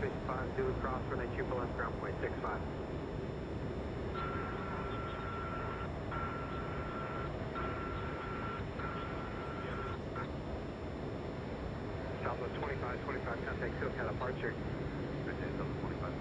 55, Zulu cross, runway 2 left, ground point 65. Southwest 25, 25, contact SoCal departure. Okay, Southwest 25, 25.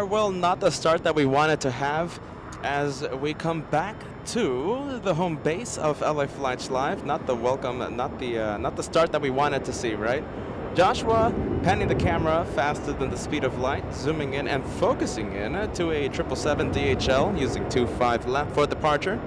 Well, not the start that we wanted to have as we come back to the home base of LA Flights Live. Not the welcome, not the start that we wanted to see, right? Joshua panning the camera faster than the speed of light, zooming in and focusing in to a 777 DHL using 25 left for departure.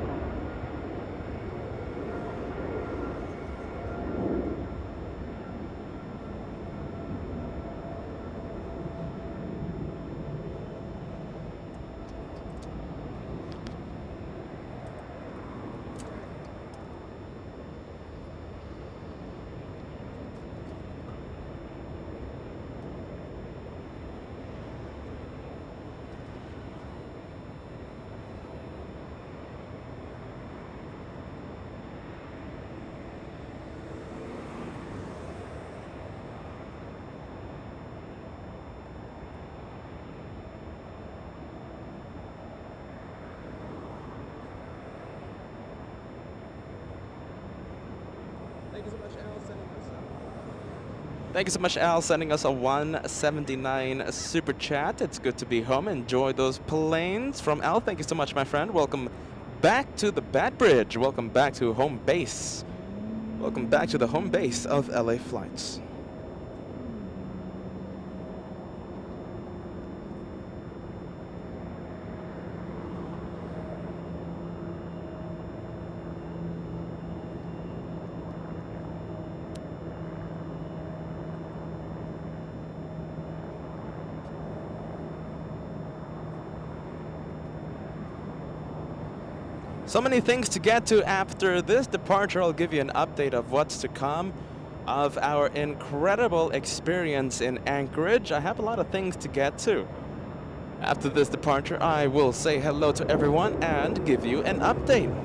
Thank you so much, Al, sending us a 179 super chat. It's good to be home. Enjoy those planes from Al. Thank you so much, my friend. Welcome back to the Bat Bridge. Welcome back to home base. Welcome back to the home base of LA Flights. So many things to get to after this departure. I'll give you an update of what's to come of our incredible experience in Anchorage. I have a lot of things to get to. After this departure, I will say hello to everyone and give you an update.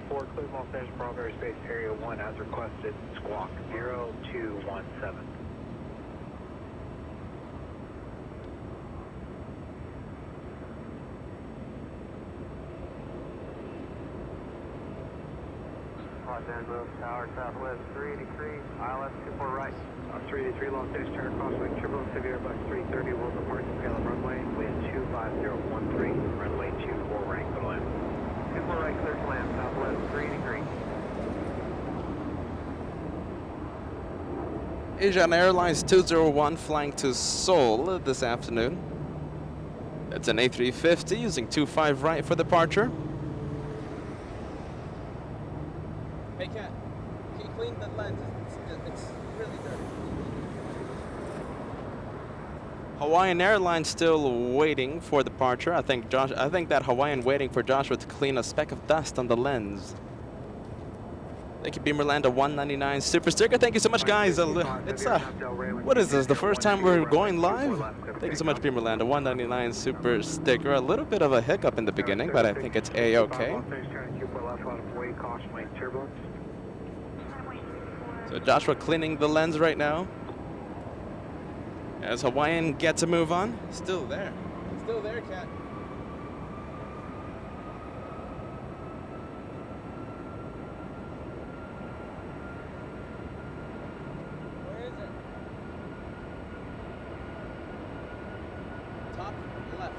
Four, clear Los Angeles Bravo Space Area 1 as requested, squawk 0217. Los Angeles Tower Southwest 3 degree, ILS 24 right. 3 to 3 Los Angeles turn crosswind, triple severe bus 330 will depart scale of runway, wind 25013, runway 24 right, go to land. 24 right, clear to land, southwest 3 degree. Asiana Airlines 201 flying to Seoul this afternoon. It's an A350 using 25 right for departure. Hey Kat, can you clean the lens? It's really dirty. Hawaiian Airlines still waiting for departure. I think that Hawaiian waiting for Joshua to clean a speck of dust on the lens. Thank you, Beamerland, a 199 super sticker. Thank you so much, guys. It's what is this? The first time we're going live? Thank you so much, Beamerland, a 199 super sticker. A little bit of a hiccup in the beginning, but I think it's a-okay. So Joshua cleaning the lens right now. As Hawaiian gets a move on. Still there. Still there, Cat. Where is it? Top left.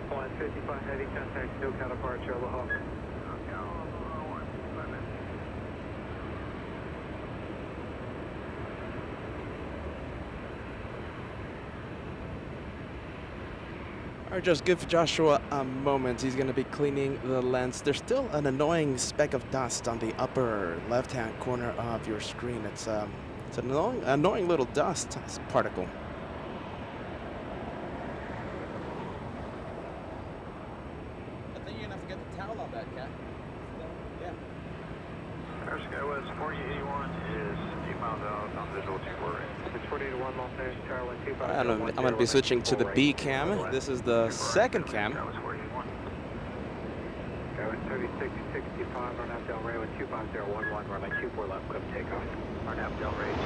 Flight 55 heavy contact, no counterparture, aloha. Or just give Joshua a moment. He's going to be cleaning the lens. There's still an annoying speck of dust on the upper left-hand corner of your screen. It's an annoying little dust particle. I think you're going to have to get the towel on that, Cat. Yeah. Air Skywest 4081 is 8 miles out on visual 24 right. It's 4081 Los Angeles, Tower 125. I'm going to be switching to the B cam. This is the second cam. Skywest 4081. Skywest 3665, run out down runway 25011, runway 24 left, clip takeoff. Run out down range.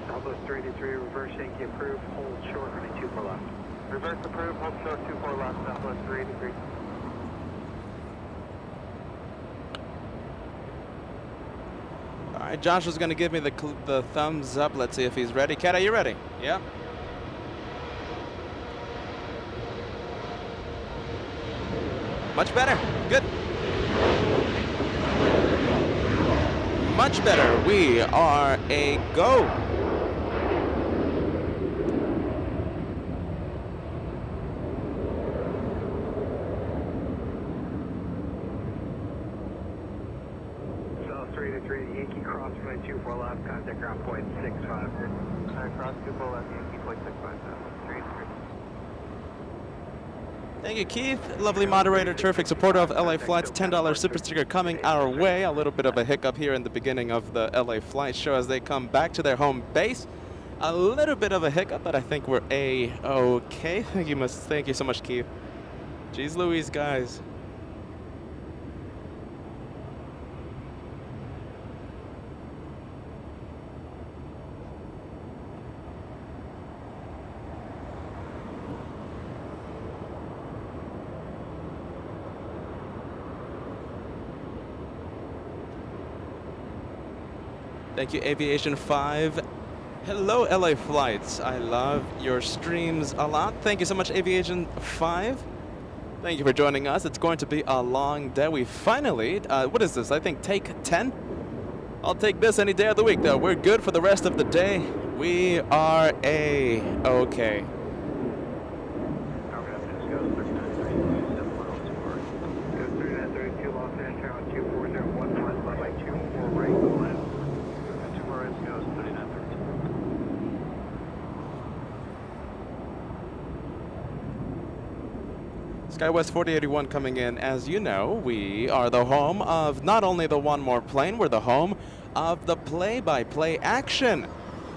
Southwest 383, reverse Yankee approved, hold short, running 24 left. Reverse approved, hold short, 24 left, Southwest 383. All right, Joshua's going to give me the thumbs up. Let's see if he's ready. Cat, are you ready? Yeah. Much better. Good. Much better. We are a go. South 383, Yankee cross runway 24 left, contact ground point 65. Cross 24 left, Yankee point 65, Southwest 383. Thank you, Keith. Lovely moderator, terrific supporter of LA Flights. $10 super sticker coming our way. A little bit of a hiccup here in the beginning of the LA Flight show as they come back to their home base. A little bit of a hiccup, but I think we're A-okay. Thank you so much, Keith. Jeez Louise, guys. Thank you, Aviation 5. Hello, LA Flights. I love your streams a lot. Thank you so much, Aviation 5. Thank you for joining us. It's going to be a long day. We finally, what is this? I think take 10? I'll take this any day of the week, though. We're good for the rest of the day. We are A-okay. SkyWest 4081 coming in. As you know, we are the home of not only the One More Plane, we're the home of the play-by-play action.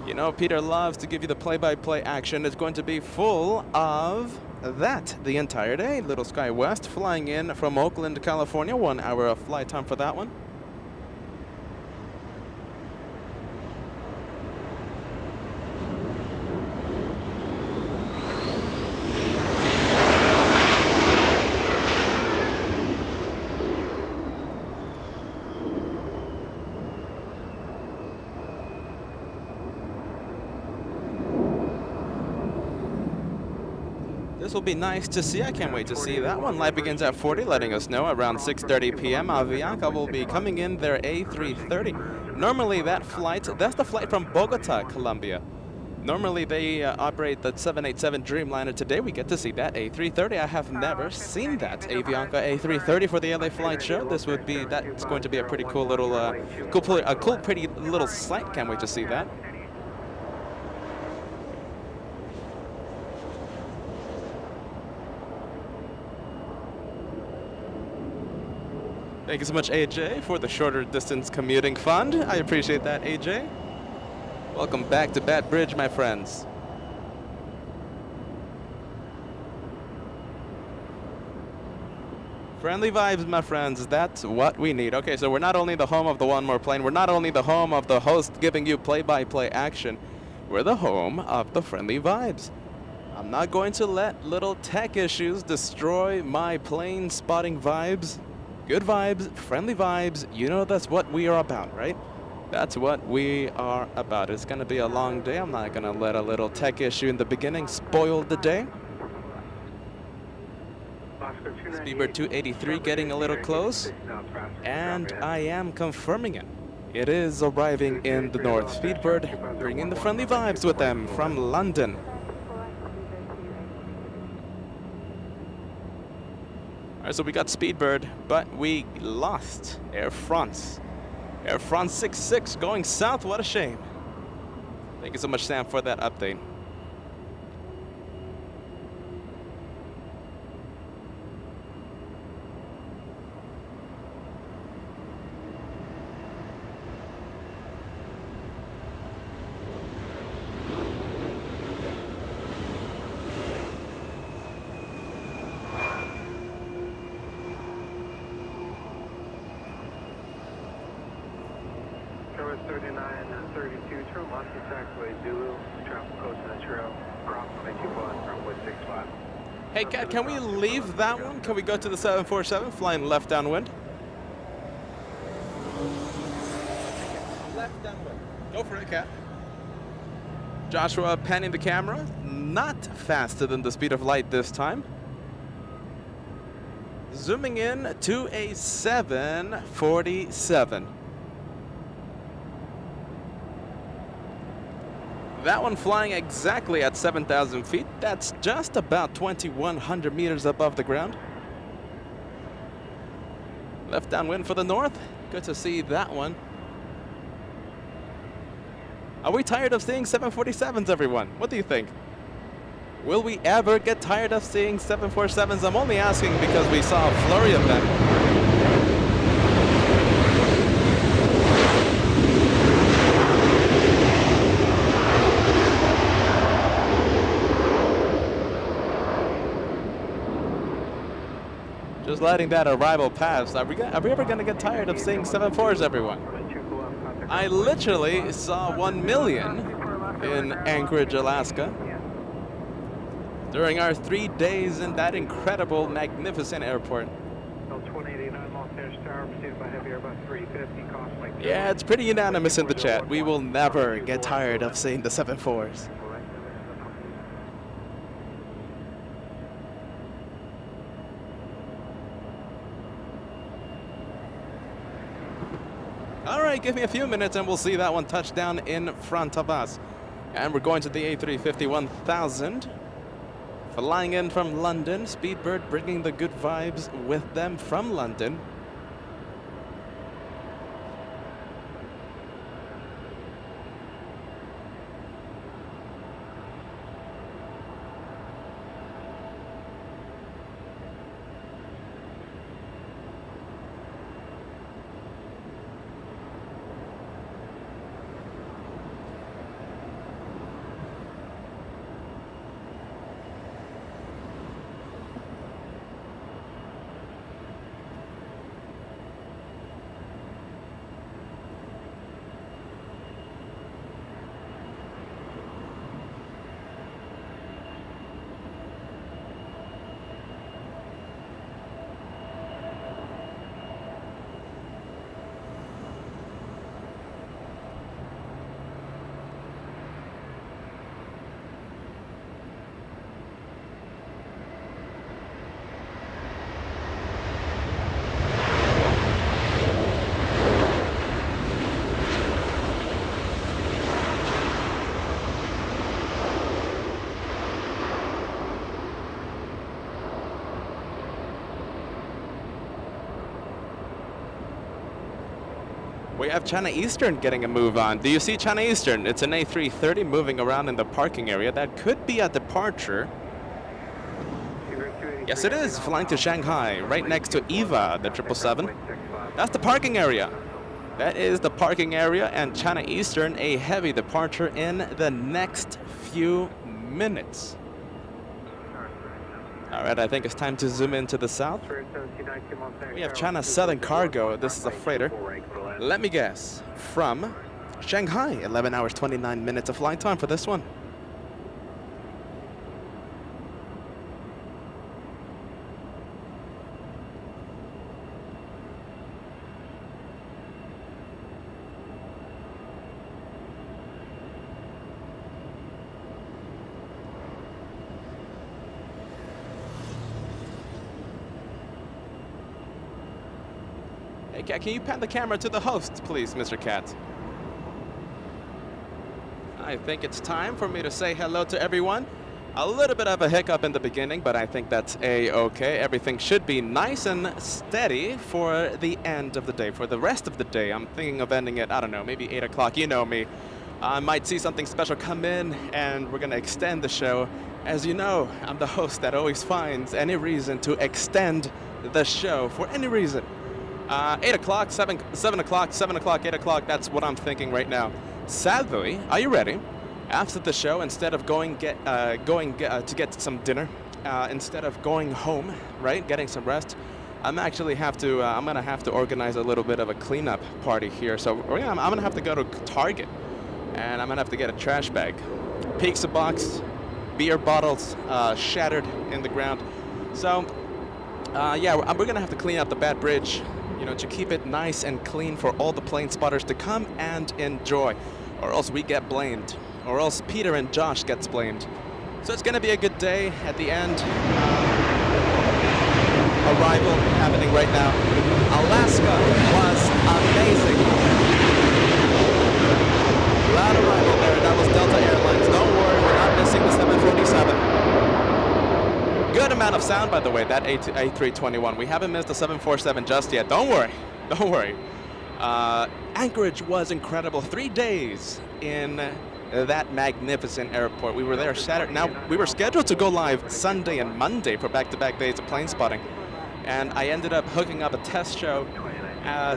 You know, Peter loves to give you the play-by-play action. It's going to be full of that the entire day. Little SkyWest flying in from Oakland, California. 1 hour of flight time for that one. will be nice to see. I can't wait to see that one. Light begins at 40, letting us know around 6:30 p.m. Avianca will be coming in their A330. Normally that flight, that's the flight from Bogota, Colombia. Normally they operate the 787 Dreamliner. Today we get to see that A330. I have never seen that Avianca A330 for the LA Flight Show. That's going to be a pretty cool little, pretty little sight. Can't wait to see that. Thank you so much, AJ, for the shorter distance commuting fund. I appreciate that, AJ. Welcome back to Bat Bridge, my friends. Friendly vibes, my friends. That's what we need. Okay, so we're not only the home of the One More Plane, we're not only the home of the host giving you play-by-play action, we're the home of the friendly vibes. I'm not going to let little tech issues destroy my plane spotting vibes. Good vibes, friendly vibes, you know that's what we are about, right? That's what we are about. It's gonna be a long day. I'm not gonna let a little tech issue in the beginning spoil the day. Speedbird 283 getting a little close, and I am confirming it. It is arriving in the north. Speedbird bringing the friendly vibes with them from London. Alright, so we got Speedbird, but we lost Air France. Air France 66 going south, what a shame. Thank you so much, Sam, for that update. Hey, Kat, can we leave that one? Can we go to the 747, flying left downwind? Left downwind. Go for it, Kat. Joshua panning the camera. Not faster than the speed of light this time. Zooming in to a 747. That one flying exactly at 7,000 feet. That's just about 2,100 meters above the ground. Left downwind for the north. Good to see that one. Are we tired of seeing 747s, everyone? What do you think? Will we ever get tired of seeing 747s? I'm only asking because we saw a flurry of them. Just letting that arrival pass. Are we ever going to get tired of seeing 7.4s, everyone? I literally saw 1 million in Anchorage, Alaska during our 3 days in that incredible, magnificent airport. Yeah, it's pretty unanimous in the chat. We will never get tired of seeing the 7.4s. All right, give me a few minutes and we'll see that one touch down in front of us. And we're going to the A350 1000. Flying in from London, Speedbird bringing the good vibes with them from London. We have China Eastern getting a move on. Do you see China Eastern? It's an A330 moving around in the parking area. That could be a departure. Yes, it is. Flying to Shanghai, right next to EVA, the 777. That's the parking area. That is the parking area, and China Eastern, a heavy departure in the next few minutes. All right, I think it's time to zoom into the south. We have China Southern Cargo. This is a freighter. Let me guess, from Shanghai. 11 hours, 29 minutes of flight time for this one. Hey, Cat, can you pan the camera to the host, please, Mr. Cat? I think it's time for me to say hello to everyone. A little bit of a hiccup in the beginning, but I think that's A-okay. Everything should be nice and steady for the end of the day. For the rest of the day, I'm thinking of ending it, I don't know, maybe 8 o'clock. You know me. I might see something special come in, and we're going to extend the show. As you know, I'm the host that always finds any reason to extend the show for any reason. 8 o'clock, 7 o'clock, 7 o'clock, 8 o'clock, that's what I'm thinking right now. Sadly, are you ready? After the show, instead of going to get some dinner, instead of going home, right, getting some rest, I'm gonna have to organize a little bit of a cleanup party here. So I'm gonna have to go to Target, and I'm gonna have to get a trash bag, pizza box, beer bottles shattered in the ground. So yeah, we're gonna have to clean up the bad bridge, you know, to keep it nice and clean for all the plane spotters to come and enjoy, or else we get blamed, or else Peter and Josh gets blamed. So it's gonna be a good day at the end. Arrival happening right now. Alaska was amazing. Loud arrival there. That was Delta Airlines. Don't worry, we're not missing the 747. Good amount of sound, by the way, that A321. We haven't missed the 747 just yet. Don't worry. Don't worry. Anchorage was incredible. 3 days in that magnificent airport. We were there Saturday. Now, we were scheduled to go live Sunday and Monday for back-to-back days of plane spotting. And I ended up hooking up a test show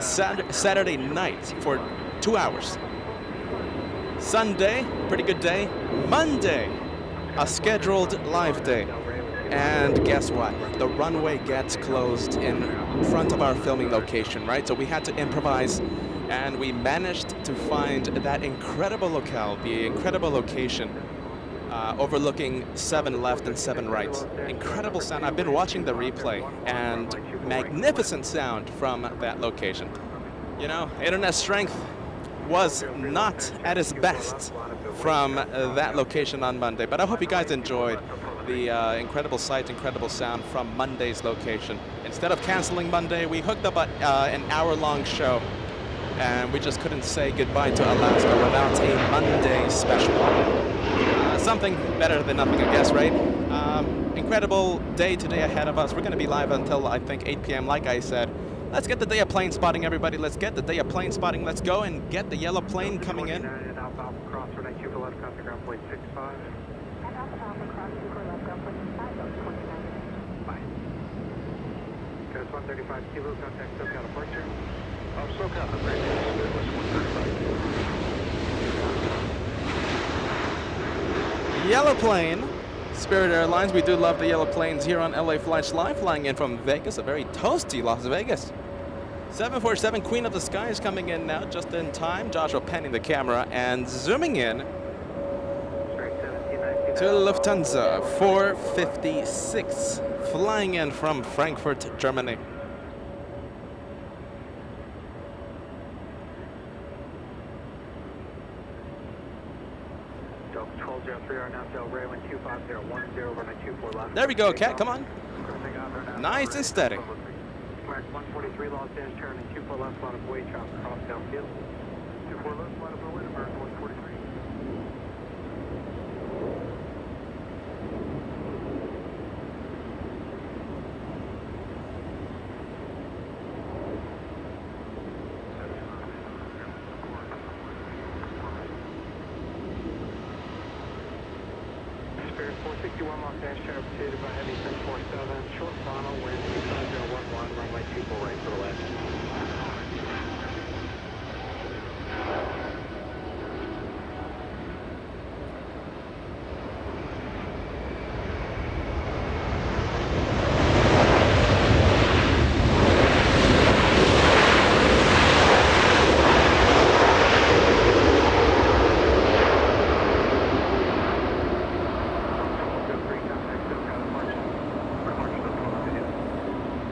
Saturday night for 2 hours. Sunday, pretty good day. Monday, a scheduled live day. And guess what? The runway gets closed in front of our filming location, right? So we had to improvise, and we managed to find that incredible locale, the incredible location, overlooking 7 left and 7 right. Incredible sound. I've been watching the replay, and magnificent sound from that location. You know, internet strength was not at its best from that location on Monday, but I hope you guys enjoyed the incredible sight, incredible sound from Monday's location. Instead of canceling Monday, we hooked up an hour-long show, and we just couldn't say goodbye to Alaska without a Monday special. Something better than nothing, I guess, right? Incredible day today ahead of us. We're going to be live until, I think, 8 p.m., like I said. Let's get the day of plane spotting, everybody. Let's get the day of plane spotting. Let's go and get the yellow plane coming in. Coast 135 Kilo, contact SoCal departure. SoCal departure. Yellow plane, Spirit Airlines. We do love the yellow planes here on LA Flights Live, flying in from Vegas, a very toasty Las Vegas. 747 Queen of the Sky is coming in now, just in time. Joshua panning the camera and zooming in to Lufthansa 456, flying in from Frankfurt, Germany. There we go, Cat, come on. Nice and steady. 143 Los Angeles, turn and 24 left, line of way, cross downfield. 24 left, line of Windenburg, 143.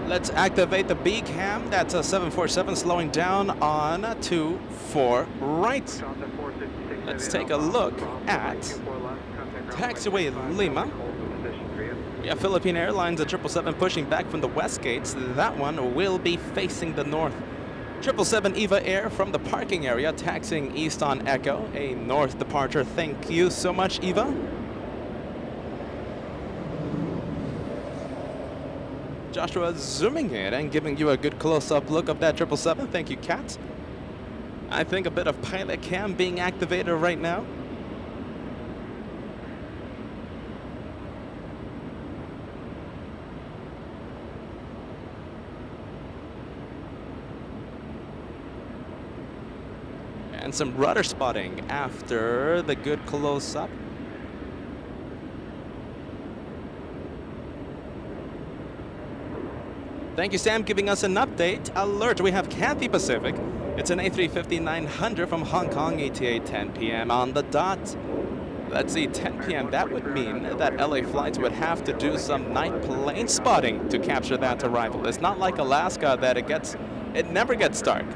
Let's activate the B cam. That's a 747 slowing down on 24 right. Let's take a look at taxiway Lima. We have Philippine Airlines at 777 pushing back from the west gates. That one will be facing the north. 777 EVA Air from the parking area taxiing east on Echo, a north departure. Thank you so much, EVA. Joshua zooming in and giving you a good close-up look of that 777. Thank you, Kat. I think a bit of pilot cam being activated right now. And some rudder spotting after the good close-up. Thank you, Sam, giving us an update. Alert, we have Cathay Pacific. It's an A350-900 from Hong Kong, ETA 10 p.m. on the dot. Let's see, 10 p.m. That would mean that LA flights would have to do some night plane spotting to capture that arrival. It's not like Alaska that it never gets dark.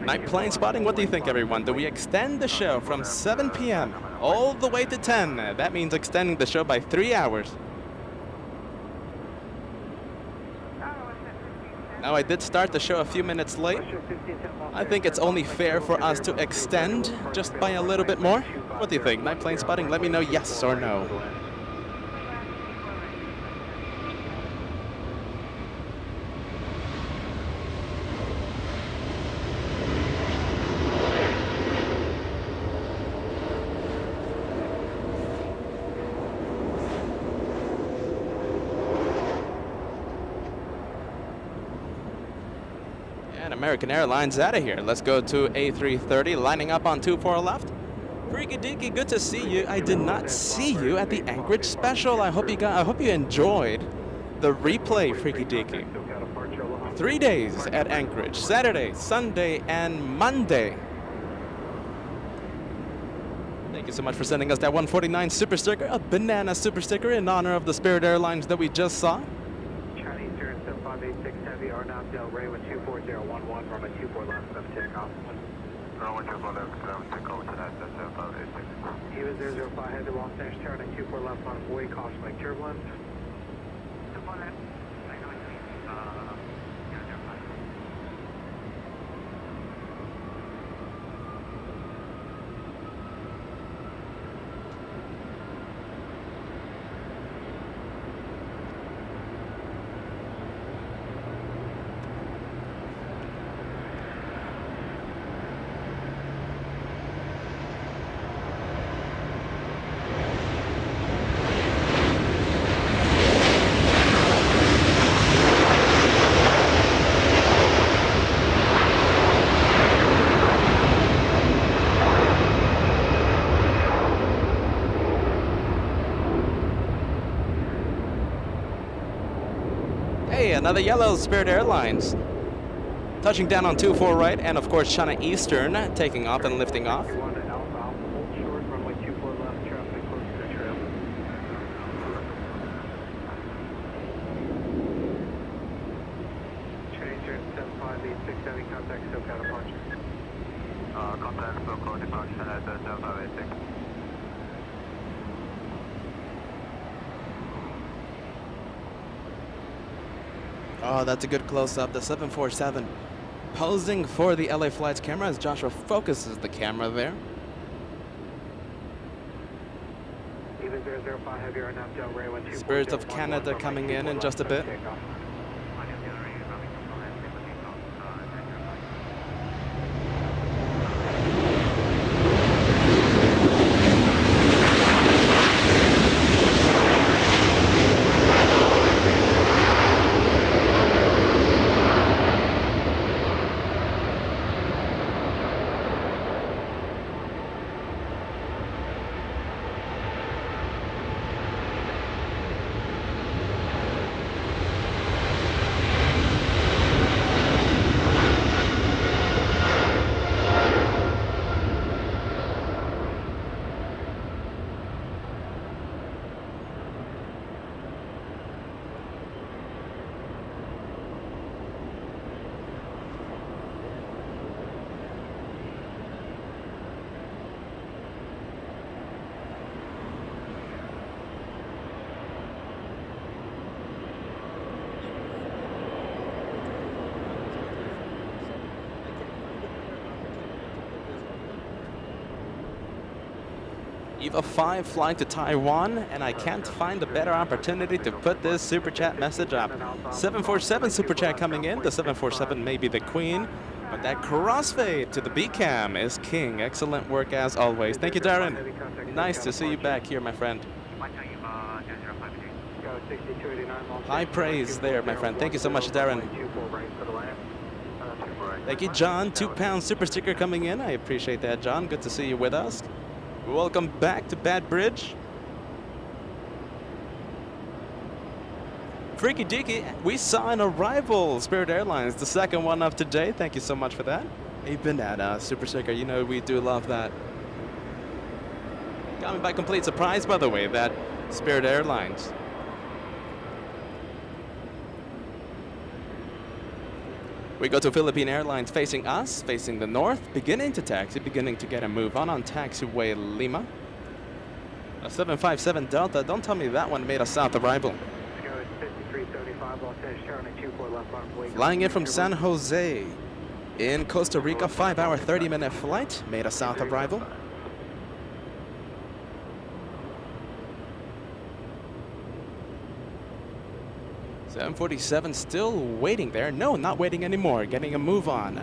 Night plane spotting, what do you think, everyone? Do we extend the show from 7 p.m. all the way to 10? That means extending the show by 3 hours. Now, I did start the show a few minutes late. I think it's only fair for us to extend just by a little bit more. What do you think? Night plane spotting? Let me know yes or no. American Airlines out of here. Let's go to A330, lining up on 24 left. Freaky Deaky, good to see you. I did not see you at the Anchorage special. I hope you enjoyed the replay, Freaky Deaky. 3 days at Anchorage, Saturday, Sunday, and Monday. Thank you so much for sending us that 149 super sticker, a banana super sticker in honor of the Spirit Airlines that we just saw. Chinese Eastern 7586 Heavy are now Del Rey with 24011, runway 24 left, 7 takeoff. Runway 24 left, 7 takeoff, tonight, 7586. EVA 005 Heavy, Los Angeles, turning 24 left on buoy, caution like turbulence. 24 left, Another yellow Spirit Airlines. Touching down on 24 right, and of course China Eastern taking off and lifting off. Oh, that's a good close-up. The 747 posing for the LA Flights camera as Joshua focuses the camera there. Spirits of Canada coming in just a bit. EVA 5 flying to Taiwan, and I can't find a better opportunity to put this super chat message up. 747 super chat coming in. The 747 may be the queen, but that crossfade to the B cam is king. Excellent work as always. Thank you, Darren. Nice to see you back here, my friend. High praise there, my friend. Thank you so much, Darren. Thank you, John. £2 super sticker coming in. I appreciate that, John. Good to see you with us. Welcome back to Bad Bridge. Freaky Deaky, we saw an arrival, Spirit Airlines, the second one of today. Thank you so much for that. Hey, Banana, super sticker. You know we do love that. Got me by complete surprise, by the way, that Spirit Airlines. We go to Philippine Airlines facing us, facing the north, beginning to taxi, beginning to get a move on taxiway Lima. A 757 Delta, don't tell me that one made a south arrival. Flying in from San Jose in Costa Rica, 5-hour, 30-minute flight, made a south arrival. .747 still waiting there. No, not waiting anymore. Getting a move on.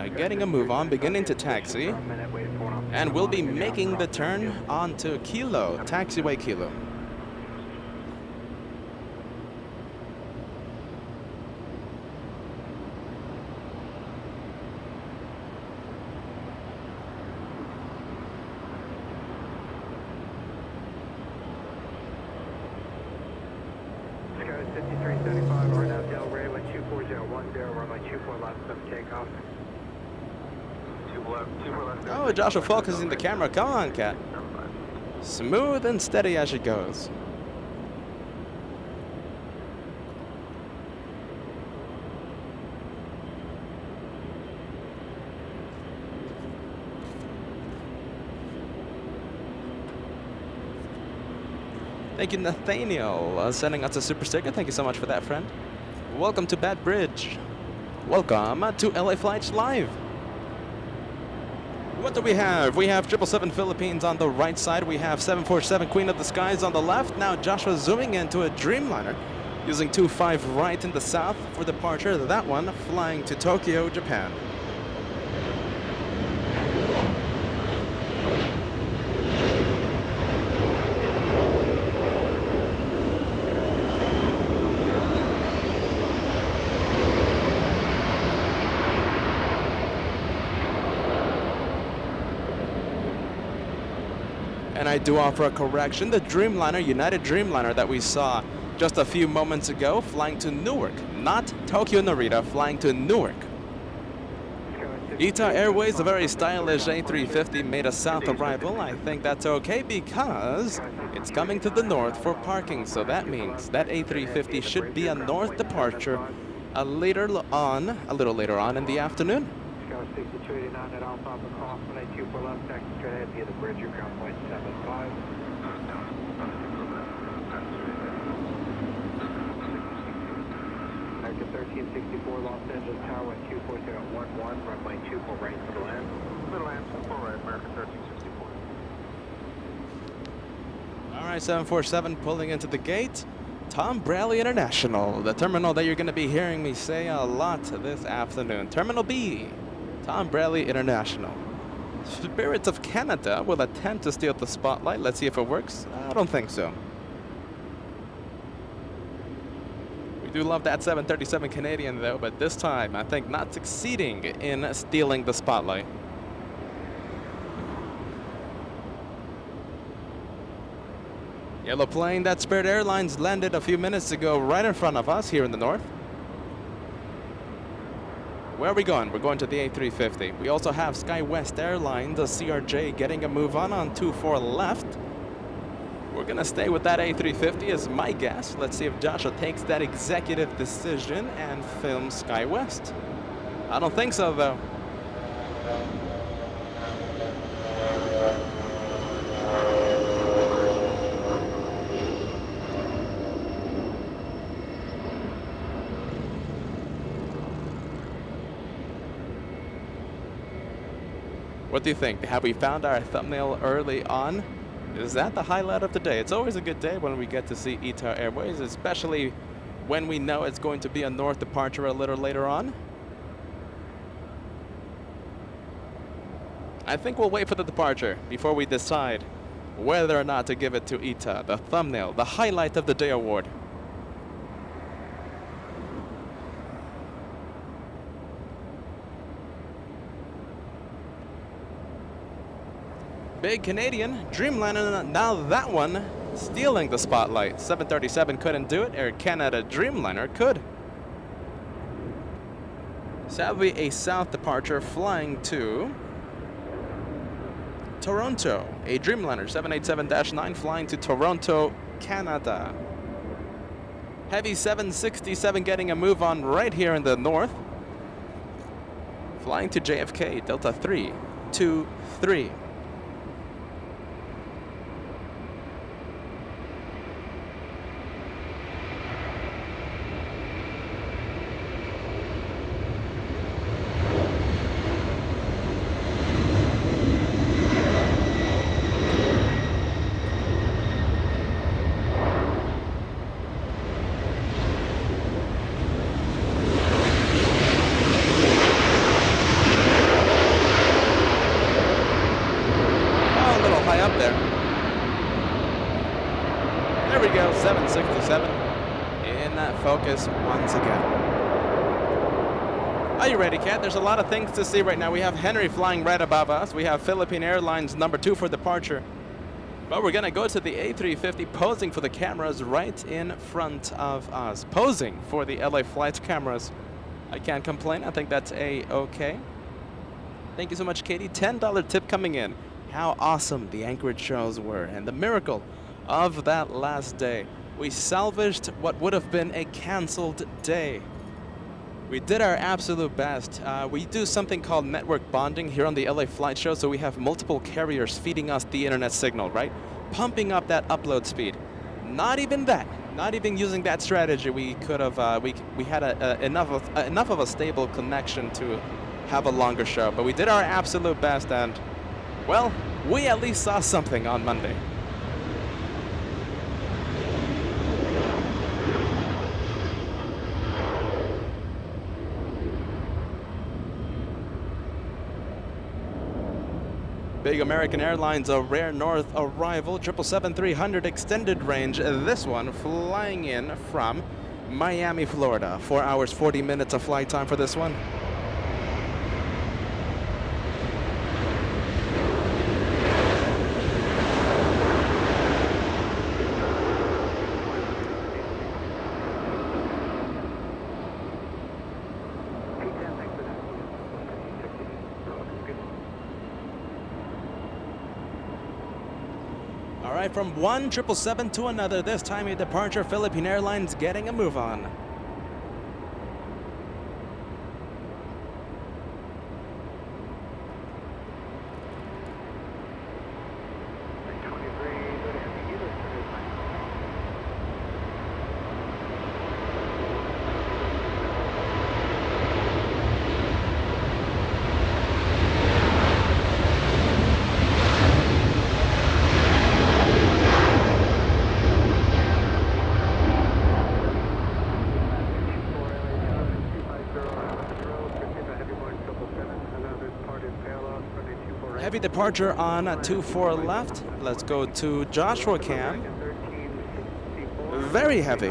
Beginning to taxi. And we'll be making the turn onto Kilo, taxiway Kilo. Oh, Joshua focusing the camera. Come on, Cat. Smooth and steady as she goes. Thank you, Nathaniel, sending us a super sticker. Thank you so much for that, friend. Welcome to Bad Bridge. Welcome to LA Flights Live. What do we have? We have 777 Philippines on the right side. We have 747 Queen of the Skies on the left. Now Joshua zooming into a Dreamliner using 25 right in the south for departure. That one flying to Tokyo, Japan. And I do offer a correction. The Dreamliner, United Dreamliner that we saw just a few moments ago, flying to Newark, not Tokyo Narita, flying to Newark. ITA Airways, a very stylish A350, made a south arrival. I think that's okay because it's coming to the north for parking. So that means that A350 should be a north departure a little later on in the afternoon. 6289 at Alpha Cross 182 left, taxi straight ahead via the bridge, your ground point 75. American 1364 Los Angeles Tower 24011, runway 24 right for the land. For the land, 24 right, American 1364. All right, 747 pulling into the gate. Tom Bradley International, the terminal that you're going to be hearing me say a lot this afternoon. Terminal B. Tom Bradley International. Spirits of Canada will attempt to steal the spotlight. Let's see if it works. I don't think so. We do love that 737 Canadian though, but this time I think not succeeding in stealing the spotlight. Yellow plane, that Spirit Airlines landed a few minutes ago right in front of us here in the north. Where are we going? We're going to the A350. We also have SkyWest Airlines, the CRJ, getting a move on 24 left. We're going to stay with that A350 is my guess. Let's see if Joshua takes that executive decision and films SkyWest. I don't think so, though. What do you think? Have we found our thumbnail early on? Is that the highlight of the day? It's always a good day when we get to see ITA Airways, especially when we know it's going to be a north departure a little later on. I think we'll wait for the departure before we decide whether or not to give it to ITA, the thumbnail, the highlight of the day award. Big Canadian, Dreamliner, now that one stealing the spotlight. 737 couldn't do it, Air Canada Dreamliner could. Sadly, a south departure flying to Toronto. A Dreamliner 787-9 flying to Toronto, Canada. Heavy 767 getting a move on right here in the north. Flying to JFK, Delta 323. There we go, 767 in that focus once again. Are you ready, Kat? There's a lot of things to see right now. We have Henry flying right above us. We have Philippine Airlines number 2 for departure. But we're going to go to the A350 posing for the cameras right in front of us. Posing for the LA flight cameras. I can't complain. I think that's A-okay. Thank you so much, Katie. $10 tip coming in. How awesome the Anchorage shows were and the miracle of that last day. We salvaged what would have been a canceled day. We did our absolute best. We do something called network bonding here on the LA Flight Show, so we have multiple carriers feeding us the internet signal, right? Pumping up that upload speed. Not even that. Not even using that strategy, we could have. We had enough of a stable connection to have a longer show. But we did our absolute best, and well, we at least saw something on Monday. Big American Airlines, a rare north arrival, 777-300 extended range. This one flying in from Miami, Florida. 4 hours, 40 minutes of flight time for this one. All right, from one 777 to another, this time a departure, Philippine Airlines getting a move on. Heavy departure on 24 left. Let's go to Joshua Cam. Very heavy.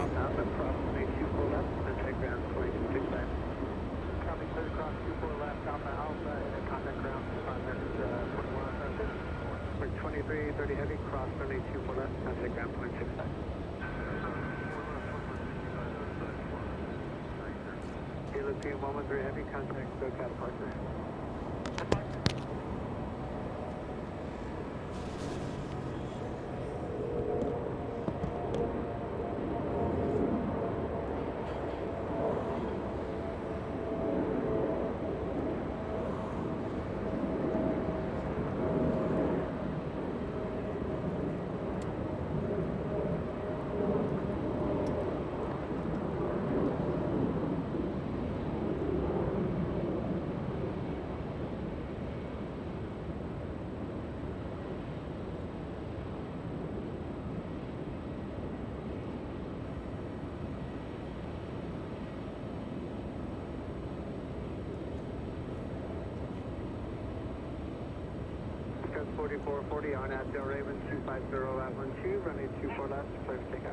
Southwest 4440 on Asdale Raven 250.12, running 24 left, clear to take off.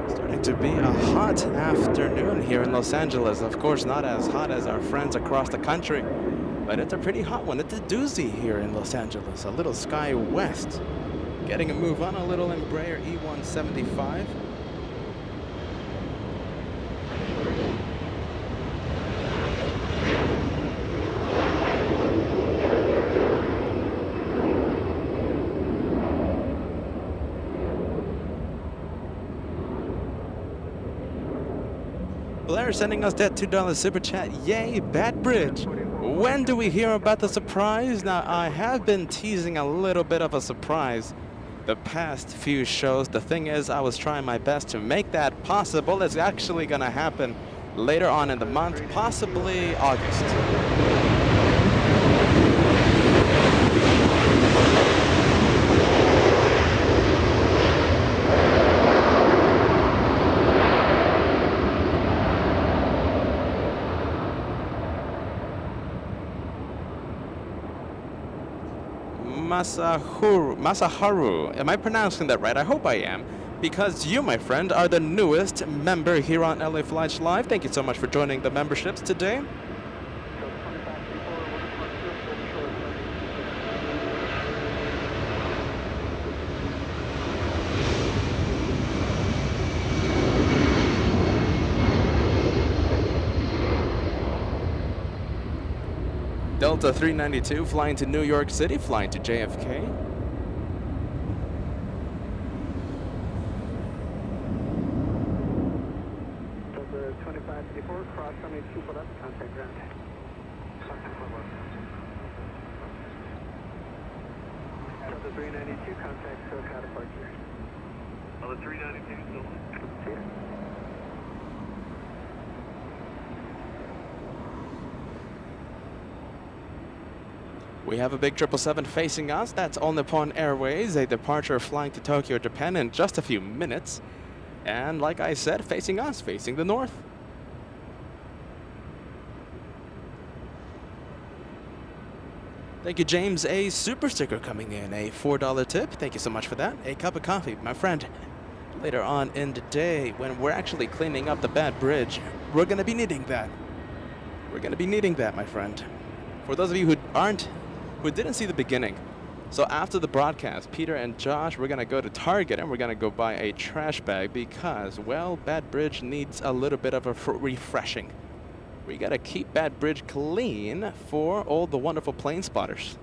Starting to be a hot afternoon here in Los Angeles. Of course, not as hot as our friends across the country, but it's a pretty hot one. It's a doozy here in Los Angeles. A little sky west. Getting a move on a little Embraer E175. Blair sending us that $2 super chat. Yay, Bad Bridge. When do we hear about the surprise? Now, I have been teasing a little bit of a surprise the past few shows. The thing is, I was trying my best to make that possible. It's actually going to happen later on in the month, possibly August. Masaharu, am I pronouncing that right? I hope I am, because you, my friend, are the newest member here on LA Flights Live. Thank you so much for joining the memberships today. Delta 392 flying to New York City, flying to JFK. Delta 2554, cross runway 24 left, contact ground. Delta 392, contact SoCal departure. Delta 392 still. See ya. We have a big 777 facing us. That's All Nippon Airways, a departure flying to Tokyo, Japan in just a few minutes. And like I said, facing us, facing the north. Thank you, James. A super sticker coming in, a $4 tip. Thank you so much for that. A cup of coffee, my friend. Later on in the day, when we're actually cleaning up the bad bridge, we're going to be needing that. We're going to be needing that, my friend. For those of you who didn't see the beginning, so after the broadcast, Peter and Josh, we're gonna go to Target and we're gonna go buy a trash bag because, well, Bad Bridge needs a little bit of a refreshing. We gotta keep Bad Bridge clean for all the wonderful plane spotters.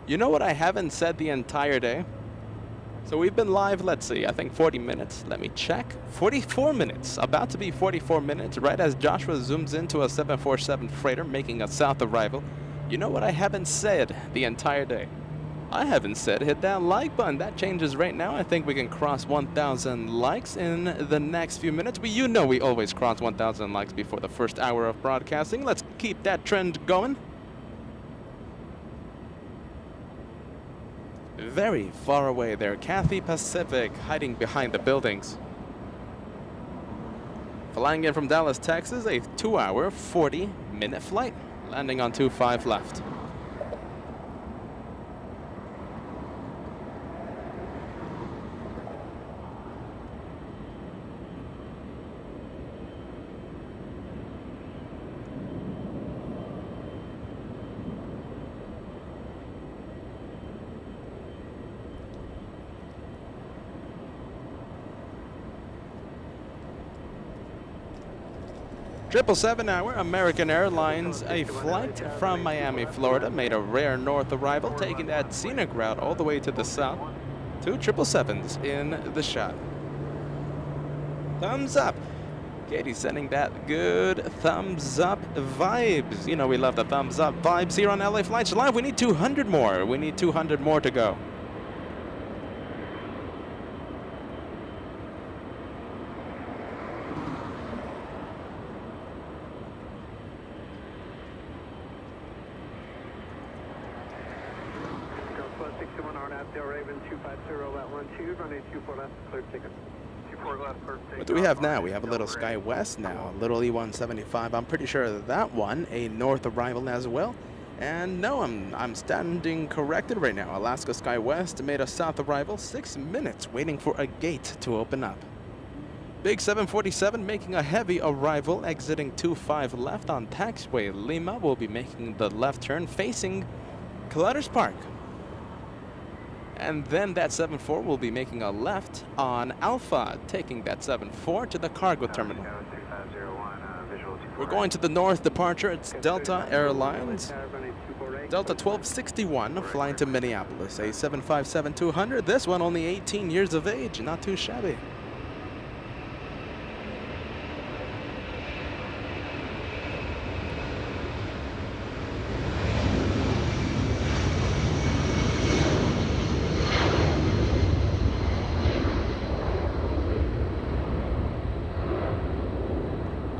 You know what I haven't said the entire day? So we've been live, let's see, I think 40 minutes. Let me check. 44 minutes. About to be 44 minutes, right as Joshua zooms into a 747 freighter making a south arrival. You know what I haven't said the entire day? I haven't said hit that like button. That changes right now. I think we can cross 1,000 likes in the next few minutes. But you know we always cross 1,000 likes before the first hour of broadcasting. Let's keep that trend going. Very far away there, Cathay Pacific hiding behind the buildings. Flying in from Dallas, Texas, a 2-hour, 40-minute flight, landing on 25 left. Triple 7-hour American Airlines, a flight from Miami, Florida, made a rare north arrival, taking that scenic route all the way to the south to Two 777s in the shot. Thumbs up. Katie sending that good thumbs up vibes. You know we love the thumbs up vibes here on LA Flights Live. We need 200 more. We need 200 more to go. What do we have now? We have a little Sky West now, a little E175. I'm pretty sure that one, a north arrival as well. And no, I'm standing corrected right now. Alaska Sky West made a south arrival, 6 minutes waiting for a gate to open up. Big 747 making a heavy arrival, exiting 25 left on taxiway. Lima will be making the left turn facing Clutters Park. And then that 74 will be making a left on Alpha, taking that 74 to the cargo terminal. We're going to the north departure. It's Delta Airlines. Delta 1261 flying to Minneapolis, a 757-200. This one only 18 years of age, not too shabby.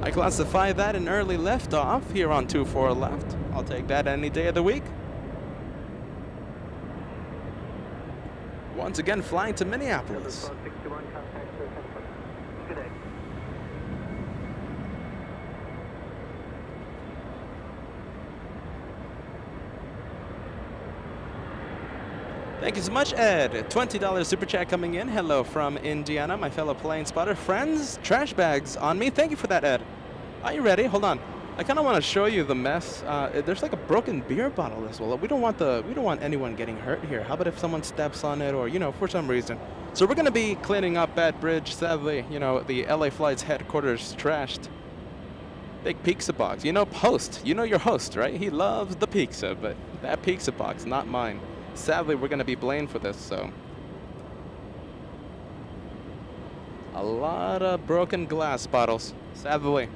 I classify that an early liftoff here on 24 left. I'll take that any day of the week. Once again, flying to Minneapolis. Thank you so much, Ed. $20 super chat coming in. Hello from Indiana, my fellow plane spotter friends. Trash bags on me. Thank you for that, Ed. Are you ready? Hold on. I kind of want to show you the mess. There's like a broken beer bottle as well. We don't want anyone getting hurt here. How about if someone steps on it or, for some reason. So we're going to be cleaning up that bridge. Sadly, the LA Flights headquarters trashed. Big pizza box. Host. Your host, right? He loves the pizza, but that pizza box, not mine. Sadly, we're going to be blamed for this, so. A lot of broken glass bottles, sadly.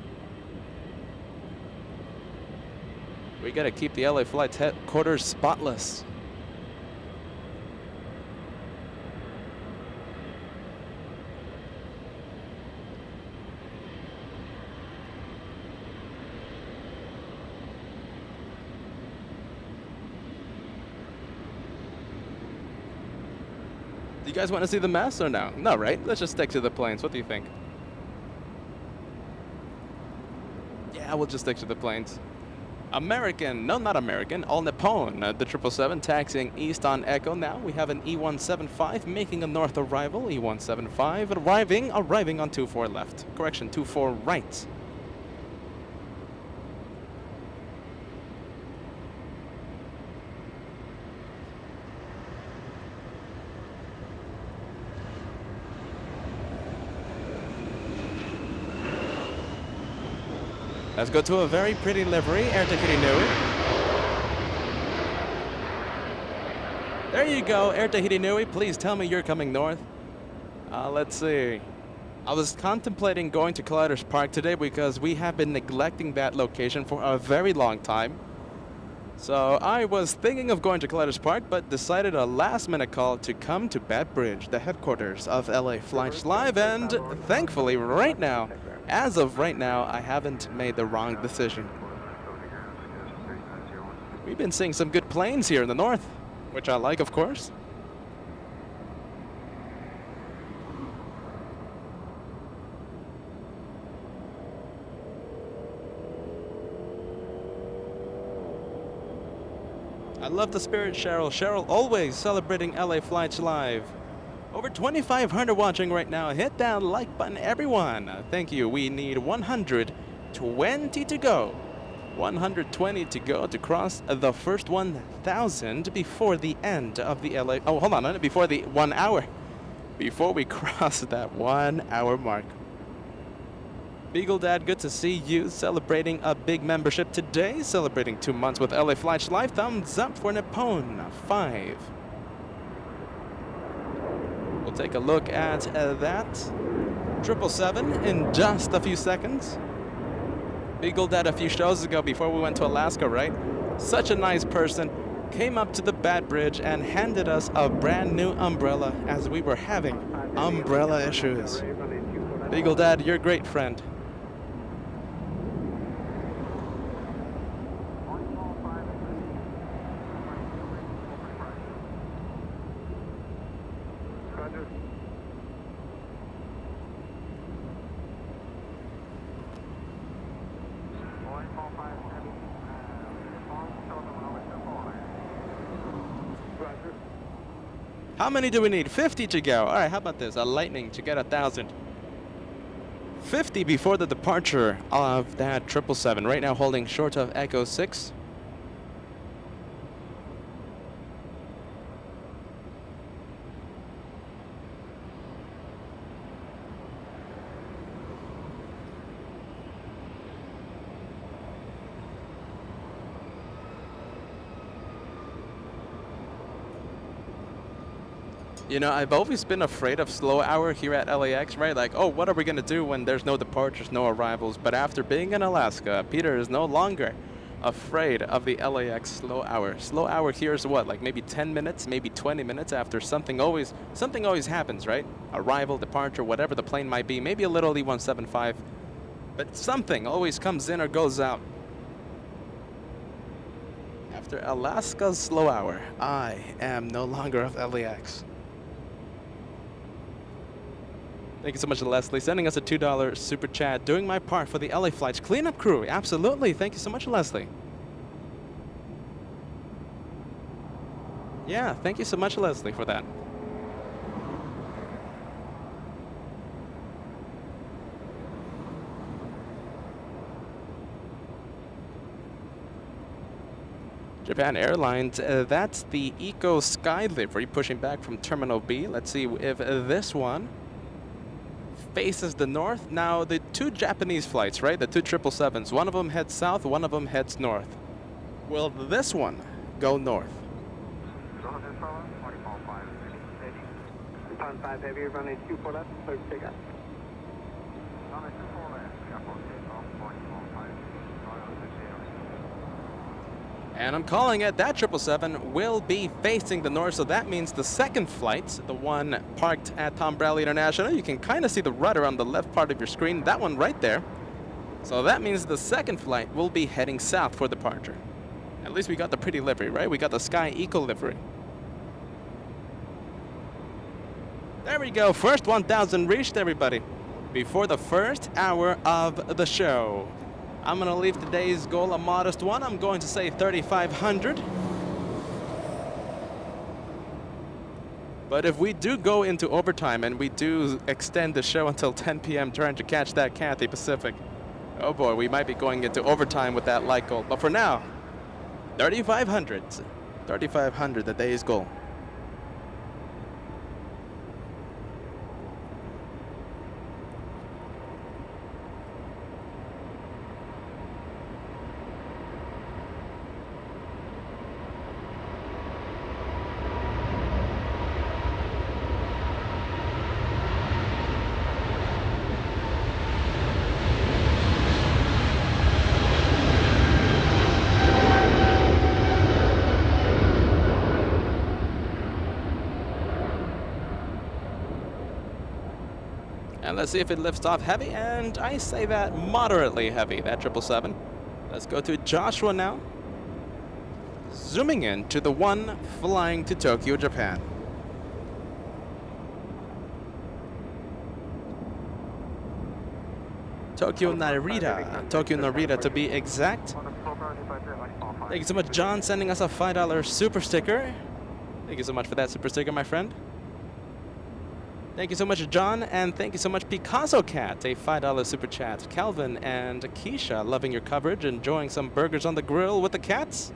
We got to keep the LA Flights headquarters spotless. Do you guys want to see the mess or no? No, right? Let's just stick to the planes. What do you think? Yeah, we'll just stick to the planes. American, no, not American, all Nippon, the 777 taxiing east on Echo now. We have an E175 making a north arrival. E175 arriving on 24 left. Correction, 24 right. Let's go to a very pretty livery, Air Tahiti Nui. There you go, Air Tahiti Nui. Please tell me you're coming north. Let's see. I was contemplating going to Clutters Park today because we have been neglecting that location for a very long time. So I was thinking of going to Clutters Park, but decided a last-minute call to come to Bat Bridge, the headquarters of LA Flights Live, and thankfully right now, as of right now, I haven't made the wrong decision. We've been seeing some good planes here in the north, which I like, of course. I love the spirit, Cheryl. Cheryl always celebrating LA Flights Live. Over 2,500 watching right now. Hit that like button, everyone. Thank you. We need 120 to go. 120 to go to cross the first 1,000 before the end of the LA. Oh, hold on. Before the 1 hour. Before we cross that 1 hour mark. Beagle Dad, good to see you celebrating a big membership today. Celebrating 2 months with LA Flights Live. Thumbs up for Nippon 5. We'll take a look at that 777 in just a few seconds. Beagled that a few shows ago before we went to Alaska, right? Such a nice person. Came up to the Bad Bridge and handed us a brand new umbrella as we were having umbrella issues. Beagle Dad, you're a great friend. How many do we need? 50 to go. All right, how about this? A lightning to get 1,000. 50 before the departure of that 777. Right now holding short of Echo 6. You know, I've always been afraid of slow hour here at LAX, right? Like, oh, what are we going to do when there's no departures, no arrivals? But after being in Alaska, Peter is no longer afraid of the LAX slow hour. Slow hour here is what, like maybe 10 minutes, maybe 20 minutes after something always happens, right? Arrival, departure, whatever the plane might be, maybe a little E175, but something always comes in or goes out. After Alaska's slow hour, I am no longer of LAX. Thank you so much to Leslie, sending us a $2 super chat, doing my part for the LA flights cleanup crew. Absolutely. Thank you so much, Leslie. Yeah, thank you so much, Leslie, for that. Japan Airlines, that's the Eco Sky livery pushing back from Terminal B. Let's see if this one faces the north. Now, the two Japanese flights, right? The two 777s. One of them heads south, one of them heads north. Will this one go north? Pound 5 heavy, running 24 left, clear to take off. And I'm calling it, that 777 will be facing the north, so that means the second flight, the one parked at Tom Bradley International, you can kind of see the rudder on the left part of your screen, that one right there. So that means the second flight will be heading south for departure. At least we got the pretty livery, right? We got the Sky Eco livery. There we go, first 1,000 reached, everybody, before the first hour of the show. I'm going to leave today's goal a modest one. I'm going to say 3,500. But if we do go into overtime and we do extend the show until 10 p.m. trying to catch that Cathay Pacific, oh boy, we might be going into overtime with that light goal. But for now, 3,500. 3,500, the day's goal. And let's see if it lifts off heavy, and I say that moderately heavy, that 777. Let's go to Joshua now. Zooming in to the one flying to Tokyo, Japan. Tokyo Narita to be exact. Thank you so much, John, sending us a $5 super sticker. Thank you so much for that super sticker, my friend. Thank you so much, John, and thank you so much, Picasso Cat, a $5 super chat. Calvin and Keisha, loving your coverage, enjoying some burgers on the grill with the cats.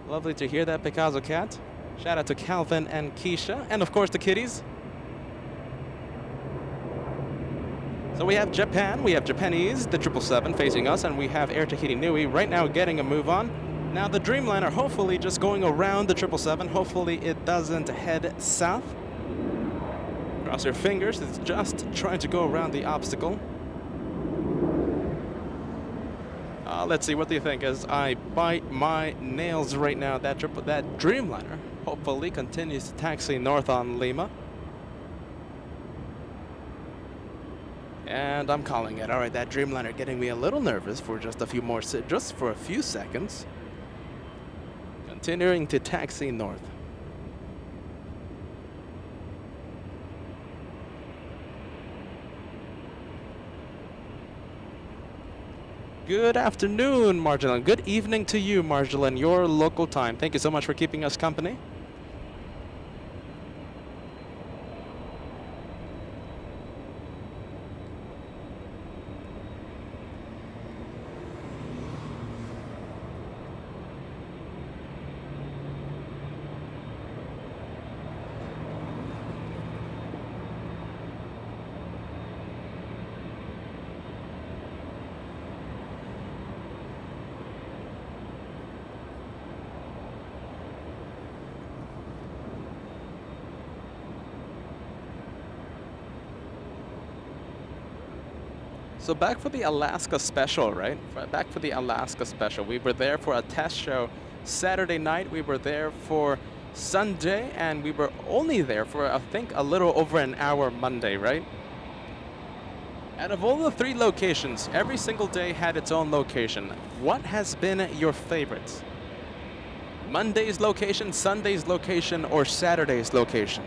Lovely to hear that, Picasso Cat. Shout out to Calvin and Keisha, and of course the kitties. So we have Japan, we have Japanese, the 777 facing us, and we have Air Tahiti Nui right now getting a move on. Now the Dreamliner hopefully just going around the 777. Hopefully it doesn't head south. Cross your fingers, it's just trying to go around the obstacle. Let's see, what do you think as I bite my nails right now? That Dreamliner hopefully continues to taxi north on Lima. And I'm calling it. All right, that Dreamliner getting me a little nervous for just a few seconds. Continuing to taxi north. Good afternoon, Marjolein. Good evening to you, Marjolein, your local time. Thank you so much for keeping us company. So back for the Alaska special, right? Back for the Alaska special. We were there for a test show Saturday night. We were there for Sunday, and we were only there for, I think, a little over an hour Monday, right? Out of all the 3 locations, every single day had its own location. What has been your favorite? Monday's location, Sunday's location, or Saturday's location?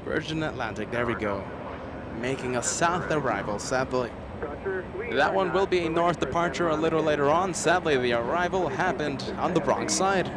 Virgin Atlantic, there we go. Making a south arrival, sadly. That one will be a north departure a little later on. Sadly, the arrival happened on the wrong side.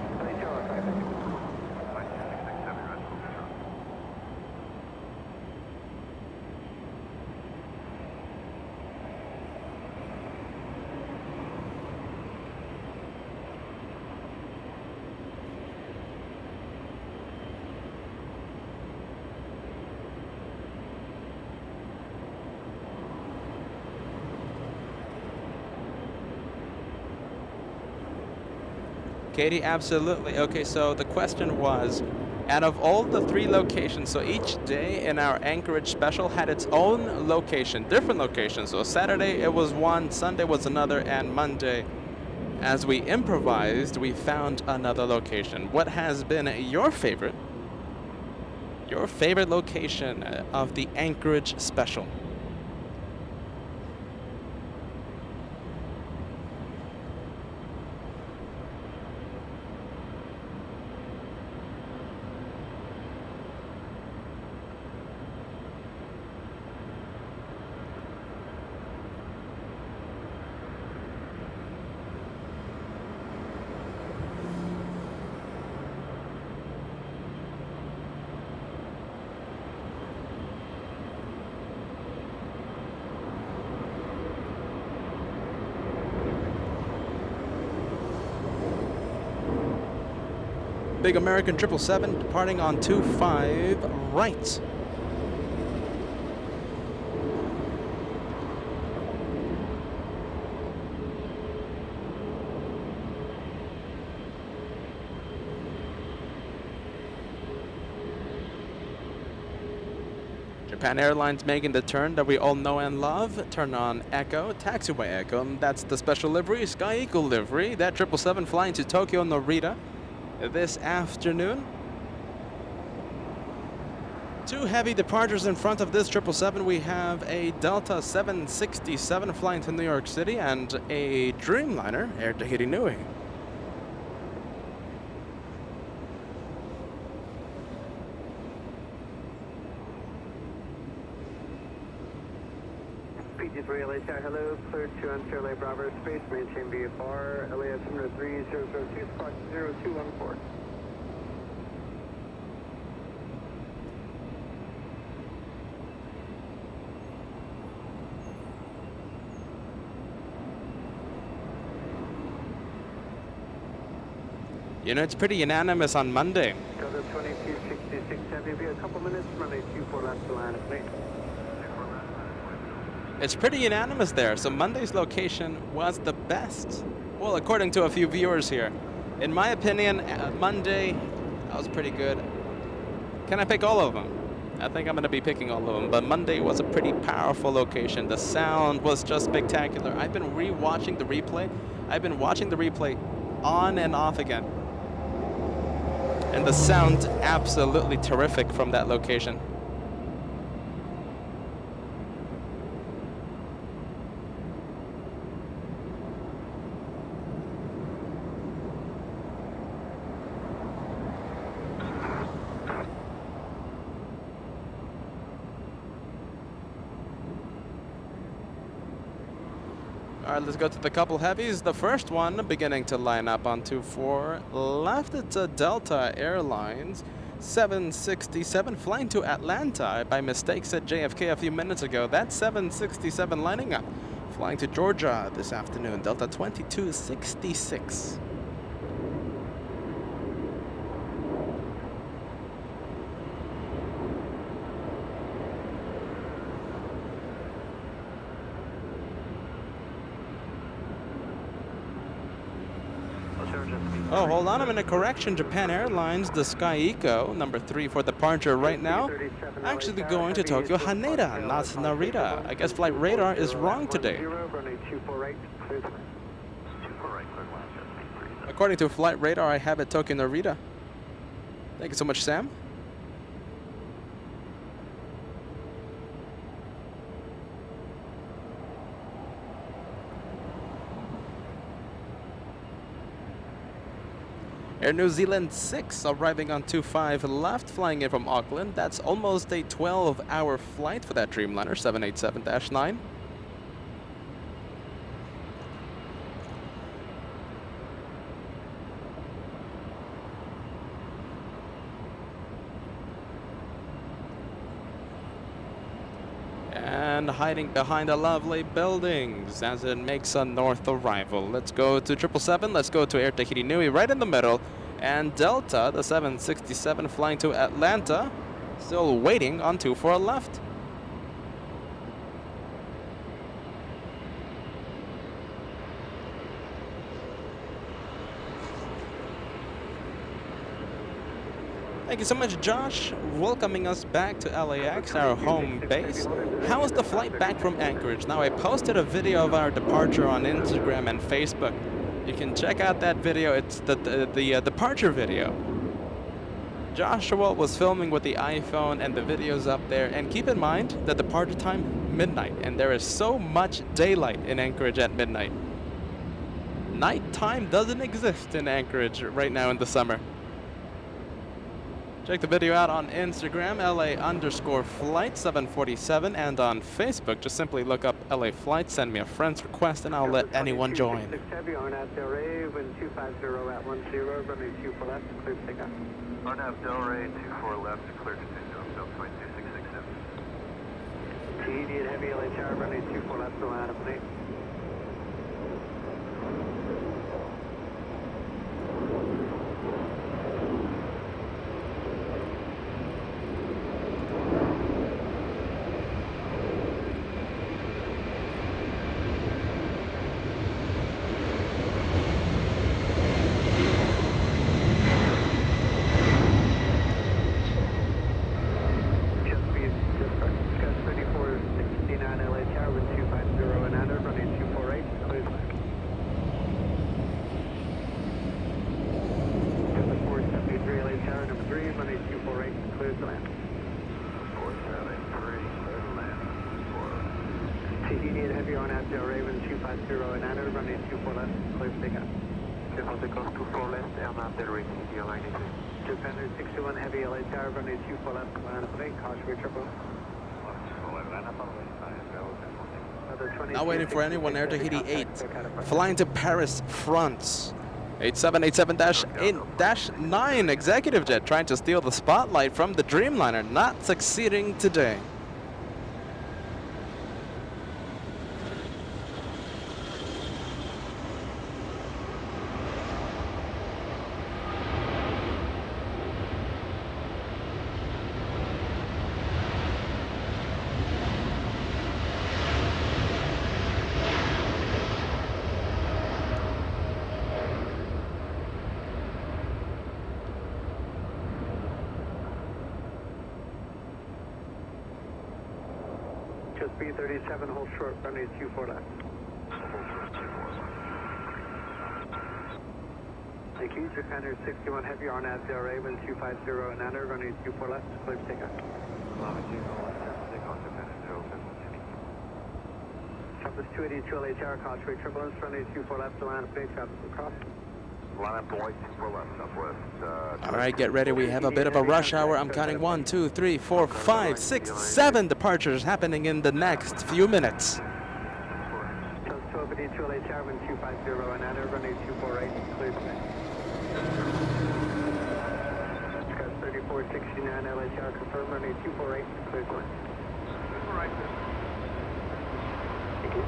Katie, absolutely. Okay, so the question was, out of all the 3 locations, so each day in our Anchorage special had its own location, different locations. So Saturday it was one, Sunday was another, and Monday, as we improvised, we found another location. What has been your favorite location of the Anchorage special? Big American 777 departing on 25 right. Japan Airlines making the turn that we all know and love. Turn on Echo, taxiway Echo, and that's the special livery, Sky Eagle livery. That 777 flying to Tokyo Narita this afternoon. 2 heavy departures in front of this 777. We have a Delta 767 flying to New York City and a Dreamliner, Air Tahiti Nui. PG3 LA Tower, hello, clear to enter LA Bravo space, maintain VFR, LAS 3002, spot 0214. You know, it's pretty unanimous on Monday. Delta 2266 Heavy, be a couple minutes, runway 24 left to land, please. It's pretty unanimous there. So Monday's location was the best. Well, according to a few viewers here. In my opinion, Monday, that was pretty good. Can I pick all of them? I think I'm going to be picking all of them. But Monday was a pretty powerful location. The sound was just spectacular. I've been re-watching the replay. I've been watching the replay on and off again. And the sound absolutely terrific from that location. All right, let's go to the couple heavies. The first one beginning to line up on 24 left. It's a Delta Airlines 767 flying to Atlanta. I by mistake said JFK a few minutes ago. That's 767 lining up, flying to Georgia this afternoon. Delta 2266. Oh, hold on, I'm in a correction. Japan Airlines, the Sky Eco, number 3 for departure right now. Actually going to Tokyo Haneda, not Narita. I guess flight radar is wrong today. According to flight radar, I have it Tokyo Narita. Thank you so much, Sam. Air New Zealand 6 arriving on 25 left, flying in from Auckland. That's almost a 12-hour flight for that Dreamliner 787-9. And hiding behind the lovely buildings as it makes a north arrival. Let's go to 777. Let's go to Air Tahiti Nui right in the middle. And Delta, the 767 flying to Atlanta, still waiting on 24 left. Thank you so much, Josh, welcoming us back to LAX, our home base. How was the flight back from Anchorage? Now, I posted a video of our departure on Instagram and Facebook. You can check out that video. It's the departure video. Joshua was filming with the iPhone and the video's up there. And keep in mind that departure time, midnight. And there is so much daylight in Anchorage at midnight. Nighttime doesn't exist in Anchorage right now in the summer. Check the video out on Instagram, LA_flight 747, and on Facebook, just simply look up LA Flight, send me a friend's request, and I'll let anyone join. RNAV Delray, wind 250 at 10, runway 24 left, clear to take off. RNAV Delray, 24 left, clear to take off, Delta 2267. TD at heavy LA Tower, runway 24 left, to land up, please. Now waiting for anyone, Air Tahiti 8, flying to Paris, France. 8787-9 executive jet trying to steal the spotlight from the Dreamliner, not succeeding today. Just B37, hold short, runway 24 left. Thank you, Buchanan 61 heavy, RNAV 0A, wind 250 and under, runway 24 left, clear to take off. Southwest 282 LA Tower, causeway turbulence, runway 24 left, to line up base, traffic across. Line up point 24 left, southwest. All right, get ready. We have a bit of a rush hour. I'm counting 1, 2, 3, 4, 5, 6, 7 departures happening in the next few minutes. Just 1282 LA Tower, wind 250 and under, runway 248, clear to make. Scott 3469 LA Tower, confirm, runway 248, clear to make. Right. Thank you.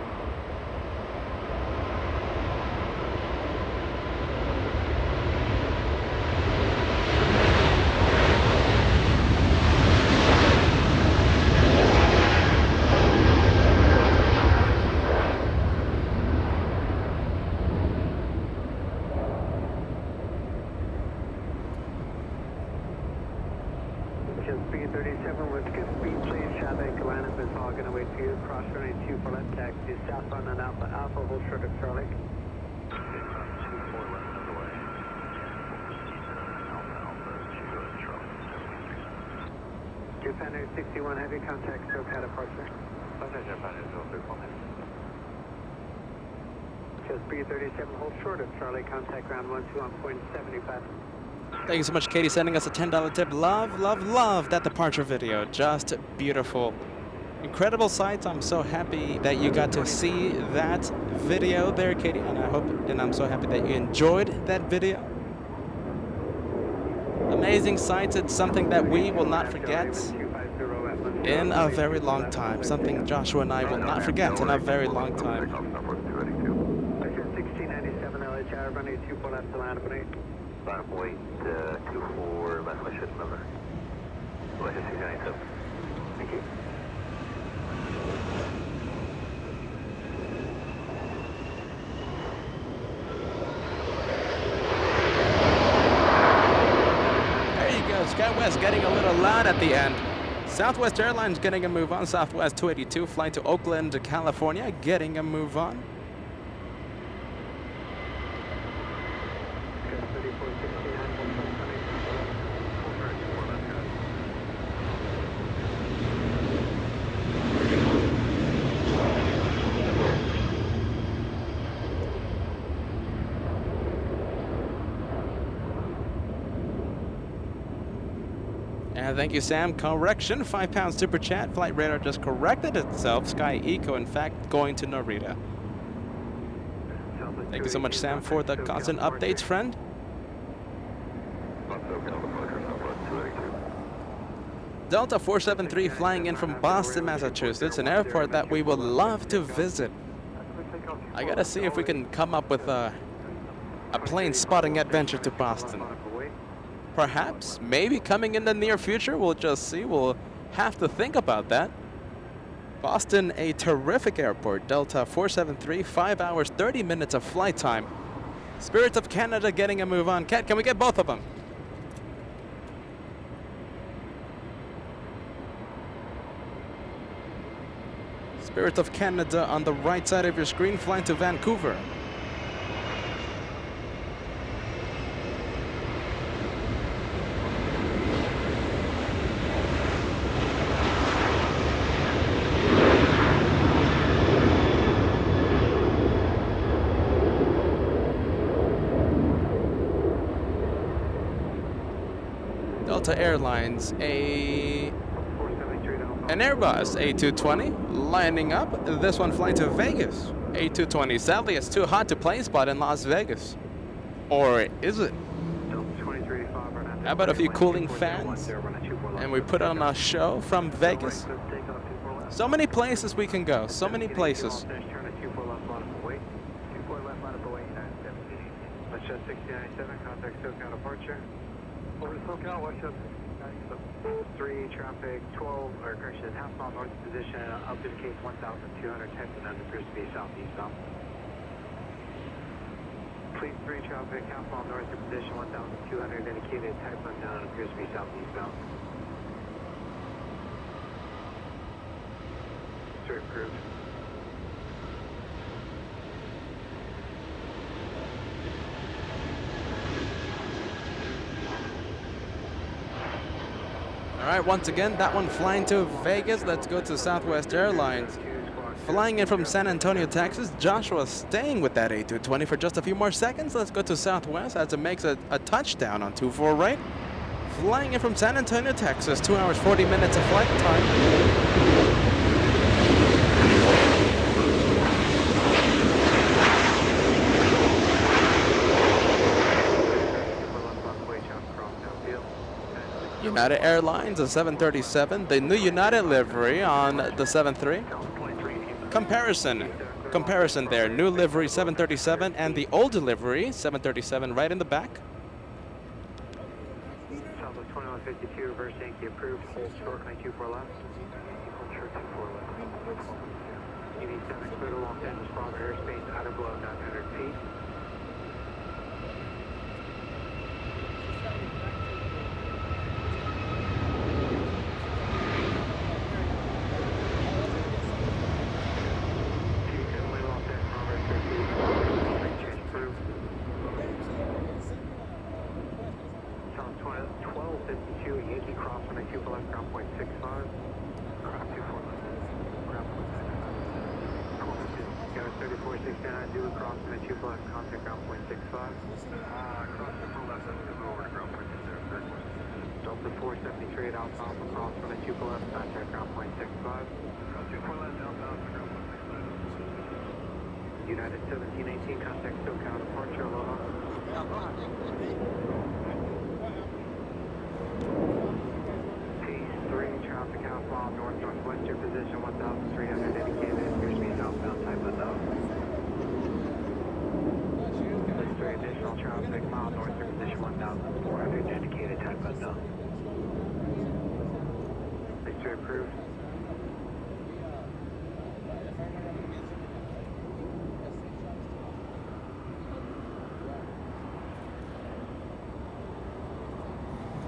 B37 with good speed, please. Traffic, line up is all going to wait for you. Cross runway 24 left, taxi southbound on Alpha, hold short of Charlie. Buchanan 61 heavy, contact SoCal departure. Just B37, hold short of Charlie, contact ground 121.75. Thank you so much, Katie, sending us a $10 tip. Love, love, love that departure video. Just beautiful. Incredible sights. I'm so happy that you got to see that video there, Katie, and I'm so happy that you enjoyed that video. Amazing sights. It's something that we will not forget in a very long time. Something Joshua and I will not forget in a very long time. 1697 LA Tower, runway 24 left to line up and 8. Line up wait 24 left, I should remember. Line 1697. Thank you. There you go. SkyWest getting a little loud at the end. Southwest Airlines getting a move on. Southwest 282 flight to Oakland, California, getting a move on. And thank you, Sam. Correction, £5 super chat. Flight radar just corrected itself. Sky Eco, in fact, going to Narita. Thank you so much, Sam, for the constant updates, friend. Delta 473 flying in from Boston, Massachusetts, an airport that we would love to visit. I gotta see if we can come up with a plane spotting adventure to Boston. Perhaps, maybe coming in the near future, we'll just see. We'll have to think about that. Boston, a terrific airport. Delta 473, 5 hours, 30 minutes of flight time. Spirit of Canada getting a move on. Kat, can we get both of them? Spirit of Canada on the right side of your screen, flying to Vancouver. Delta Airlines, an Airbus A220 lining up. This one flying to Vegas. A220. Sadly, it's too hot to plane spot in Las Vegas. Or is it? How about a few cooling fans? And we put on a show from Vegas. So many places we can go. So many places. Over to SoCal, Westchester, 3 traffic, 12, or correction, half mile north position, up indicate 1,200, and then appears to be southeast bound. Fleet 3 traffic, half mile north position, 1,200, indicated type unknown, appears to be southeast bound. Sir, approved. All right, once again, that one flying to Vegas. Let's go to Southwest Airlines. Flying in from San Antonio, Texas, Joshua staying with that A220 for just a few more seconds. Let's go to Southwest as it makes a touchdown on 24 right. Flying in from San Antonio, Texas, 2 hours, 40 minutes of flight time. United Airlines, a 737, the new United livery on the 73. Comparison there, new livery 737 and the old livery 737 right in the back. Southwest 2152, reverse Yankee approved, hold short 924 left. Hold short 24 left. EV7 clear to Los Angeles, Bravo airspace, out of below 900 feet. Delta 473 at Alpha across from the 2 left, contact ground point 65. United 1718, contact SoCal departure, aloha. Peace 3, traffic outbound north-northwest, your position 1,300 indicated, airspeed outbound, type unknown. List 3 additional traffic, mile north, your position 1,400 indicated, type unknown. List 3 approved.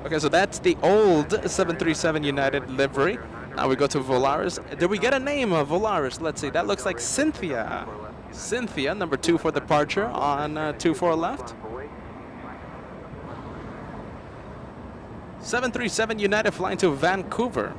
Okay, so that's the old 737 United livery. Now we go to Volaris. Did we get a name of Volaris? Let's see. That looks like Cynthia. Cynthia, number 2 for departure on 24 left. 737 United flying to Vancouver.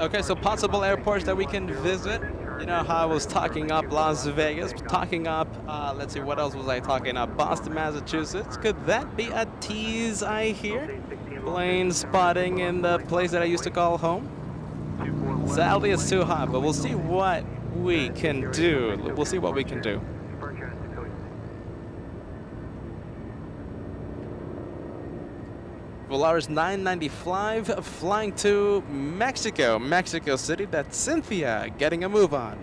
Okay, so possible airports that we can visit. You know how I was talking up Las Vegas, talking up, let's see, what else was I talking up? Boston, Massachusetts. Could that be a tease, I hear? Plane spotting in the place that I used to call home? Sadly, it's too hot, but we'll see what we can do. We'll see what we can do. Volaris 995 flying to Mexico City. That's Cynthia getting a move on.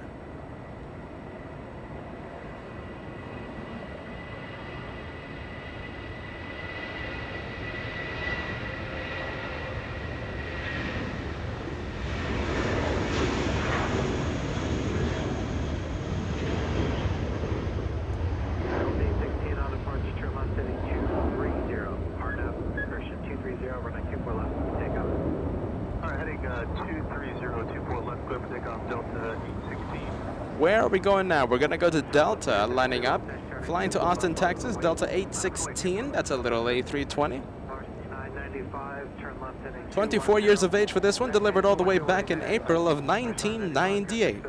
Where are we going now? We're going to go to Delta, lining up. Flying to Austin, Texas, Delta 816. That's a little A320. 24 years of age for this one, delivered all the way back in April of 1998.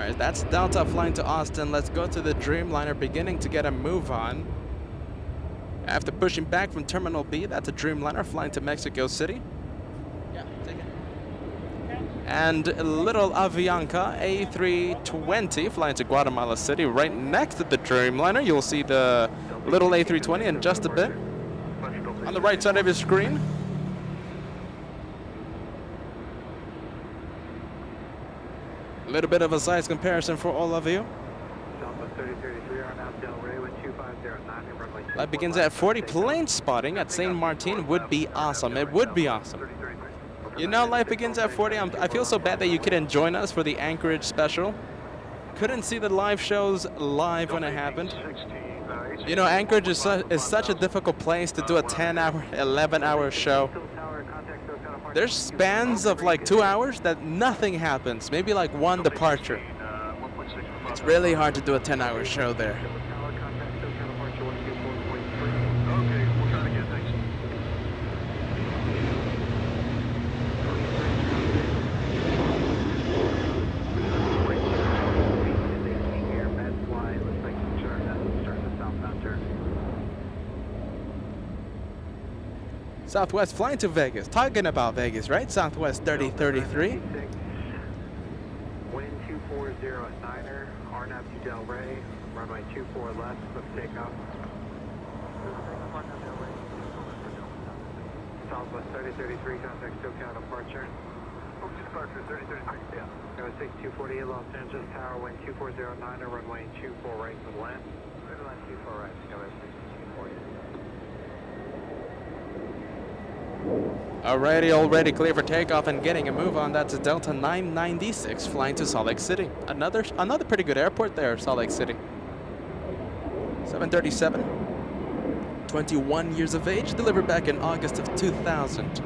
Alright, that's Delta flying to Austin. Let's go to the Dreamliner, beginning to get a move on. After pushing back from Terminal B, that's a Dreamliner flying to Mexico City. Yeah, take it. And little Avianca A320 flying to Guatemala City. Right next to the Dreamliner, you'll see the little A320 in just a bit. On the right side of your screen. A little bit of a size comparison for all of you. That begins at 40. Plane spotting at St. Martin would be awesome. It would be awesome. You know, life begins at 40. I feel so bad that you couldn't join us for the Anchorage special. Couldn't see the live shows live when it happened. You know, Anchorage is such a difficult place to do a 10-hour, 11-hour show. There's spans of like 2 hours that nothing happens. Maybe like one departure. It's really hard to do a 10-hour show there. Southwest flying to Vegas. Talking about Vegas, right? Southwest 3033. Wind 240 at Niner, RNAV to Del Rey, runway 24 left, let's take off. Southwest 3033, contact SoCal departure. Departure 3033, yeah. 6248 Los Angeles Tower, wind 240 at Niner, runway 24 right to land. Line 24 right, go ahead, 6248. Alrighty, already clear for takeoff and getting a move on. That's a Delta 996 flying to Salt Lake City. Another pretty good airport there, Salt Lake City. 737. 21 years of age, delivered back in August of 2000.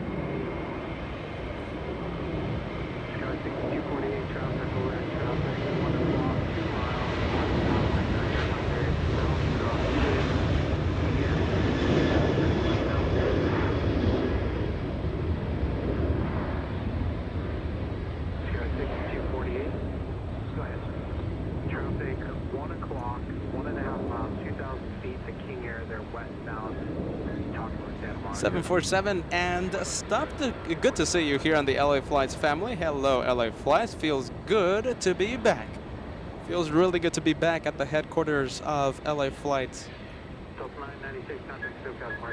Southwest 747 and stop. Good to see you here on the LA Flights family. Hello, LA Flights. Feels good to be back. Feels really good to be back at the headquarters of LA Flights.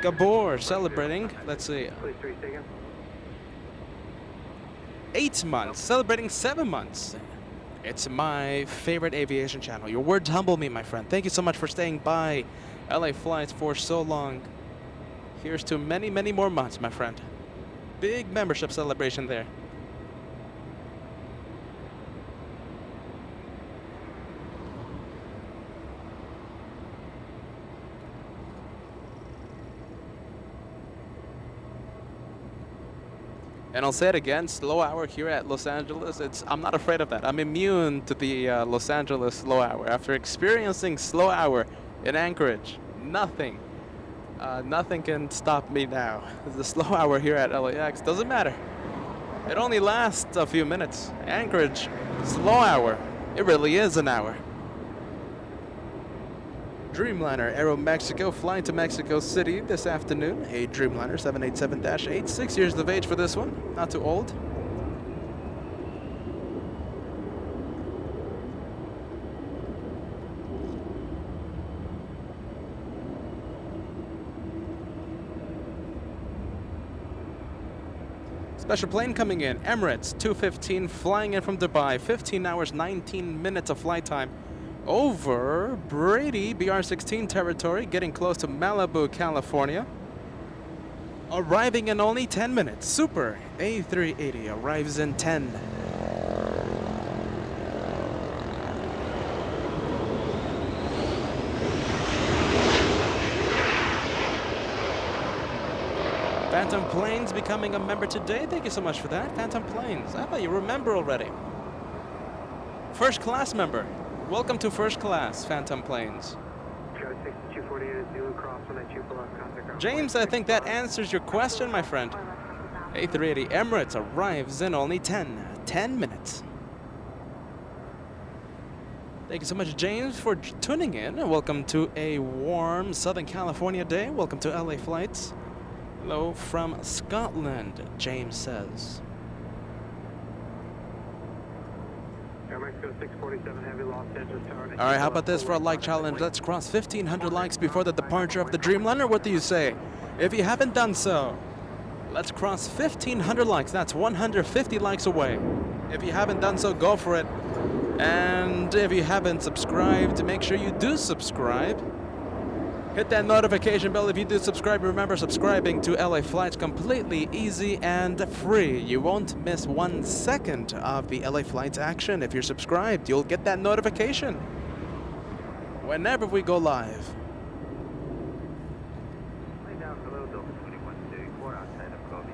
Gabor celebrating, let's see, 8 months, celebrating 7 months. It's my favorite aviation channel. Your words humble me, my friend. Thank you so much for staying by LA Flights for so long. Here's to many, many more months, my friend. Big membership celebration there. And I'll say it again, slow hour here at Los Angeles, I'm not afraid of that. I'm immune to the Los Angeles slow hour. After experiencing slow hour in Anchorage, nothing can stop me now. The slow hour here at LAX doesn't matter. It only lasts a few minutes. Anchorage, slow hour, it really is an hour. Dreamliner Aero Mexico flying to Mexico City this afternoon. A Dreamliner 787-8, 6 years of age for this one, not too old. Special plane coming in, Emirates 215 flying in from Dubai, 15 hours, 19 minutes of flight time. Over Brady, BR-16 territory, getting close to Malibu, California. Arriving in only 10 minutes. Super A380 arrives in 10. Phantom Planes becoming a member today. Thank you so much for that. Phantom Planes. I thought you remember already. First class member. Welcome to first class, Phantom Planes. James, I think that answers your question, my friend. A380 Emirates arrives in only 10 minutes. Thank you so much, James, for tuning in. And welcome to a warm Southern California day. Welcome to LA flights. Hello from Scotland, James says. Air Mexico 647 Heavy, Los Angeles Tower. All right, how about this for a like challenge? Let's cross 1,500 likes before the departure of the Dreamliner. What do you say? If you haven't done so, let's cross 1,500 likes. That's 150 likes away. If you haven't done so, go for it. And if you haven't subscribed, make sure you do subscribe. Hit that notification bell if you do subscribe. Remember, subscribing to LA Flights completely easy and free. You won't miss 1 second of the LA Flights action. If you're subscribed, you'll get that notification whenever we go live. Lay down below Delta 2134 outside of Kobe.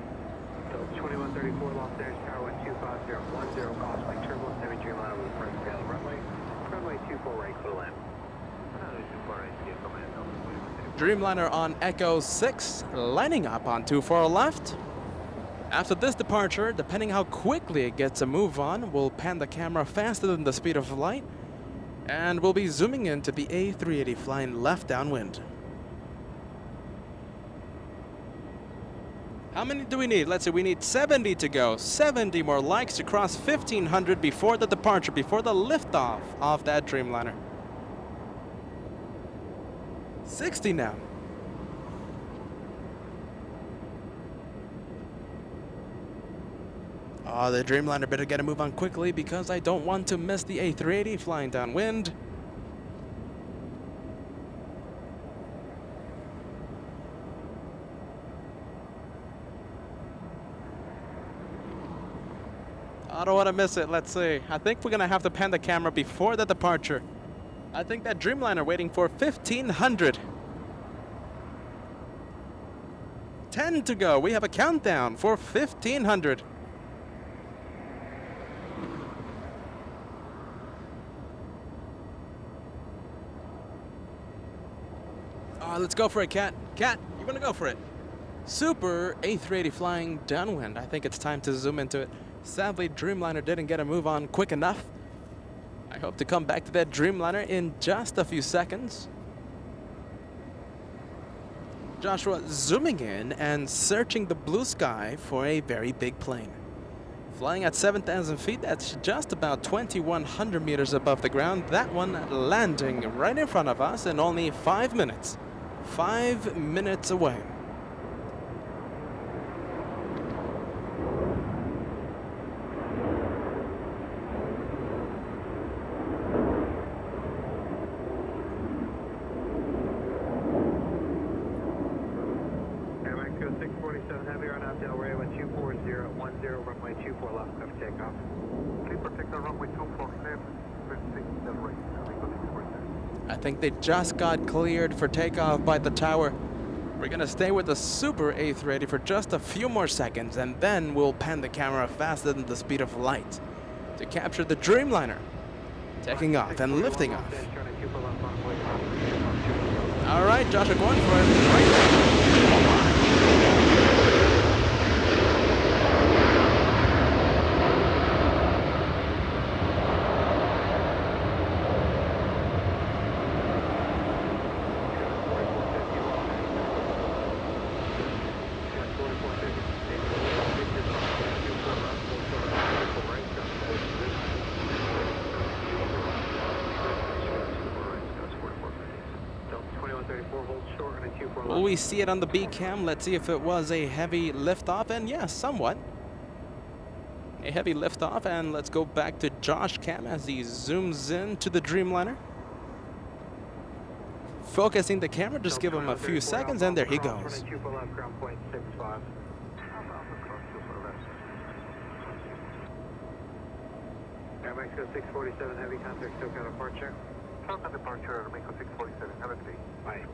Delta 2134 Los Angeles Tower 12510 crosswind turbulence heavy Dreamliner with approach failure runway. Runway 24 right, clear to land. Dreamliner on Echo 6, lining up on 24 left. After this departure, depending how quickly it gets a move on, we'll pan the camera faster than the speed of light, and we'll be zooming into the A380 flying left downwind. How many do we need? Let's see, we need 70 to go. 70 more likes to cross 1,500 before the departure, before the liftoff of that Dreamliner. 60 now. Oh, the Dreamliner better get a move on quickly because I don't want to miss the A380 flying downwind. I don't want to miss it. Let's see. I think we're going to have to pan the camera before the departure. I think that Dreamliner waiting for 1,500. 10 to go. We have a countdown for 1,500. Let's go for it, Cat. Cat, you want to go for it? Super A380 flying downwind. I think it's time to zoom into it. Sadly, Dreamliner didn't get a move on quick enough. I hope to come back to that Dreamliner in just a few seconds. Joshua zooming in and searching the blue sky for a very big plane. Flying at 7,000 feet, that's just about 2,100 meters above the ground. That one landing right in front of us in only 5 minutes. 5 minutes away. I think they just got cleared for takeoff by the tower. We're gonna stay with the Super A380 for just a few more seconds, and then we'll pan the camera faster than the speed of light to capture the Dreamliner taking off and lifting off. All right, Joshua, going for it right now. Will we see it on the B cam? Let's see if it was a heavy liftoff, and yes, somewhat. A heavy liftoff, and let's go back to Josh cam as he zooms in to the Dreamliner. Focusing the camera, just give him a few seconds, and there he goes. Air Mexico 647 heavy contact, SoCal departure. SoCal departure, Air Mexico 647, have a good day. Bye.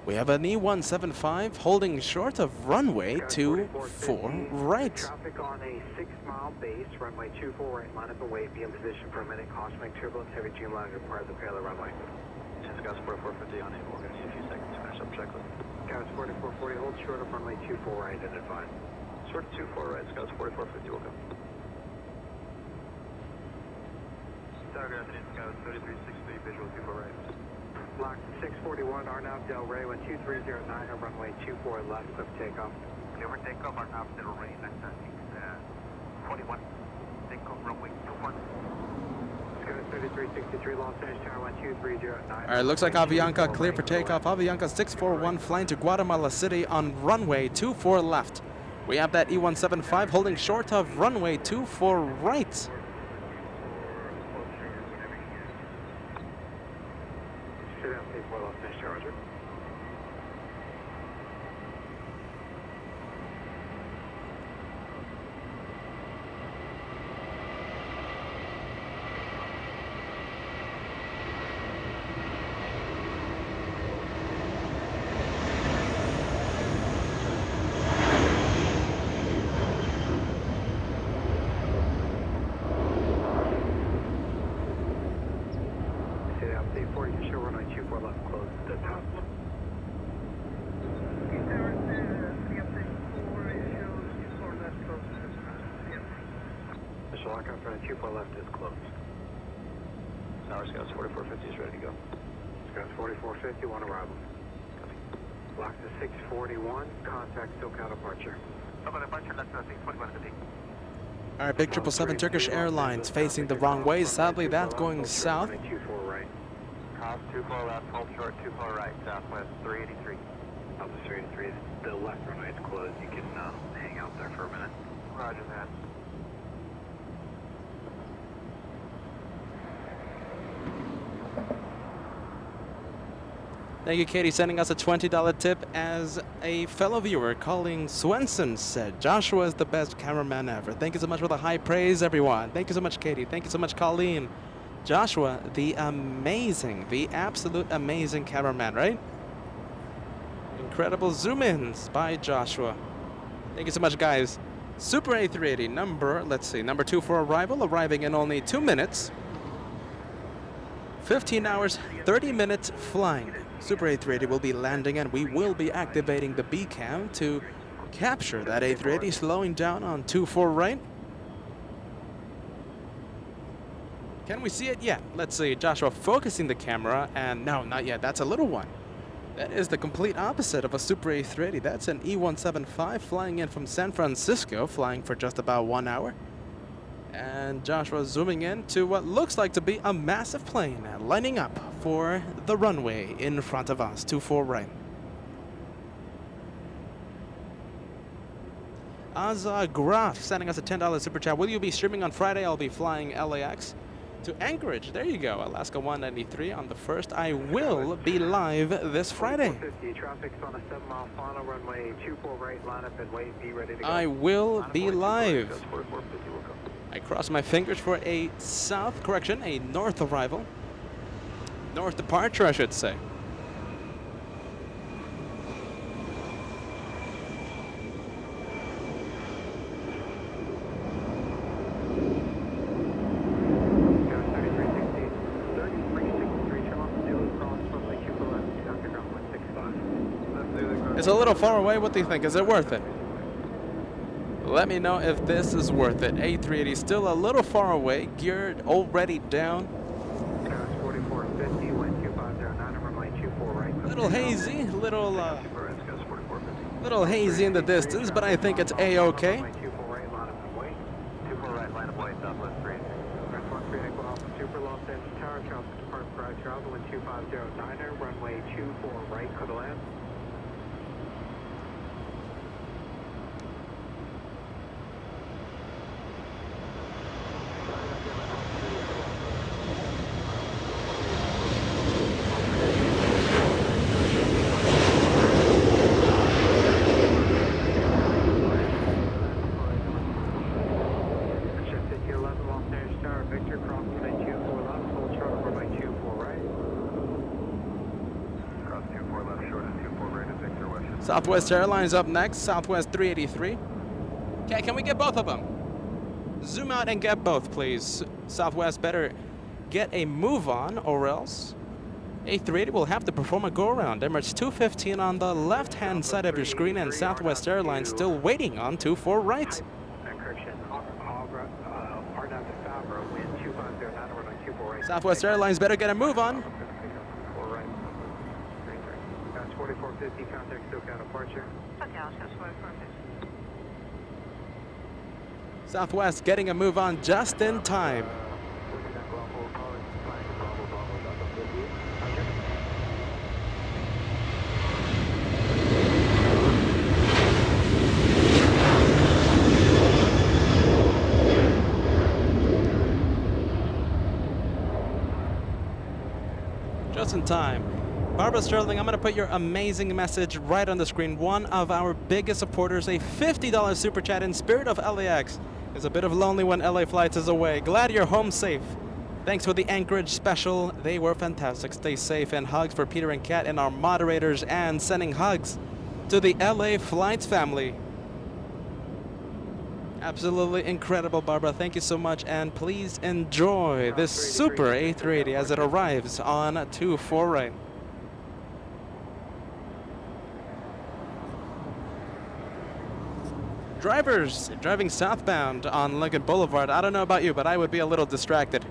We have an E175 holding short of runway 24 right. Traffic on a 6-mile base, runway 24 right, line up and wait, be in position for a minute, cosmic turbulence, heavy Dreamliner, requires the parallel runway. Degas Script 450 on it, we're going to need a few seconds to finish up checklist. Scouts 4440, hold short of runway 24 right and advise. Short 24 right, Scouts 4450, welcome. Tower, good afternoon, Scouts 3363, visual 24 right. Block 641, Arnav Del Rey, 12309, on runway 24 left, clip takeoff. Clear for takeoff, Arnav Del Rey, 41, takeoff, runway 24. Scouts 3363, Los Angeles Tower, 12309. All right, looks like Avianca clear for takeoff. Avianca 641 flying to Guatemala City on runway 24 left. We have that E175 holding short of runway 24 right. Los Angeles Tower, roger. Left is closed. Tower Scouts 4450 is ready to go. Scouts 4450, one arrival. Block to 641, contact SoCal departure. SoCal departure, left 641 to take. All right, big 777 Turkish Airlines facing the wrong way. Sadly, that's going south. 24 right. Cross 24 left, hold short 24 right, southwest 383. Southwest 383, the left runway is closed. You can hang out there for a minute. Roger that. Thank you, Katie, sending us a $20 tip. As a fellow viewer, Colleen Swenson said, Joshua is the best cameraman ever. Thank you so much for the high praise, everyone. Thank you so much, Katie. Thank you so much, Colleen. Joshua, the absolute amazing cameraman, right? Incredible zoom-ins by Joshua. Thank you so much, guys. Super A380, number 2 for arrival, arriving in only 2 minutes. 15 hours, 30 minutes flying. Super A380 will be landing and we will be activating the B cam to capture that A380 slowing down on 24 right. Can we see it? Yeah, let's see. Joshua focusing the camera, and no, not yet. That's a little one. That is the complete opposite of a Super A380. That's an E175 flying in from San Francisco, flying for just about 1 hour. And Joshua zooming in to what looks like to be a massive plane lining up for the runway in front of us, 24 right. Azza Graf sending us a $10 super chat. Will you be streaming on Friday? I'll be flying LAX to Anchorage. There you go, Alaska 193 on the 1st. I will be live this Friday. Traffic's on a 7-mile final, runway 24 right, line up and wait, be ready to go. I will be live. I cross my fingers for a north arrival. North departure, I should say. It's a little far away. What do you think? Is it worth it? Let me know if this is worth it. A380 still a little far away, geared already down. Little hazy, little hazy in the distance, but I think it's a-okay. 24 right, line of way, southwest 3. Super Los Angeles Tower, traffic department for travel 12509er, runway 24 right, could land. Southwest Airlines up next, Southwest 383. Okay, can we get both of them? Zoom out and get both, please. Southwest better get a move on, or else A380 will have to perform a go-around. Emirates 215 on the left-hand side of your screen, and Southwest Airlines still waiting on 24 right. Correction. Hard out to Favre, wind 250, not runway 24 right. Southwest Airlines better get a move on. 4 right. 33. That's 4450, contact SoCal departure. Southwest getting a move on just in time. Just in time. Barbara Sterling, I'm going to put your amazing message right on the screen. One of our biggest supporters, a $50 super chat in spirit of LAX. Is a bit of lonely when LA Flights is away. Glad you're home safe. Thanks for the Anchorage special. They were fantastic. Stay safe, and hugs for Peter and Kat and our moderators, and sending hugs to the LA Flights family. Absolutely incredible, Barbara. Thank you so much, and please enjoy this super A380 as it arrives on 24 right. Drivers driving southbound on Lincoln Boulevard, I don't know about you, but I would be a little distracted.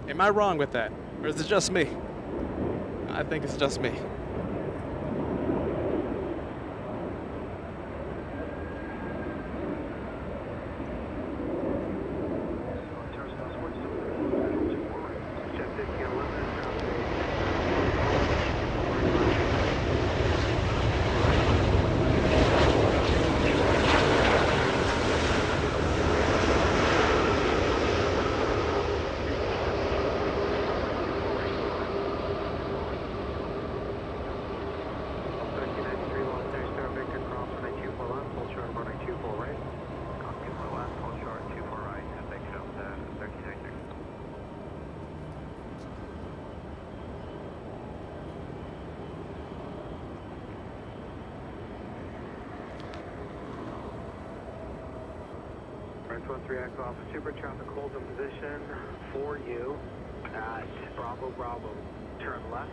Am I wrong with that? Or is it just me? I think it's just me. Off super traffic holds in position for you at Bravo Bravo. Turn left,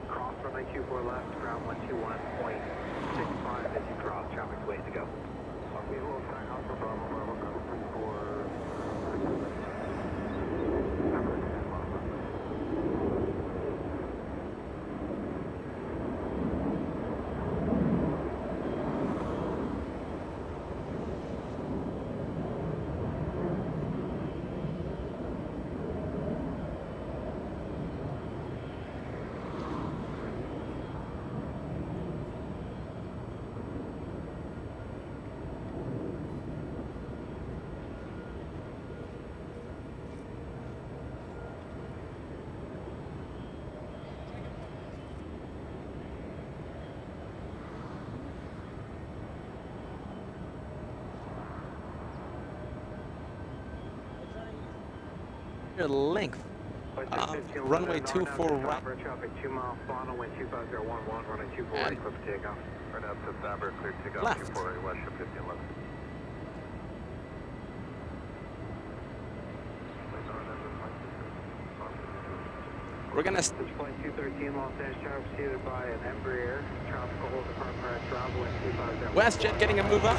cross runway 24 left, ground 121.65 as you cross. Traffic's way to go. We will sign off for Bravo Bravo, ground 24. Your length. Runway 24 right. Traffic 2 miles, final wind 25011, runway 24 right, clear for takeoff. Right up to Faber, clear takeoff, Left. 24 right, west, 1511. We're gonna. This flight 213 Los Angeles, traffic preceded by an Embraer. Traffic hold departure at Bravo wind 250. WestJet getting a move on.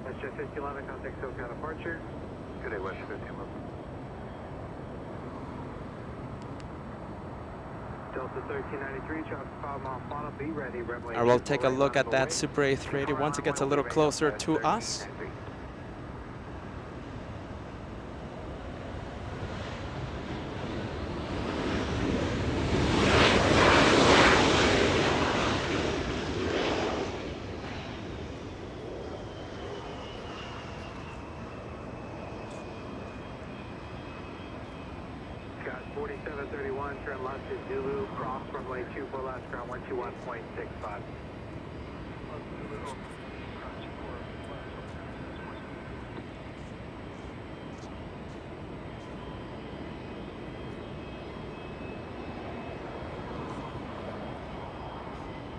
WestJet 1511, contact SoCal departure. Good day, WestJet 1511. Delta 1393, traffic 5 mile final, be ready, runway. I will take a look at that Super A380 once it gets a little closer to us. left is Zulu, cross runway 24 left, ground 121.65.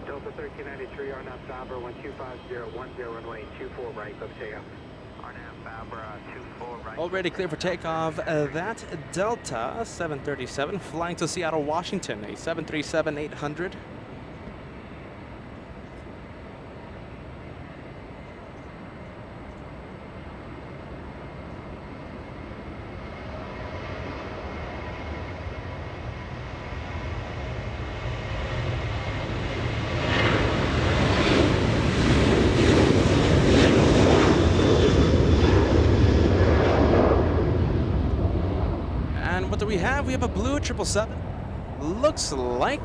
Delta 1393, RNAV Fabra 125010, runway 24 right, go takeoff. RNAV Fabra 24 right. Already clear for takeoff. That Delta 737 flying to Seattle, Washington, a 737-800. We have a blue 777. Looks like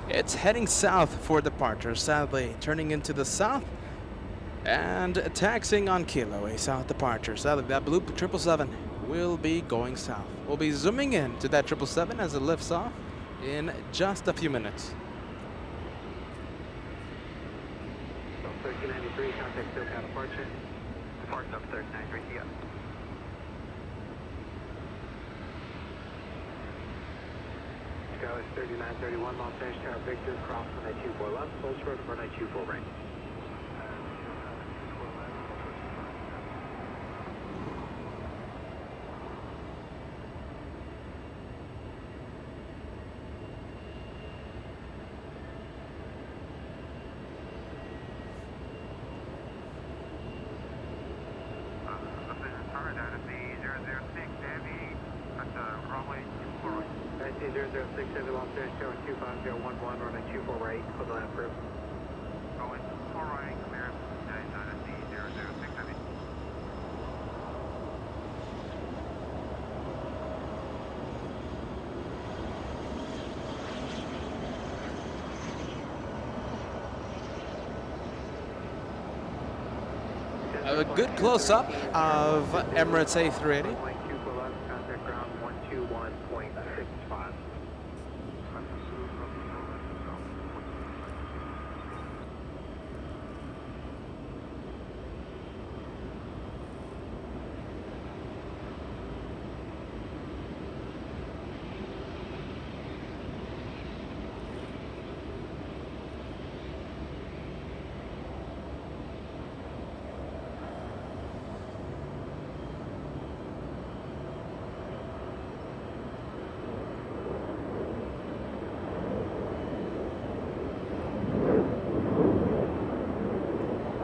it's heading south for departure, sadly turning into the south and taxiing on Kilo, a south departure. Sadly, that blue 777 will be going south. We'll be zooming in to that 777 as it lifts off in just a few minutes. 1393, contact SoCal departure. Departure up 1393, yeah. Skyline 3931, Los Angeles Tower Victor, cross runway 24 left, close road, runway 24 right. A good close-up of Emirates A380. Contact ground 121.65.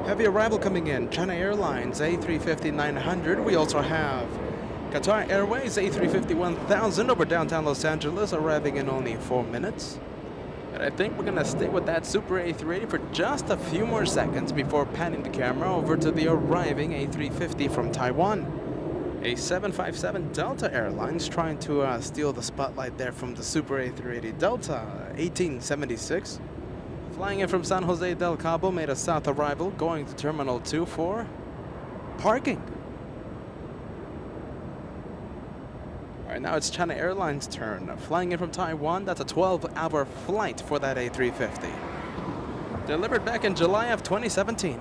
Heavy arrival coming in. China Airlines A350-900. We also have Qatar Airways A350-1000 over downtown Los Angeles, arriving in only 4 minutes. And I think we're gonna stay with that Super A380 for just a few more seconds before panning the camera over to the arriving A350 from Taiwan. A 757 Delta Airlines trying to steal the spotlight there from the Super A380 Delta 1876. Flying in from San Jose del Cabo, made a south arrival, going to Terminal 2 for parking. All right, now it's China Airlines' turn. Flying in from Taiwan, that's a 12-hour flight for that A350. Delivered back in July of 2017.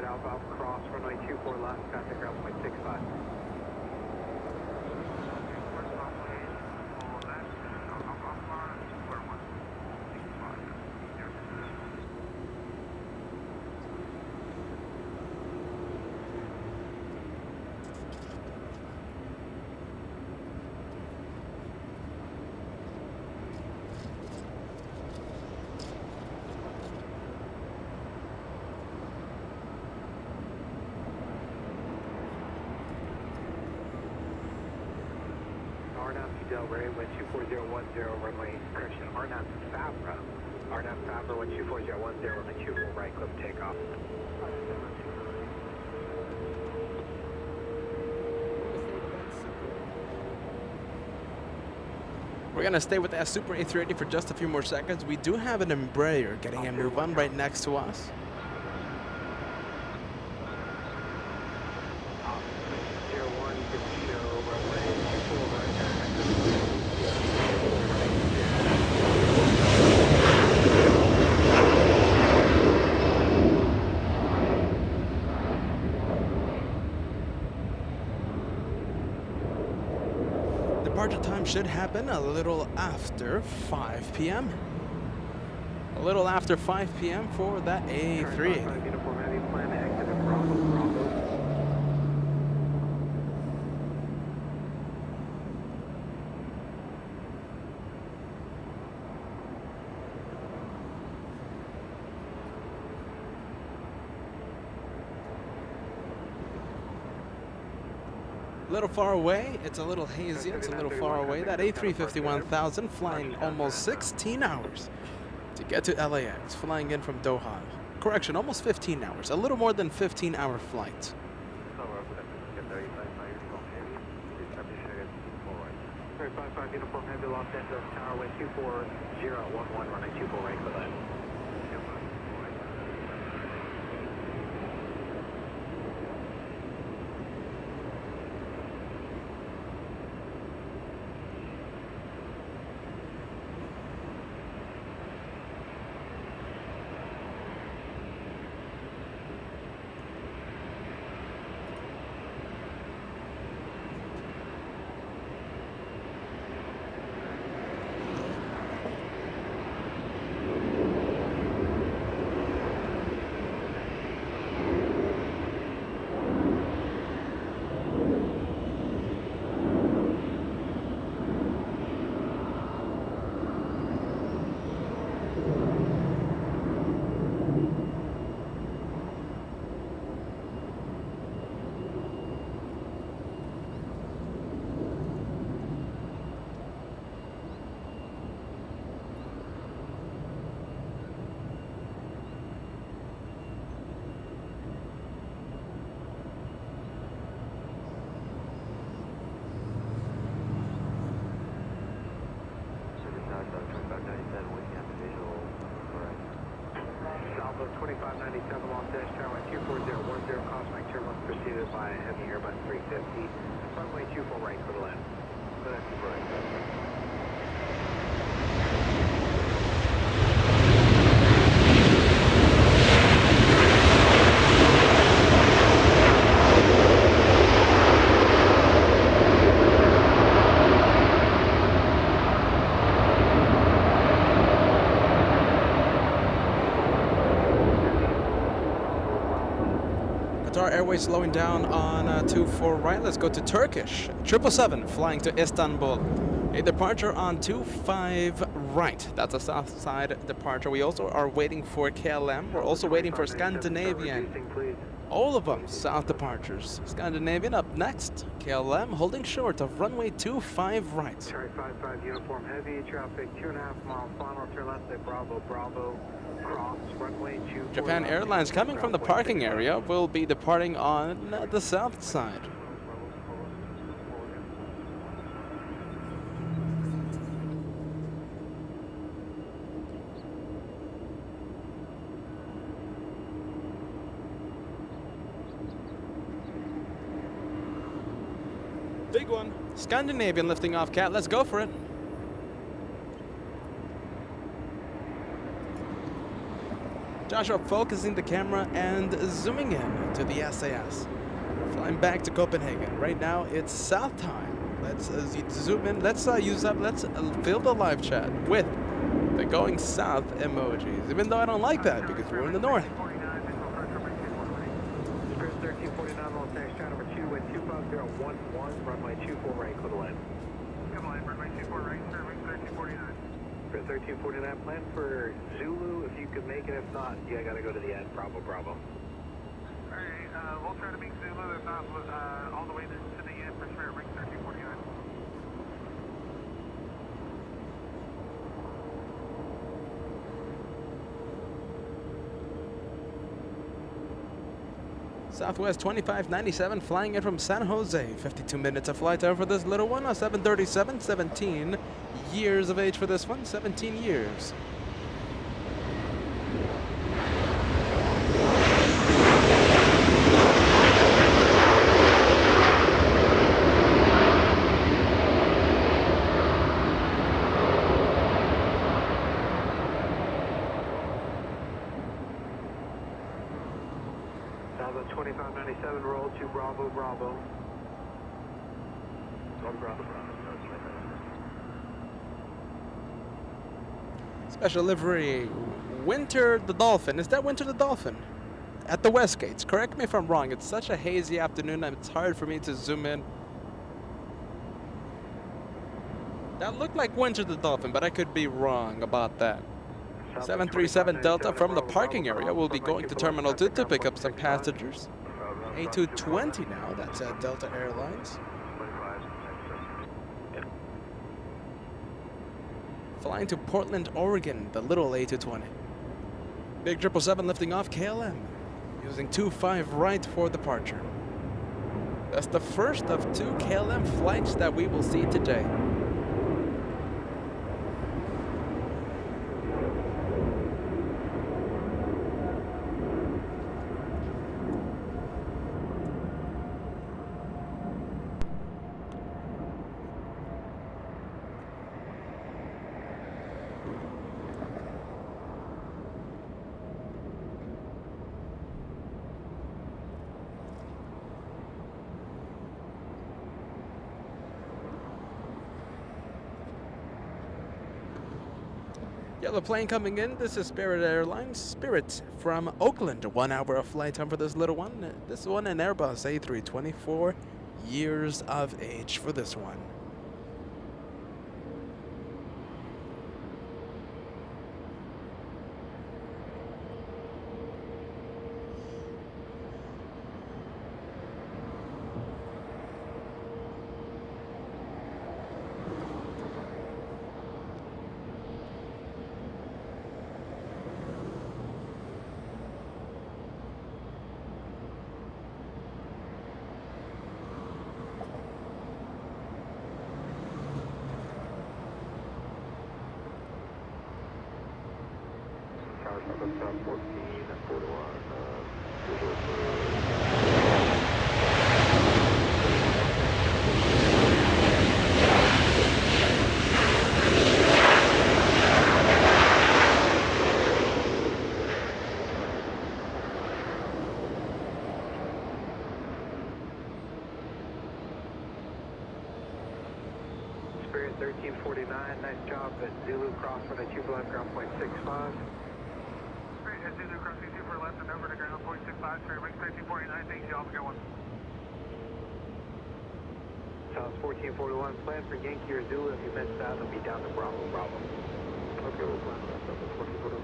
Alpha Alpha cross runway 24 left, contact ground 0.65. Delray, wind 24010, runway, correction, RNAV Fabra. RNAV Fabra, wind 24010, runway 24 right, clip takeoff. We're gonna stay with that Super A380 for just a few more seconds. We do have an Embraer getting a move on right next to us. Departure time should happen a little after 5 p.m. A little after 5 p.m. for that A380. Uniform heavy, plan to exit at Bravo, Bravo. A little far away, it's a little hazy, it's a little far away. That A350-1000 flying almost 16 hours to get to LAX, flying in from Doha. Correction, almost 15 hours, a little more than 15-hour flight. 355 Uniform Heavy, Los Angeles Tower, wind 24011, runway 24 right, clear line. Salvo 2597 Los Angeles Tower, 24010, crosswind turbulence preceded by a heavy Airbus 350, runway 24 right, clear to land. Clear to right. Airways slowing down on 24 right. Let's go to Turkish. 777 flying to Istanbul. A departure on 25 right. That's a south side departure. We also are waiting for KLM. We're also waiting for Scandinavian. All of them south departures. Scandinavian up next. KLM holding short of runway 25 right. Charlie 55 Uniform Heavy, traffic 2.5 miles final, turn left at Bravo, Bravo. Cross, runway 24. Japan Airlines coming from the parking area will be departing on the south side. Big one. Scandinavian lifting off, Cat. Let's go for it. Joshua focusing the camera and zooming in to the SAS. Flying back to Copenhagen. Right now it's south time. Let's zoom in. Let's fill the live chat with the going south emojis. Even though I don't like that because we're in the north. Spirit 1349 Los Angeles, China number 2 with 25011, runway 24 right, clear to land. Come on, runway 24 right, service 1349. 1349 plan for Zulu, if you could make it. If not, yeah, I gotta go to the end. Bravo, Bravo. Alright, we'll try to make Zulu, if not, all the way to the end for Spirit Ring 1349. Southwest 2597 flying in from San Jose. 52 minutes of flight time for this little one. A 737, 17 years of age for this one. 17 years. Southwest 2597, roll to Bravo, Bravo. Bravo, Bravo. Special livery, Winter the Dolphin. Is that Winter the Dolphin? At the West Gates. Correct me if I'm wrong. It's such a hazy afternoon and it's hard for me to zoom in. That looked like Winter the Dolphin, but I could be wrong about that. 737 Delta from the parking area will be going to Terminal 2 to pick up some passengers. A220 now, that's Delta Airlines. Flying to Portland, Oregon, the little A220. Big 777 lifting off KLM, using 25 right for departure. That's the first of 2 KLM flights that we will see today. Yellow plane coming in. This is Spirit Airlines. Spirit from Oakland. 1 hour of flight time for this little one. This one an Airbus A324 years of age for this one. Spirit 1349, nice job at Zulu cross on a tube left, ground point 65. Great, head Zulu crossing 2 for left and over to ground point 65, straight wing 1349, thank you, all good one. South 1441, plan for Yankee or Zulu. If you miss that, it'll be down to Bravo, Bravo. Okay, we'll plan on that. 1441.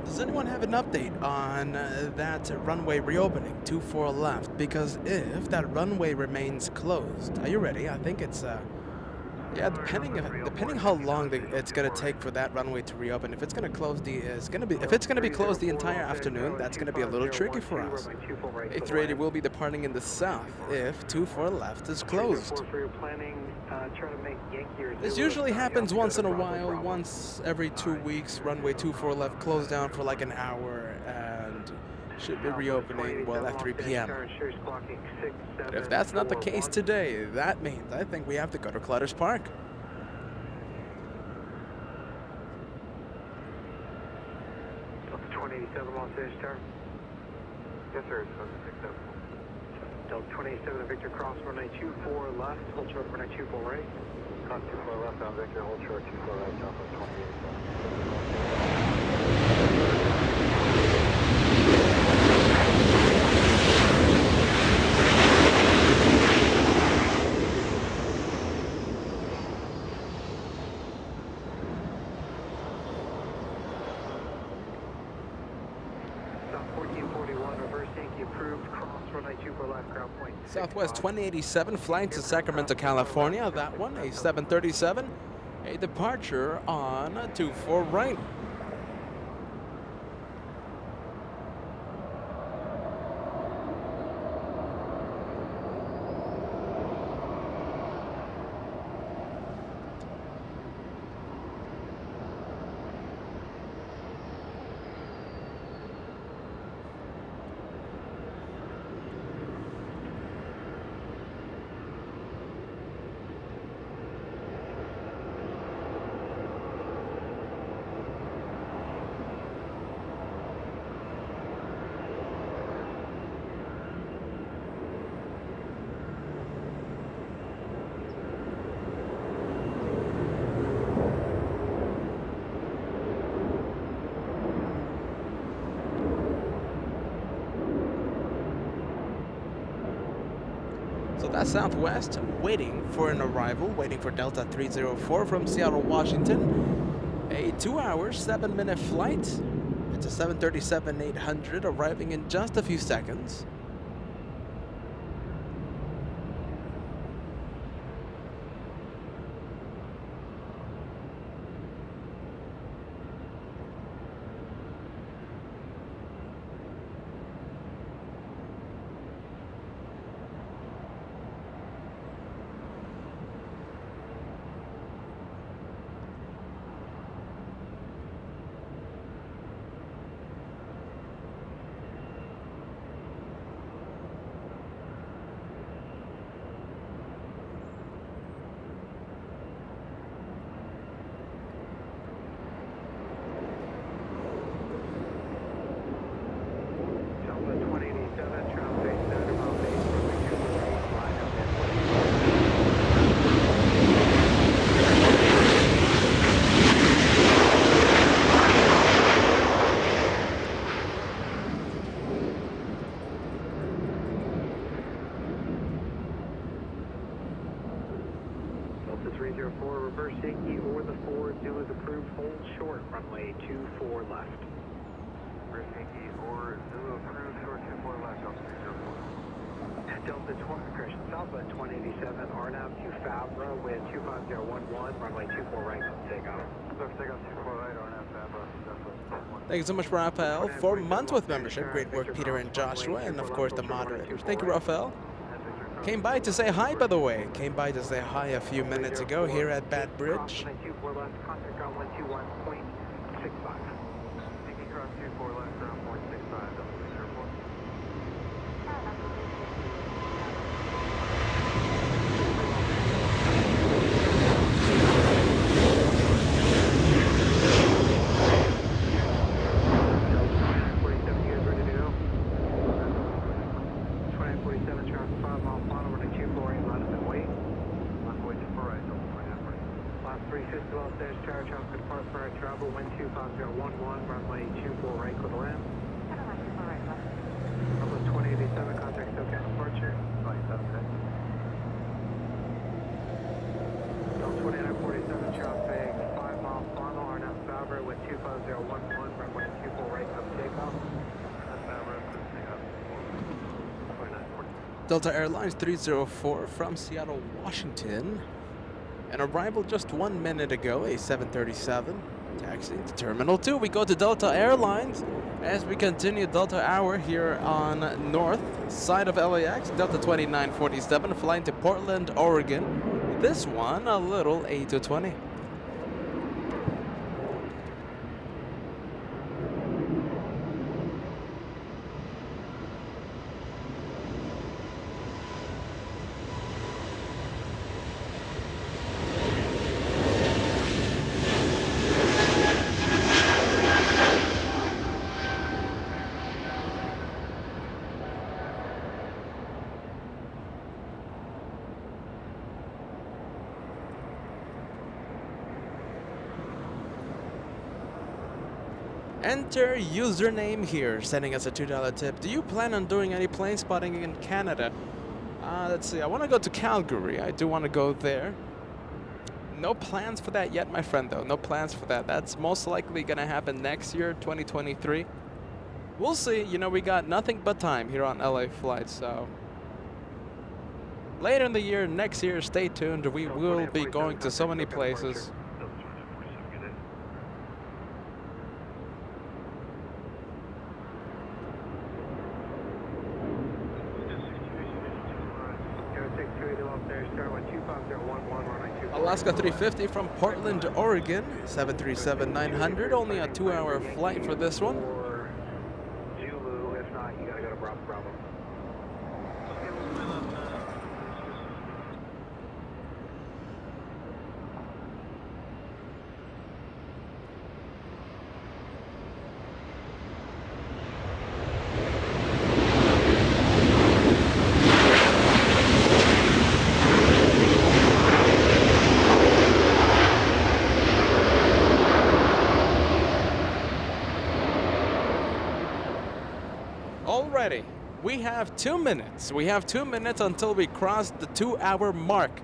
Does anyone have an update on that runway reopening 24 left? Because if that runway remains closed, are you ready? I think it's Yeah, depending how long it's gonna take for that runway to reopen. If it's gonna close if it's gonna be closed the entire afternoon, that's gonna be a little tricky for us. A380 will be departing in the south if 24 left is closed. This usually happens once in a while, once every 2 weeks. Runway 24 left closed down for like an hour and should be reopening well at 3 p.m. But if that's not the case today, that means I think we have to go to Clutter's Park. Delta 2087 Los Angeles Tower. Yes, sir. It's acceptable. Delta 2087 Victor Cross, runway 24 left, hold short runway 24 right. Cross 24 left on Victor, hold short 24 right, Southwest 2087. Southwest 2087 flying to Sacramento, California. That one, a 737. A departure on 24 right. So that's Southwest waiting for an arrival, waiting for Delta 304 from Seattle, Washington. A 2 hour, 7-minute flight. It's a 737-800 arriving in just a few seconds. Reverse Deaky or the forward do as approved, hold short, runway 24 left. Reverse Deaky or do approved, short 24 left, Delta 20, correction, Southwest 187, RNAV to Fabra with 25011, runway 24 right, takeoff. Takeoff 24 right, RNAV Fabra, Southwest. Thank you so much, Raphael, for a month with membership. Great work, Peter and Joshua, and of course the moderators. Thank you, Raphael. Came by to say hi, by the way. Came by to say hi a few minutes ago here at Bad Bridge. Delta Airlines 304 from Seattle, Washington. An arrival just 1 minute ago, a 737. Taxiing to Terminal 2. We go to Delta Airlines as we continue Delta Hour here on north side of LAX. Delta 2947 flying to Portland, Oregon. This one a little A220. Enter username here, sending us a $2 tip. Do you plan on doing any plane spotting in Canada? Let's see, I want to go to Calgary. I do want to go there. No plans for that yet, my friend, though. No plans for that. That's most likely going to happen next year, 2023. We'll see. You know, we got nothing but time here on LA Flights, so... Later in the year, next year, stay tuned. We will be going to so many places. Alaska 350 from Portland, Oregon, 737-900, only a 2-hour flight for this one. Zulu, if not, you gotta go to Bravo. Alrighty, we have 2 minutes. We have 2 minutes until we cross the 2-hour mark.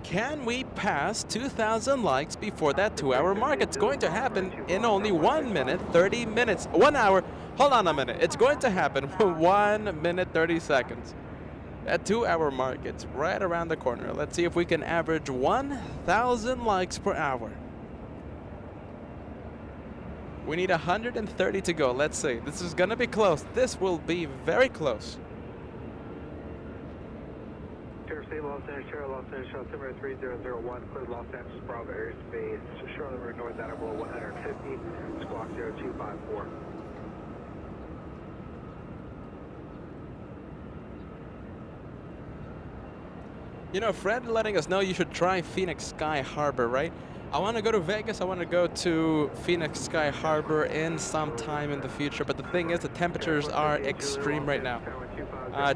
Can we pass 2,000 likes before that 2-hour mark? It's going to happen in only 1 minute, 30 minutes, 1 hour. Hold on a minute. It's going to happen in 1 minute, 30 seconds. That 2-hour mark, it's right around the corner. Let's see if we can average 1,000 likes per hour. We need 130 to go. Let's see. This is going to be close. This will be very close. Los Angeles, altimeter 3001, clear Los Angeles, Bravo airspace, Charlotte Road North, Attleboro 150, squawk 0254. You know, Fred letting us know you should try Phoenix Sky Harbor, right? I want to go to Vegas. I want to go to Phoenix Sky Harbor in some time in the future. But the thing is, the temperatures are extreme right now.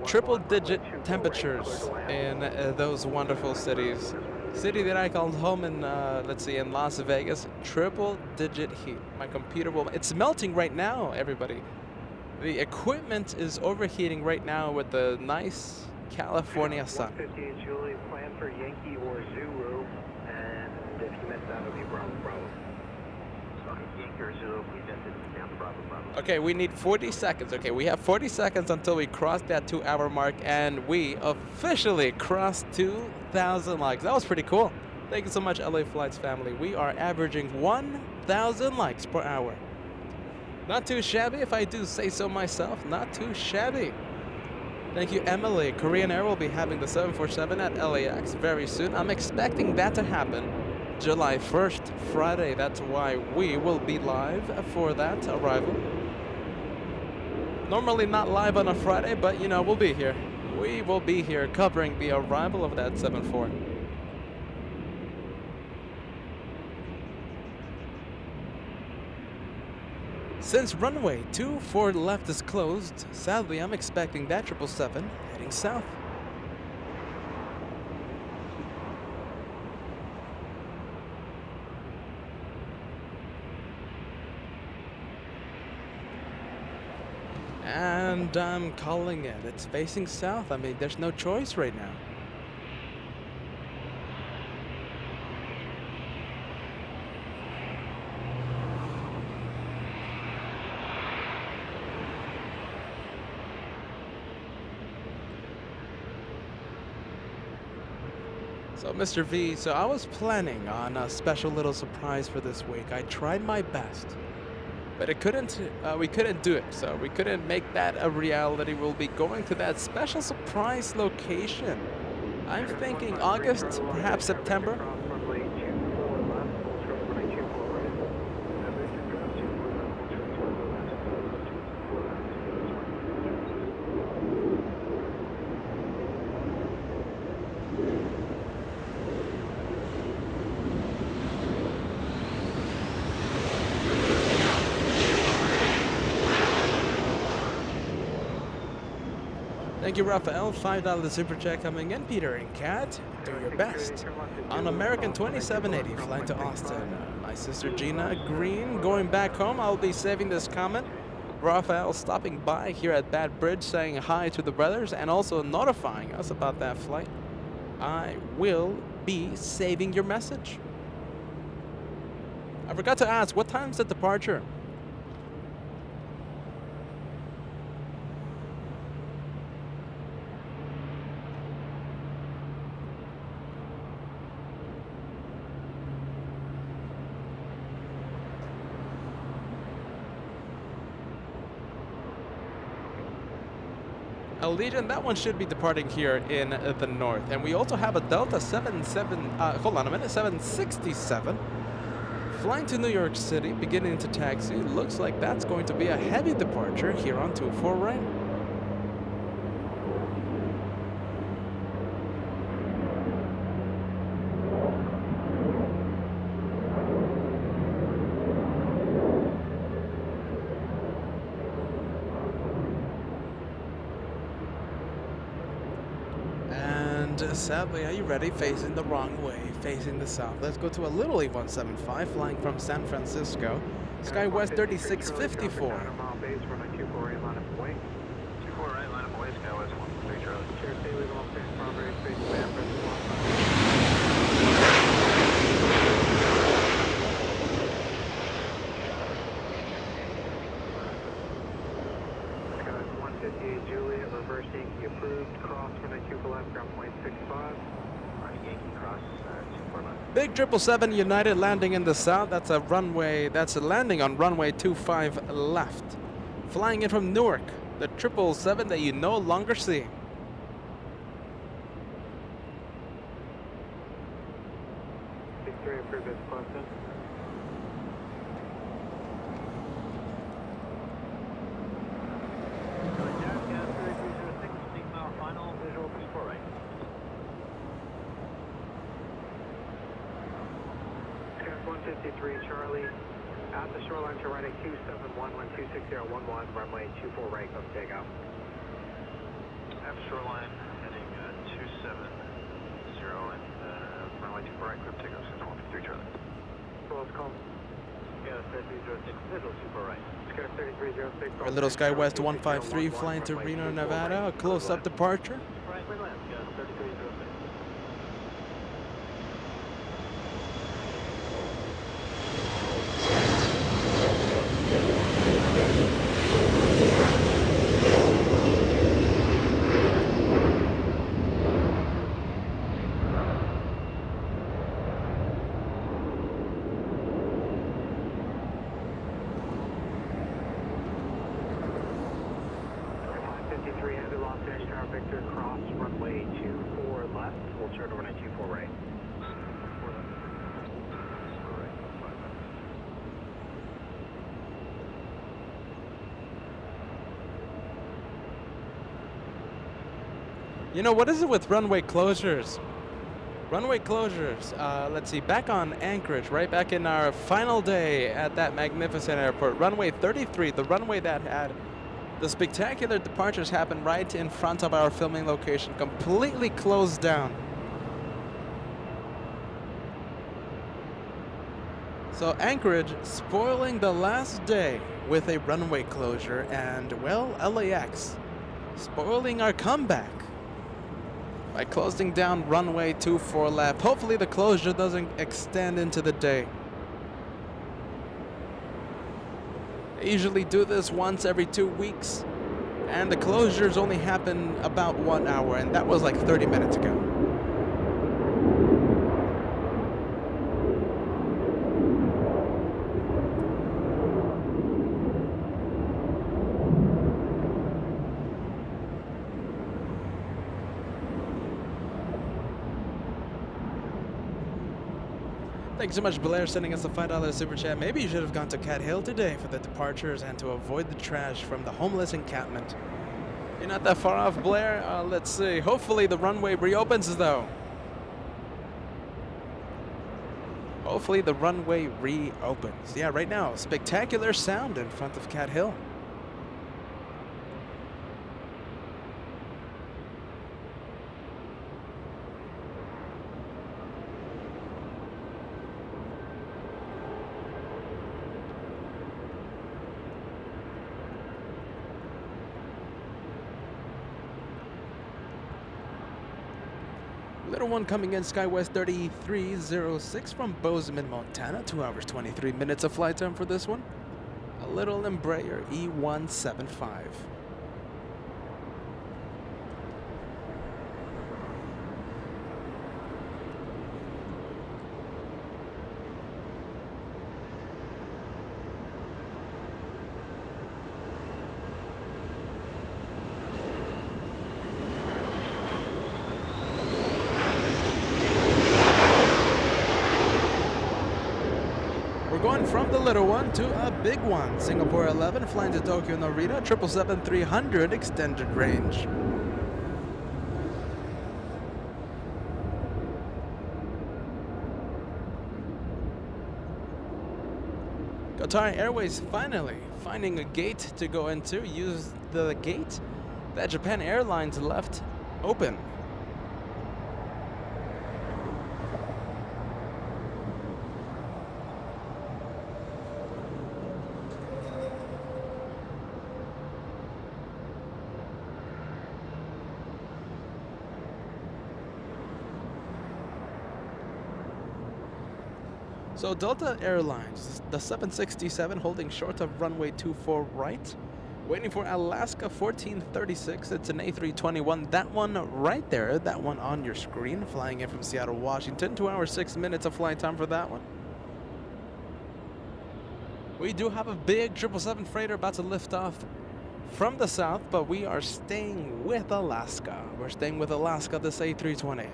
Triple-digit temperatures in those wonderful cities. City that I called home in, let's see, in Las Vegas. Triple-digit heat. My computer will... It's melting right now, everybody. The equipment is overheating right now with the nice California sun. 158 Julie, plan for Yankee or Zulu. And if you miss that, it'll be Bravo. Okay, Yankee or Zulu, please enter down to Bravo. Okay, we need 40 seconds. Okay, we have 40 seconds until we cross that 2-hour mark, and we officially crossed 2,000 likes. That was pretty cool. Thank you so much, LA Flights family. We are averaging 1,000 likes per hour. Not too shabby, if I do say so myself. Not too shabby. Thank you, Emily. Korean Air will be having the 747 at LAX very soon. I'm expecting that to happen July 1st, Friday. That's why we will be live for that arrival. Normally not live on a Friday, but you know, we'll be here. We will be here covering the arrival of that 74. Since runway 24 left is closed, sadly I'm expecting that 777 heading south. And I'm calling it. It's facing south. I mean, there's no choice right now. So, Mr. V, so I was planning on a special little surprise for this week. I tried my best, but we couldn't do it. So we couldn't make that a reality. We'll be going to that special surprise location. I'm thinking August, perhaps September. Thank you, Raphael. $5 super chat coming in. Peter and Kat, do your best. On American 2780, flying to Austin. My sister Gina Green going back home. I'll be saving this comment. Raphael stopping by here at Bad Bridge, saying hi to the brothers and also notifying us about that flight. I will be saving your message. I forgot to ask, what time's the departure? Legion, that one should be departing here in the north. And we also have a Delta 767 flying to New York City, beginning to taxi. Looks like that's going to be a heavy departure here on 24 right. Sadly, are you ready? Facing the wrong way, facing the south. Let's go to a Little E-175 flying from San Francisco. SkyWest 3654. Big 777 United landing in the south. That's a landing on runway 25 left. Flying in from Newark, the 777 that you no longer see. Charlie, at the shoreline to right at 271, 26011, runway 24 right, come take out. At the shoreline, heading 270 and runway 24 right, clip take off, 6153 Charlie. Well, let's call. Yeah, 3306, middle super right. Skype 3306. Our Little SkyWest 153 flying to Reno, Nevada, a close-up departure. Right, we land, 3306. You know, what is it with runway closures? Runway closures, let's see, back on Anchorage, right back in our final day at that magnificent airport, runway 33, the runway that had the spectacular departures happen right in front of our filming location, completely closed down. So Anchorage spoiling the last day with a runway closure, and well, LAX spoiling our comeback by closing down runway 24 left. Hopefully the closure doesn't extend into the day. They usually do this once every 2 weeks, and the closures only happen about 1 hour, and that was like 30 minutes ago. Thanks so much, Blair, sending us a $5 super chat. Maybe you should have gone to Cat Hill today for the departures and to avoid the trash from the homeless encampment. You're not that far off, Blair. Let's see. Hopefully the runway reopens, though. Hopefully the runway reopens. Yeah, right now, spectacular sound in front of Cat Hill. Little one coming in, SkyWest 3306 from Bozeman, Montana. 2 hours, 23 minutes of flight time for this one. A little Embraer E175. Going from the little one to a big one. Singapore 11 flying to Tokyo Narita, 777-300 extended range. Qatar Airways finally finding a gate to go into. Use the gate that Japan Airlines left open. So Delta Airlines, the 767 holding short of runway 24 right, waiting for Alaska 1436. It's an A321. That one right there, that one on your screen, flying in from Seattle, Washington. 2 hours, 6 minutes of flight time for that one. We do have a big 777 freighter about to lift off from the south, but we are staying with Alaska. We're staying with Alaska, this A320.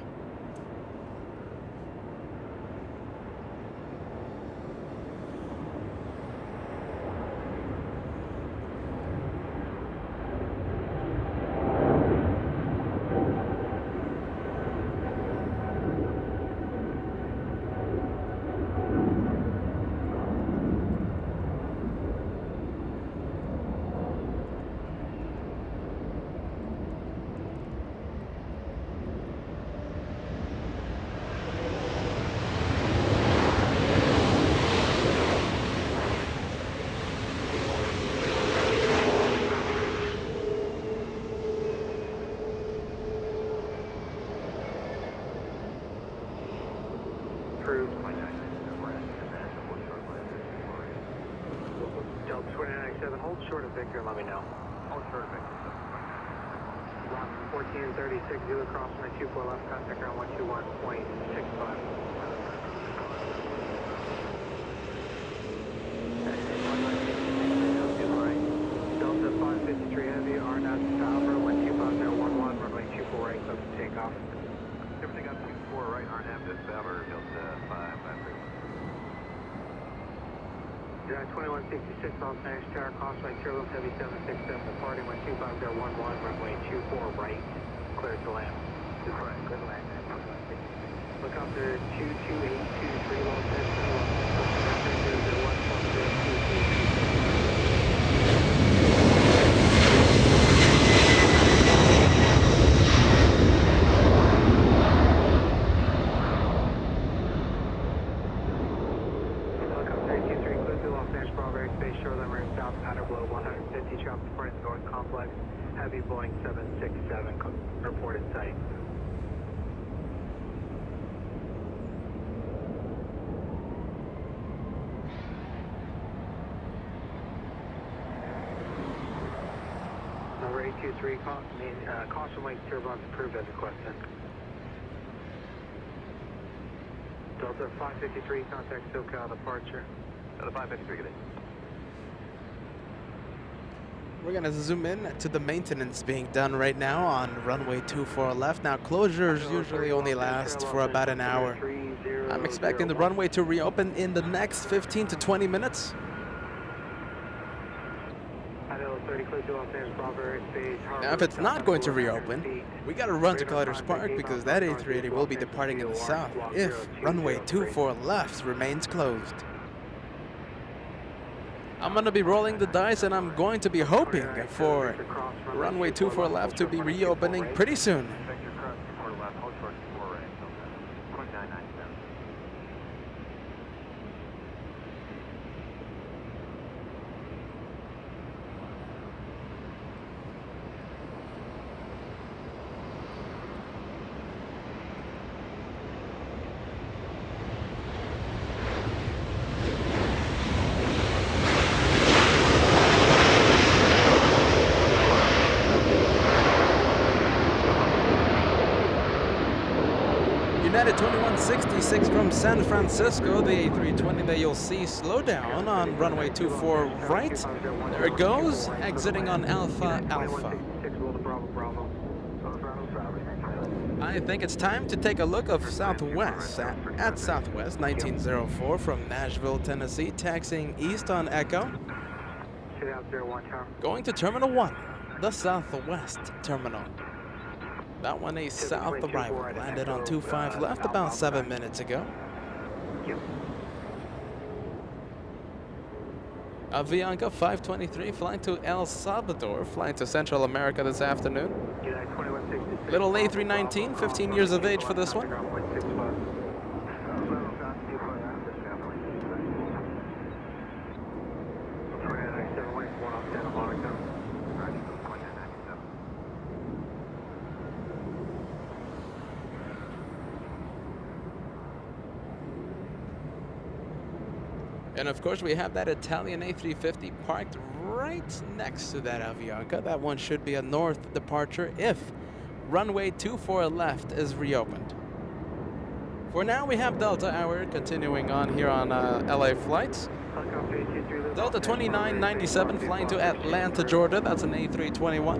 Delta 2997, hold short of Victor and let me know. Hold short of Victor. 1436, Zulu cross my 24 left, contact ground 121.65. Delta 553 Heavy, RNAV Tower, 125.011, runway 24 right, close to takeoff. Everything up 24 right, RNAV to Tower, Delta 553. 2166 Los Angeles Tower, crossway Turbo Heavy 767, departing 125.011, runway 24 right, clear to land. Good right, good land. Look out there, 22823 Los Heavy Boeing 767 reported sight. Number 823, caution wake turbulence approved as requested. Delta 553, contact SoCal departure. Delta 553, good day. We're gonna zoom in to the maintenance being done right now on runway 24 left. Now closures usually only last for about an hour. 30 I'm expecting the runway to reopen in the next 15 to 20 minutes. Now, if it's not going to reopen, we gotta run to Colliders Park because that A380 will be departing in the south if runway 24 left remains closed. I'm gonna be rolling the dice and I'm going to be hoping for runway 24 left to be reopening pretty soon. United 2166 from San Francisco, the A320 that you'll see slow down on runway 24 right. There it goes, exiting on Alpha Alpha. I think it's time to take a look of Southwest at Southwest 1904 from Nashville, Tennessee, taxiing east on Echo. Going to Terminal 1, the Southwest Terminal. That one a south arrival, landed on 25 left about 7 minutes ago. Avianca 523 flying to El Salvador, flying to Central America this afternoon. Little A319, 15 years of age for this one. And of course we have that Italian A350 parked right next to that Avianca. That one should be a north departure if runway 24 left is reopened. For now we have Delta Hour continuing on here on LA flights. Delta 2997 flying to Atlanta, Georgia. That's an A321.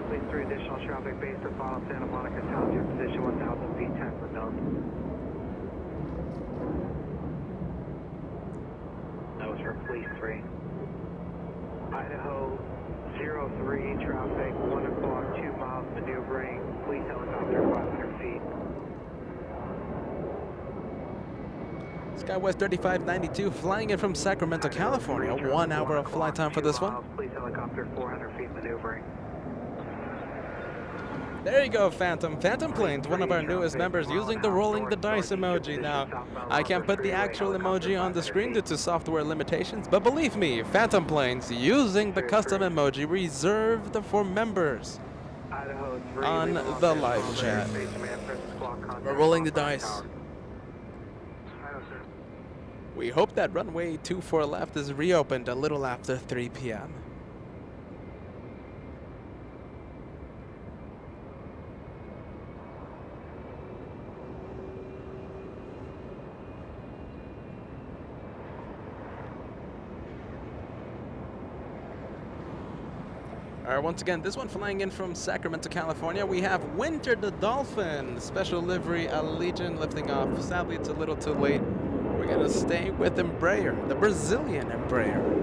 Please 3 additional traffic base to follow Santa Monica South to position 1000 feet 10 for Delta. For Fleet 3. Idaho 03 traffic, 1 o'clock, 2 miles maneuvering, Fleet helicopter 500 feet. SkyWest 3592 flying in from Sacramento, California. 1 hour of flight time for this one. Fleet helicopter 400 feet maneuvering. There you go, Phantom. Phantom Planes, one of our newest members, using the rolling the dice emoji. Now, I can't put the actual emoji on the screen due to software limitations, but believe me, Phantom Planes using the custom emoji reserved for members on the live chat. We're rolling the dice. We hope that runway 24 left is reopened a little after 3 p.m. Alright, once again, this one flying in from Sacramento, California. We have Winter the Dolphin, special livery Allegiant lifting off. Sadly, it's a little too late. We're gonna stay with Embraer, the Brazilian Embraer.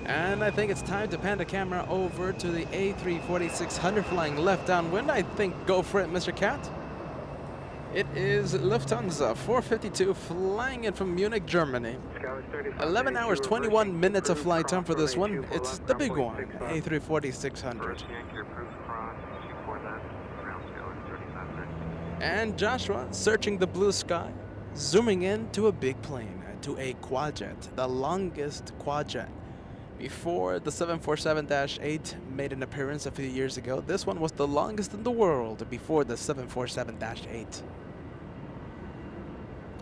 And I think it's time to pan the camera over to the A340-600 flying left downwind. I think go for it, Mr. Cat. It is Lufthansa 452 flying in from Munich, Germany. 11 hours, 21 minutes of flight time for this one. It's the big one, A340-600. And Joshua searching the blue sky, zooming in to a big plane, to a quadjet, the longest quadjet. Before the 747-8 made an appearance a few years ago, this one was the longest in the world before the 747-8.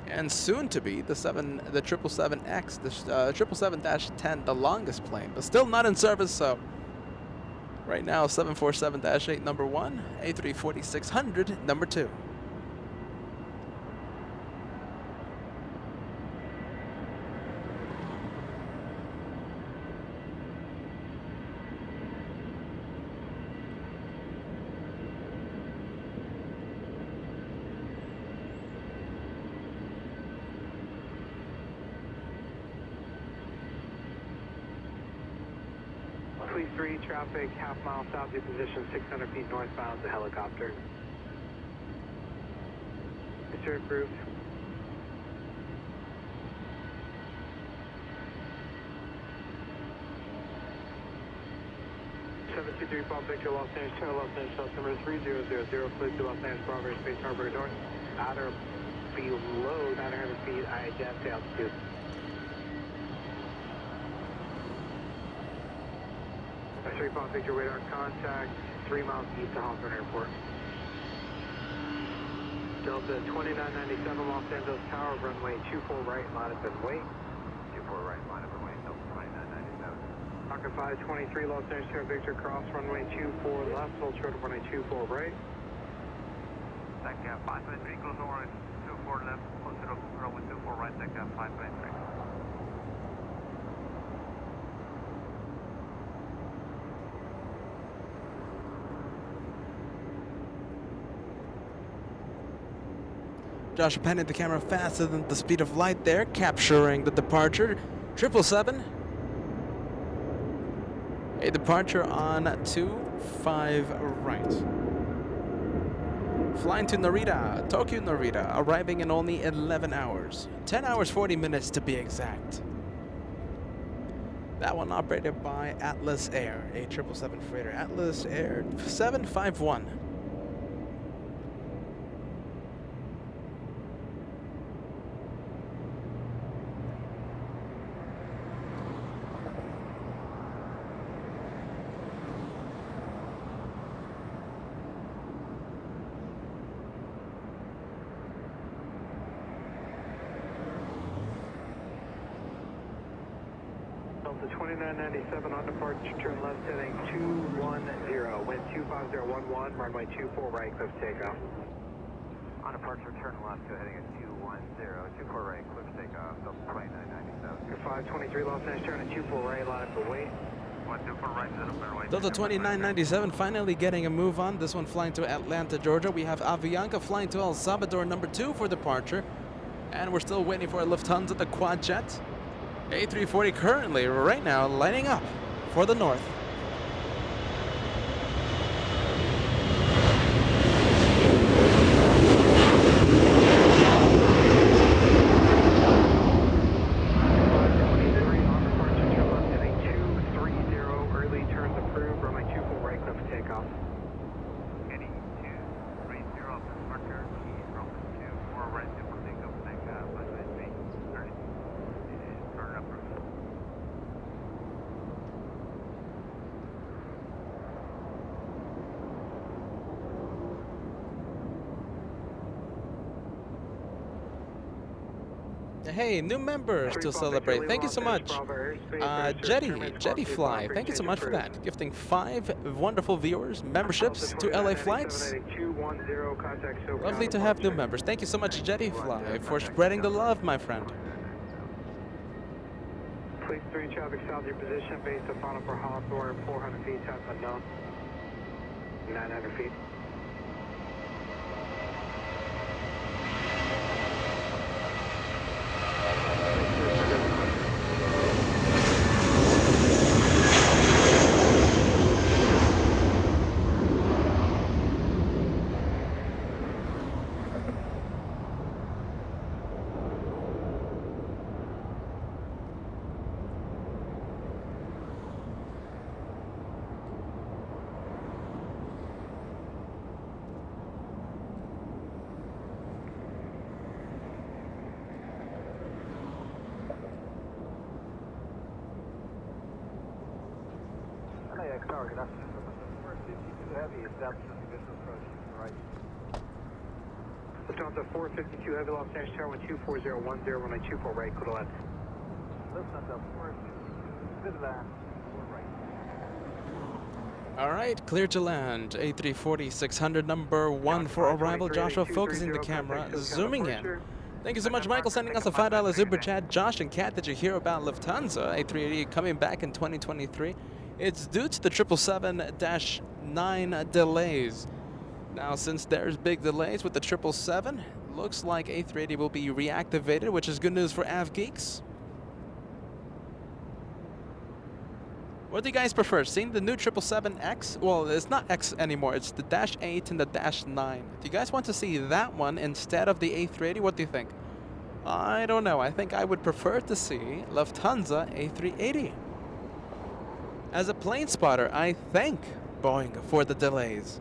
And soon to be the 777X, the 777-10, the longest plane, but still not in service, so Right now, 747-8, number 1, A340-600, number 2. Fleet 3, traffic half mile south of your position, 600 feet northbound, the helicopter. Mr. Approved. 723 Bob Victor, Los Angeles, Channel Los Angeles, South number 3000, fleet to Los Angeles, Bravo, Space Harbor, North, outer below 900 feet, IHF altitude. 3 Bob Victor, radar contact, 3 miles east of Hawthorne Airport. Delta 2997, Los Angeles Tower, runway 24 right, line up and wait. 24 right, line up and wait, Delta 2997. Rocket 523, Los Angeles Tower, Victor, cross runway 24 left, hold short of runway 24 right. Tech 523, close over 24 left, close to runway 24 right, Tech 523. Josh panning the camera faster than the speed of light there, capturing the departure. 777. A departure on 25 right. Flying to Narita, Tokyo Narita, arriving in only 11 hours. 10 hours 40 minutes to be exact. That one operated by Atlas Air, a 777 freighter. Atlas Air 751. Delta 2997 on departure, turn left heading 210, wind 25011, runway 24 right, cliff takeoff. On departure, turn left to heading at 210, 24 right, cliff takeoff, Delta 2997. 523 Los Angeles, turn at 24 right, line up and wait. 124 right, set up runway. Delta 2997 finally getting a move on. This one flying to Atlanta, Georgia. We have Avianca flying to El Salvador, number 2 for departure. And we're still waiting for a Lufthansa, the quad jet. A340 currently, right now, lighting up for the north. Hey, new members to celebrate. Thank you so much. Jetty Fly, thank you so much for that. Gifting 5 wonderful viewers, memberships to LA flights. Lovely to have new members. Thank you so much, Jetty Fly, for spreading the love, my friend. Fleet 3 traffic south your position, base of final for Hawthorne, 400 feet, time unknown. 900 feet. LAX Tower, good afternoon. Number 52 Heavy, establishing visual approach to the right. Lufthansa 452 Heavy, Los Angeles Tower, 24010, runway 24 right, clear to left. Lufthansa 452, Midland, 4 right. All right, clear to land. A340 600 number 1 for arrival. Joshua focusing the camera, zooming in. Thank you so much, Michael, sending us a $5 super chat. Josh and Kat, did you hear about Lufthansa A380 coming back in 2023? It's due to the 777-9 delays. Now, since there's big delays with the 777, looks like A380 will be reactivated, which is good news for AV Geeks. What do you guys prefer? Seeing the new 777X? Well, it's not X anymore. It's the Dash 8 and the Dash 9. Do you guys want to see that one instead of the A380? What do you think? I don't know. I think I would prefer to see Lufthansa A380. As a plane spotter, I thank Boeing for the delays.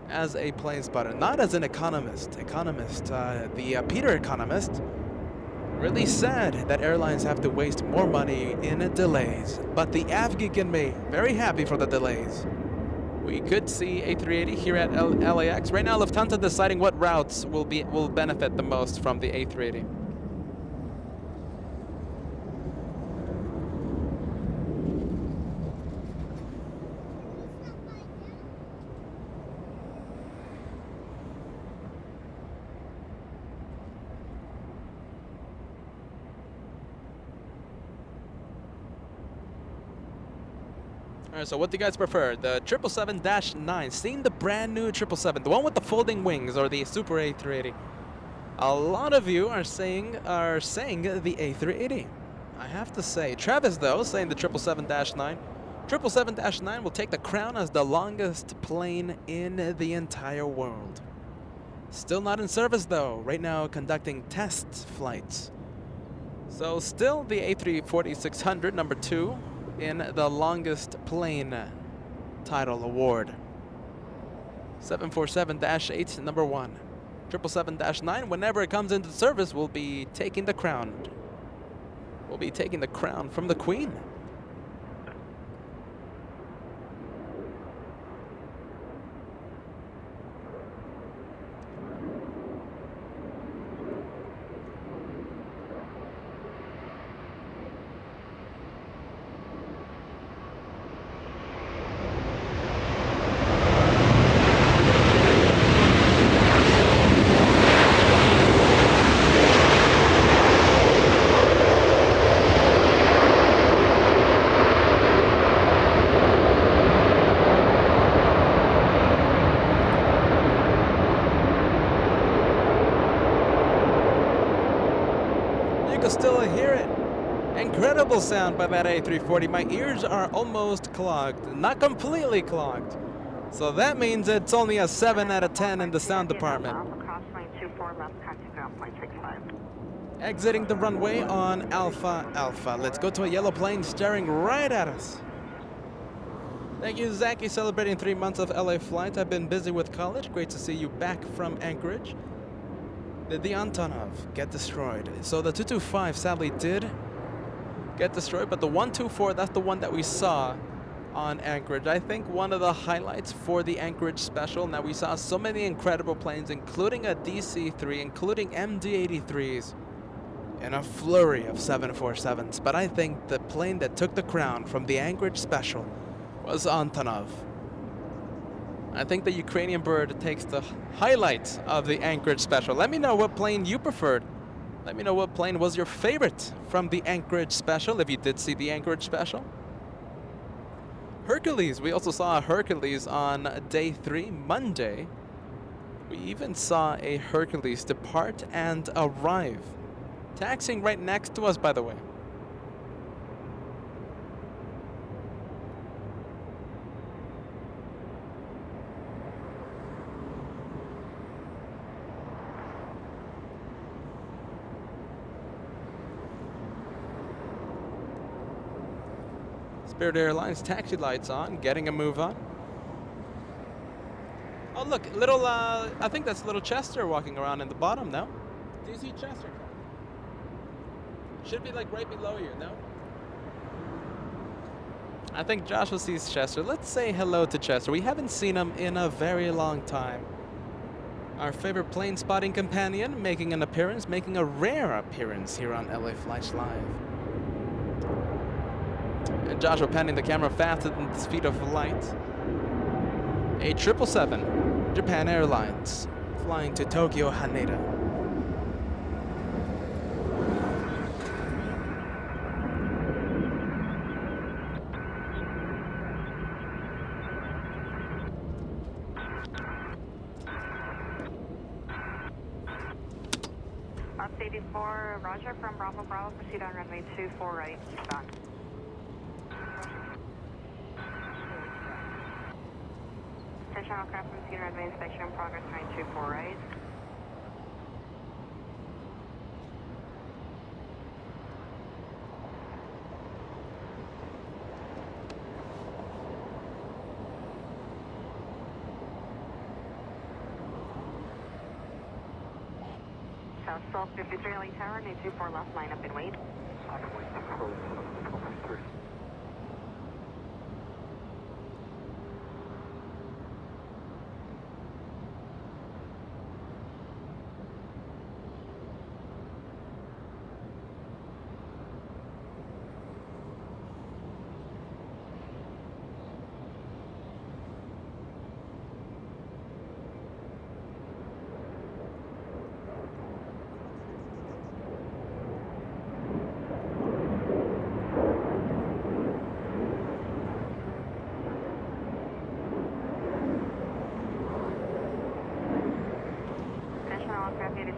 As a plane spotter, not as an economist. The Peter economist really sad that airlines have to waste more money in delays. But the AvGeek in me, very happy for the delays. We could see A380 here at LAX. Right now, Lufthansa deciding what routes will benefit the most from the A380. Alright, so what do you guys prefer? The 777-9, seeing the brand new 777, the one with the folding wings, or the Super A380? A lot of you are saying the A380. I have to say, Travis though, saying the 777-9. 777-9 will take the crown as the longest plane in the entire world. Still not in service though, right now conducting test flights. So still the A340-600 number 2 in the longest plane title award. 747-8 number 1. 777-9, whenever it comes into service, will be taking the crown. We'll be taking the crown from the Queen. Still hear it. Incredible sound by that A340. My ears are almost clogged, not completely clogged. So that means it's only a 7 out of 10 in the sound department. Exiting the runway on Alpha Alpha. Let's go to a yellow plane staring right at us. Thank you, Zaki, celebrating 3 months of LA flight. I've been busy with college. Great to see you back from Anchorage. Did the Antonov get destroyed? So the 225 sadly did get destroyed, but the 124, that's the one that we saw on Anchorage. I think one of the highlights for the Anchorage special. Now, we saw so many incredible planes, including a DC-3, including MD-83s, and a flurry of 747s. But I think the plane that took the crown from the Anchorage special was Antonov. I think the Ukrainian bird takes the highlight of the Anchorage special. Let me know what plane you preferred. Let me know what plane was your favorite from the Anchorage special, if you did see the Anchorage special. Hercules, we also saw a Hercules on day 3, Monday. We even saw a Hercules depart and arrive. Taxiing right next to us, by the way. Spirit Airlines taxi lights on, getting a move on. Oh look, little, I think that's little Chester walking around in the bottom now. Do you see Chester? Should be like right below you, no? I think Joshua sees Chester. Let's say hello to Chester. We haven't seen him in a very long time. Our favorite plane spotting companion making an appearance, making a rare appearance here on LA Flights Live. And Joshua panning the camera faster than the speed of light. A 777, Japan Airlines, flying to Tokyo, Haneda. Ops 84, Roger from Bravo Bravo, proceed on runway 24 right, eastbound. Attention all craft from scene runway inspection in progress, runway 24 right. South Slope 53 LA Tower, new 24 left, line up and wait.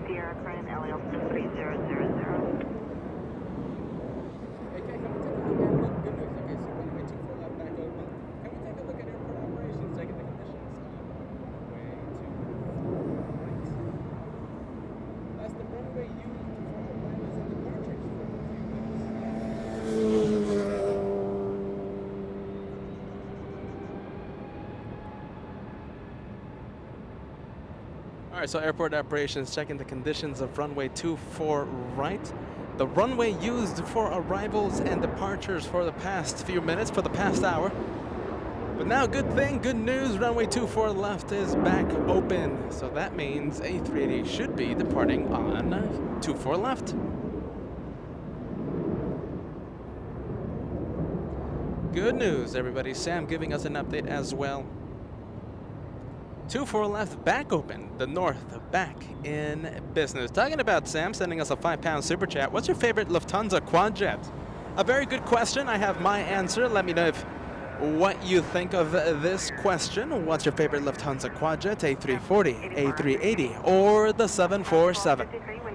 Sierra current LL 3000. All right, so airport operations checking the conditions of runway 24 right. The runway used for arrivals and departures for the past few minutes, for the past hour. But now, good news, runway 24 left is back open. So that means A380 should be departing on 24 left. Good news, everybody. Sam giving us an update as well. 24 left, back open. The north, back in business. Talking about Sam sending us a £5 super chat. What's your favorite Lufthansa quadjet? A very good question. I have my answer. Let me know what you think of this question. What's your favorite Lufthansa quadjet? A340, A380, or the 747?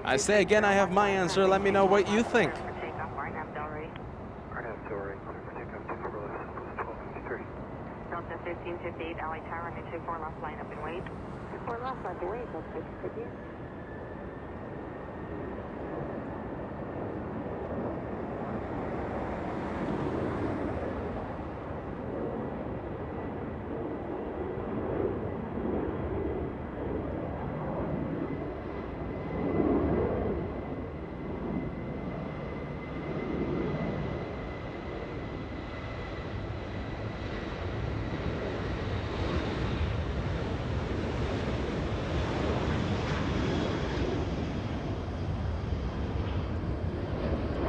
I say again, I have my answer. Let me know what you think. Delta 1558, LA Tower, new 24 left, line up and wait. 24 left, line up and wait, Delta 1558.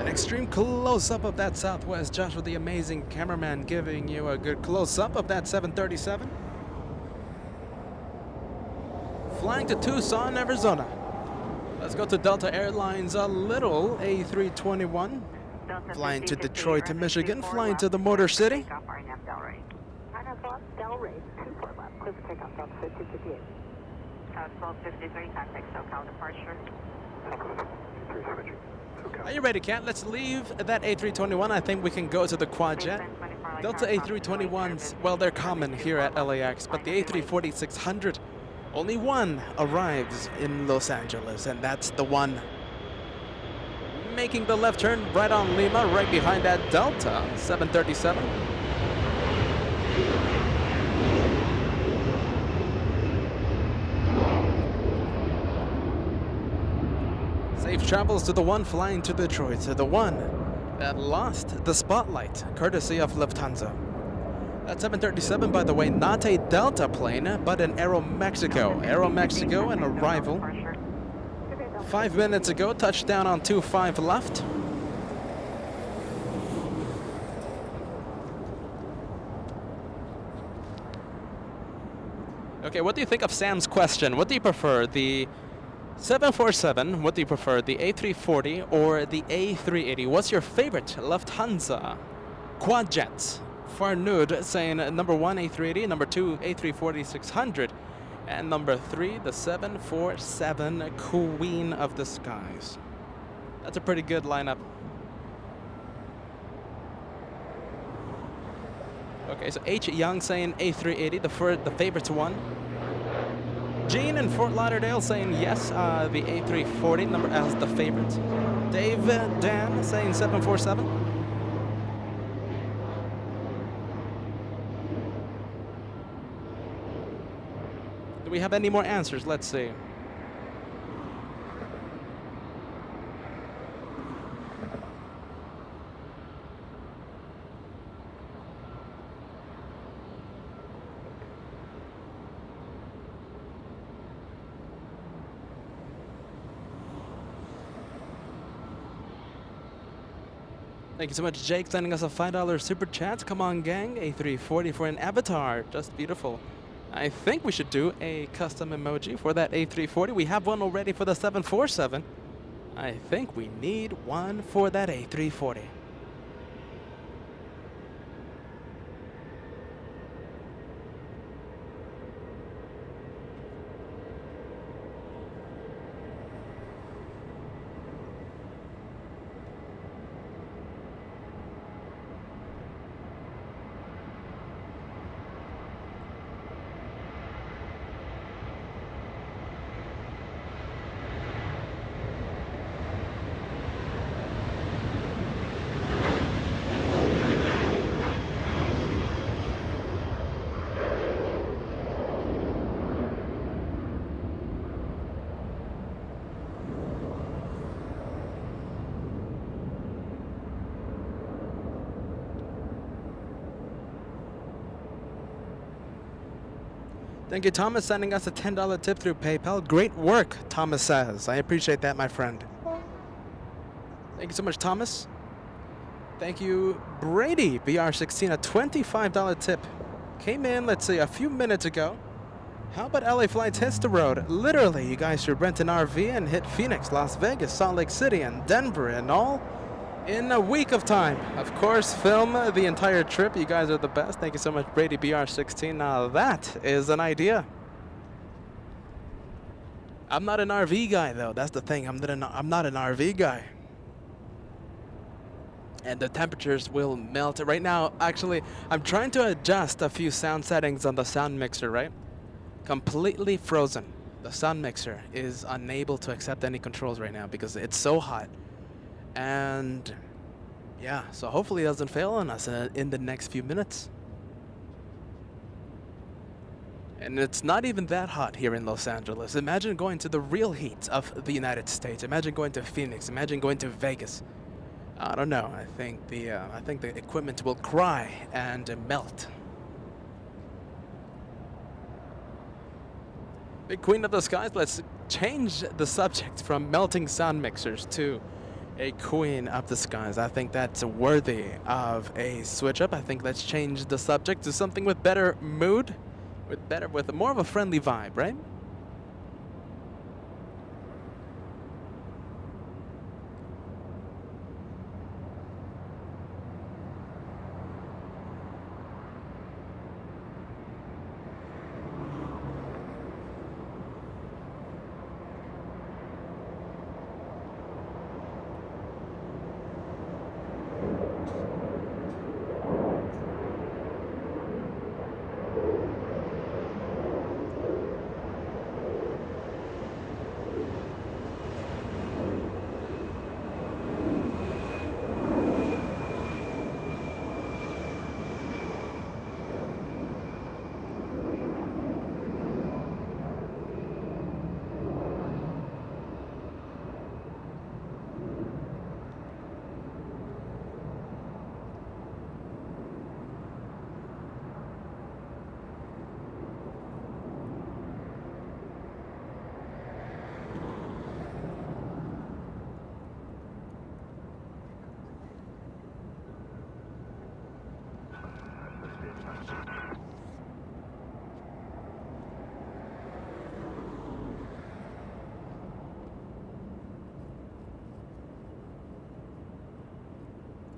Extreme close-up of that Southwest. Joshua, the amazing cameraman, giving you a good close-up of that 737. Flying to Tucson, Arizona. Let's go to Delta Airlines a little. A321. Flying to Detroit to Michigan. Flying to the Motor City. South 53, contact SoCal departure. Are you ready, Kat? Let's leave that A321. I think we can go to the quadjet. Delta A321s, well, they're common here at LAX, but the A340-600, only one arrives in Los Angeles, and that's the one. Making the left turn right on Lima, right behind that Delta 737. Safe travels to the one flying to Detroit, to the one that lost the spotlight, courtesy of Lufthansa. That 737, by the way, not a Delta plane, but an Aeromexico. Aeromexico, an arrival 5 minutes ago, touchdown on 25 left. Okay, what do you think of Sam's question? What do you prefer, the 747, what do you prefer, the A340 or the A380? What's your favorite Lufthansa quad jet? Farnud saying number 1 A380, number 2 A340-600, and number 3 the 747 Queen of the Skies. That's a pretty good lineup. Okay, so H Young saying A380, the favorite one. Gene in Fort Lauderdale saying yes, the A340 number as the favorite. Dave Dan saying 747. Do we have any more answers? Let's see. Thank you so much, Jake, sending us a $5 super chat. Come on, gang. A340 for an avatar. Just beautiful. I think we should do a custom emoji for that A340. We have one already for the 747. I think we need one for that A340. Thank you, Thomas, sending us a $10 tip through PayPal. Great work, Thomas says. I appreciate that, my friend. Thank you so much, Thomas. Thank you, Brady, BR16, a $25 tip. Came in, let's see, a few minutes ago. How about LA flights hits the road? Literally, you guys should rent an RV and hit Phoenix, Las Vegas, Salt Lake City, and Denver, and all in a week of time. Of course, film the entire trip. You guys are the best. Thank you so much, Brady BR16. Now that is an idea. I'm not an RV guy, though. That's the thing. I'm not an RV guy. And the temperatures will melt. Right now, actually, I'm trying to adjust a few sound settings on the sound mixer, right? Completely frozen. The sound mixer is unable to accept any controls right now because it's so hot. And yeah, so hopefully it doesn't fail on us in the next few minutes. And it's not even that hot here in Los Angeles. Imagine going to the real heat of the United States. Imagine going to Phoenix. Imagine going to Vegas. I don't know. I think the equipment will cry and melt. Big Queen of the Skies, let's change the subject from melting sound mixers to a Queen of the Skies. I think that's worthy of a switch up. I think let's change the subject to something with better mood, with more of a friendly vibe, right?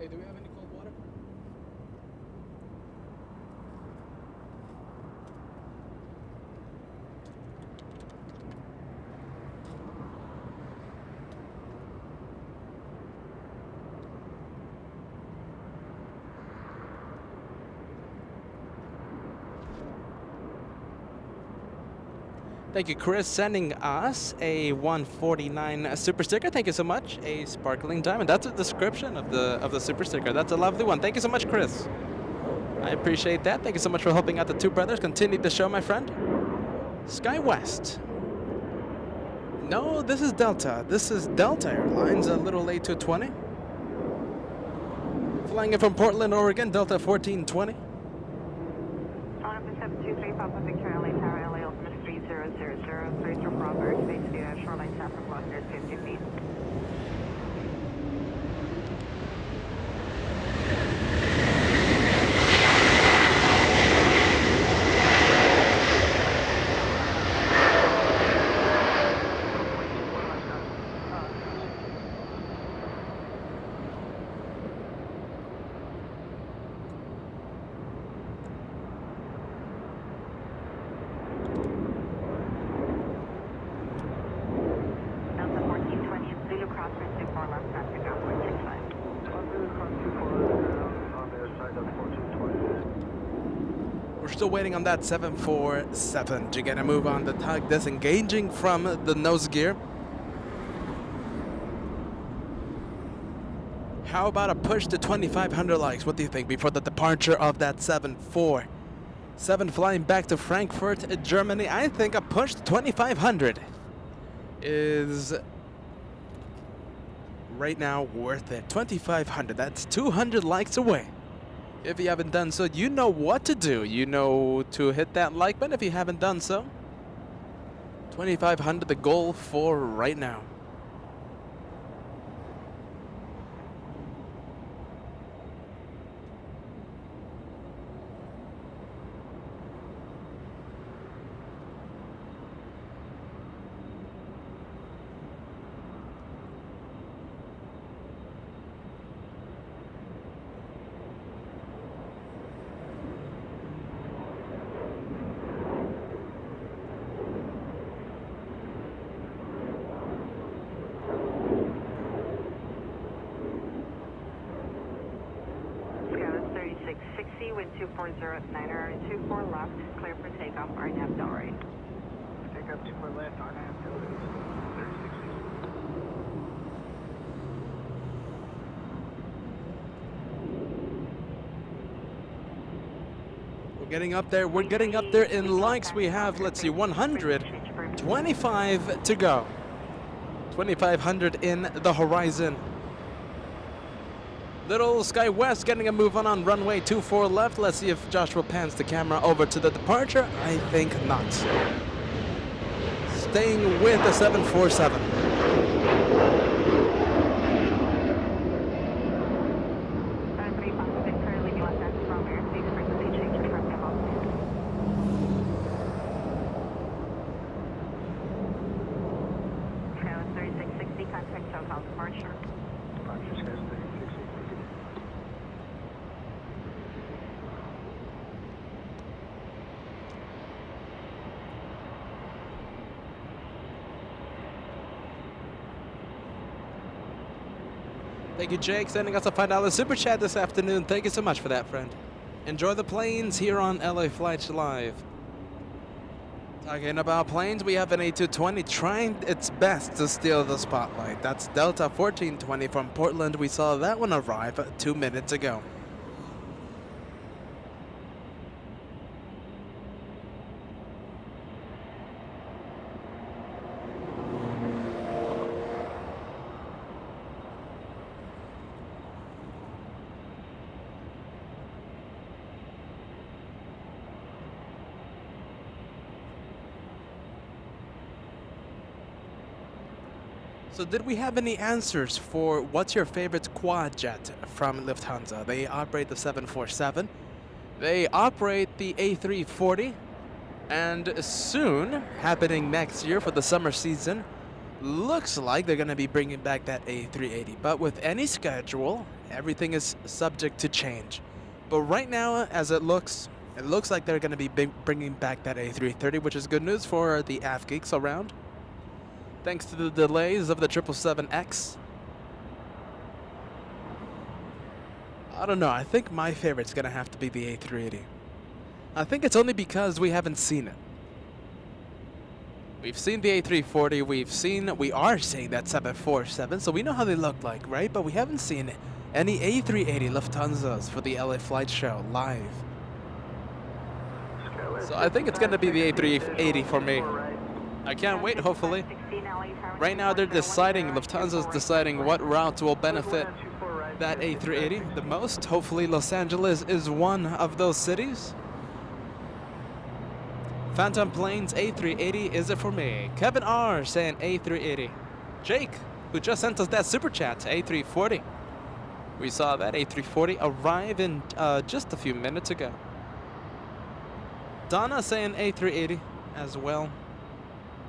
Hey, do we have any cold water? Thank you, Chris, sending us a 149 super sticker. Thank you so much. A sparkling diamond. That's a description of the super sticker. That's a lovely one. Thank you so much, Chris. I appreciate that. Thank you so much for helping out the two brothers. Continue the show, my friend. SkyWest. No, this is Delta. This is Delta Airlines, a little late to 20. Flying in from Portland, Oregon, Delta 1420. On up to 723, Papa Victor, LA Tower, LA Ultimate 3000, 3 through Bravo, space via shoreline south of Los Angeles, 50 feet. We're still waiting on that 747 to get a move on the tug, disengaging from the nose gear. How about a push to 2,500 likes? What do you think before the departure of that 747 flying back to Frankfurt, Germany? I think a push to 2,500 is right now worth it. 2,500, that's 200 likes away. If you haven't done so, you know what to do. You know to hit that like button if you haven't done so. 2,500, the goal for right now. Wind 240 at 924 left, clear for takeoff, RNAV Del right. Take up 24 left, RNAV Del right. 3660. We're getting up there. We're getting up there in likes. We have, let's see, 125 to go. 2,500 in the horizon. Little SkyWest getting a move on runway 24 left. Let's see if Joshua pans the camera over to the departure. I think not. Staying with the 747. Thank you, Jake, sending us a $5 super chat this afternoon. Thank you so much for that, friend. Enjoy the planes here on LA Flights Live. Talking about planes, we have an A220 trying its best to steal the spotlight. That's Delta 1420 from Portland. We saw that one arrive 2 minutes ago. So did we have any answers for what's your favorite quad jet from Lufthansa? They operate the 747. They operate the A340. And soon, happening next year for the summer season, looks like they're going to be bringing back that A380. But with any schedule, Everything is subject to change. But right now, as it looks like they're going to be bringing back that A330, which is good news for the AF geeks around. Thanks to the delays of the 777X. I don't know. I think my favorite's going to have to be the A380. I think it's only because we haven't seen it. We've seen the A340. We are seeing that 747, so we know how they look like, right? But we haven't seen any A380 Lufthansas for the LA Flight Show live. So I think it's going to be the A380 for me. I can't wait, hopefully. Right now they're deciding, Lufthansa's deciding what route will benefit that A380 the most. Hopefully Los Angeles is one of those cities. Phantom Planes A380 is it for me. Kevin R saying A380. Jake, who just sent us that super chat, A340. We saw that A340 arrive in just a few minutes ago. Donna saying A380 as well.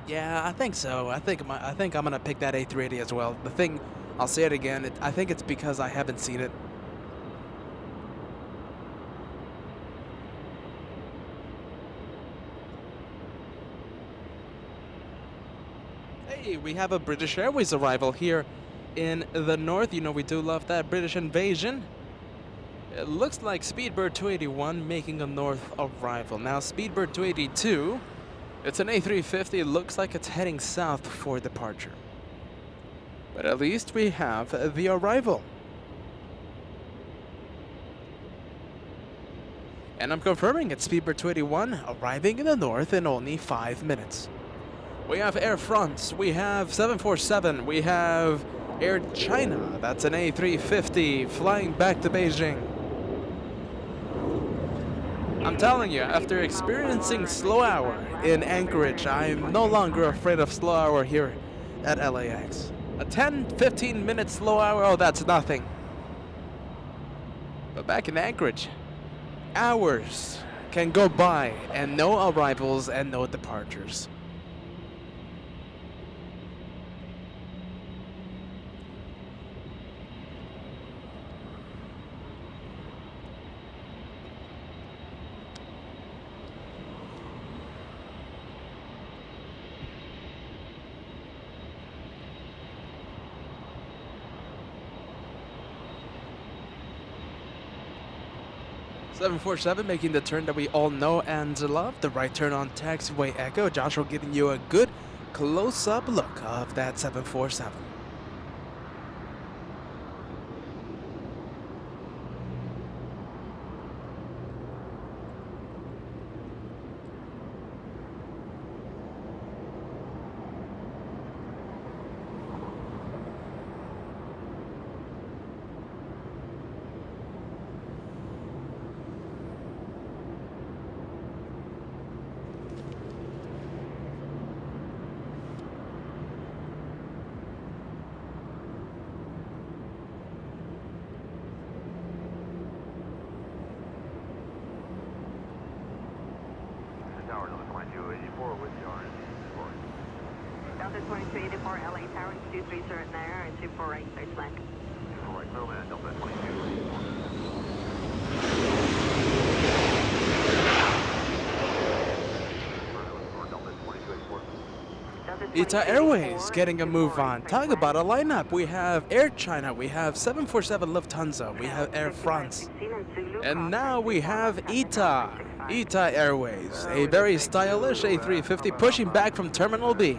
Yeah, I think so. I think I'm gonna pick that A380 as well. The thing, I'll say it again. I think it's because I haven't seen it. Hey, we have a British Airways arrival here in the north. You know we do love that British invasion. It looks like Speedbird 281 making a north arrival. Now Speedbird 282, it's an A350. It looks like it's heading south for departure. But at least we have the arrival. And I'm confirming it's Speedbird 281 arriving in the north in only 5 minutes. We have Air France, we have 747, we have Air China. That's an A350 flying back to Beijing. I'm telling you, after experiencing slow hour in Anchorage, I'm no longer afraid of slow hour here at LAX. A 10-15 minute slow hour, oh, that's nothing. But back in Anchorage, hours can go by and no arrivals and no departures. .747 making the turn that we all know and love. The right turn on taxiway Echo. Joshua giving you a good close-up look of that 747. Delta 2284 LA Tower 230 there and 248 baseline. 248 Middleman, Delta 2284. ITA Airways getting a move on. Talk about a lineup. We have Air China, we have 747 Lufthansa, we have Air France, and now we have ITA Airways, a very stylish A350 pushing back from Terminal B.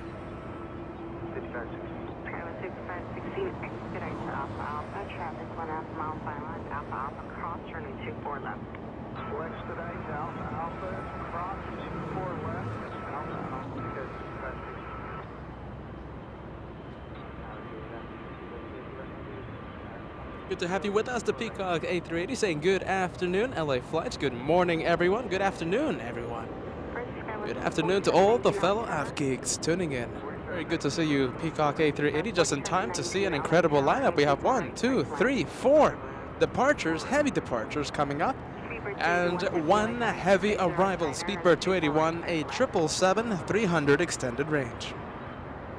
Good to have you with us, the Peacock A380 saying good afternoon, LA Flights. Good morning, everyone. Good afternoon, everyone. Good afternoon to all the fellow AF geeks tuning in. Very good to see you, Peacock A380, just in time to see an incredible lineup. We have 1, 2, 3, 4 departures, heavy departures coming up, and 1 heavy arrival, Speedbird 281, a 777-300 extended range.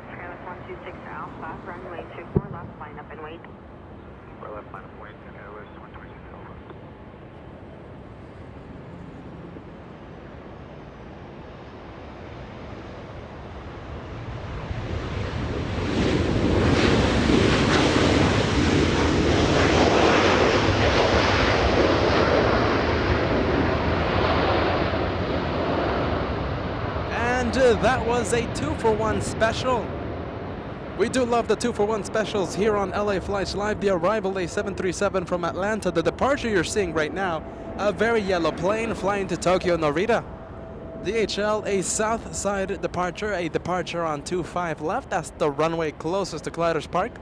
Skyline 126 Alpha, runway 24 left, line up and wait. Left line of point, And that was a 2-for-1 special. We do love the 2-for-1 specials here on LA Flights Live. The arrival, a 737 from Atlanta. The departure you're seeing right now, a very yellow plane flying to Tokyo Narita. DHL, a south side departure, a departure on 25 left. That's the runway closest to Gliders Park.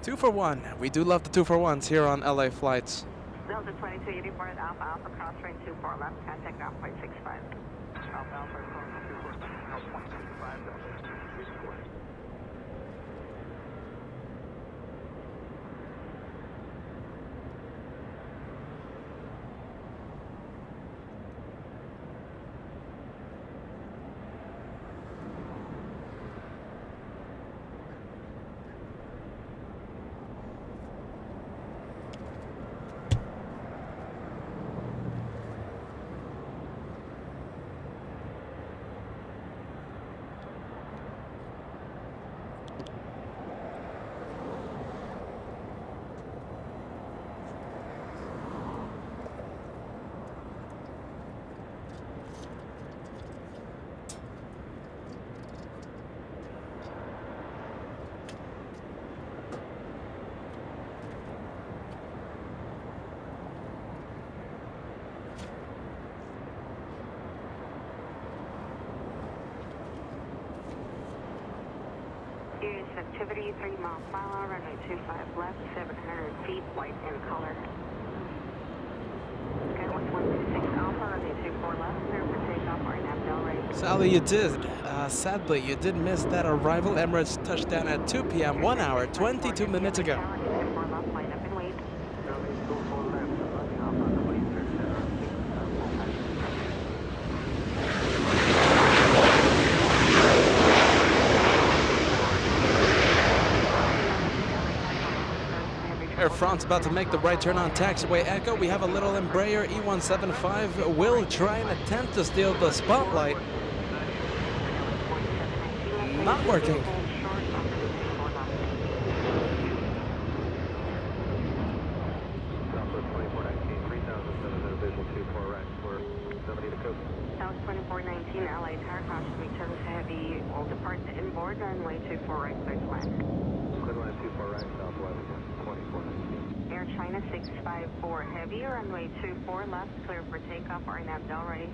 2-for-1. We do love the 2-for-1s here on LA Flights. Delta 2280 board Alpha Alpha crosswind 24 left, contact ground point 65. Alpha Alpha, 0.65. Use activity 3 miles per hour, runway 25 left, 700 feet, white in color. Sky 116 Alpha, runway 24 left, clear for takeoff, RNAV Delray. Sally, you did. Sadly, you did miss that arrival. Emirates touchdown at 2 p.m. 1 hour, 22 minutes ago. 24 left, line up and wait. Air France about to make the right turn on taxiway Echo. We have a little Embraer E175 will try and attempt to steal the spotlight. Not working. Southwest 2419, 3007 visual 24 right for 70 to Coast. South 2419, LA Tower, caution returns heavy, all depart inboard, runway 24 right, clear to land. Clear line 24 right, Southwest 2419. Air China 654 heavy, runway 24 left, clear for takeoff, RNAV Delray.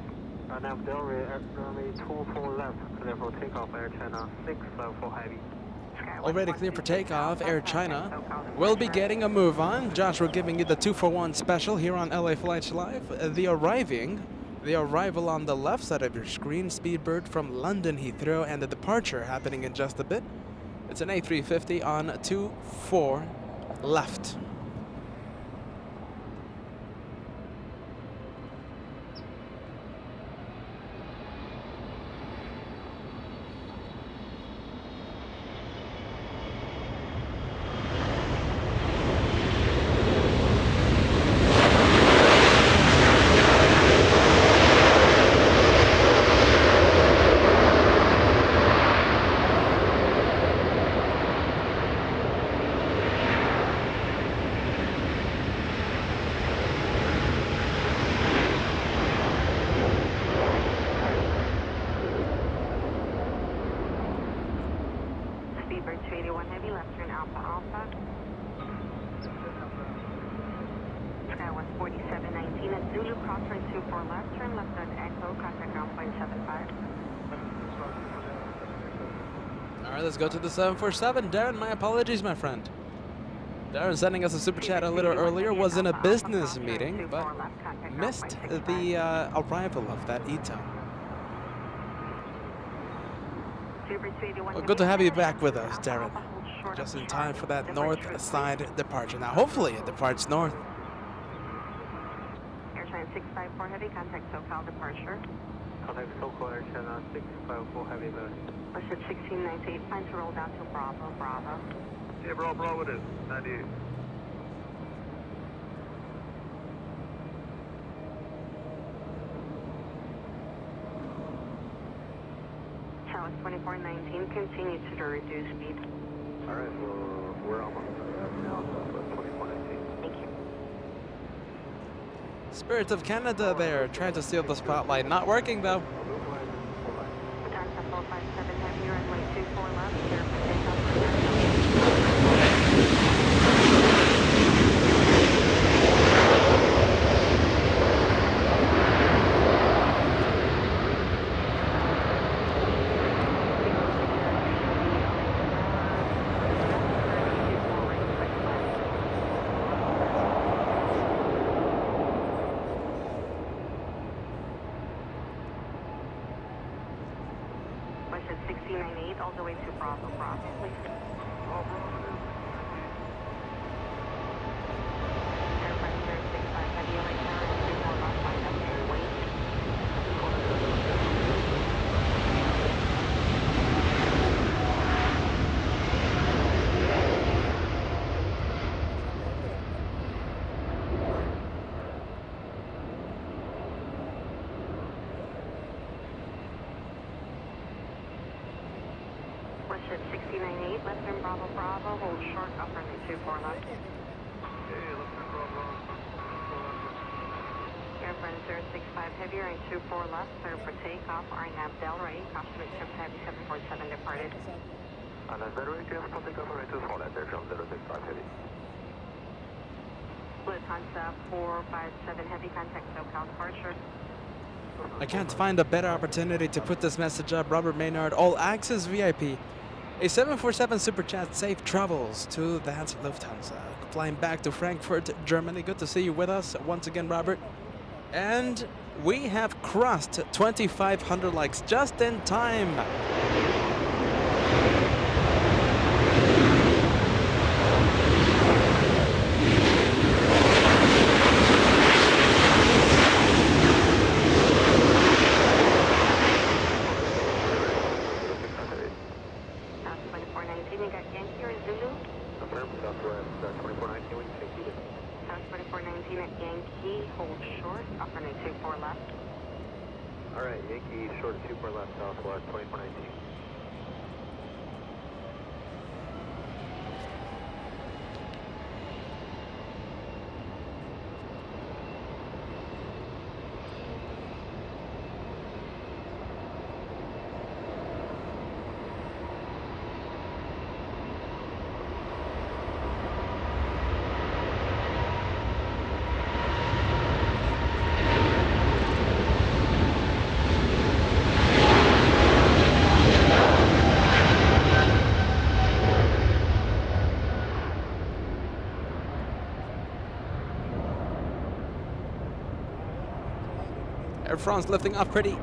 RNAV Delray, runway 24 left, clear for takeoff, Air China 654 heavy. Already clear for takeoff. Air China will be getting a move on. Josh, we're giving you the 2-for-1 special here on LA Flights Live. The arrival on the left side of your screen, Speedbird from London Heathrow, and the departure happening in just a bit. It's an A350 on 24 left. Alright, let's go to the 747. Darren, my apologies, my friend. Darren sending us a super chat a little earlier, was in a business meeting, but missed the arrival of that ETA. Well, good to have you back with us, Darren. Just in time for that north side departure. Now, hopefully it departs north. Air China 654 heavy, contact SoCal departure. Contact SoCal, Air China 654 heavy moon. Listen 1698, plan to roll down to Bravo, Bravo. Yeah, Bravo it is, 98. Chalice 2419, continue to the reduced speed. Alright, well, we're almost now, Southwest 2419. Thank you. Spirit of Canada there, trying to steal the spotlight. Not working though. 457 heavy, runway 24 left, clear for takeoff. Question 698, all the way to Bravo, please. Airplane 065 heavy, LA tower, 24 left, find up and wait. Question 698, left turn Bravo, hold short, upper 24 left. Airplane 065 heavy, runway 24 left, clear for takeoff, RNAV Delray, caution trip heavy 747 departed. RNAV Delray, clear for takeoff, runway 24 left, aircraft 065 heavy. Lufthansa 457 heavy, contact SoCal departure. I can't find a better opportunity to put this message up. Robert Maynard, all access VIP. A 747 Superchat, safe travels to that Lufthansa. Flying back to Frankfurt, Germany. Good to see you with us once again, Robert. And we have crossed 2,500 likes just in time. South 2419, you got Yankee or Zulu? Affirm, Southwest 2419, we can take you. South 2419 at Yankee, hold short, upper 24 left. Alright, Yankee, short 24 left, Southwest 2419. Air France lifting off pretty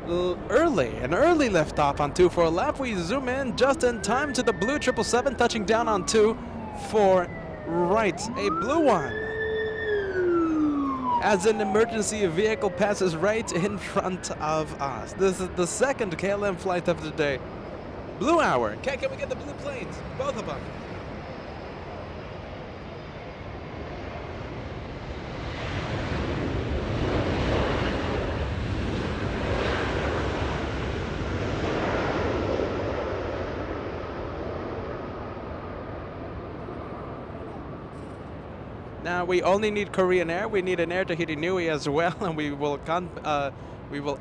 early. An early liftoff on 24 left. We zoom in just in time to the blue 777 touching down on 24 right. A blue one. As an emergency vehicle passes right in front of us. This is the second KLM flight of the day. Blue hour. Okay, can we get the blue planes? Both of them. Now we only need Korean Air. We need an Air Tahiti Nui as well, and we will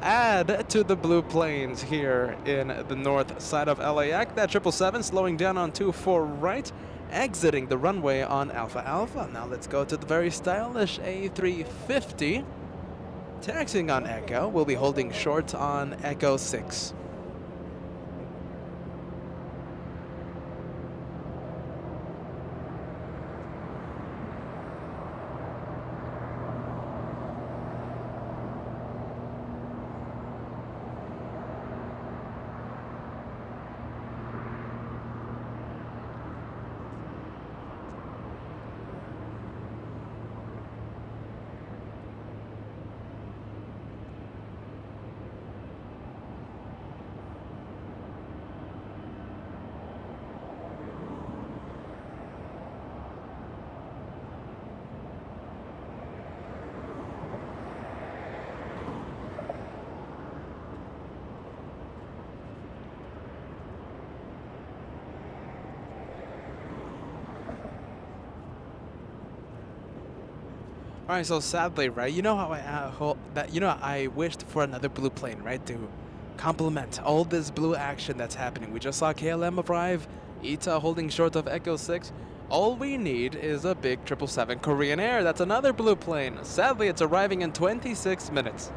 add to the blue planes here in the north side of LAX. That 777 slowing down on 24 right, exiting the runway on Alpha Alpha. Now let's go to the very stylish A350. Taxiing on Echo. We'll be holding short on Echo 6. All right, so sadly, right, you know how I wished for another blue plane, right, to complement all this blue action that's happening. We just saw KLM arrive, ITA holding short of Echo 6. All we need is a big 777 Korean Air. That's another blue plane. Sadly, it's arriving in 26 minutes.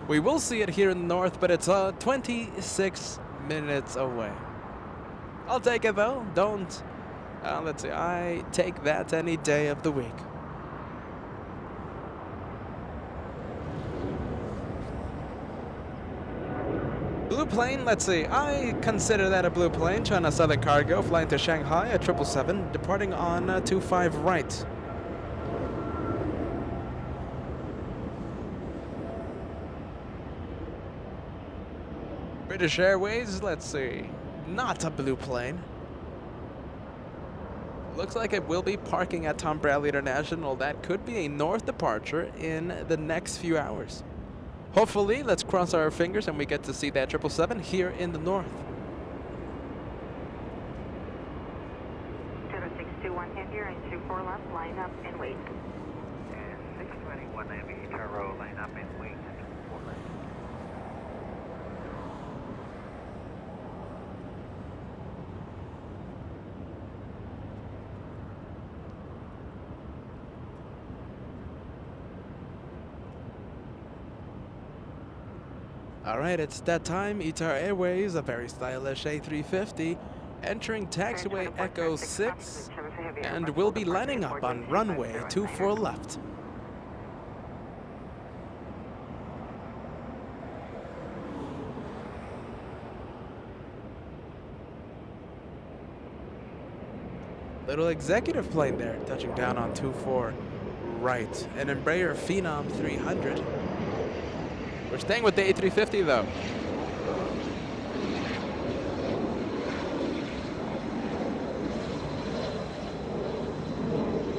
We will see it here in the north, but it's 26 minutes away. I'll take it though. Don't. Let's see. I take that any day of the week. Blue plane, let's see. I consider that a blue plane. China Southern Cargo flying to Shanghai at 777, departing on 25 right. British Airways, let's see. Not a blue plane. Looks like it will be parking at Tom Bradley International. That could be a north departure in the next few hours. Hopefully, let's cross our fingers and we get to see that 777 here in the north. 0621 heavier and 24 left, line up and wait. And 621 Heavy, turn row, line up and wait. 4 left. All right, it's that time. ITA Airways, a very stylish A350, entering taxiway Echo 6, and we'll be lining up on runway 24 left. Little executive plane there, touching down on 24 right. An Embraer Phenom 300. We're staying with the A350 though.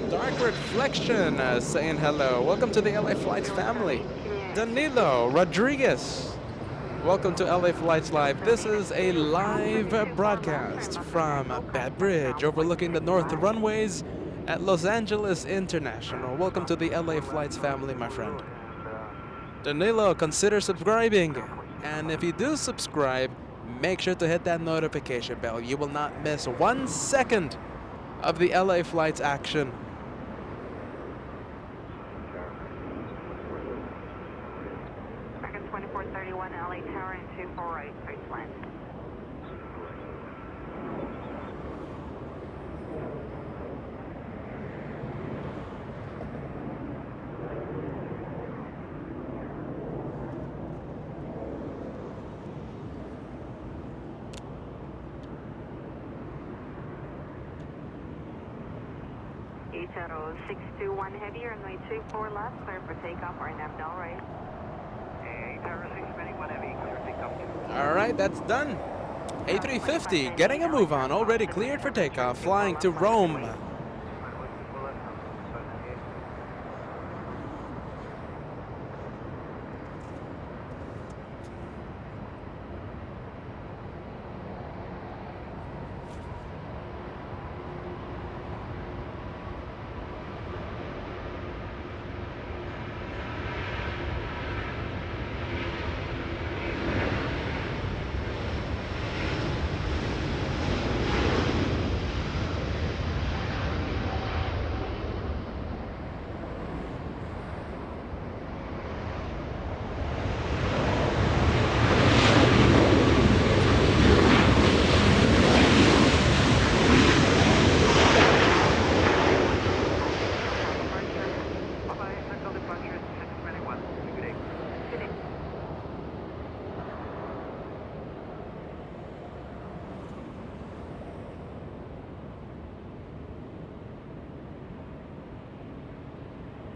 Dark Reflection saying hello. Welcome to the LA Flights family. Danilo Rodriguez. Welcome to LA Flights Live. This is a live broadcast from Bad Bridge overlooking the north runways at Los Angeles International. Welcome to the LA Flights family, my friend. Danilo, consider subscribing. And if you do subscribe, make sure to hit that notification bell. You will not miss 1 second of the LA Flights action. American 2431 LA Tower and 24 right, right plan. Shadow 621 heavy, runway 24 left, clear for takeoff, or nav Del right. Hey, Tower 621 Heavy, clear takeoff. All right, that's done. A350 getting a move on, already cleared for takeoff, flying to Rome.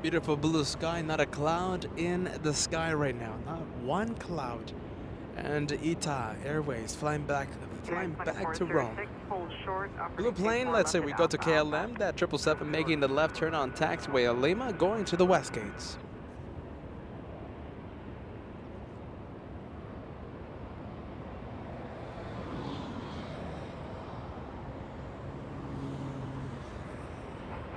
Beautiful blue sky, not a cloud in the sky right now, not one cloud. And ITA Airways flying back to Rome. Blue plane, let's say we go to KLM, that 777 making the left turn on taxiway of Lima, going to the west gates.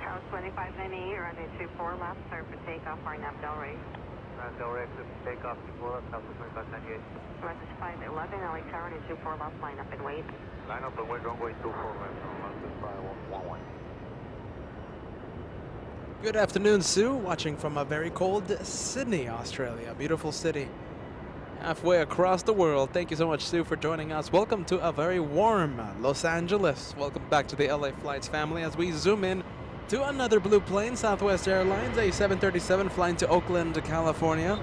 Tower 2598, runway 24 left, clear for takeoff, or nav Del right. Delray, take off, 24 left, Southwest 2598. Message 511, LA Tower, 24 left, line up and wait. Line up and wait, runway 24 left, London 5111. Good afternoon, Sue. Watching from a very cold Sydney, Australia. Beautiful city. Halfway across the world. Thank you so much, Sue, for joining us. Welcome to a very warm Los Angeles. Welcome back to the LA Flights family as we zoom in to another blue plane, Southwest Airlines, a 737 flying to Oakland, California.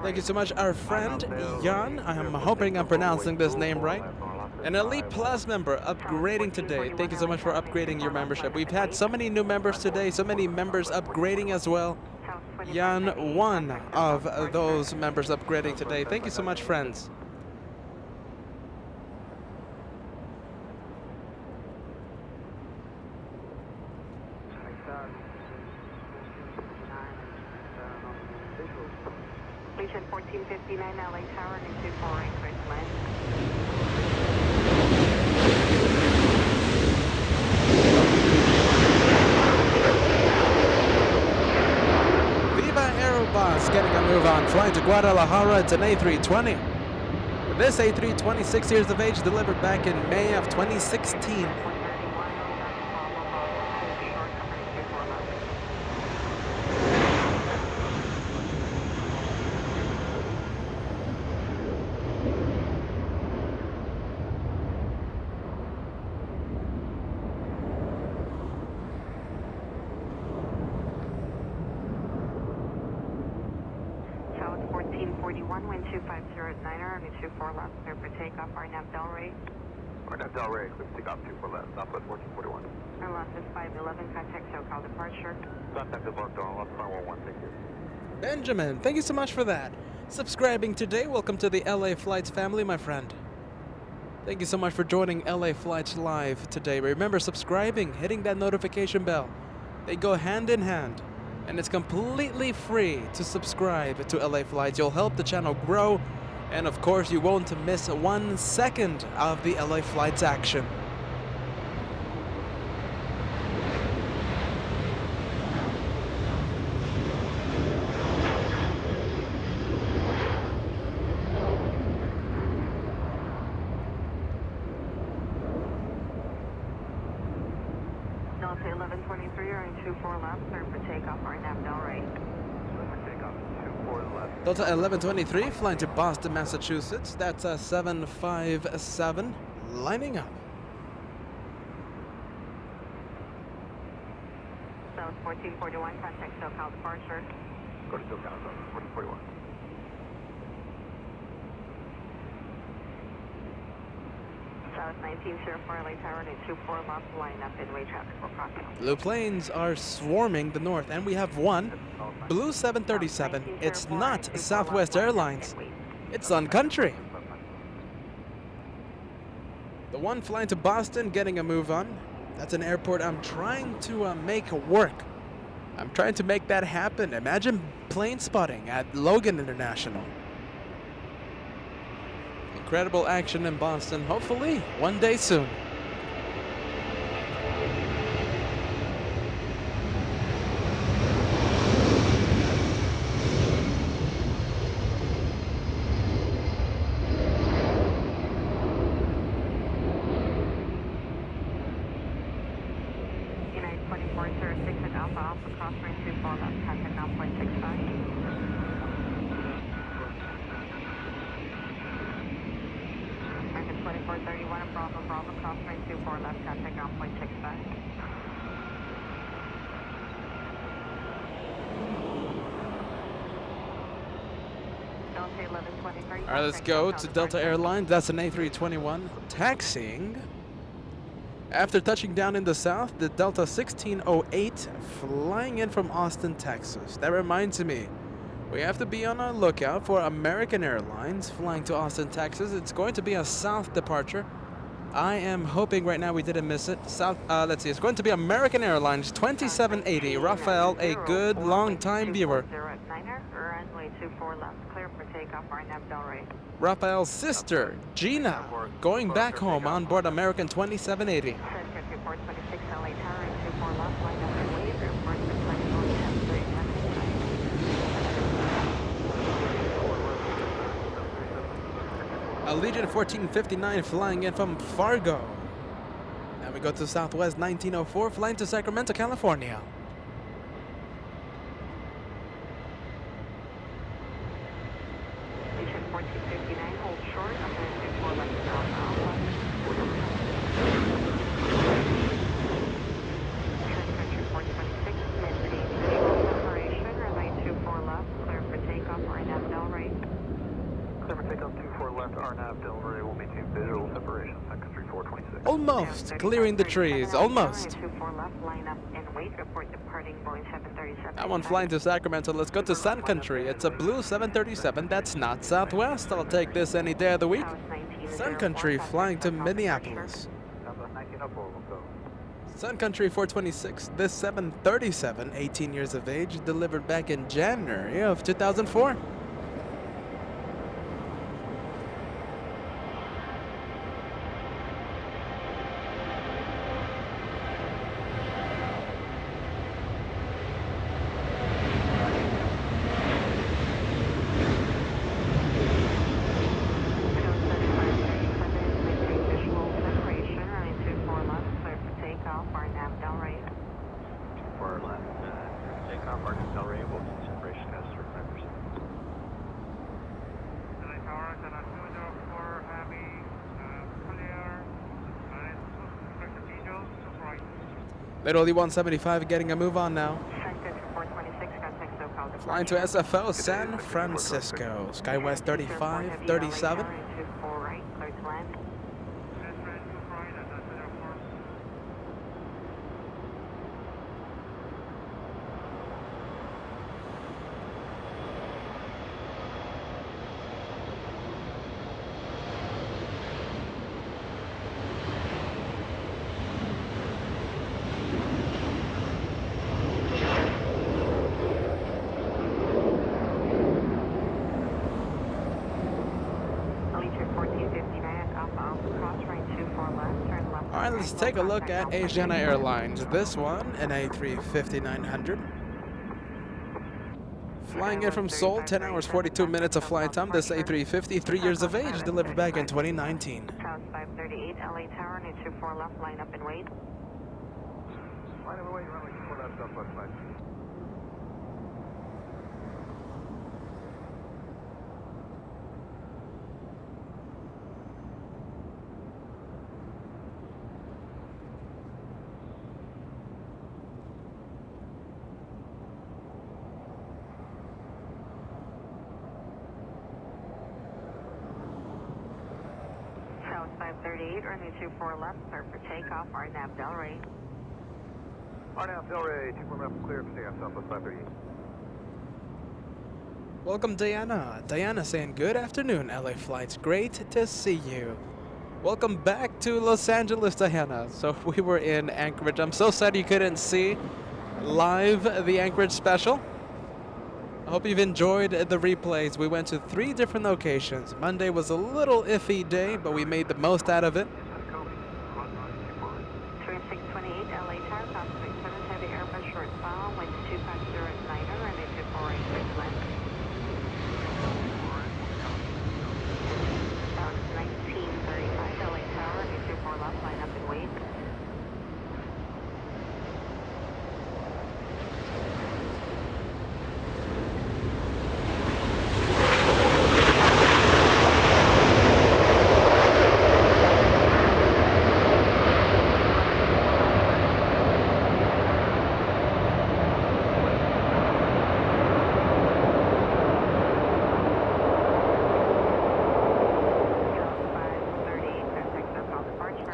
Thank you so much, our friend Jan. I'm hoping I'm pronouncing this name right. An Elite Plus member upgrading today. Thank you so much for upgrading your membership. We've had so many new members today, so many members upgrading as well. Jan, one of those members upgrading today. Thank you so much, friends. Station 1459, LA Tower, 24 right, clear to land. Viva Aerobus getting a move on, flying to Guadalajara. It's an A320. This A320, 6 years of age, delivered back in May of 2016. Delray, clear to take off 24 left, Southwest 1441. Our loss is 511, contact SoCal departure. Contact departure on left 511, thank you. Benjamin, thank you so much for that. Subscribing today, welcome to the LA Flights family, my friend. Thank you so much for joining LA Flights Live today. Remember, subscribing, hitting that notification bell. They go hand in hand. And it's completely free to subscribe to LA Flights. You'll help the channel grow. And of course, you won't miss 1 second of the LA Flights action. Delta 1123, or 24 left, clear for takeoff, right now, Delray. Delta 1123 flying to Boston, Massachusetts. That's a 757 lining up. South 1441, contact SoCal departure. Go to SoCal, 1441. South 1904, LA Tower, 24 left, line up in way traffic for crossing. Blue planes are swarming the north, and we have one blue 737. It's not Southwest Airlines. It's Sun Country. The one flying to Boston getting a move on. That's an airport I'm trying to make work. I'm trying to make that happen. Imagine plane spotting at Logan International. Incredible action in Boston. Hopefully, one day soon. United 2406 at Alpha Alpha, cross range 24 left, contact 9.65. American 2431 at Bravo Bravo, cross range 24 left, contact 9.65. Delta 1123. All right, let's go to Delta Airlines. That's an A321 taxiing. After touching down in the south, the Delta 1608 flying in from Austin, Texas. That reminds me, we have to be on our lookout for American Airlines flying to Austin, Texas. It's going to be a south departure. I am hoping right now we didn't miss it. Let's see, it's going to be American Airlines 2780. Raphael, a good long-time viewer. Runway 24 left, clear for takeoff, RNAV Delray. Raphael's sister, Gina, going back home on board American 2780. Set country 426 LA Tower, 24 left, line up and wave, report to flight mode 1039. Allegiant 1459 flying in from Fargo. Now we go to Southwest 1904, flying to Sacramento, California. Allegiant 1459, hold short, up and 24 left, Alpha Alpha. Set country 426, Density, visual separation, runway 24 left, clear for takeoff, RNAV Delray. Clear for takeoff 24 left, RNAV Delray will maintain visual separation, Sun Country 426. Almost clearing the trees, almost. 24 left, line up and wait, report departing Boeing 737. That one flying to Sacramento. Let's go to Sun Country. It's a blue 737. That's not Southwest. I'll take this any day of the week. Sun Country flying to Minneapolis. Number 1904 will go. Sun Country 426. This 737, 18 years of age, delivered back in January of 2004. For left, takeoff, RNAV Delray will maintain separation as 35%. LA Tower, 204 Heavy, clear, expect the visuals to right. Little 175 getting a move on now. Flying to SFO San Francisco. Skywest 35, 37. Alright, let's take a look at Asiana Airlines. This one, an A350-900. Flying in from Seoul, 10 hours, 42 minutes of flight time. This A350, 3 years of age, delivered back in 2019. South 538, LA Tower, 24 left, line up and wait. Line up and wait, runway 24 left, southwest 5. South 538, runway 24 left, clear for takeoff, RNAV Delray. RNAV Delray, 24 left, clear for takeoff, southwest 538. Welcome, Diana. Diana saying good afternoon, LA flights. Great to see you. Welcome back to Los Angeles, Diana. So we were in Anchorage. I'm so sad you couldn't see live the Anchorage special. I hope you've enjoyed the replays. We went to 3 different locations. Monday was a little iffy day, but we made the most out of it. 3628, LA Tower, South 67, heavy Airbus short foul, wind 250 at 9, runway 24 right, clear to land. South 1935, LA Tower, runway 24 left, line up and wait.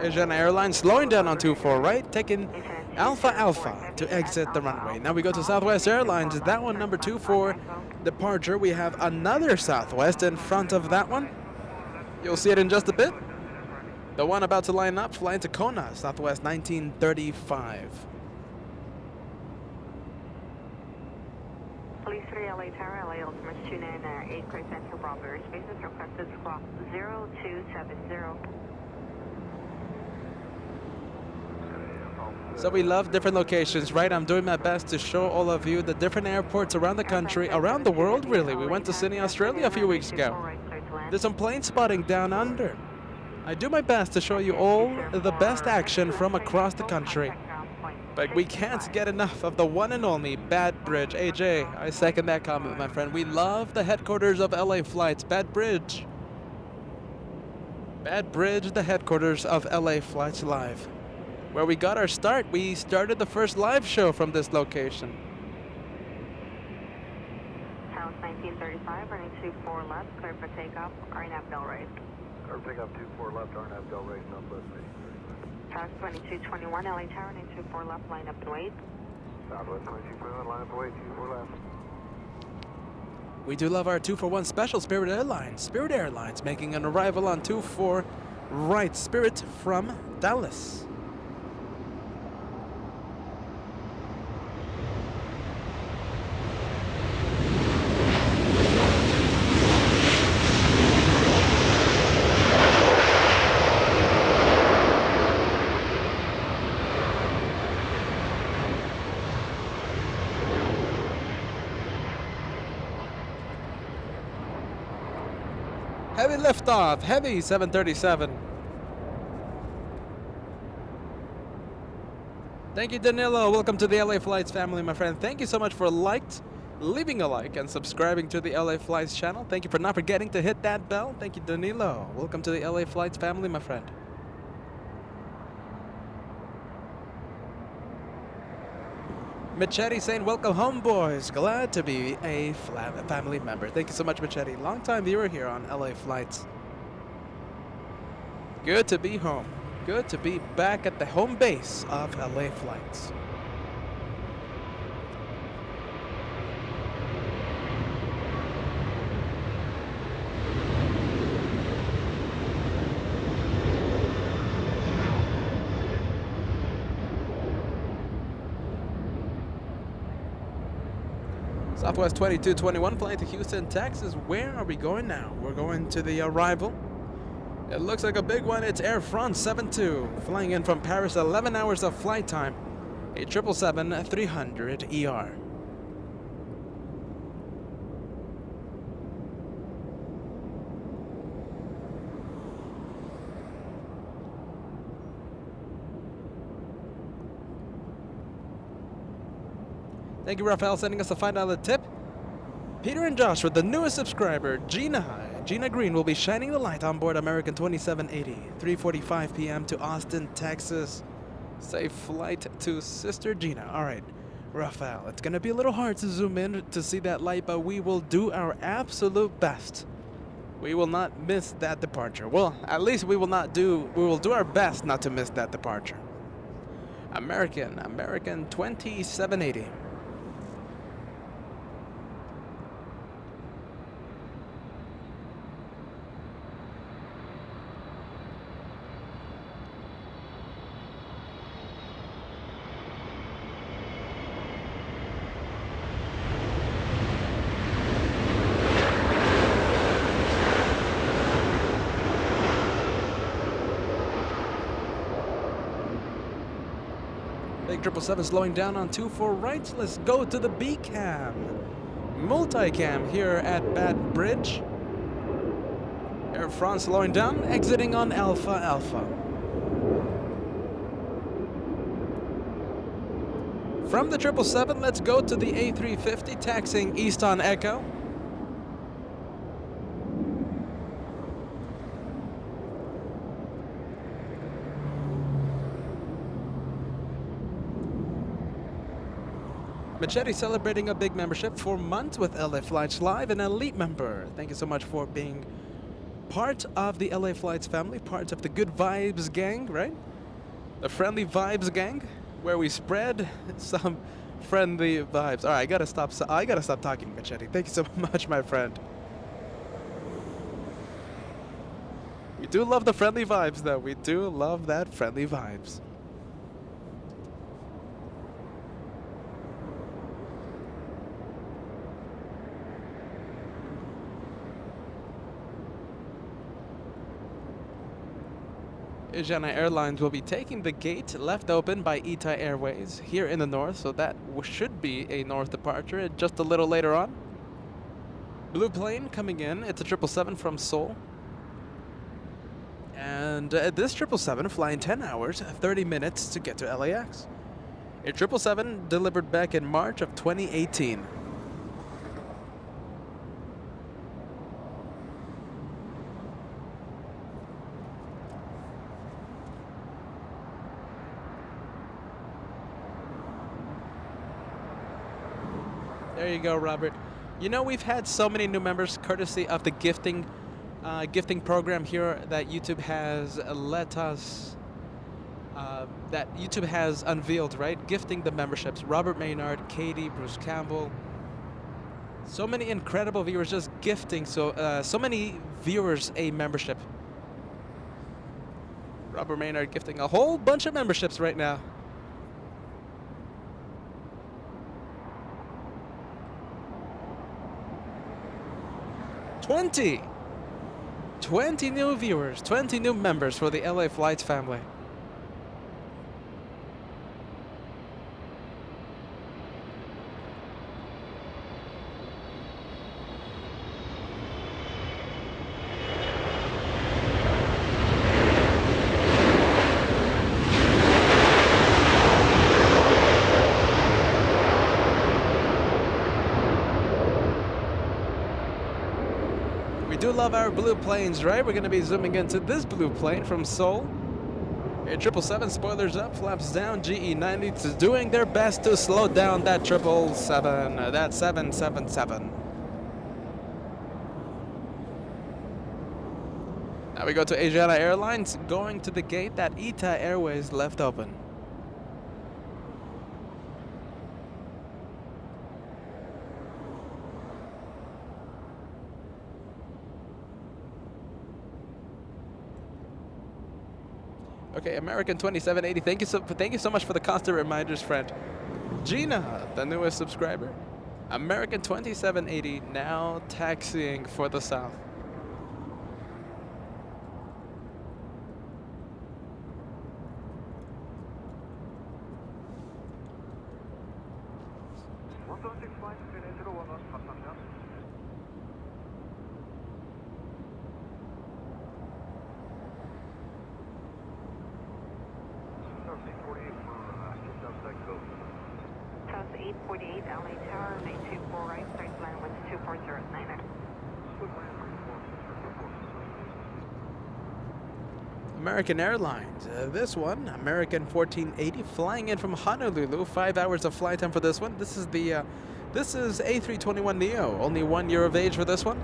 Asiana Airlines slowing down on 24 right, taking Alpha Alpha to exit the runway. Now we go to Southwest Airlines. That one, number 24 departure. We have another Southwest in front of that one. You'll see it in just a bit. The one about to line up, flying to Kona, Southwest 1935. Police 3 LA Tower, LA Ultimate 298, clear center Bravo airspace is requested squawk 0270. So we love different locations, right? I'm doing my best to show all of you the different airports around the country, around the world, really. We went to Sydney, Australia a few weeks ago. Did some plane spotting down under. I do my best to show you all the best action from across the country. But we can't get enough of the one and only Bad Bridge. AJ, I second that comment, my friend. We love the headquarters of LA Flights, Bad Bridge. Bad Bridge, the headquarters of LA Flights Live. Where we got our start. We started the first live show from this location. House 1935, running 24 left, clear for takeoff, RNAV Bell right. Clear for takeoff 24 left, RNAV Bell right, Southwest 1935. House 2221, LA Tower, running 24 left, line up and wait. Southwest 2221, line up and wait, 24 left. We do love our 2-for-1 special, Spirit Airlines. Spirit Airlines making an arrival on 24 right, Spirit from Dallas. Heavy liftoff, heavy 737. Thank you, Danilo. Welcome to the LA Flights family, my friend. Thank you so much for leaving a like, and subscribing to the LA Flights channel. Thank you for not forgetting to hit that bell. Thank you, Danilo. Welcome to the LA Flights family, my friend. Machete saying, welcome home, boys. Glad to be a family member. Thank you so much, Machete. Long-time viewer here on LA Flights. Good to be home. Good to be back at the home base of LA Flights. Southwest 2221 flying to Houston, Texas. Where are we going now? We're going to the arrival. It looks like a big one. It's Air France 72 flying in from Paris, 11 hours of flight time. A 777-300ER. Thank you, Raphael, sending us a $5 tip. Peter and Josh with the newest subscriber, Gina Green, will be shining the light on board American 2780, 3:45 p.m. to Austin, Texas. Safe flight to Sister Gina. All right, Raphael, it's going to be a little hard to zoom in to see that light, but we will do our absolute best. We will not miss that departure. Well, at least we will do our best not to miss that departure. American 2780. Big 777 slowing down on 24 right. Let's go to the B cam. Multicam here at Bad Bridge. Air France slowing down, exiting on Alpha Alpha. From the 777, let's go to the A350 taxiing east on Echo. Machete celebrating a big membership, 4 months with LA Flights Live, an elite member. Thank you so much for being part of the LA Flights family, part of the Good Vibes gang, right? The Friendly Vibes gang, where we spread some friendly vibes. All right, I gotta stop talking, Machete. Thank you so much, my friend. We do love the friendly vibes, though. We do love that friendly vibes. Asiana Airlines will be taking the gate left open by Itai Airways here in the north, so that should be a north departure just a little later on. Blue plane coming in. It's a 777 from Seoul. And this 777 flying 10 hours, 30 minutes to get to LAX. A 777 delivered back in March of 2018. There you go, Robert. You know, we've had so many new members courtesy of the gifting program here that YouTube has let us, that YouTube has unveiled, right? Gifting the memberships. Robert Maynard, Katie, Bruce Campbell. So many incredible viewers just gifting so many viewers a membership. Robert Maynard gifting a whole bunch of memberships right now. 20 new viewers, 20 new members for the LA Flights family. Do love our blue planes, right? We're going to be zooming into this blue plane from Seoul. A 777, spoilers up, flaps down. GE90 is doing their best to slow down that 777, that 777. Now we go to Asiana Airlines, going to the gate that Itai Airways left open. Okay, American 2780. Thank you so much for the constant reminders, friend. Gina, the newest subscriber. American 2780 now taxiing for the south. American Airlines, this one, American 1480, flying in from Honolulu. 5 hours of flight time for this one. This is the, this is A321neo. Only 1 year of age for this one.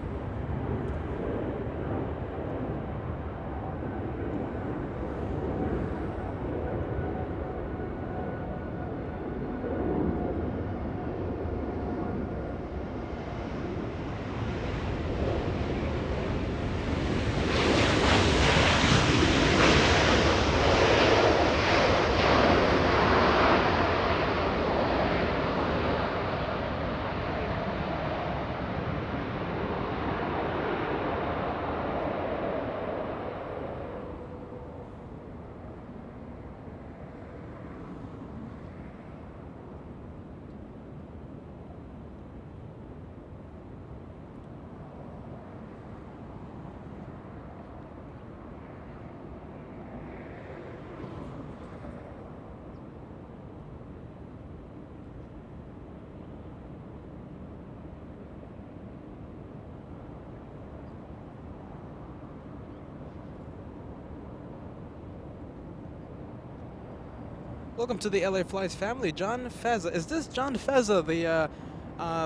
Welcome to the LA Flights family. John Feza. Is this John Feza, the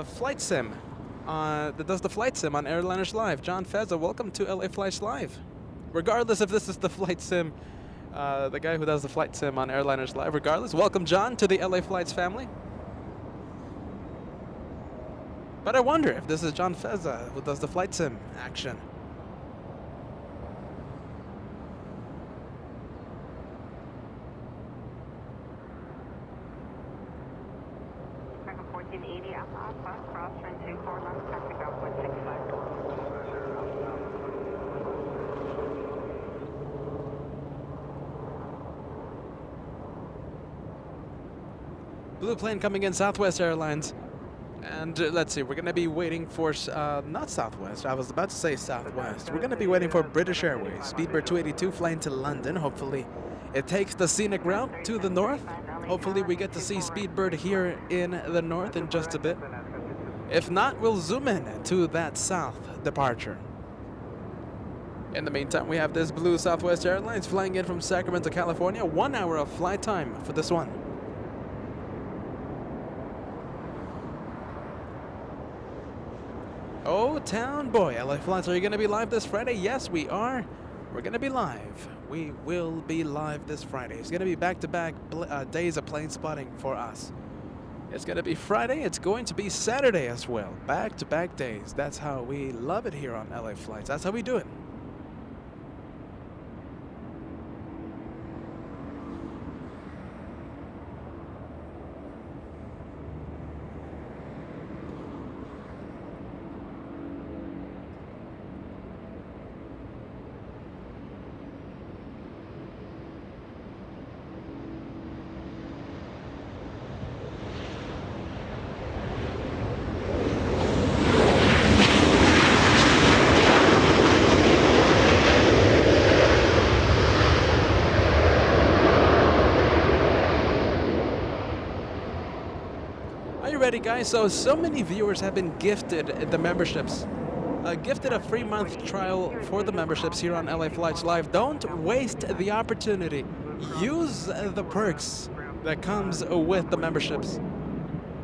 flight sim that does the flight sim on Airliners Live? John Feza, welcome to LA Flights Live. Regardless if this is the flight sim, the guy who does the flight sim on Airliners Live, regardless, welcome John to the LA Flights family. But I wonder if this is John Feza who does the flight sim action. Blue plane coming in, Southwest Airlines. And let's see, we're going to be waiting for, not Southwest, I was about to say Southwest. We're going to be waiting for British Airways, Speedbird 282 flying to London. Hopefully it takes the scenic route to the north. Hopefully we get to see Speedbird here in the north in just a bit. If not, we'll zoom in to that south departure. In the meantime, we have this blue Southwest Airlines flying in from Sacramento, California. 1 hour of flight time for this one. Oh, town boy, LA Flights, are you going to be live this Friday? Yes, we are. We're going to be live. We will be live this Friday. It's going to be back-to-back days of plane spotting for us. It's going to be Friday. It's going to be Saturday as well. Back-to-back days. That's how we love it here on LA Flights. That's how we do it. Ready, guys? So many viewers have been gifted the memberships. Gifted a free month trial for the memberships here on LA Flights Live. Don't waste the opportunity. Use the perks that comes with the memberships.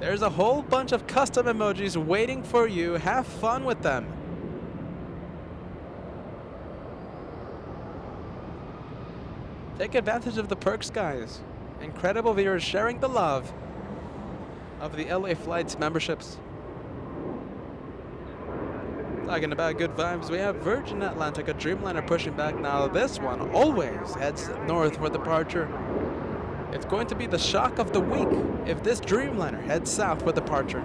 There's a whole bunch of custom emojis waiting for you. Have fun with them. Take advantage of the perks, guys. Incredible viewers sharing the love of the LA Flights memberships. Talking about good vibes, we have Virgin Atlantic, a Dreamliner pushing back now. This one always heads north for departure. It's going to be the shock of the week if this Dreamliner heads south for departure.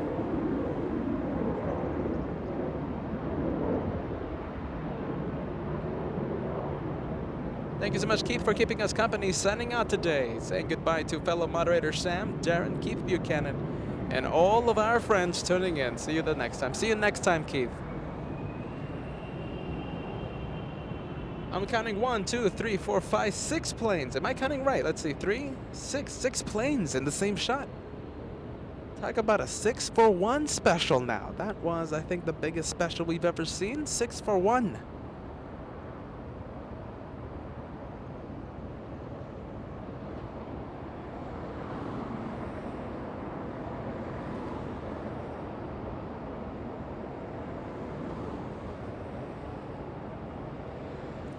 Thank you so much, Keith, for keeping us company. Signing out today, saying goodbye to fellow moderator Sam, Darren, Keith Buchanan, and all of our friends tuning in. See you the next time. See you next time, Keith. I'm counting 1, 2, 3, 4, 5, 6 planes. Am I counting right? Let's see, 6 planes in the same shot. Talk about a 6-for-1 special now. That was, I think, the biggest special we've ever seen. 6 for 1.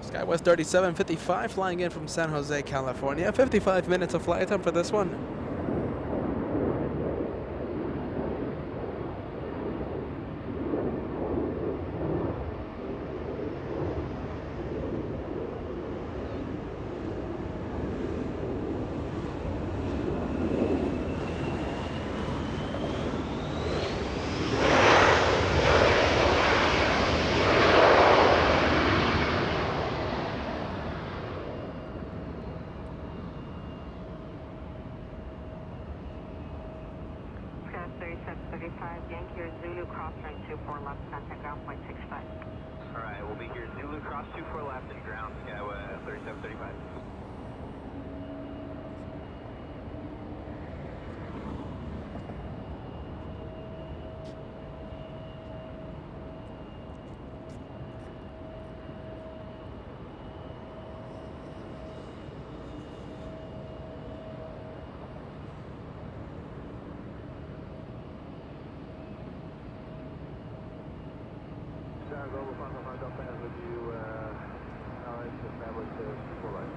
Skywest 3755 flying in from San Jose, California. 55 minutes of flight time for this one. Alright, we'll be here Zulu cross 24 left and ground Skywest 3735. Global Final Delta has with you, LAX established 24 right.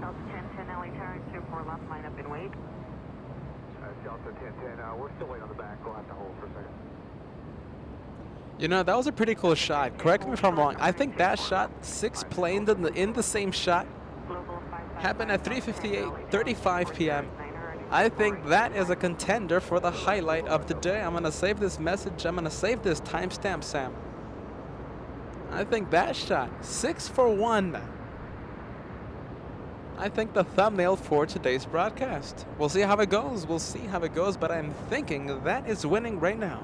Delta 1010 LA turn 24 left, line up and wait. Delta 1010, we're still waiting on the back, we'll have to hold for a second. You know, that was a pretty cool shot. Correct me if I'm wrong. I think that shot, 6 planes in the same shot, happened at 3:35 p.m. I think that is a contender for the highlight of the day. I'm going to save this message. I'm going to save this timestamp, Sam. I think that shot, 6 for 1. I think the thumbnail for today's broadcast. We'll see how it goes. We'll see how it goes, but I'm thinking that is winning right now.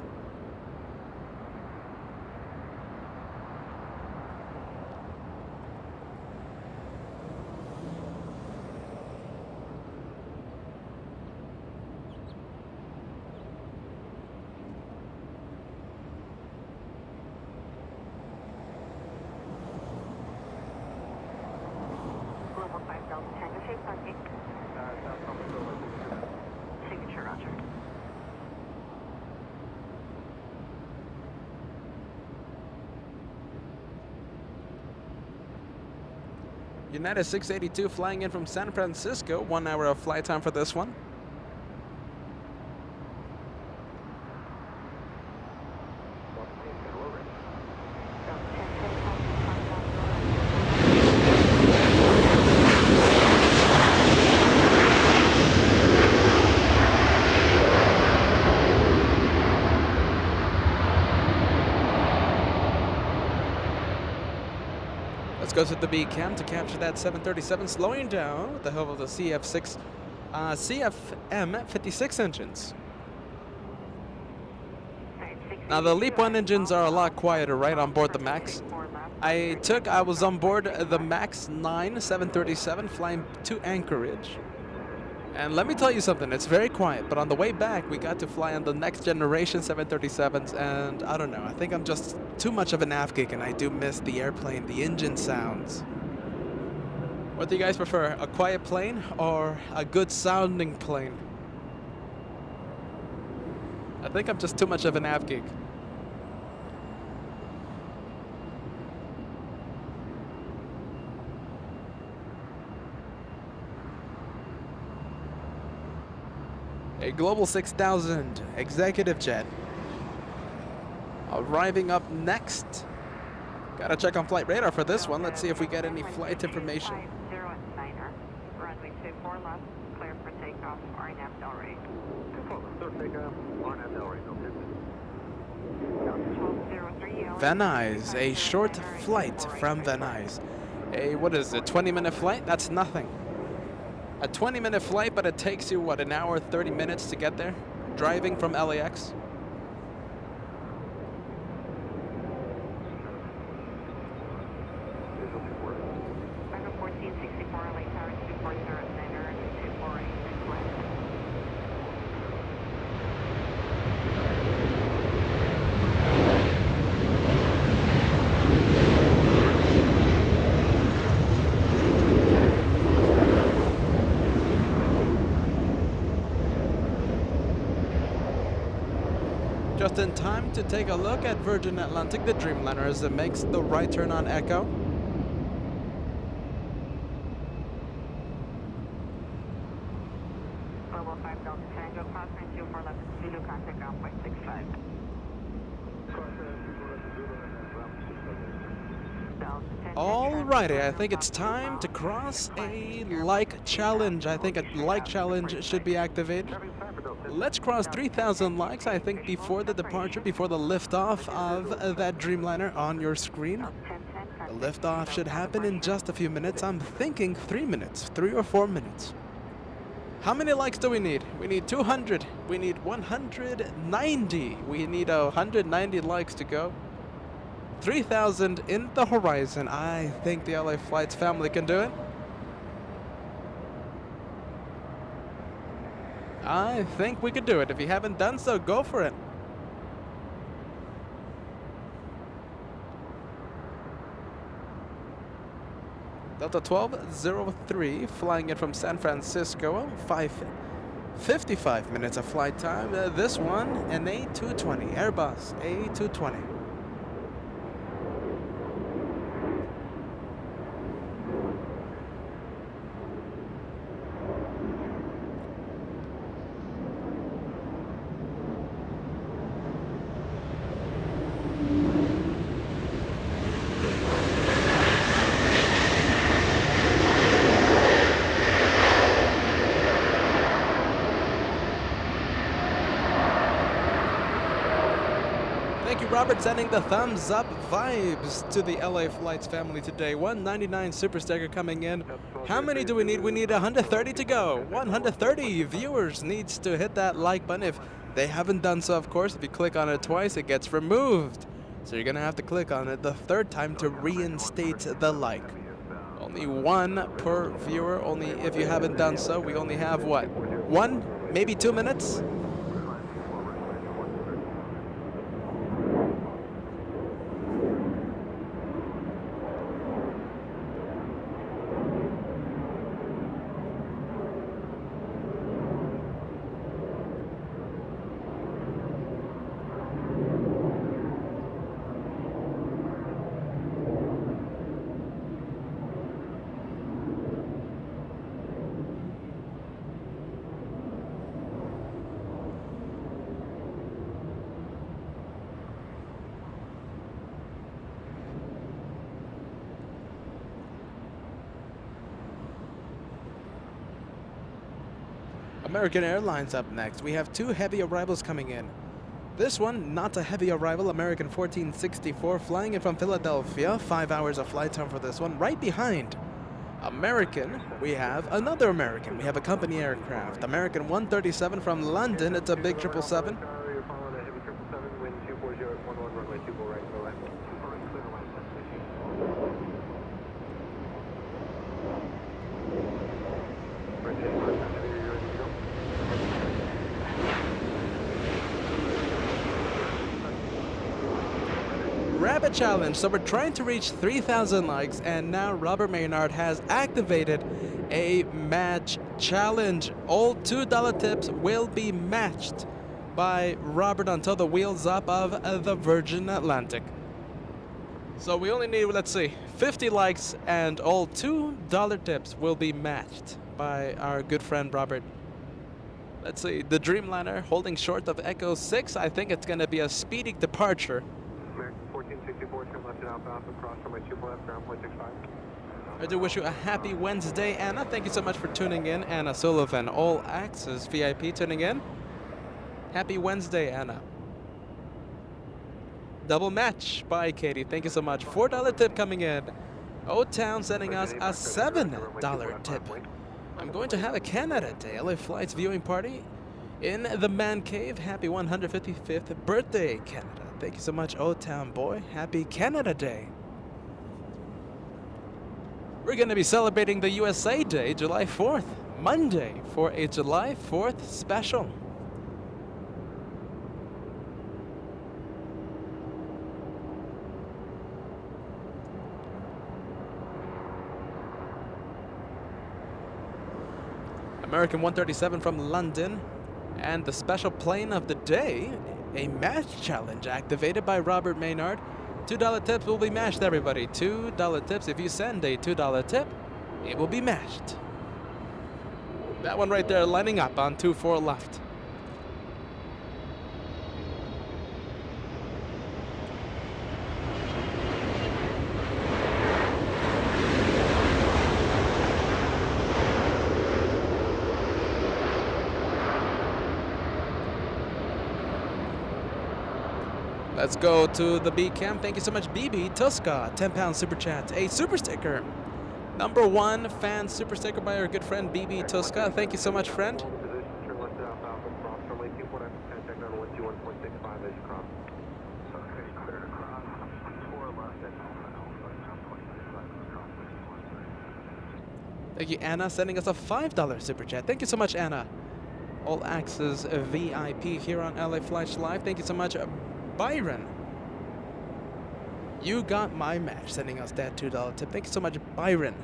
Global 5 Delta Tango, safe parking. Signature, roger. United 682 flying in from San Francisco. 1 hour of flight time for this one. Delta 10, safe parking, 5 Let's go to the B cam to capture that 737 slowing down with the help of the CFM 56 engines. Now the LEAP 1 engines are a lot quieter right on board the MAX. I was on board the MAX 9 737 flying to Anchorage. And let me tell you something, it's very quiet, but on the way back we got to fly on the next generation 737s, and I don't know, I think I'm just too much of an AV geek and I do miss the airplane, the engine sounds. What do you guys prefer, a quiet plane or a good sounding plane? I think I'm just too much of an AV geek. A Global 6000 executive jet arriving up next. Gotta check on flight radar for this one. Let's see if we get any flight information. 250-9er, runway 24 left, clear for takeoff, RNAV Delray. 24 left, clear takeoff, RNAV Delray, no Delta 1203, Van Nuys, a short flight from Van Nuys. A, what is it, 20-minute flight? That's nothing. A 20-minute flight, but it takes you, what, an hour, 30 minutes to get there? Driving from LAX? Number 1464, LA Tower 240-9er, 248, left. Just in time to take a look at Virgin Atlantic, the Dreamliner, as it makes the right turn on Echo. Global 5 Delta Tango, crosswind 24 left, Zulu contact ground point 65. Delta 10, Alrighty, I think it's time to cross a like challenge. I think a like challenge should be activated. Let's cross 3,000 likes, I think, before the departure, before the liftoff of that Dreamliner on your screen. The liftoff should happen in just a few minutes. I'm thinking 3 minutes, 3 or 4 minutes. How many likes do we need? We need 200. We need 190. We need 190 likes to go. 3,000 in the horizon. I think the LA Flights family can do it. I think we could do it. If you haven't done so, go for it. Delta 1203 flying in from San Francisco. 55 minutes of flight time. This one, an A220, Airbus A220. Robert sending the thumbs up vibes to the LA Flights family today. 199 super sticker coming in. How many do we need? We need 130 to go. 130 viewers needs to hit that like button. If they haven't done so, of course, if you click on it twice, it gets removed. So you're gonna have to click on it the third time to reinstate the like. Only one per viewer. Only if you haven't done so. We only have what? 1, maybe 2 minutes? American Airlines up next. We have 2 heavy arrivals coming in. This one, not a heavy arrival, American 1464, flying in from Philadelphia. 5 hours of flight time for this one. Right behind American, we have another American. We have a company aircraft. American 137 from London. It's a big 777. You're following a heavy 777, wind 240 at 11, runway 24 right, go ahead. 24 right, clear right, destination. Rabbit challenge. So we're trying to reach 3,000 likes, and now Robert Maynard has activated a match challenge. All $2 tips will be matched by Robert until the wheels up of the Virgin Atlantic. So we only need, let's see, 50 likes, and all $2 tips will be matched by our good friend Robert. Let's see, the Dreamliner holding short of Echo 6. I think it's going to be a speedy departure. American 1464, turn left and outbound, across runway 24 left, ground point 65. I do wish you a happy Wednesday, Anna. Thank you so much for tuning in. Anna Sullivan, All Access VIP tuning in. Happy Wednesday, Anna. Double match by Katie. Thank you so much. $4 tip coming in. O-Town sending us a $7 tip. I'm going to have a Canada Day LA Flights viewing party in the Man Cave. Happy 155th birthday, Canada. Thank you so much, O-Town boy. Happy Canada Day. We're going to be celebrating the USA Day, July 4th, Monday, for a July 4th special. American 137 from London, and the special plane of the day, a match challenge activated by Robert Maynard. $2 tips will be matched, everybody. $2 tips. If you send a $2 tip, it will be matched. That one right there lining up on 24 left. Let's go to the B cam. Thank you so much, BB Tuska, 10-pound super chat, a super sticker. Number 1 fan super sticker by our good friend BB Tuska. Thank you so much, friend. Turn left and outbound, across runway 24 left, contact on 121.65 as you cross. Okay, cleared across. 4 left at Thank you, Anna, sending us a $5 super chat. Thank you so much, Anna. All Access VIP here on LA Flights Live. Thank you so much, Byron. You got my match, sending us that $2 tip. Thank you so much, Byron.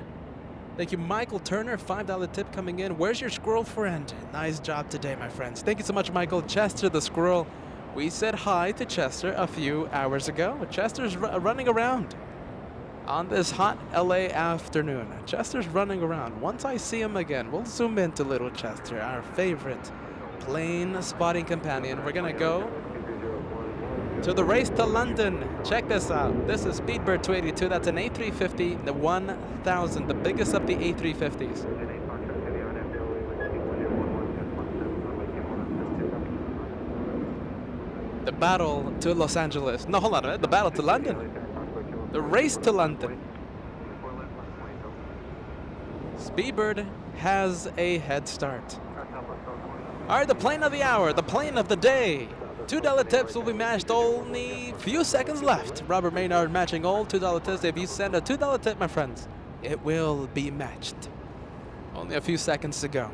Thank you, Michael Turner, $5 tip coming in. Where's your squirrel friend? Nice job today, my friends. Thank you so much, Michael. Chester the squirrel. We said hi to Chester a few hours ago. Chester's running around on this hot LA afternoon. Chester's running around. Once I see him again, we'll zoom into little Chester, our favorite plane spotting companion. We're gonna go to the race to London. Check this out. This is Speedbird 282. That's an A350, the 1000, the biggest of the A350s. The battle to Los Angeles. No, hold on. The battle to London. The race to London. Speedbird has a head start. All right, the plane of the hour, the plane of the day. $2 tips will be matched, only few seconds left. Robert Maynard matching all $2 tips. If you send a $2 tip, my friends, it will be matched. Only a few seconds to go.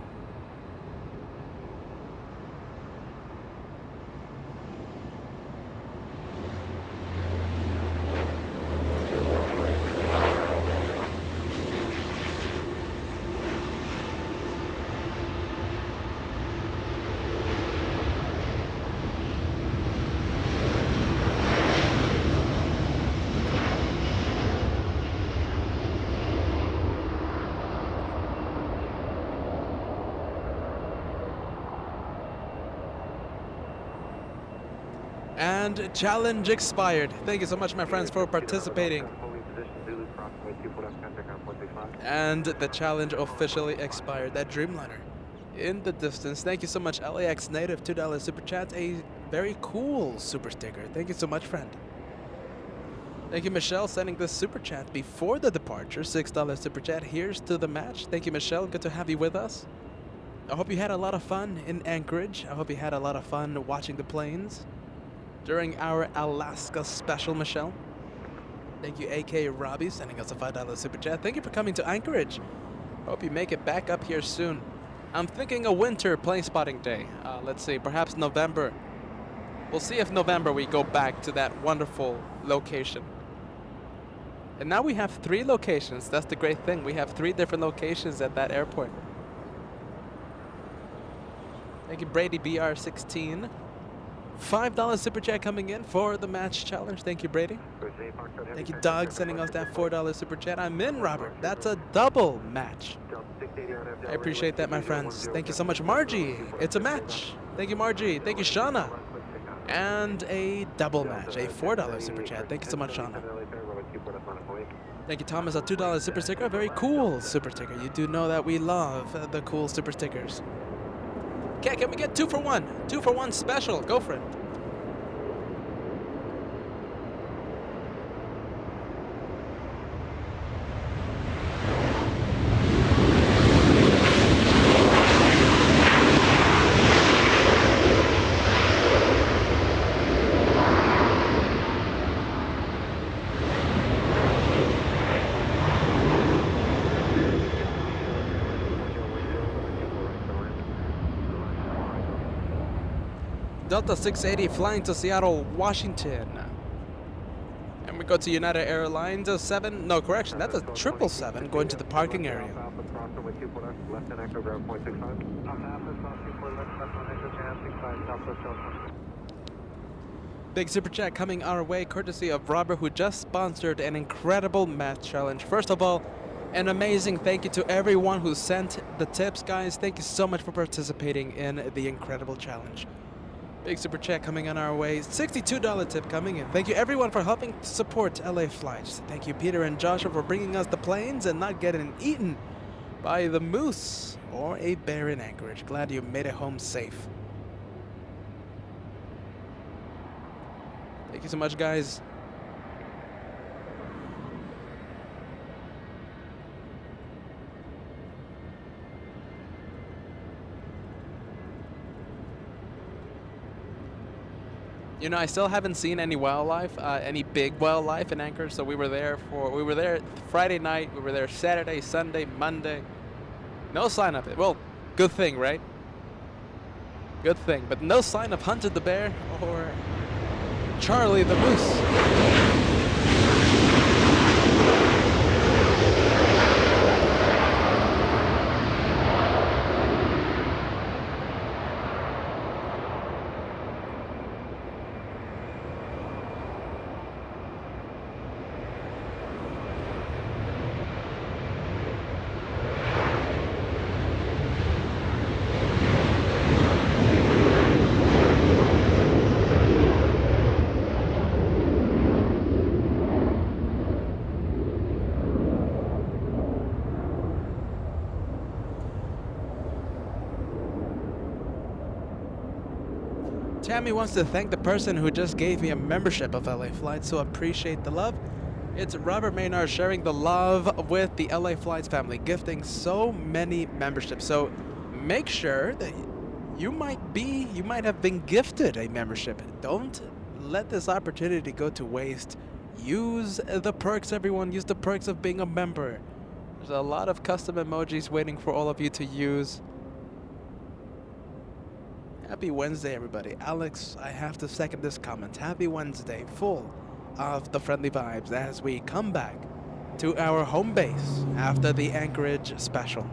And challenge expired. Thank you so much, my friends, for participating. And the challenge officially expired. That Dreamliner in the distance. Thank you so much, LAX native, $2 super chat. A very cool super sticker. Thank you so much, friend. Thank you, Michelle, sending this super chat before the departure. $6 super chat. Here's to the match. Thank you, Michelle. Good to have you with us. I hope you had a lot of fun in Anchorage. I hope you had a lot of fun watching the planes during our Alaska special, Michelle. Thank you, AK Robbie, sending us a $5 super chat. Thank you for coming to Anchorage. Hope you make it back up here soon. I'm thinking a winter plane spotting day. Let's see, perhaps November. We'll see if November we go back to that wonderful location. And now we have 3 locations. That's the great thing. We have 3 different locations at that airport. Thank you, Brady BR16. $5 super chat coming in for the match challenge. Thank you, Brady. Thank you, Doug, sending us that $4 super chat. I'm in, Robert. That's a double match. I appreciate that, my friends. Thank you so much, Margie. It's a match. Thank you, Margie. Thank you, Shauna. And a double match, a $4 super chat. Thank you so much, Shauna. Thank you, Thomas, a $2 super sticker. A very cool super sticker. You do know that we love the cool super stickers. Okay, can we get 2 for 1? 2 for 1 special. Go for it. Delta 680 flying to Seattle, Washington. And we go to United Airlines, a 7, no correction, that's a 777 going to the parking area. Big super chat coming our way, courtesy of Robert, who just sponsored an incredible math challenge. First of all, an amazing thank you to everyone who sent the tips, guys. Thank you so much for participating in the incredible challenge. Big super chat coming on our way. $62 tip coming in. Thank you everyone for helping to support LA flights. Thank you Peter and Joshua for bringing us the planes and not getting eaten by the moose or a bear in Anchorage. Glad you made it home safe. Thank you so much, guys. You know, I still haven't seen any wildlife, any big wildlife in Anchorage. So we were there Friday night. We were there Saturday, Sunday, Monday. No sign of it. Well, good thing, right? Good thing. But no sign of Hunter the bear or Charlie the moose. Cammy wants to thank the person who just gave me a membership of LA Flights, so appreciate the love. It's Robert Maynard sharing the love with the LA Flights family, gifting so many memberships. So make sure that you might have been gifted a membership. Don't let this opportunity go to waste. Use the perks, everyone. Use the perks of being a member. There's a lot of custom emojis waiting for all of you to use. Happy Wednesday, everybody. Alex, I have to second this comment. Happy Wednesday, full of the friendly vibes as we come back to our home base after the Anchorage special.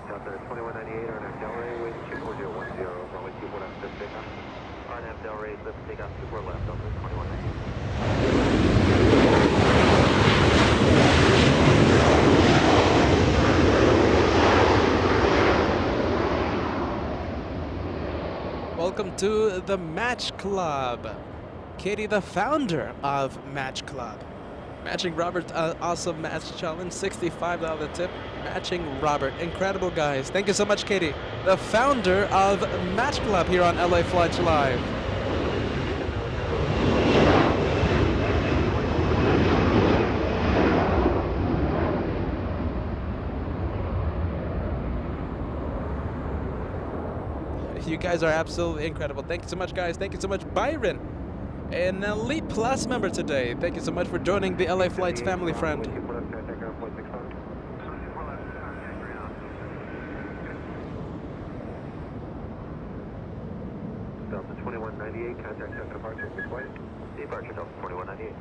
Delta 2198, RNF Delray, wind 24010, runway 24 left, lift takeoff. RNF Delray, lift takeoff, 24 left, Delta 2198. Welcome to the Match Club. Katie, the founder of Match Club. Matching Robert's awesome match challenge, $65 tip. Matching Robert, incredible guys. Thank you so much, Katie. The founder of Match Club here on LA Flights Live. You guys are absolutely incredible. Thank you so much, guys. Thank you so much, Byron. An Elite Plus member today. Thank you so much for joining the LA Flights family, friend. Delta 2198, contact set departure, good flight. Departure Delta 2198.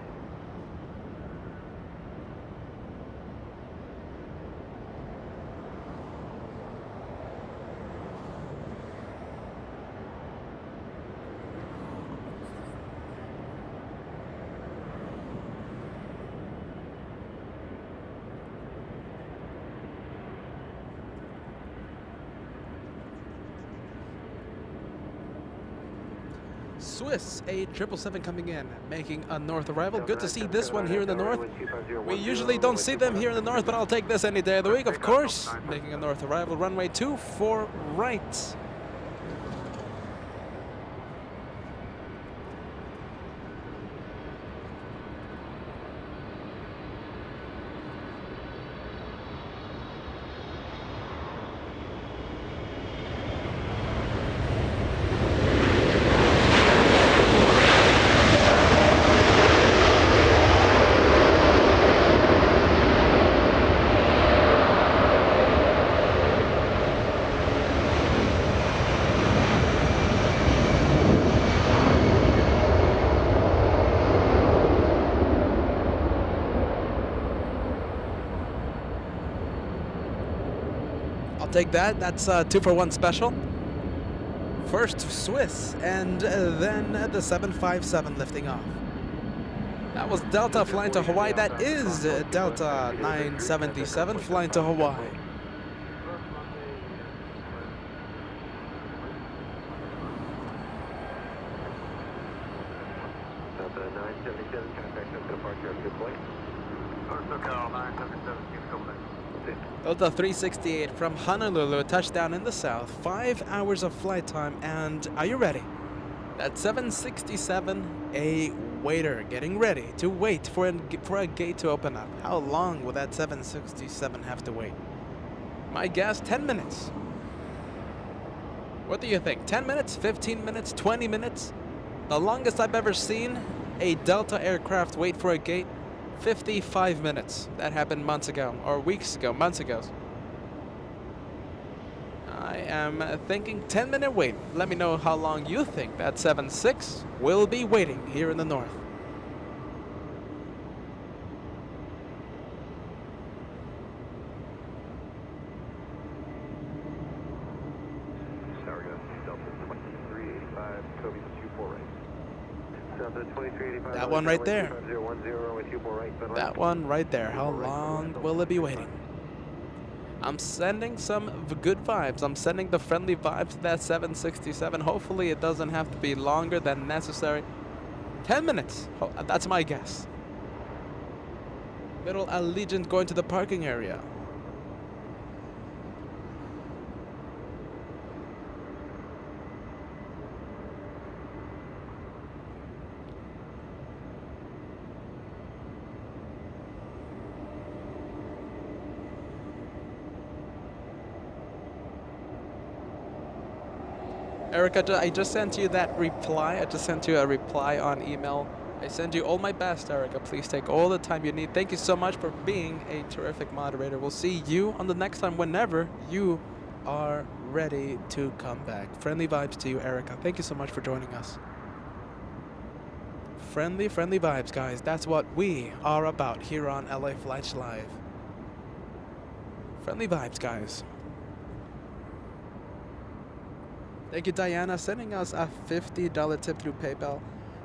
Swiss, a 777 coming in, making a north arrival. Good to see this one here in the north. We usually don't see them here in the north, but I'll take this any day of the week, of course. Making a north arrival, runway 24 right. Take that. That's a 2-for-1 special. First Swiss, and then the 757 lifting off. That was Delta flying to Hawaii. That is Delta 977 flying to Hawaii. Delta 977, contact set departure, good flight. First SoCal 977, keep going. Delta 368 from Honolulu, touchdown in the south. 5 hours of flight time, and are you ready? That 767, a waiter getting ready to wait for a gate to open up. How long will that 767 have to wait? My guess, 10 minutes. What do you think? 10 minutes, 15 minutes, 20 minutes? The longest I've ever seen a Delta aircraft wait for a gate, 55 minutes. That happened months ago, or weeks ago, months ago. I am thinking 10-minute wait. Let me know how long you think that 76 will be waiting here in the north. Delta 2385, Kobe 24 right. Delta 2385. That one right there. 5010, with 24 right, center That left. one right there. How 24 right, center long left, will it be 65. waiting? I'm sending some good vibes. I'm sending the friendly vibes to that 767. Hopefully it doesn't have to be longer than necessary. 10 minutes. That's my guess. Little Allegiant going to the parking area. Erika, I just sent you that reply. I just sent you a reply on email. I send you all my best, Erika. Please take all the time you need. Thank you so much for being a terrific moderator. We'll see you on the next time whenever you are ready to come back. Friendly vibes to you, Erika. Thank you so much for joining us. Friendly vibes, guys. That's what we are about here on LA Flights Live. Friendly vibes, guys. Thank you, Diana, sending us a $50 tip through PayPal.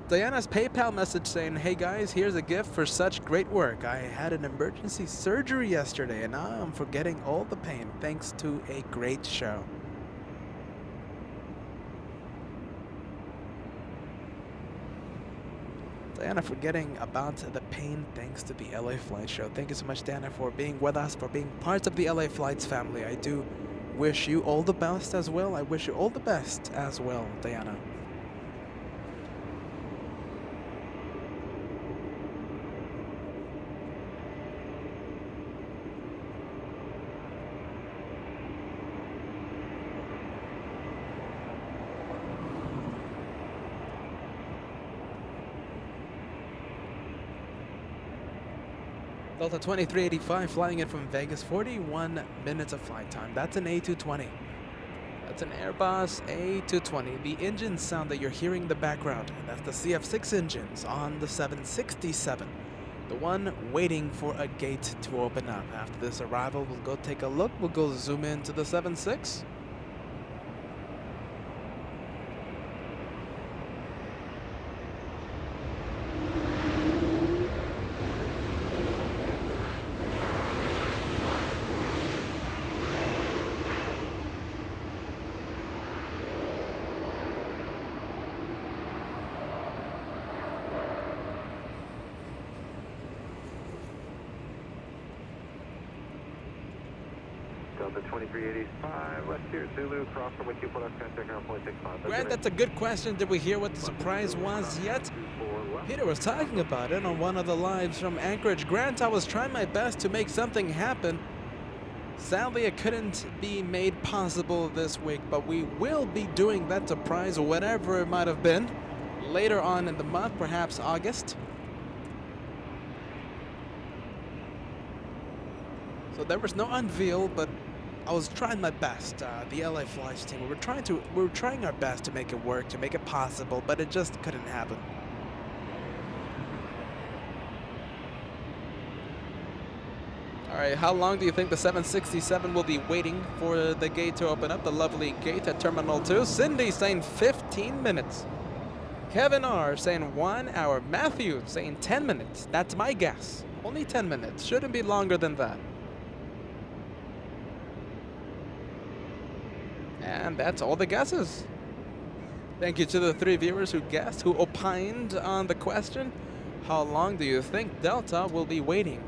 Diana's PayPal message saying, hey guys, here's a gift for such great work. I had an emergency surgery yesterday and now I'm forgetting all the pain thanks to a great show. Diana forgetting about the pain thanks to the LA Flight Show. Thank you so much, Diana, for being with us, for being part of the LA Flights family. I do wish you all the best as well. I wish you all the best as well, Diana. Delta 2385 flying in from Vegas, 41 minutes of flight time. That's an A220. That's an Airbus A220. The engine sound that you're hearing in the background, that's the CF6 engines on the 767. The one waiting for a gate to open up. After this arrival, we'll go take a look. We'll go zoom into the 76. Delta 2385, left here, Zulu, cross from with you, left contact around 0.65. Grant, that's a good question. Did we hear what the surprise was yet? Peter was talking about it on one of the lives from Anchorage. Grant, I was trying my best to make something happen. Sadly, it couldn't be made possible this week, but we will be doing that surprise, whatever it might have been, later on in the month, perhaps August. So there was no unveil, but I was trying my best. The LA Flights team, we were trying our best to make it work, to make it possible, but it just couldn't happen. All right, how long do you think the 767 will be waiting for the gate to open up? The lovely gate at Terminal 2. Cindy saying 15 minutes. Kevin R saying 1 hour. Matthew saying 10 minutes. That's my guess. Only 10 minutes. Shouldn't be longer than that. And that's all the guesses. Thank you to the 3 viewers who guessed, who opined on the question. How long do you think Delta will be waiting?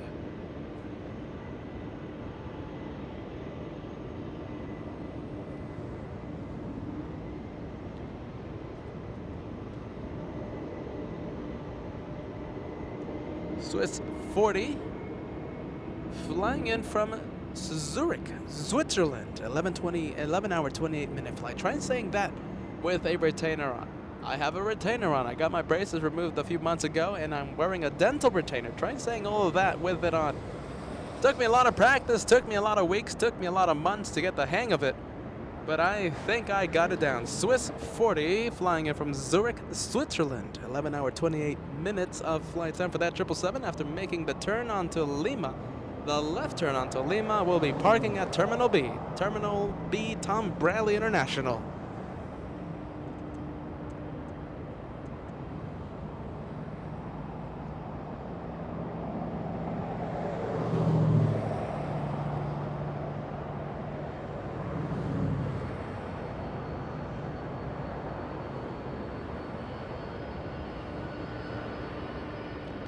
Swiss 40 flying in from Zurich, Switzerland. 11 hour 28-minute flight. Try saying that with a retainer on. I have a retainer on. I got my braces removed a few months ago and I'm wearing a dental retainer. Try saying all of that with it on. Took me a lot of practice, took me a lot of weeks, took me a lot of months to get the hang of it. But I think I got it down. Swiss 40 flying in from Zurich, Switzerland. 11 hour 28 minutes of flight time for that 777 after making the turn onto Lima. The left turn onto Lima will be parking at Terminal B. Terminal B, Tom Bradley International.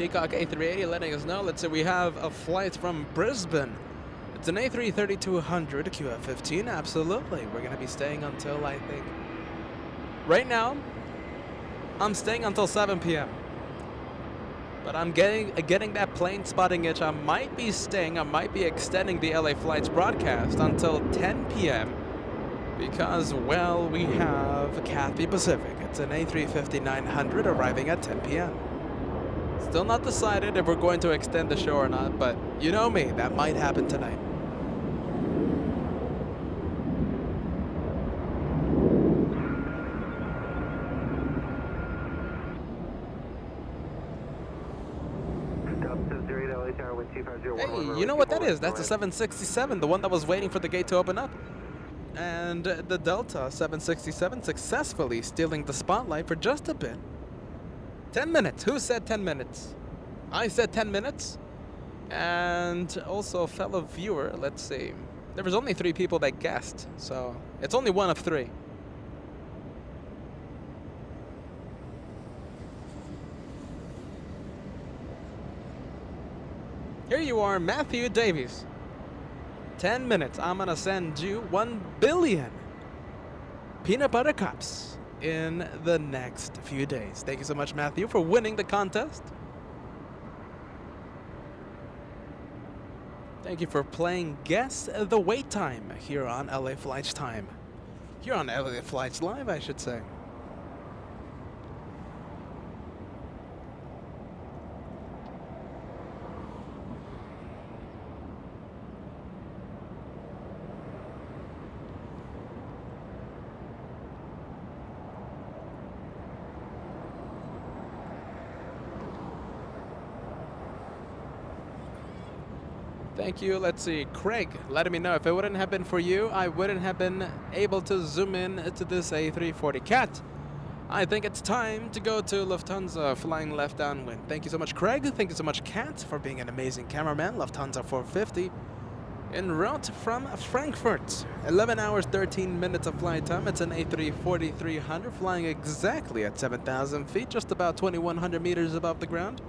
Peacock A380 letting us know. Let's say we have a flight from Brisbane. It's an A330-200 QF15. Absolutely. We're going to be staying until, I think, right now, I'm staying until 7 p.m. But I'm getting that plane spotting itch. I might be extending the LA Flights broadcast until 10 p.m. because, well, we have Cathay Pacific. It's an A350-900 arriving at 10 p.m. Still not decided if we're going to extend the show or not, but you know me, that might happen tonight. Hey, you know what that is? That's a 767, the one that was waiting for the gate to open up. And the Delta 767 successfully stealing the spotlight for just a bit. 10 minutes. Who said 10 minutes? I said 10 minutes. And also, fellow viewer, let's see. There was only 3 people that guessed, so it's only one of 3. Here you are, Matthew Davies. 10 minutes. I'm gonna send you 1 billion peanut butter cups in the next few days. Thank you so much, Matthew, for winning the contest. Thank you for playing Guess the Wait Time here on LA Flights Time. Here on LA Flights Live, I should say. Thank you. Let's see. Craig, letting me know if it wouldn't have been for you, I wouldn't have been able to zoom in to this A340 Cat. I think it's time to go to Lufthansa flying left downwind. Thank you so much, Craig. Thank you so much, Cat, for being an amazing cameraman. Lufthansa 450 en route from Frankfurt. 11 hours, 13 minutes of flight time. It's an A340-300 flying exactly at 7,000 feet, just about 2,100 meters above the ground.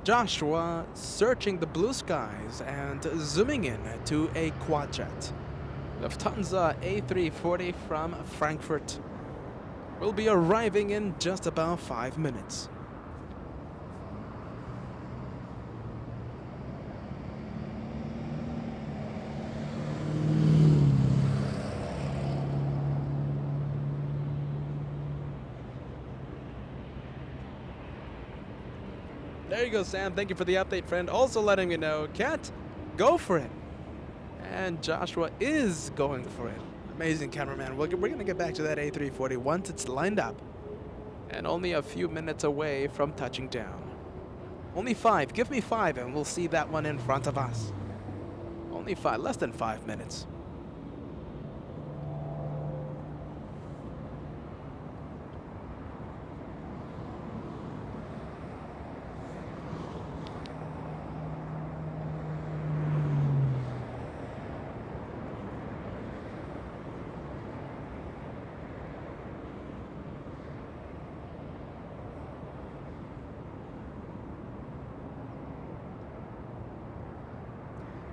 Joshua searching the blue skies and zooming in to a quadjet. Lufthansa A340 from Frankfurt will be arriving in just about 5 minutes. There you go, Sam. Thank you for the update, friend. Also letting me know, Cat, go for it. And Joshua is going for it. Amazing cameraman. We're going to get back to that A340 once it's lined up. And only a few minutes away from touching down. Only 5. Give me 5 and we'll see that one in front of us. Only 5. Less than 5 minutes.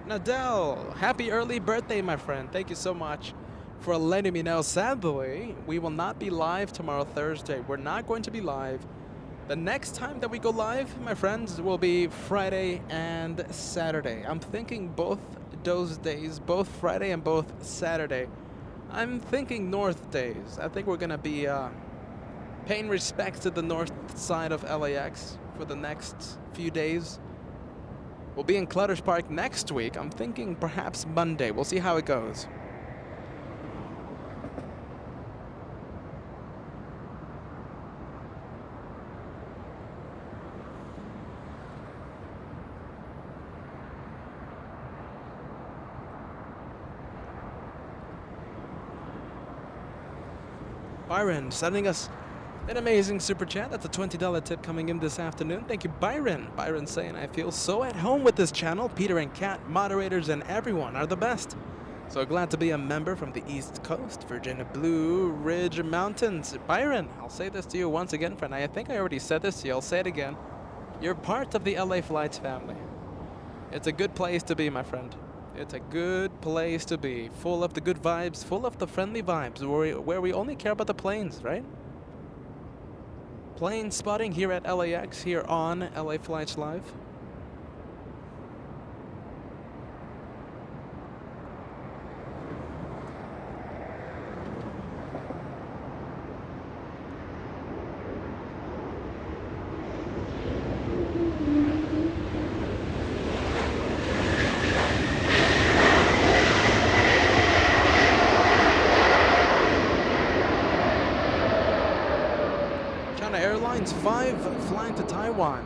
Nadell, happy early birthday, my friend. Thank you so much for letting me know. Sadly, we will not be live tomorrow, Thursday. We're not going to be live. The next time that we go live, my friends, will be Friday and Saturday. I'm thinking both those days, both Friday and both Saturday. I'm thinking north days. I think we're going to be paying respects to the north side of LAX for the next few days. We'll be in Clutters Park next week. I'm thinking perhaps Monday. We'll see how it goes. Byron sending us an amazing super chat. That's a $20 tip coming in this afternoon. Thank you, Byron. Byron saying, I feel so at home with this channel. Peter and Kat, moderators, and everyone are the best. So glad to be a member from the East Coast, Virginia Blue Ridge Mountains. Byron, I'll say this to you once again, friend. I think I already said this to you. I'll say it again. You're part of the LA Flights family. It's a good place to be, my friend. It's a good place to be. Full of the good vibes, full of the friendly vibes, where we only care about the planes, right? Plane spotting here at LAX, here on LA Flights Live. Airlines 5 flying to Taiwan.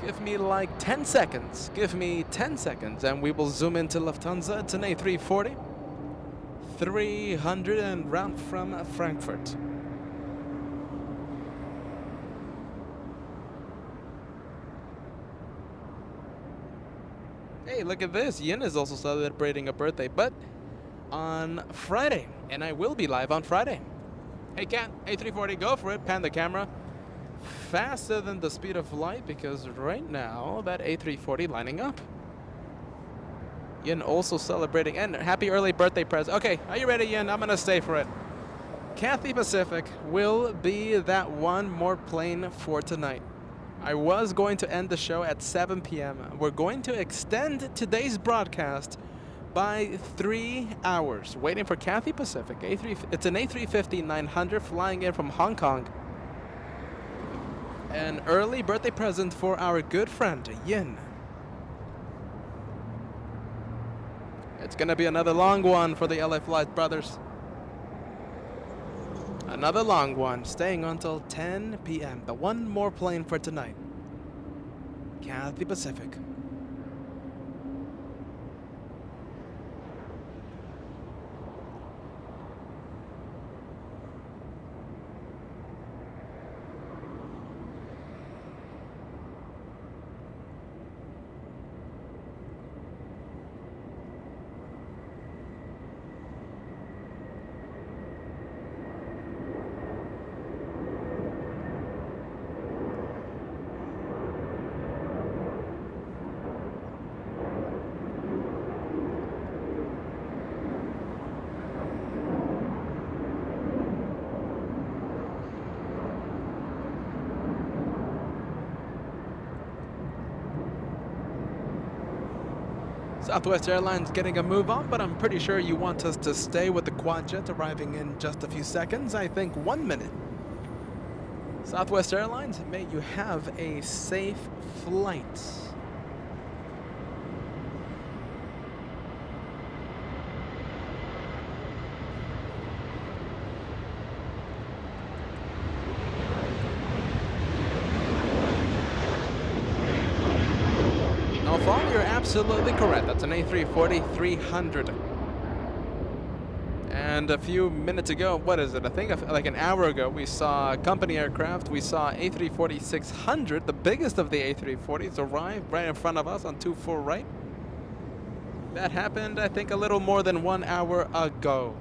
Give me like 10 seconds. Give me 10 seconds and we will zoom into Lufthansa. It's an A340. 300 and round from Frankfurt. Hey, look at this. Yin is also celebrating a birthday, but on Friday. And I will be live on Friday. Hey Cat, A340, go for it. Pan the camera. Faster than the speed of light because right now that A340 lining up. Yin also celebrating and happy early birthday present. Okay, are you ready, Yin? I'm gonna stay for it. Cathay Pacific will be that one more plane for tonight. I was going to end the show at 7 p.m. We're going to extend today's broadcast by 3 hours, waiting for Cathay Pacific. It's an A350-900 flying in from Hong Kong. An early birthday present for our good friend, Yin. It's gonna be another long one for the LA Flight brothers. Another long one, staying until 10 p.m. The one more plane for tonight. Cathay Pacific. Southwest Airlines getting a move on, but I'm pretty sure you want us to stay with the quad jet arriving in just a few seconds. I think 1 minute. Southwest Airlines, may you have a safe flight. You're absolutely correct. That's an A340-300. And a few minutes ago, what is it? I think like an hour ago, we saw company aircraft. We saw A340-600, the biggest of the A340s, arrive right in front of us on 24 right. That happened, I think, a little more than 1 hour ago.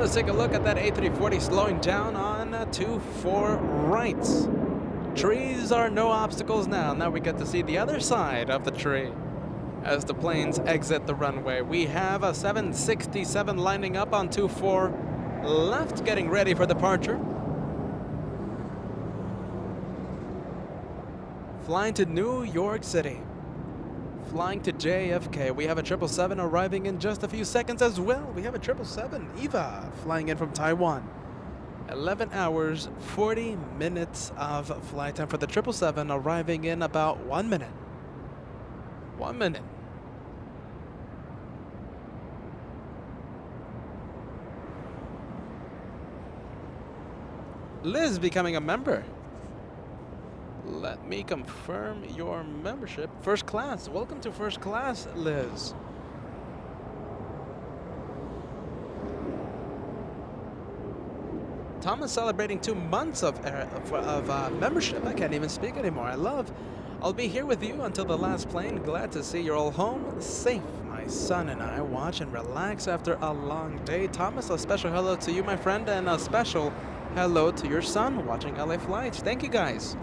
Let's take a look at that A340 slowing down on 24 rights. Trees are no obstacles now. Now we get to see the other side of the tree as the planes exit the runway. We have a 767 lining up on 24 left, getting ready for departure. Flying to New York City. Flying to JFK. We have a 777 arriving in just a few seconds as well. We have a 777 Eva flying in from Taiwan. 11 hours, 40 minutes of flight time for the 777, arriving in about 1 minute. 1 minute. Liz becoming a member. Let me confirm your membership. First class. Welcome to first class, Liz. Thomas celebrating 2 months of membership. I can't even speak anymore. I'll be here with you until the last plane. Glad to see you're all home safe. My son and I watch and relax after a long day. Thomas, a special hello to you, my friend, and a special hello to your son watching LA flights. Thank you, guys.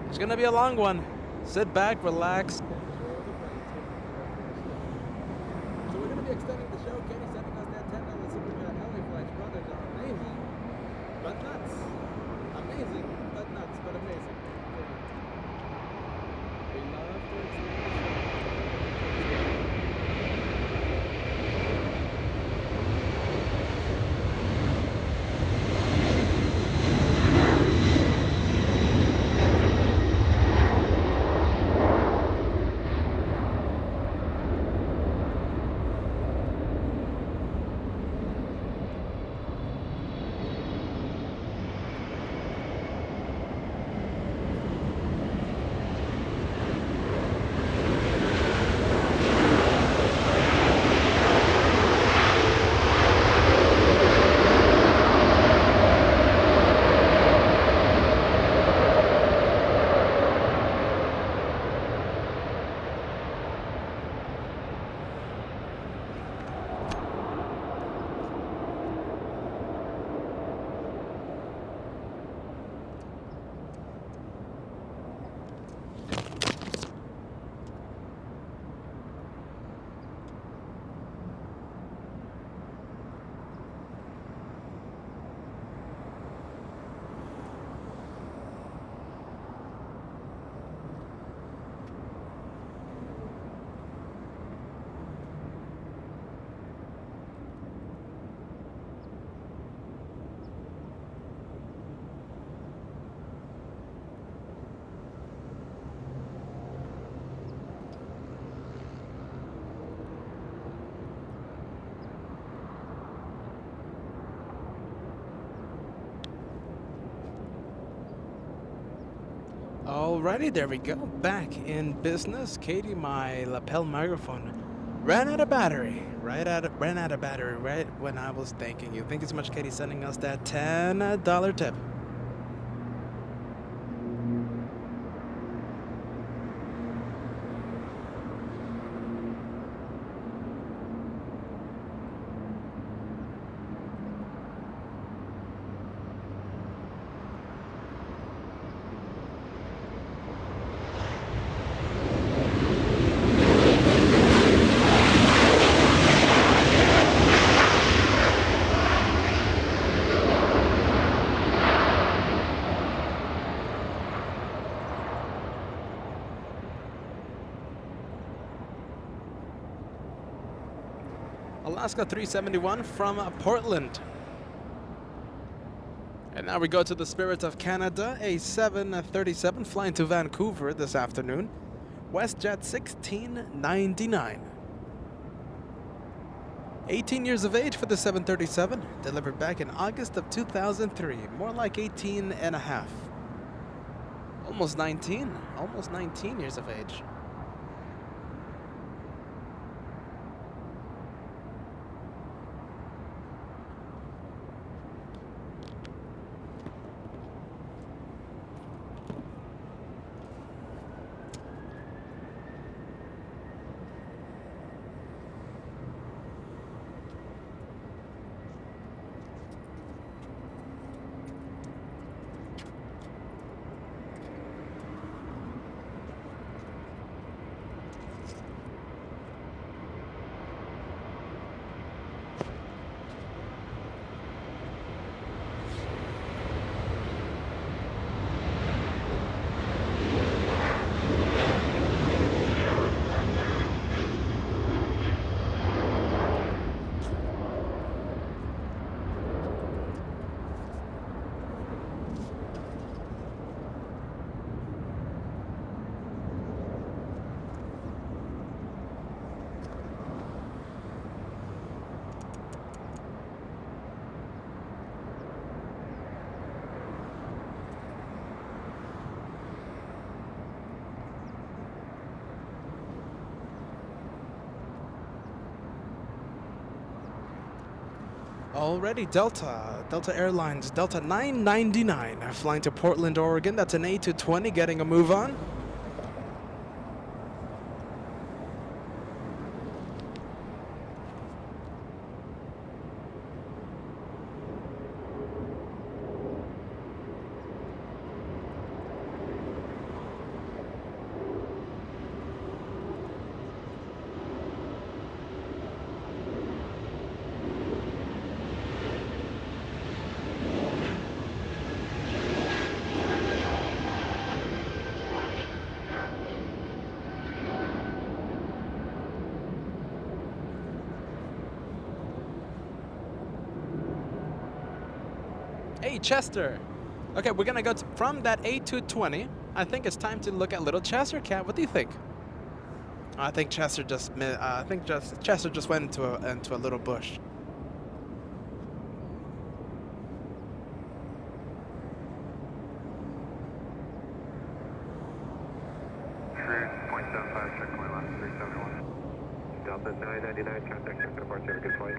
It's gonna be a long one. Sit back, relax. So we're gonna be extending the show. Kenny sending us that $10 Superchat. LA flights, brothers are amazing, but nuts. Amazing, but nuts, but amazing. We love to extend the show. Alrighty, there we go. Back in business. Katie, my lapel microphone ran out of battery. Ran out of battery right when I was thanking you. Thank you so much, Katie, sending us that $10 tip. Alaska 371 from Portland. And now we go to the Spirit of Canada, a 737 flying to Vancouver this afternoon. WestJet 1699. 18 years of age for the 737, delivered back in August of 2003. More like 18 and a half. Almost 19 years of age. Already Delta Airlines, Delta 999, flying to Portland, Oregon. That's an A220 getting a move on. Hey, Chester. Okay, we're gonna go from that A220. I think it's time to look at little Chester Cat. What do you think? I think Chester just Chester just went into a little bush. Delta 999, contact check departure, have a good flight.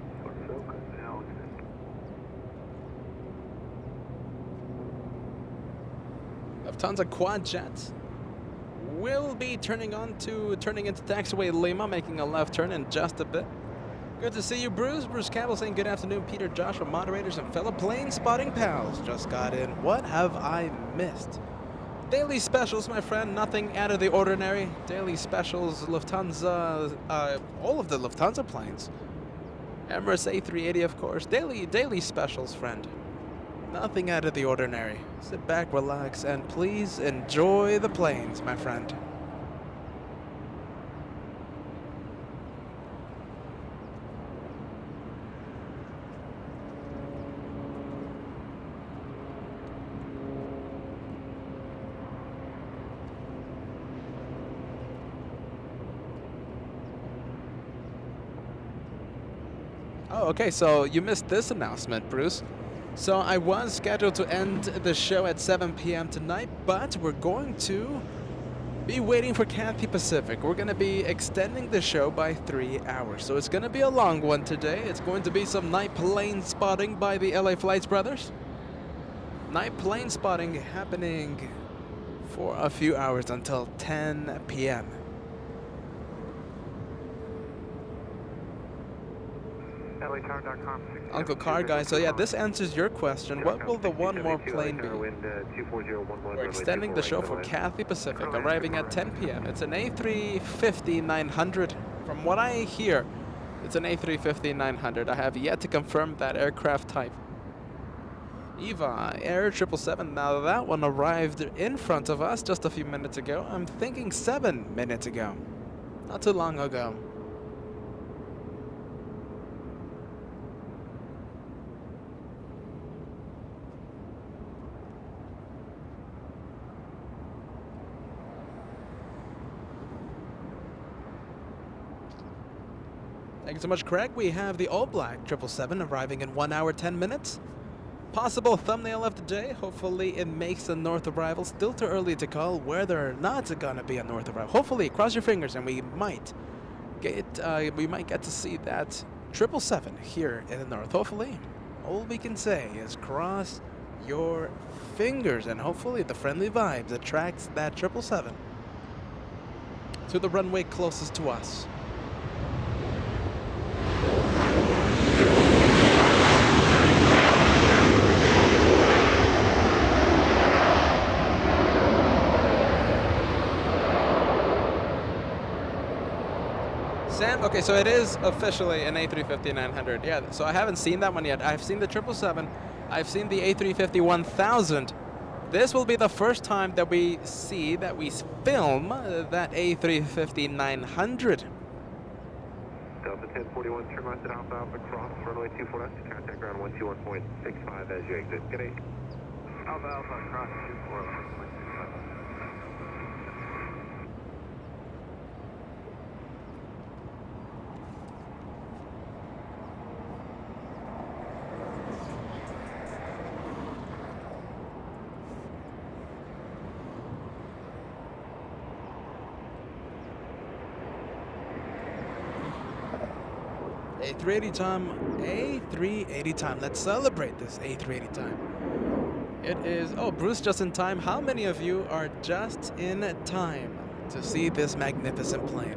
Lufthansa quad jet will be turning into taxiway Lima, making a left turn in just a bit. Good to see you, Bruce. Bruce Campbell saying good afternoon. Peter, Joshua, moderators, and fellow plane spotting pals just got in. What have I missed? Daily specials, my friend. Nothing out of the ordinary. Daily specials, Lufthansa, all of the Lufthansa planes. Emirates A380, of course. Daily specials, friend. Nothing out of the ordinary. Sit back, relax, and please enjoy the planes, my friend. Oh, okay, so you missed this announcement, Bruce. So I was scheduled to end the show at 7 p.m. tonight, but we're going to be waiting for Cathay Pacific. We're going to be extending the show by 3 hours. So it's going to be a long one today. It's going to be some night plane spotting by the LA Flights brothers. Night plane spotting happening for a few hours until 10 p.m. Uncle Car Guy, so yeah, this answers your question. What will the one more plane be? We're extending the show for Cathay Pacific, arriving at 10 p.m. It's an A350-900. From what I hear, it's an A350-900. I have yet to confirm that aircraft type. Eva, Air 777. Now that one arrived in front of us just a few minutes ago. I'm thinking 7 minutes ago. Not too long ago. Thank you so much, Craig. We have the all-black 777 arriving in 1 hour, 10 minutes. Possible thumbnail of the day. Hopefully it makes a north arrival. Still too early to call whether or not it's gonna be a north arrival. Hopefully, cross your fingers, and we might get to see that 777 here in the north. Hopefully, all we can say is cross your fingers, and hopefully the friendly vibes attracts that 777 to the runway closest to us. Sam, okay, so it is officially an A350-900. Yeah, so I haven't seen that one yet. I've seen the 777. I've seen the A350-1000. This will be the first time that we film that A350-900. Delta 1041, turn left at Alpha Alpha, cross runway 24 left, contact ground 121.65 as you exit. Good day. Alpha Alpha, cross 24 left. A380 time. A380 time. Let's celebrate this A380 time. It is... Oh, Bruce just in time. How many of you are just in time to see this magnificent plane?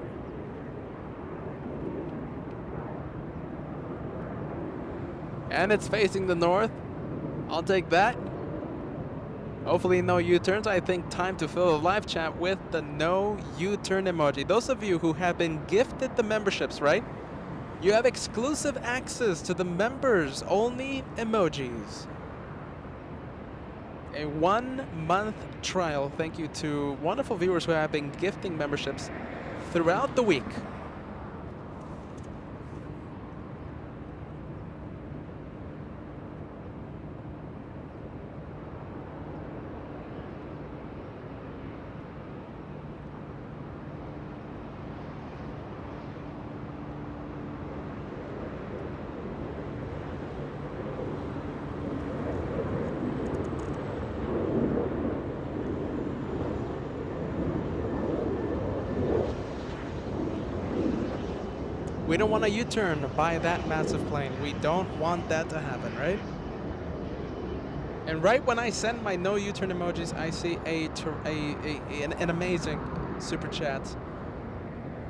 And it's facing the north. I'll take that. Hopefully no U-turns. I think time to fill the live chat with the no U-turn emoji. Those of you who have been gifted the memberships, right? You have exclusive access to the members only emojis. A 1-month trial. Thank you to wonderful viewers who have been gifting memberships throughout the week. We don't want a U-turn by that massive plane. We don't want that to happen, right? And right when I send my no U-turn emojis, I see an amazing super chat.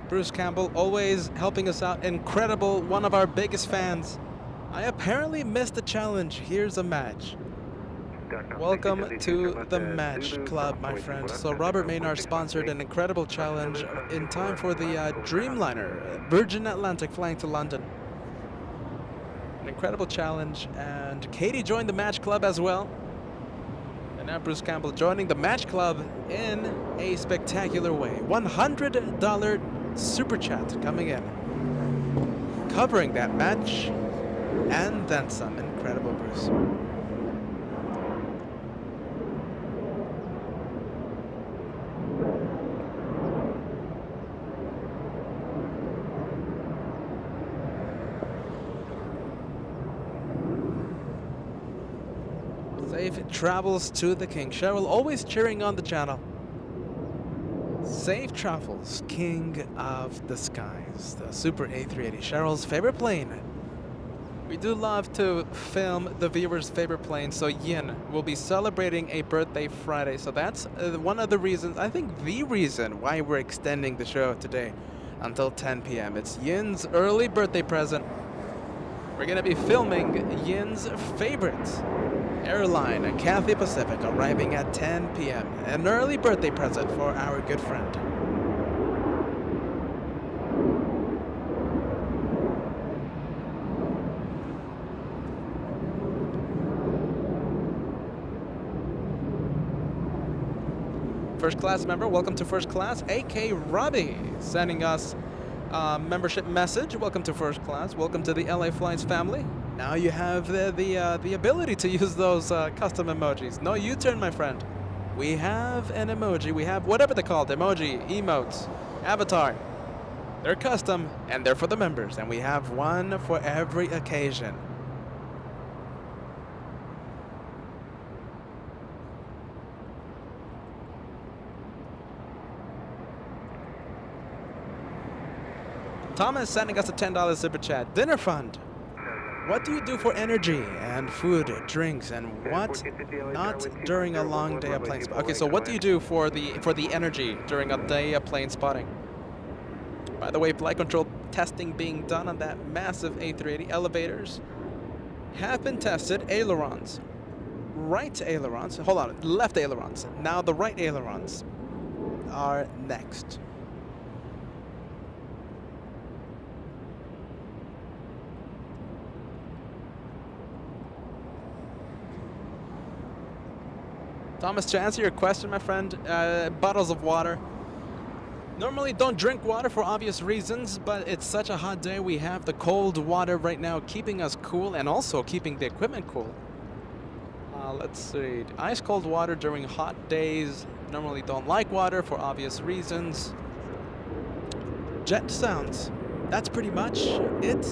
Bruce Campbell, always helping us out. Incredible, one of our biggest fans. I apparently missed the challenge. Here's a match. Welcome to the match club, my friend. So Robert Maynard sponsored an incredible challenge in time for the Dreamliner, Virgin Atlantic flying to London. An incredible challenge, and Katie joined the match club as well. And now Bruce Campbell joining the match club in a spectacular way. $100 super chat coming in, covering that match and then some. Incredible, Bruce. Safe travels to the king. Cheryl always cheering on the channel. Safe travels, king of the skies. The Super A380, Cheryl's favorite plane. We do love to film the viewers' favorite plane. So Yin will be celebrating a birthday Friday. So that's one of the reasons, I think the reason why we're extending the show today until 10 p.m. It's Yin's early birthday present. We're gonna be filming Yin's favorite airline, Cathay Pacific, arriving at 10 p.m. An early birthday present for our good friend. First class member, welcome to first class. AK Robbie sending us membership message. Welcome to first class. Welcome to the LA Flights family. Now you have the ability to use those custom emojis. No U-turn, my friend. We have an emoji. We have whatever they're called. Emoji, emotes, avatar. They're custom and they're for the members. And we have one for every occasion. Thomas sending us a $10 super chat. Dinner fund. What do you do for energy and food, drinks, and what not during a long day of plane spotting? Okay, so what do you do for the energy during a day of plane spotting? By the way, flight control testing being done on that massive A380. Elevators have been tested. Ailerons, right ailerons. Hold on, left ailerons. Now the right ailerons are next. Thomas, to answer your question, my friend, bottles of water. Normally don't drink water for obvious reasons, but it's such a hot day. We have the cold water right now keeping us cool and also keeping the equipment cool. Let's see. Ice cold water during hot days. Normally don't like water for obvious reasons. Jet sounds. That's pretty much it.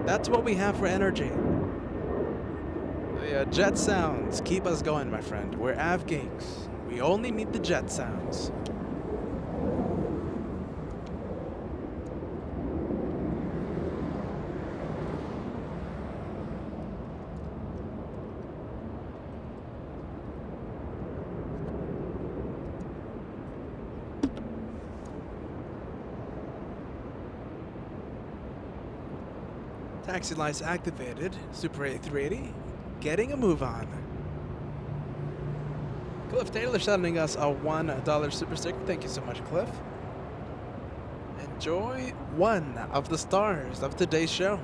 That's what we have for energy. The jet sounds keep us going, my friend. We're av geeks. We only need the jet sounds. Taxi lights activated. Super A380. Getting a move on. Cliff Taylor sending us a $1 super sticker. Thank you so much, Cliff. Enjoy one of the stars of today's show.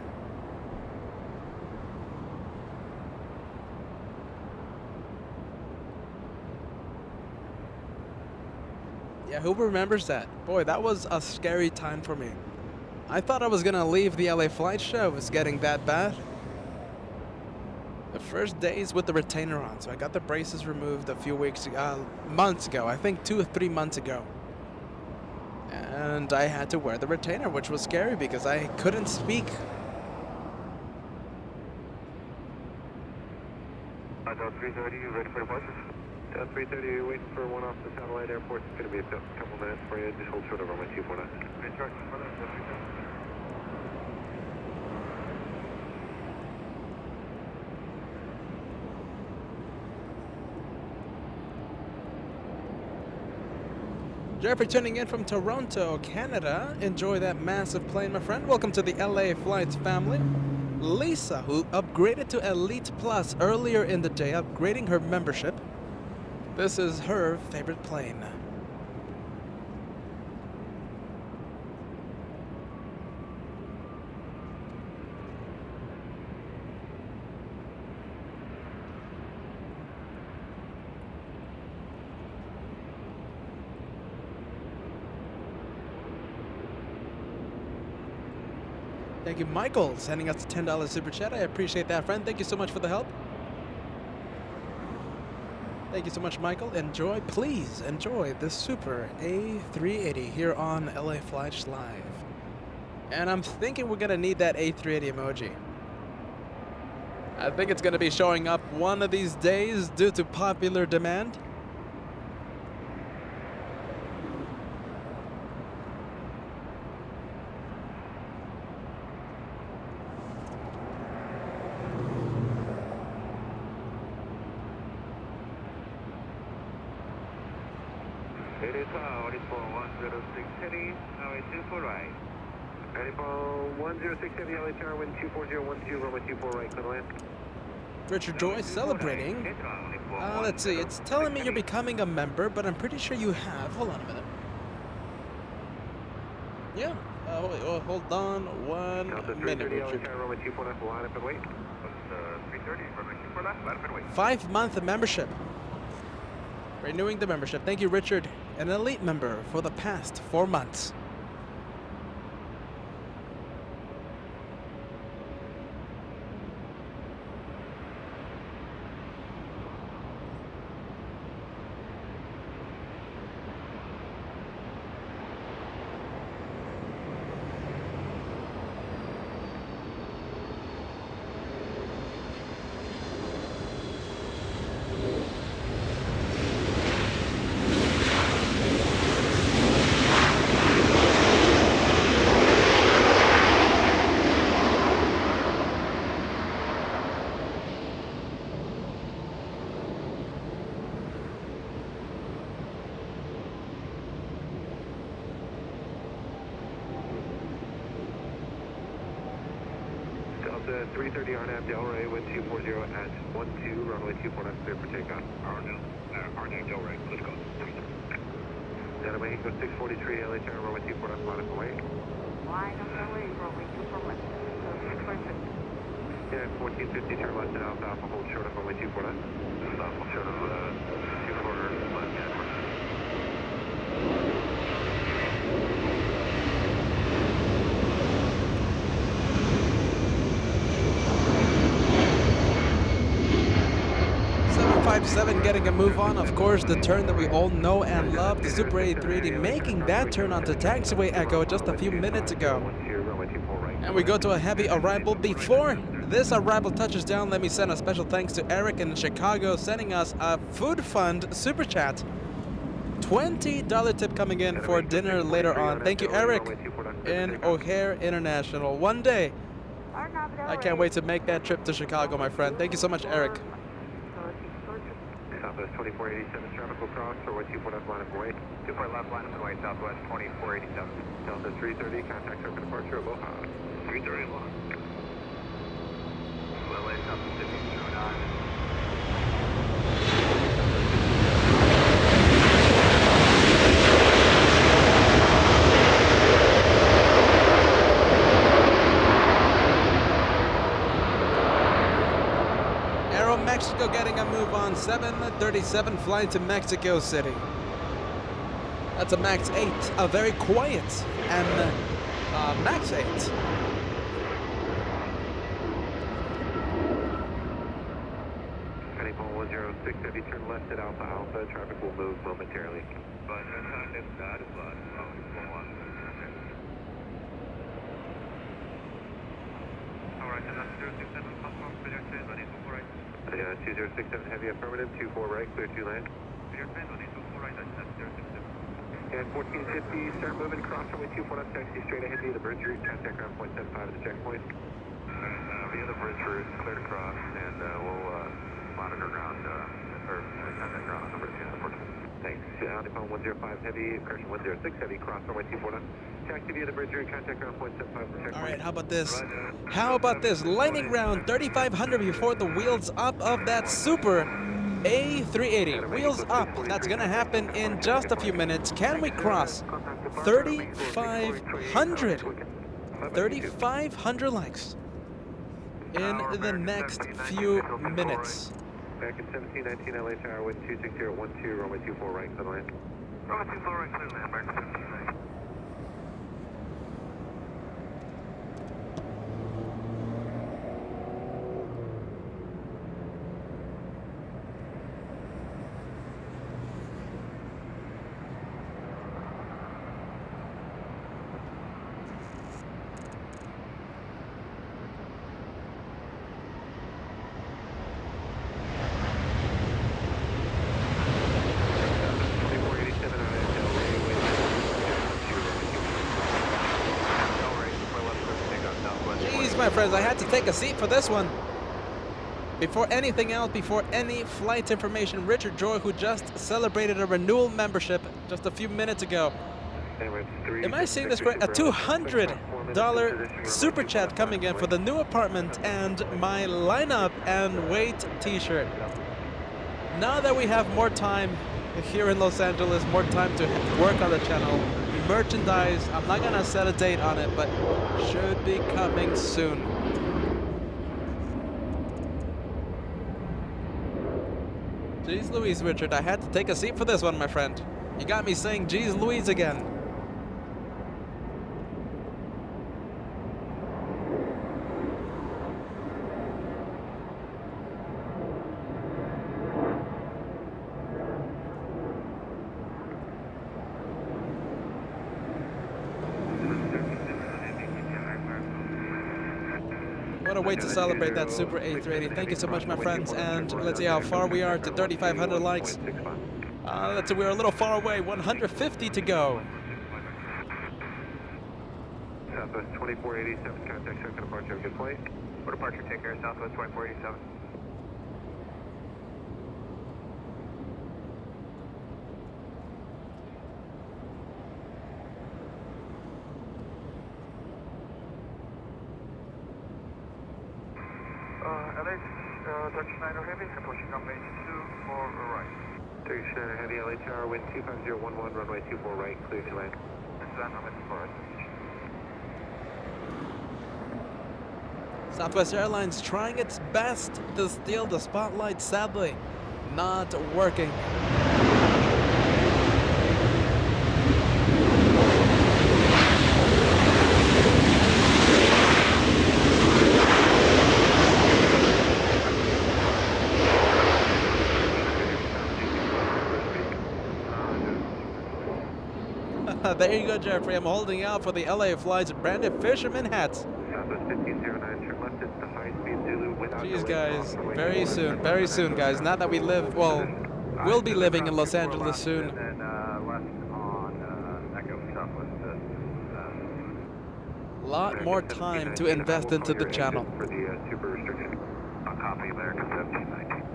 Yeah, who remembers that? Boy, that was a scary time for me. I thought I was gonna leave the LA flight show. It was getting that bad. The first days with the retainer on, so I got the braces removed a few months ago. I think 2 or 3 months ago. And I had to wear the retainer, which was scary because I couldn't speak. Delta 330, you ready for departure? Delta 330, waiting for one off the satellite airport. It's going to be a couple minutes for you. Just hold short over my 249. Recharge for that, Delta 330. Jeffrey tuning in from Toronto, Canada. Enjoy that massive plane, my friend. Welcome to the LA Flights family. Lisa, who upgraded to Elite Plus earlier in the day, upgrading her membership. This is her favorite plane. Thank you, Michael, sending us a $10 super chat. I appreciate that, friend. Thank you so much for the help. Thank you so much, Michael. Enjoy, please enjoy the Super A380 here on LA Flights Live. And I'm thinking we're gonna need that A380 emoji. I think it's gonna be showing up one of these days due to popular demand. It is ready for 106 Heavy, runway 24 right. Ready for 106 Heavy, LA Tower, wind 24012, runway 24 right, clear to land. Richard Joy celebrating. Let's see, it's telling me you're becoming a member, but I'm pretty sure you have. Hold on a minute. Yeah, hold on 1 minute, Richard. Runway 24 left, line up and wait. 330, runway 24 left, line up and wait. 5-month membership. Renewing the membership. Thank you, Richard, an elite member for the past 4 months. Delta 330 RNAV Delray, wind 240 at 12, runway 24 left, clear for takeoff. RNAV Delray, let's go. Delta Mexico 643, LA Tower, runway 24 left, line up and wait. Line up and wait, runway 24 left. Yeah, 1450, turn left at Alpha Alpha, hold short of runway 24 left. Stop, hold short of 24 left, yeah. Getting a move on, of course, the turn that we all know and love, the Super A380 making that turn onto Taxiway Echo just a few minutes ago. And we go to a heavy arrival. Before this arrival touches down, let me send a special thanks to Eric in Chicago, sending us a food fund super chat. $20 tip coming in for dinner later on. Thank you, Eric in O'Hare International. One day, I can't wait to make that trip to Chicago, my friend. Thank you so much, Eric. Southwest 2487, traffic will cross, runway 24 left, line up and wait. 24 left, line up and wait, Southwest 2487. Delta 330, contact circuit departure, Aloha. 330 long. LA South Pacific 09. Mexico getting a move on 7:37 flight to Mexico City. That's a max 8, a very quiet and max 8. Heading 106, heavy turn left at Alpha Alpha, traffic will move momentarily. But that is Alright, and that's 067, confirm, clear train, running 24 right. 2067 heavy affirmative, 24 right, clear to land. Clear train, running 24 right, that's 067. And 1450, start moving, cross runway 24 left, taxi straight ahead via the bridge route, contact ground point 75 at the checkpoint. Via the bridge route, clear to cross, and we'll monitor ground, or contact ground on the bridge, Thanks. Deagon 105 heavy, correction 106 heavy, cross runway 24 left. Taxi via the bridge route, contact ground point 75 at the checkpoint. All right, how about this? How about this? Lightning round 3,500 before the wheels up of that Super A380. Wheels up. That's gonna happen in just a few minutes. Can we cross 3,500? 3,500 likes in the next few minutes. Back in 1719 LA Tower, wind 26012, runway 24 right, clear land. Runway 24 right, clear land, back to 1719. My friends, I had to take a seat for this one. Before anything else, before any flight information, Richard Joy, who just celebrated a renewal membership just a few minutes ago. Am I seeing this correct? A $200 super chat coming in for the new apartment and my lineup and wait t-shirt. Now that we have more time here in Los Angeles, more time to work on the channel, merchandise, I'm not gonna set a date on it, but should be coming soon. Jeez Louise, Richard, I had to take a seat for this one, my friend. You got me saying Jeez Louise again. What a way to celebrate that Super A380. Thank you so much, my friends. And let's see how far we are to 3,500 likes. Let's see, we're a little far away. 150 to go. Southwest 2487, contact second departure, good flight. For departure, take care, Southwest 2487. LAX, 39 heavy, approaching runway 24 right. 39 heavy, LA Tower, wind 25011, runway 24 right, clear to land. That's land, runway 24 right. Southwest Airlines trying its best to steal the spotlight, sadly not working. There you go, Jeffrey. I'm holding out for the LA Flights branded fisherman hats. Southwest 1509, turn left at the high-speed Zulu without Jeez, guys. Very soon, guys. Now that we live, well, we'll be living in Los Angeles soon. And then left on Echo Southwest. Lot more time to invest into the channel. For the super restriction. On copy, American 1719.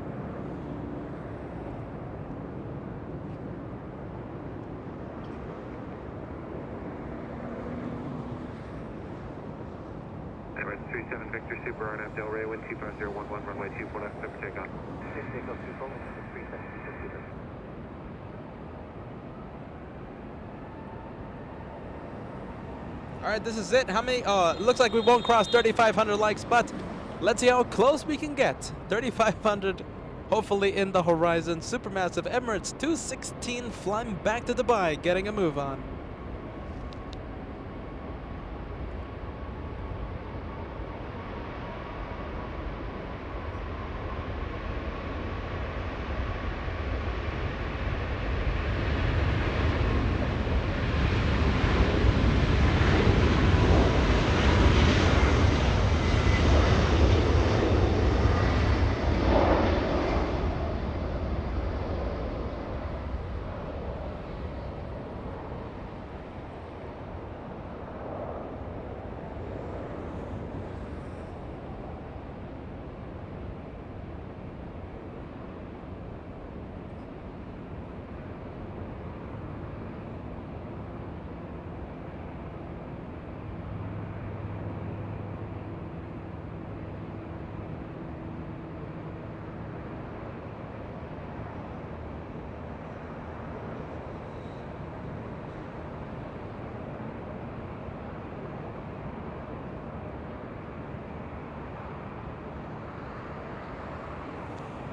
637 Victor Super RNF Del Rey, wind 25011, runway 24 left, clear for takeoff. 6 takeoff 24, 637 Victor Super. All right, this is it. How many? Looks like we won't cross 3,500 likes, but let's see how close we can get. 3,500, hopefully in the horizon. Supermassive Emirates 216 flying back to Dubai, getting a move on.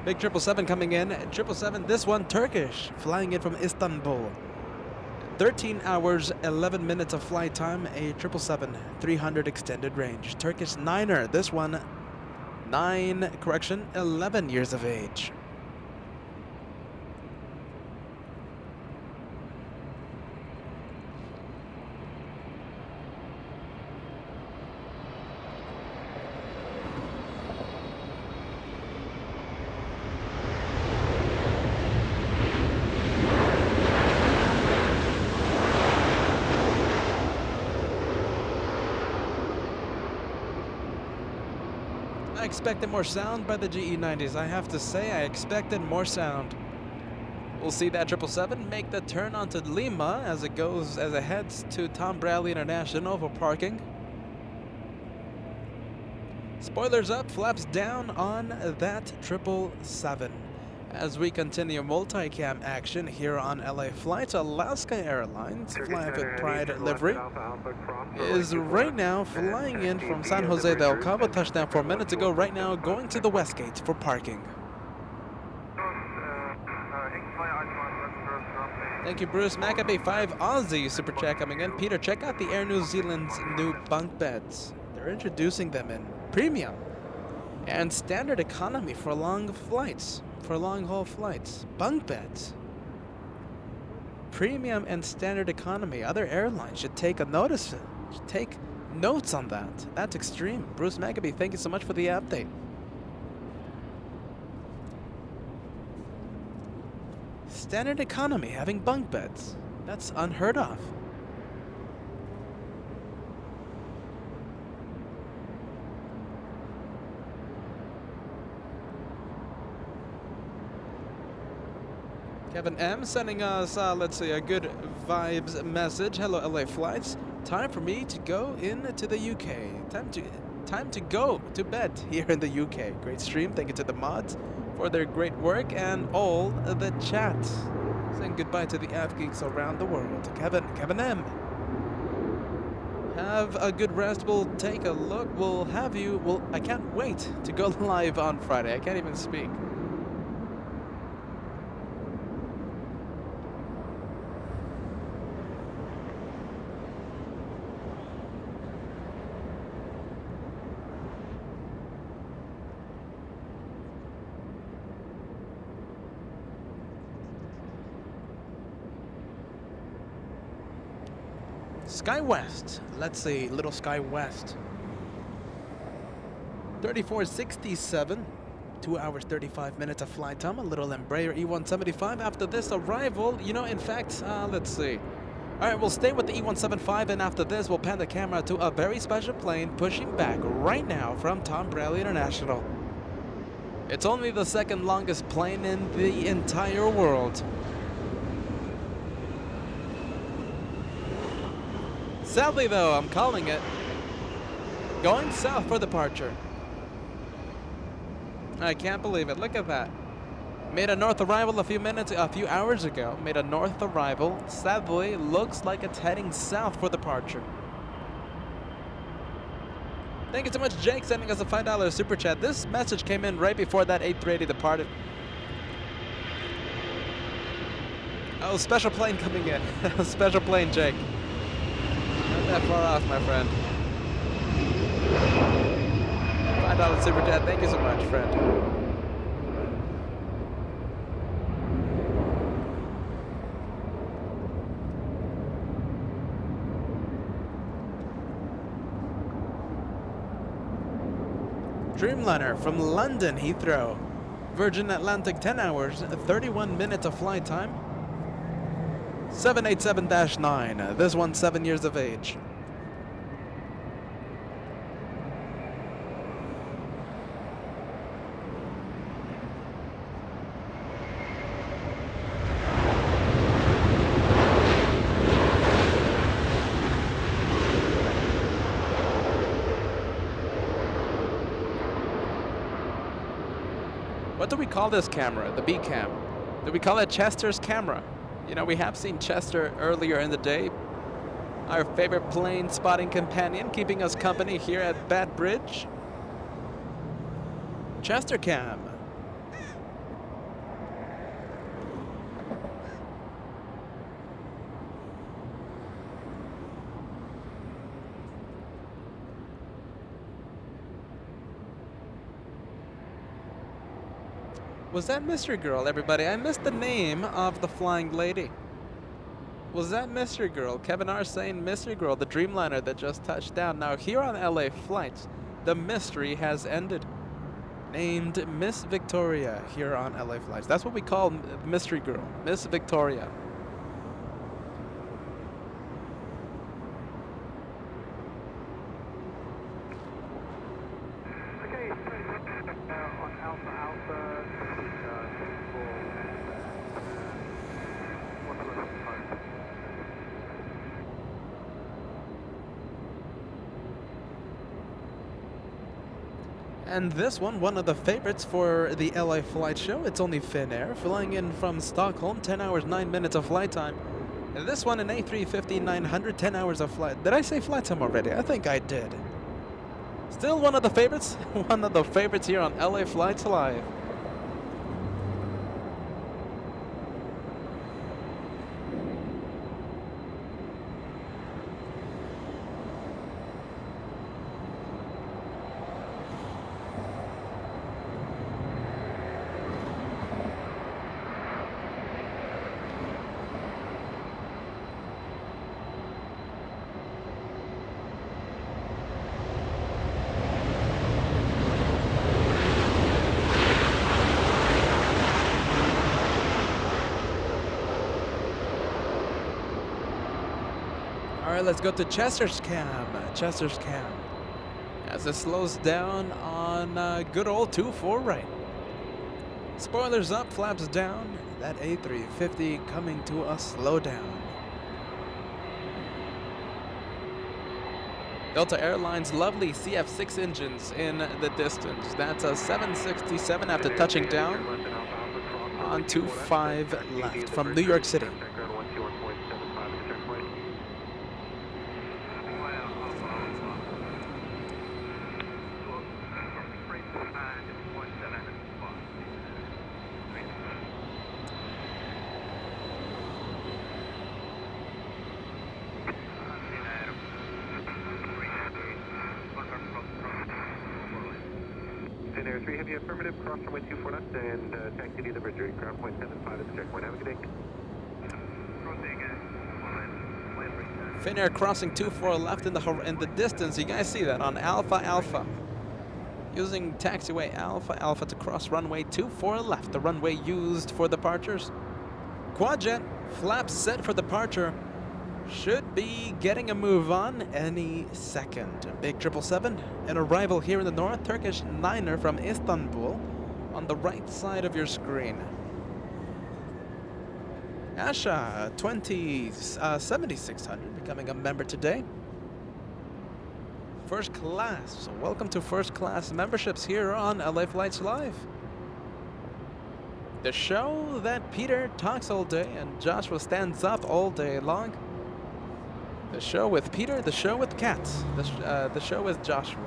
Big 777 coming in. 777, this one Turkish, flying in from Istanbul. 13 hours, 11 minutes of flight time, a 777, 300 extended range. Turkish 9er, this one 11 years of age. I expected more sound by the GE90s. I have to say, I expected more sound. We'll see that 777 make the turn onto Lima as it heads to Tom Bradley International for parking. Spoilers up, flaps down on that 777. As we continue multicam action here on LA flights, Alaska Airlines, flying with Pride livery, is right now flying in from San Jose del Cabo, touchdown 4 minutes ago, right now going to the West Gate for parking. Thank you, Bruce. Maccabee 5 Aussie super chat coming in. Peter, check out the Air New Zealand's new bunk beds. They're introducing them in premium and standard economy for long flights. For long-haul flights. Bunk beds. Premium and standard economy. Other airlines should take a notice. Should take notes on that. That's extreme. Bruce Maccabee, thank you so much for the update. Standard economy having bunk beds. That's unheard of. Kevin M sending us, let's see, a good vibes message. Hello, LA flights. Time for me to go into the UK. Time to go to bed here in the UK. Great stream. Thank you to the mods for their great work and all the chat. Saying goodbye to the Av geeks around the world. Kevin M. Have a good rest. We'll take a look. We'll have you. I can't wait to go live on Friday. I can't even speak. Sky West. Let's see, little Sky West. 3467. 2 hours, 35 minutes of flight time. A little Embraer E175 after this arrival. You know, in fact, let's see. All right, we'll stay with the E175, and after this, we'll pan the camera to a very special plane pushing back right now from Tom Bradley International. It's only the second longest plane in the entire world. Sadly, though, I'm calling it. Going south for departure. I can't believe it. Look at that. Made a north arrival a few hours ago. Made a north arrival. Sadly, looks like it's heading south for departure. Thank you so much, Jake, sending us a $5 super chat. This message came in right before that 830 departed. Oh, special plane coming in. Special plane, Jake. Not that far off, my friend. $5 super chat. Thank you so much, friend. Dreamliner from London Heathrow. Virgin Atlantic 10 hours, 31 minutes of flight time. 787-9. This one's 7 years of age. What do we call this camera? The B cam. Do we call it Chester's camera? You know, we have seen Chester earlier in the day. Our favorite plane spotting companion, keeping us company here at Bat Bridge. Chester cam. Was that Mystery Girl, everybody? I missed the name of the flying lady. Was that Mystery Girl? Kevin R saying Mystery Girl, the Dreamliner that just touched down. Now here on LA flights, the mystery has ended. Named Miss Victoria here on LA flights. That's what we call Mystery Girl, Miss Victoria. And this one of the favorites for the LA flight show. It's only Finnair, flying in from Stockholm, 10 hours, 9 minutes of flight time. And this one, an A350-900, 10 hours of flight. Did I say flight time already? I think I did. Still one of the favorites. One of the favorites here on LA Flights Live. Alright, let's go to Chester's cam. Chester's cam. As it slows down on good old 2-4 right. Spoilers up, flaps down. That A350 coming to a slow down. Delta Airlines lovely CF6 engines in the distance. That's a 767 after touching down on 25 left from New York City. Finnair 3 Heavy affirmative, cross runway 24 left and taxi to the bridge, ground point 75 at the checkpoint. Have a good day. Finnair crossing 24 left in the distance. You guys see that on Alpha Alpha. Using taxiway Alpha Alpha to cross runway 24 left, the runway used for departures. Quadjet, flaps set for departure. Should be getting a move on any second. Big 777, an arrival here in the north. Turkish Niner from Istanbul on the right side of your screen. Asha 7600 becoming a member today. first class. So welcome to first class memberships here on LA Flights Live. The show that Peter talks all day and Joshua stands up all day long. The show with Peter, the show with cats, the show with Joshua.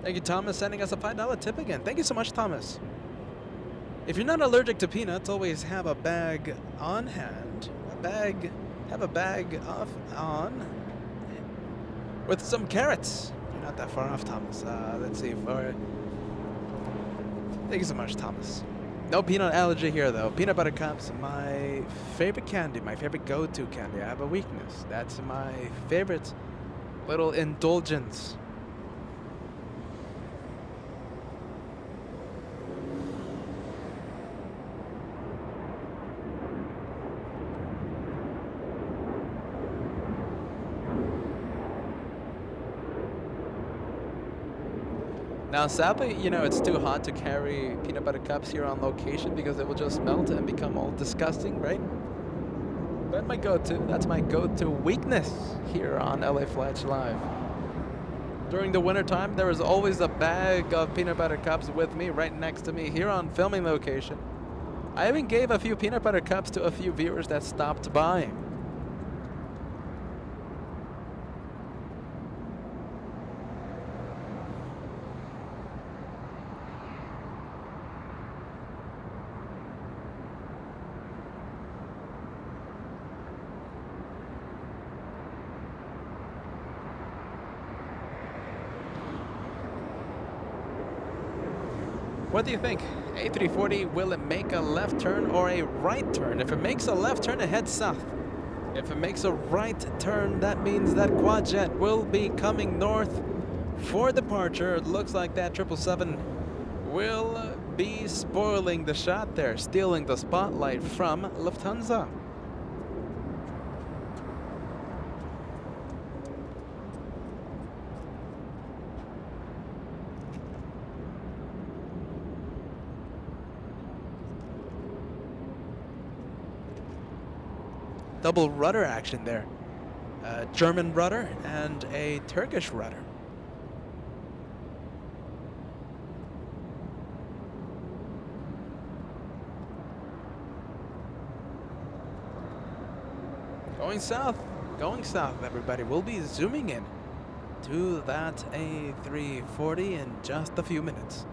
Thank you, Thomas, sending us a $5 tip again. Thank you so much, Thomas. If you're not allergic to peanuts, always have a bag on hand. Have a bag on with some carrots. You're not that far off, Thomas. Let's see. Thank you so much, Thomas. No peanut allergy here, though. Peanut butter cups, my favorite candy, my favorite go-to candy. I have a weakness. That's my favorite little indulgence. Now, sadly, you know, it's too hot to carry peanut butter cups here on location because it will just melt and become all disgusting, right? But that's my go-to weakness here on LA Flights Live. During the winter time, there is always a bag of peanut butter cups with me right next to me here on filming location. I even gave a few peanut butter cups to a few viewers that stopped by. What do you think? A340, will it make a left turn or a right turn? If it makes a left turn, it heads south. If it makes a right turn, that means that Quadjet will be coming north for departure. It looks like that 777 will be spoiling the shot there, stealing the spotlight from Lufthansa. Double rudder action there. A German rudder and a Turkish rudder. Going south, everybody. We'll be zooming in to that A340 in just a few minutes.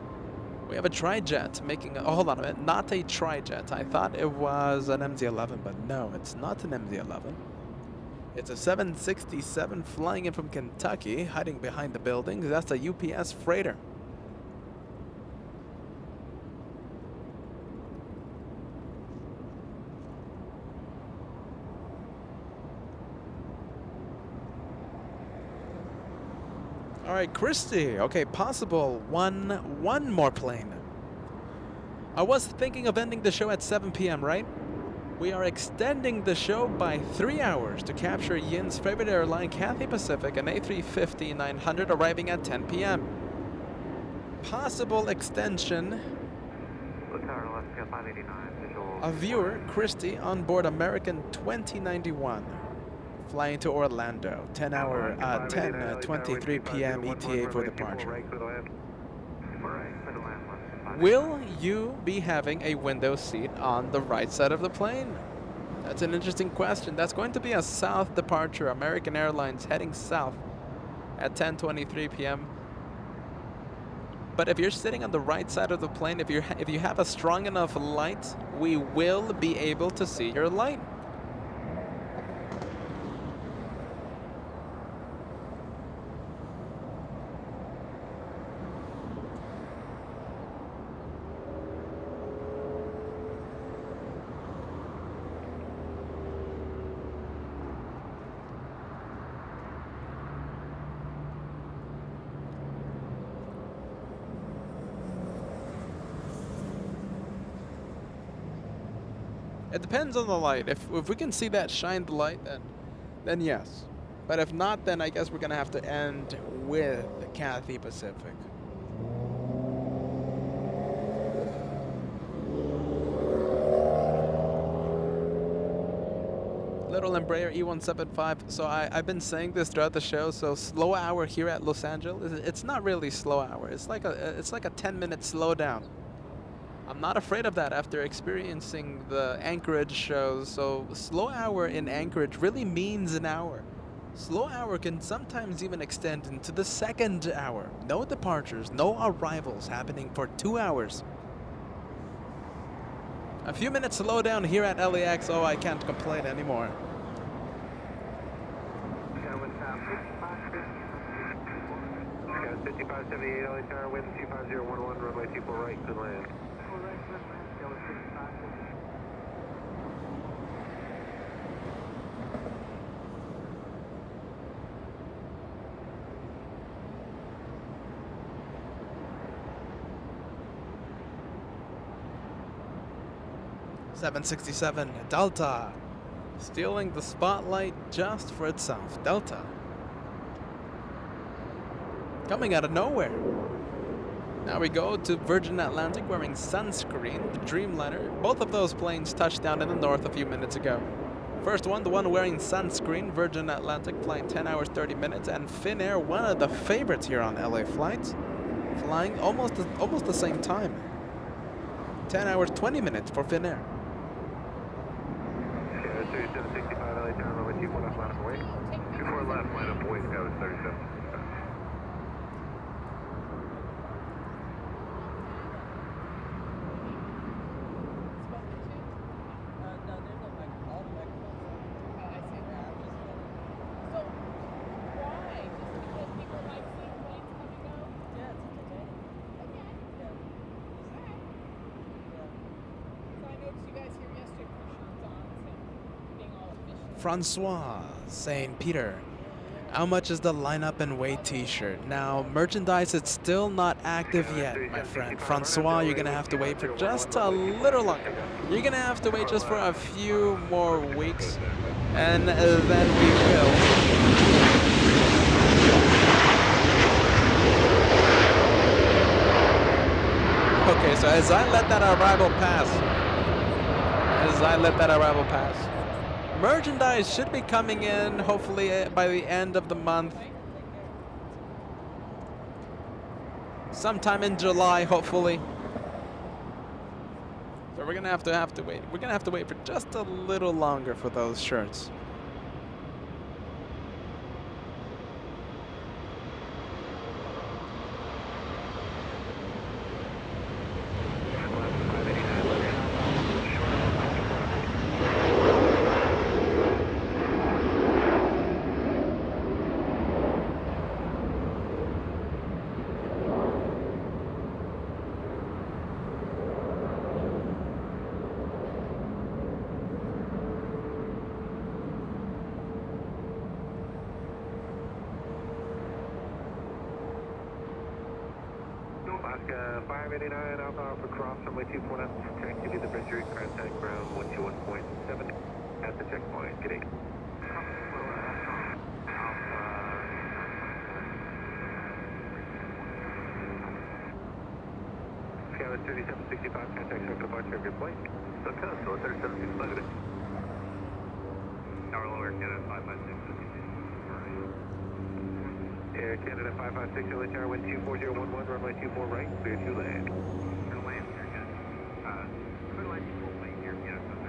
We have a tri-jet making, oh, hold on a minute, not a tri-jet. I thought it was an MZ-11, but no, it's not an MZ-11. It's a 767 flying in from Kentucky, hiding behind the buildings. That's a UPS freighter. All right, Christy. Okay, possible one more plane. I was thinking of ending the show at 7 p.m., right? We are extending the show by 3 hours to capture Yin's favorite airline, Cathay Pacific, an A350-900 arriving at 10 p.m. Possible extension. A viewer, Christy, on board American 2091. Flying to Orlando, 10:23 p.m. ETA for departure. Will you be having a window seat on the right side of the plane? That's an interesting question. That's going to be a south departure. American Airlines heading south at 10:23 p.m. But if you're sitting on the right side of the plane, if you have a strong enough light, we will be able to see your light. It depends on the light. If we can see that shine the light, then yes. But if not, then I guess we're gonna have to end with Cathay Pacific. Little Embraer E175. So I've been saying this throughout the show. So slow hour here at Los Angeles. It's not really slow hour. It's like a 10-minute slowdown. I'm not afraid of that after experiencing the Anchorage shows. So slow hour in Anchorage really means an hour. Slow hour can sometimes even extend into the second hour. No departures, no arrivals happening for 2 hours. A few minutes slowdown here at LAX. Oh, I can't complain anymore. Got 5578 LA Tower, wind 25011, runway 24 right, good land. .767 Delta, stealing the spotlight just for itself. Delta, coming out of nowhere. Now we go to Virgin Atlantic wearing sunscreen, the Dreamliner. Both of those planes touched down in the north a few minutes ago. First one, the one wearing sunscreen, Virgin Atlantic, flying 10 hours 30 minutes, and Finnair, one of the favorites here on LA flights, flying almost the same time. 10 hours 20 minutes for Finnair. 3765 LA Tower, runway 24 left, line up away. 24 left, line up away, Sky was 37. Francois St. Peter, how much is the lineup and wait t-shirt? Now, merchandise is still not active yet, my friend. Francois, you're gonna have to wait for just a little longer. You're gonna have to wait just for a few more weeks, and then we will. Okay, so as I let that arrival pass, merchandise should be coming in hopefully by the end of the month. Sometime in July, hopefully. So we're gonna have to wait. We're gonna have to wait for just a little longer for those shirts. Alaska 589, Alpha Alpha Cross, runway 24 left, taxi to the Britt R, contact ground 121.7 at the checkpoint. Good day. Skyline 3765, contact circle departure of your plane. So, 3765, good day. Tower lower, Canada 556. Air Canada 556, LA Tower, wind 24011, runway 24 right, clear to land. Clear to land, here, good. Clear to land, full plane here, yeah, okay.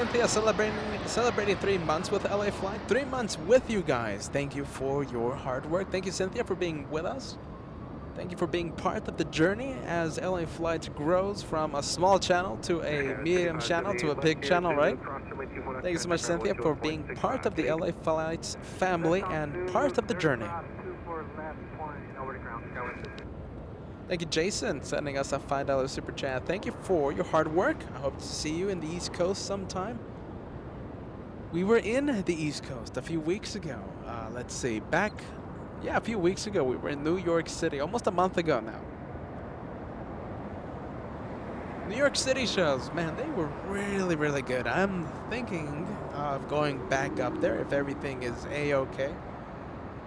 Cynthia celebrating 3 months with LA Flight. 3 months with you guys. Thank you for your hard work. Thank you, Cynthia, for being with us. Thank you for being part of the journey as LA Flight grows from a small channel to a medium channel to a big channel, right? Thank you so much, Cynthia, for being part of the LA Flights family and part of the journey. Thank you, Jason, sending us a $5 super chat. Thank you for your hard work. I hope to see you in the East Coast sometime. We were in the East Coast a few weeks ago. Let's see, a few weeks ago, we were in New York City, almost a month ago now. New York City shows, man, they were really, really good. I'm thinking of going back up there if everything is A-okay.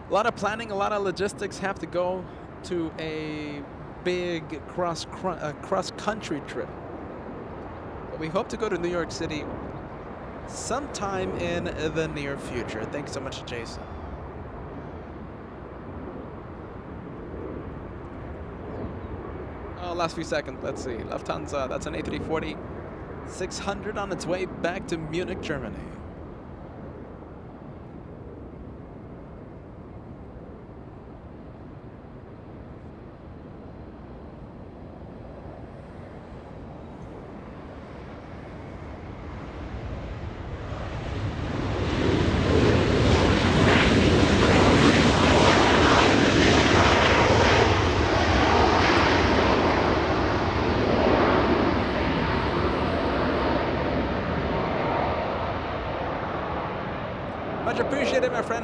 A lot of planning, a lot of logistics have to go to a big cross-country trip. But we hope to go to New York City sometime in the near future. Thanks so much, Jason. Oh, last few seconds. Let's see. Lufthansa, that's an A340. 600 on its way back to Munich, Germany.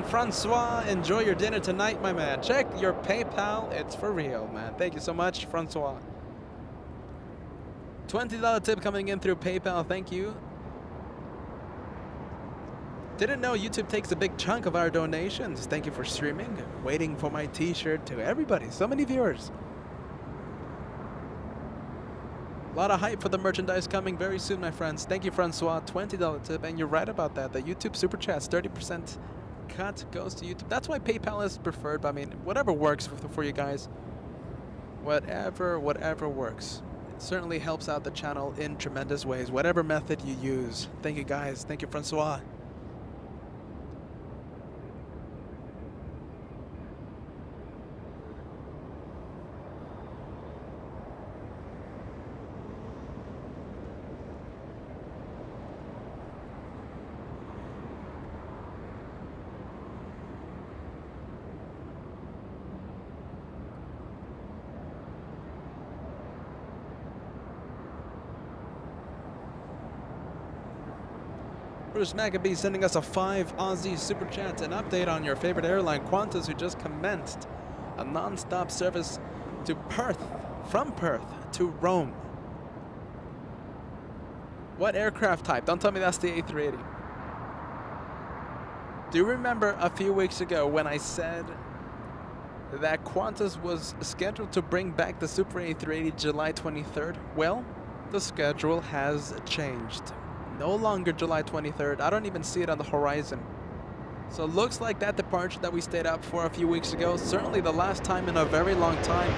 Francois, enjoy your dinner tonight, my man. Check your PayPal. It's for real, man. Thank you so much, Francois. $20 tip coming in through PayPal. Thank you. Didn't know YouTube takes a big chunk of our donations. Thank you for streaming. Waiting for my t-shirt to everybody. So many viewers. A lot of hype for the merchandise coming very soon, my friends. Thank you, Francois. $20 tip. And you're right about that. The YouTube Super Chats, 30% cut goes to YouTube. That's why PayPal is preferred. But I mean, whatever works for you guys. Whatever works. It certainly helps out the channel in tremendous ways. Whatever method you use. Thank you, guys. Thank you, Francois. Bruce Maccabee sending us a 5 Aussie super chat. An update on your favorite airline, Qantas, who just commenced a non-stop service to Perth, from Perth to Rome. What aircraft type? Don't tell me that's the A380. Do you remember a few weeks ago when I said that Qantas was scheduled to bring back the Super A380 July 23rd? Well, the schedule has changed. No longer July 23rd. I don't even see it on the horizon. So it looks like that departure that we stayed up for a few weeks ago, certainly the last time in a very long time.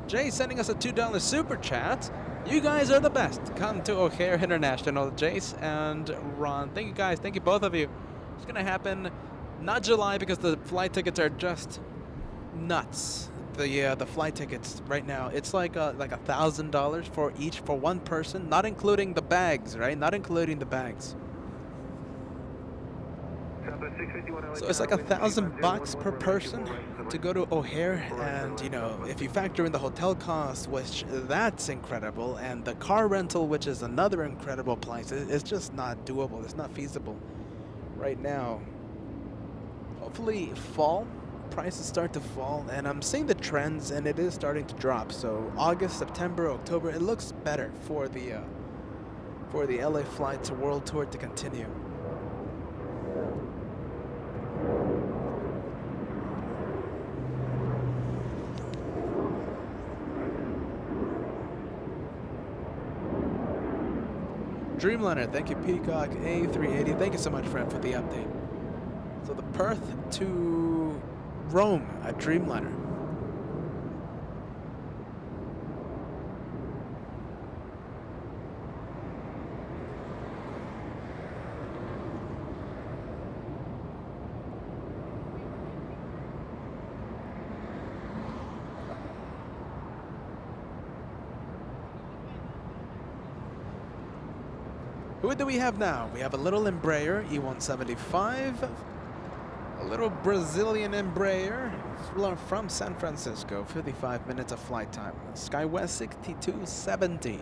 Jay sending us a $2 super chat. You guys are the best. Come to O'Hare International. Jace and Ron. Thank you guys. Thank you both of you. It's going to happen not July because the flight tickets are just nuts. The flight tickets right now, it's like $1,000 for each for one person, not including the bags, right? Not including the bags. So it's like $1,000 per person to go to O'Hare, and you know, if you factor in the hotel cost, which that's incredible, and the car rental, which is another incredible price, it's just not doable. It's not feasible right now. Hopefully fall prices start to fall, and I'm seeing the trends, and it is starting to drop. So August, September, October, it looks better for the LA Flights World Tour to continue. Dreamliner, thank you. Peacock A380, thank you so much, friend, for the update. So the Perth to Rome at Dreamliner. Who do we have now? We have a little Embraer E175, a little Brazilian Embraer from San Francisco, 55 minutes of flight time. SkyWest 6270.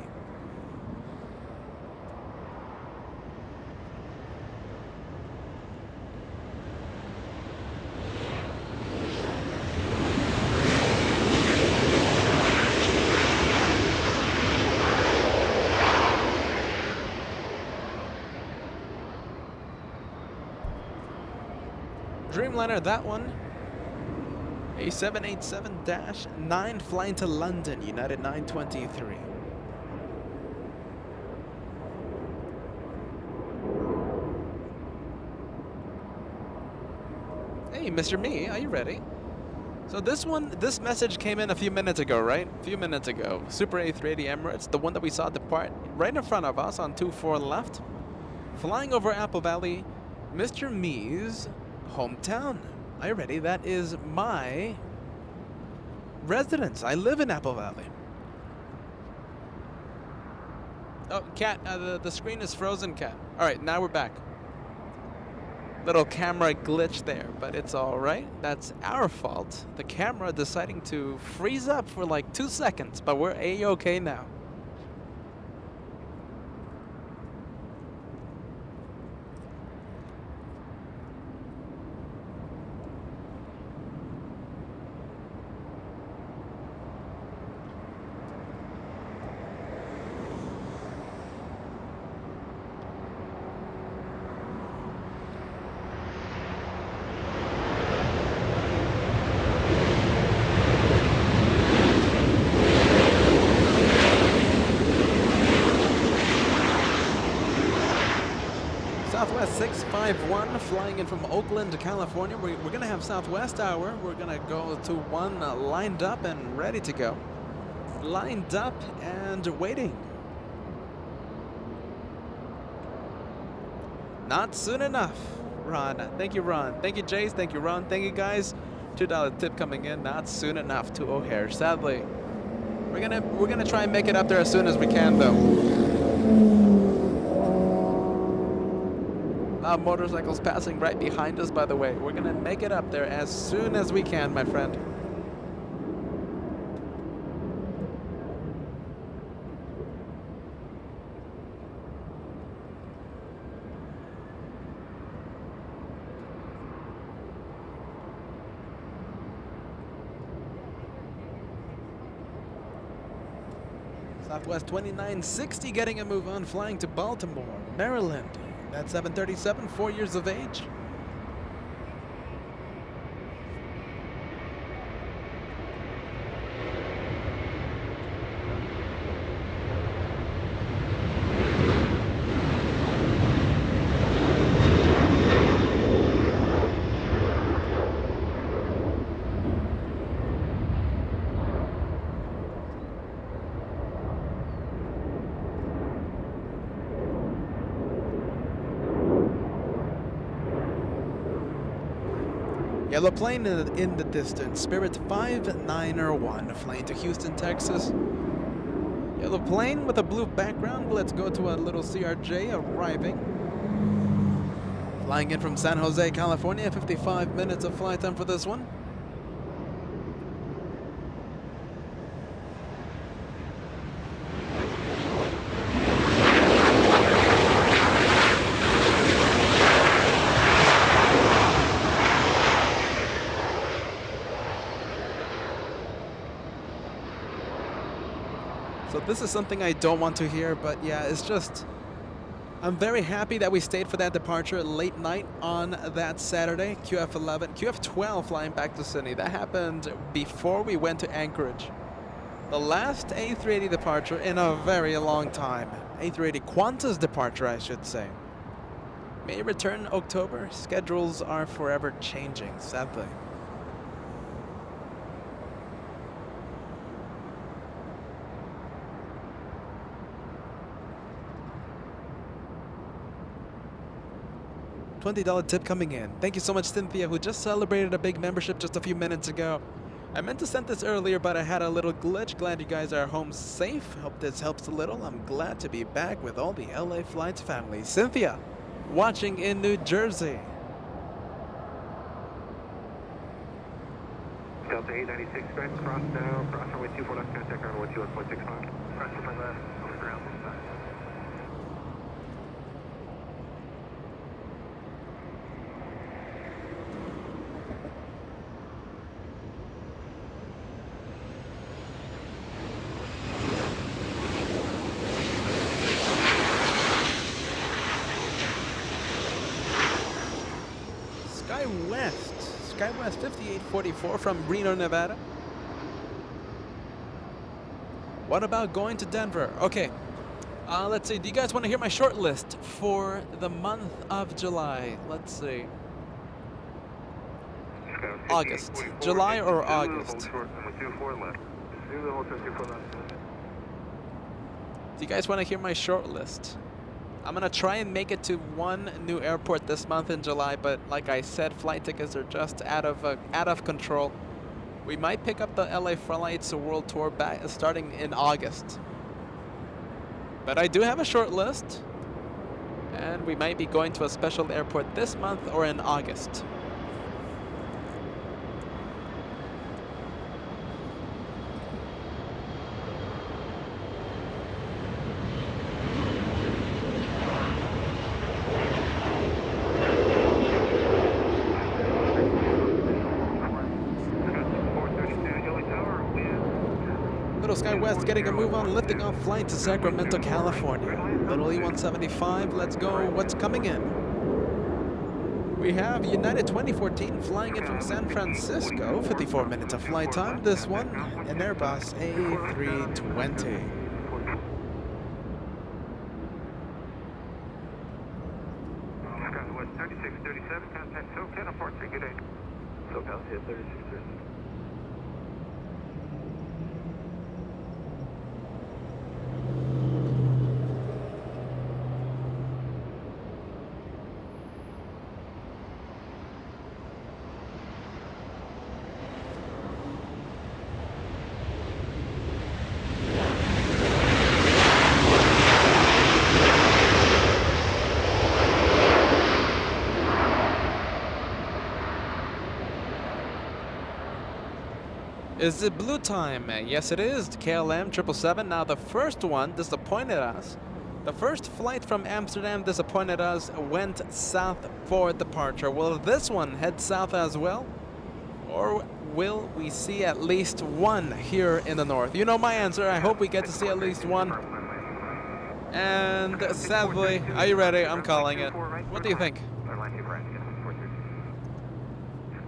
Dreamliner, that one. A 787-9 flying to London, United 923. Hey, Mr. Me, are you ready? So this message came in a few minutes ago, right? A few minutes ago. Super A380 Emirates, the one that we saw depart right in front of us on 24 left. Flying over Apple Valley, Mr. Me's hometown. Are you ready? That is my residence. I live in Apple Valley. Oh, Cat, the screen is frozen, Cat. All right, now we're back. Little camera glitch there, but it's all right. That's our fault. The camera deciding to freeze up for like 2 seconds, but we're A-okay now. Southwest 651 flying in from Oakland, California. We're going to have Southwest Hour. We're going to go to one lined up and ready to go. Lined up and waiting. Not soon enough, Ron. Thank you, Ron. Thank you, Jace. Thank you, Ron. Thank you, guys. $2 tip coming in. Not soon enough to O'Hare, sadly. We're gonna try and make it up there as soon as we can, though. Motorcycles passing right behind us, by the way. We're gonna make it up there as soon as we can, my friend. Southwest 2960 getting a move on, flying to Baltimore, Maryland. That's 737, 4 years of age. Yellow plane in the distance, Spirit 591 flying to Houston, Texas. Yellow plane with a blue background. Let's go to a little CRJ arriving. Flying in from San Jose, California. 55 minutes of flight time for this one. So this is something I don't want to hear, but yeah, it's just, I'm very happy that we stayed for that departure late night on that Saturday. QF12 flying back to Sydney. That happened before we went to Anchorage. The last A380 departure in a very long time. A380 Qantas departure, I should say. May return October. Schedules are forever changing, sadly. $20 tip coming in. Thank you so much, Cynthia, who just celebrated a big membership just a few minutes ago. I meant to send this earlier, but I had a little glitch. Glad you guys are home safe. Hope this helps a little. I'm glad to be back with all the LA Flights family. Cynthia, watching in New Jersey. Delta 896, spread, cross now, cross runway 24 left, contact runway 21.65. Cross to my left, over ground this time. SkyWest 5844 from Reno, Nevada. What about going to Denver? Okay, let's see. Do you guys want to hear my short list for the month of July? Let's see. August. July or August? Do you guys want to hear my short list? I'm gonna try and make it to one new airport this month in July, but like I said, flight tickets are just out of control. We might pick up the LA Flights World Tour back starting in August. But I do have a short list, and we might be going to a special airport this month or in August. SkyWest getting a move on, lifting off flight to Sacramento, California. Little E175, let's go. What's coming in? We have United 2014 flying in from San Francisco, 54 minutes of flight time. This one, an Airbus A320. SkyWest 3637, contact SoCal, apart 3, good day. SoCal, hit 3637. Is it blue time? Yes, it is. KLM 777. Now, the first one disappointed us. The first flight from Amsterdam disappointed us, went south for departure. Will this one head south as well? Or will we see at least one here in the north? You know my answer. I hope we get to see at least one. And sadly, are you ready? I'm calling it. What do you think?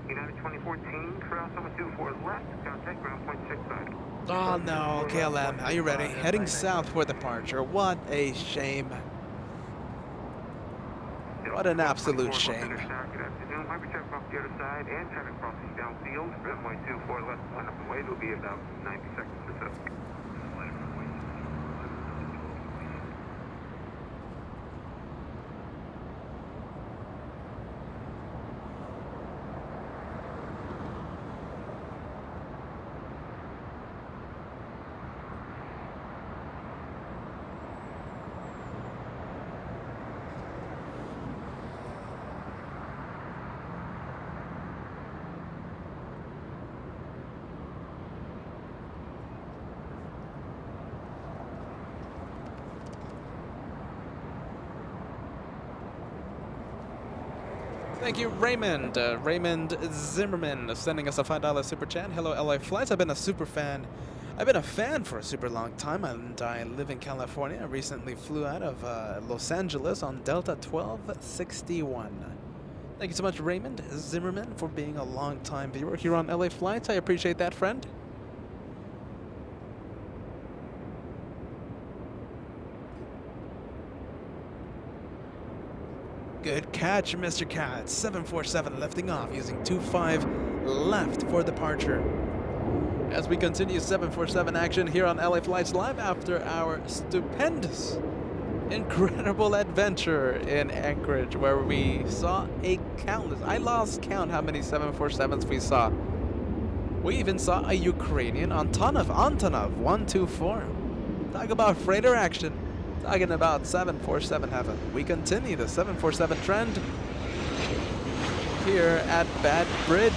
United 2014, cross number 24 left, contact ground point 65. Oh no, KLM, are you ready? Heading south for departure. What a shame. What an absolute shame. Good afternoon. Might be traffic off the other side and traffic crossing downfield. Runway 24 left, line up the way. It'll be about 90 seconds or so. Thank you, Raymond. Raymond Zimmerman sending us a $5 super chat. Hello, LA Flights. I've been a super fan. I've been a fan for a super long time, and I live in California. I recently flew out of Los Angeles on Delta 1261. Thank you so much, Raymond Zimmerman, for being a long-time viewer here on LA Flights. I appreciate that, friend. Good catch, Mr. Cat. 747 lifting off using 25 left for departure. As we continue 747 action here on LA Flights Live after our stupendous, incredible adventure in Anchorage, where we saw a countless, I lost count how many 747s we saw. We even saw a Ukrainian Antonov 124. Talk about freighter action. Talking about 747 heaven. We continue the 747 trend here at Bad Bridge.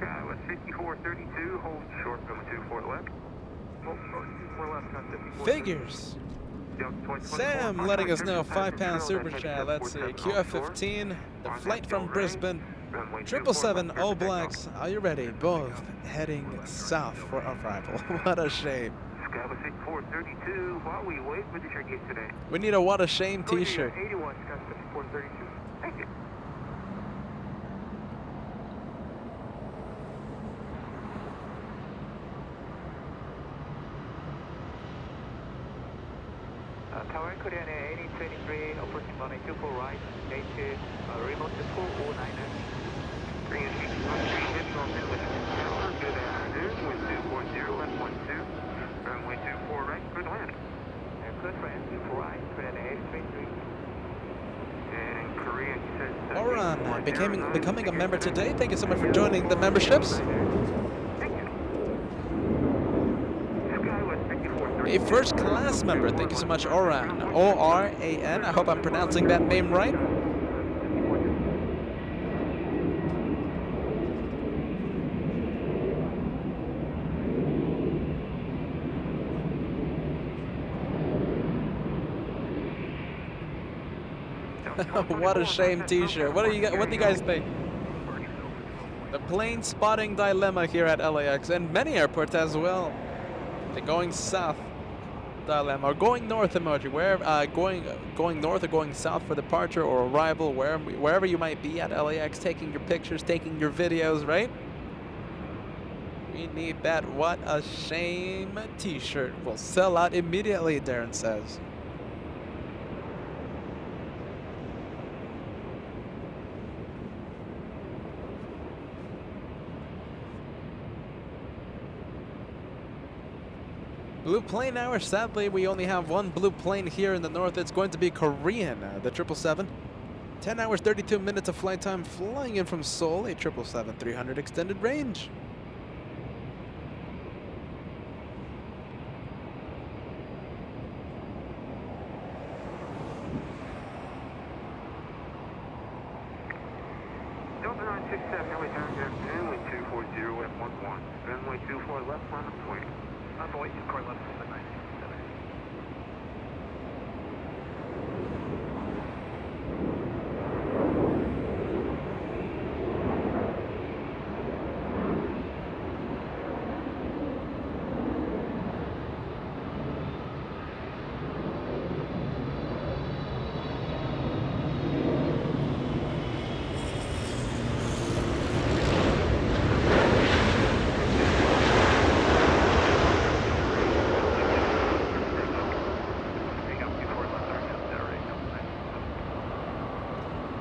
Sky was 5432, hold short, runway 24 left. Hold 24 left, on 54. Figures. Sam letting us know, £5 super chat. Let's see, QF15, the flight from Brisbane, 777 All Blacks. Are you ready? Both heading south for arrival. What a shame. Sky was 5432, while we wait for the shirt gate today. We need a what a shame t-shirt. 81, Sky 5432. Thank you. Tower Korean Air 8023, approaching runway 24 right, native, remote to 4099. Good afternoon, wind 240, left 12, runway 24 right, good landing. Good friend, 24 right, Korean Air 8023. And Korea says... Oran becoming a member today. Thank you so much for joining the memberships. A first class member. Thank you so much, Oran. O-R-A-N. I hope I'm pronouncing that name right. What a shame t-shirt. What do you guys think? The plane spotting dilemma here at LAX and many airports as well. The going south dilemma, or going north emoji, where going north or going south for departure or arrival, wherever you might be at LAX, taking your pictures, taking your videos, right? We need that what a shame t-shirt. Will sell out immediately, Darren says. Blue plane hour. Sadly, we only have one blue plane here in the north. It's going to be Korean, the 777. 10 hours, 32 minutes of flight time, flying in from Seoul, a 777-300 extended range. Delta 967, Airway turn good afternoon, wind 240, left 11. Runway 24 left, line of 20. Envoy, core left, 967.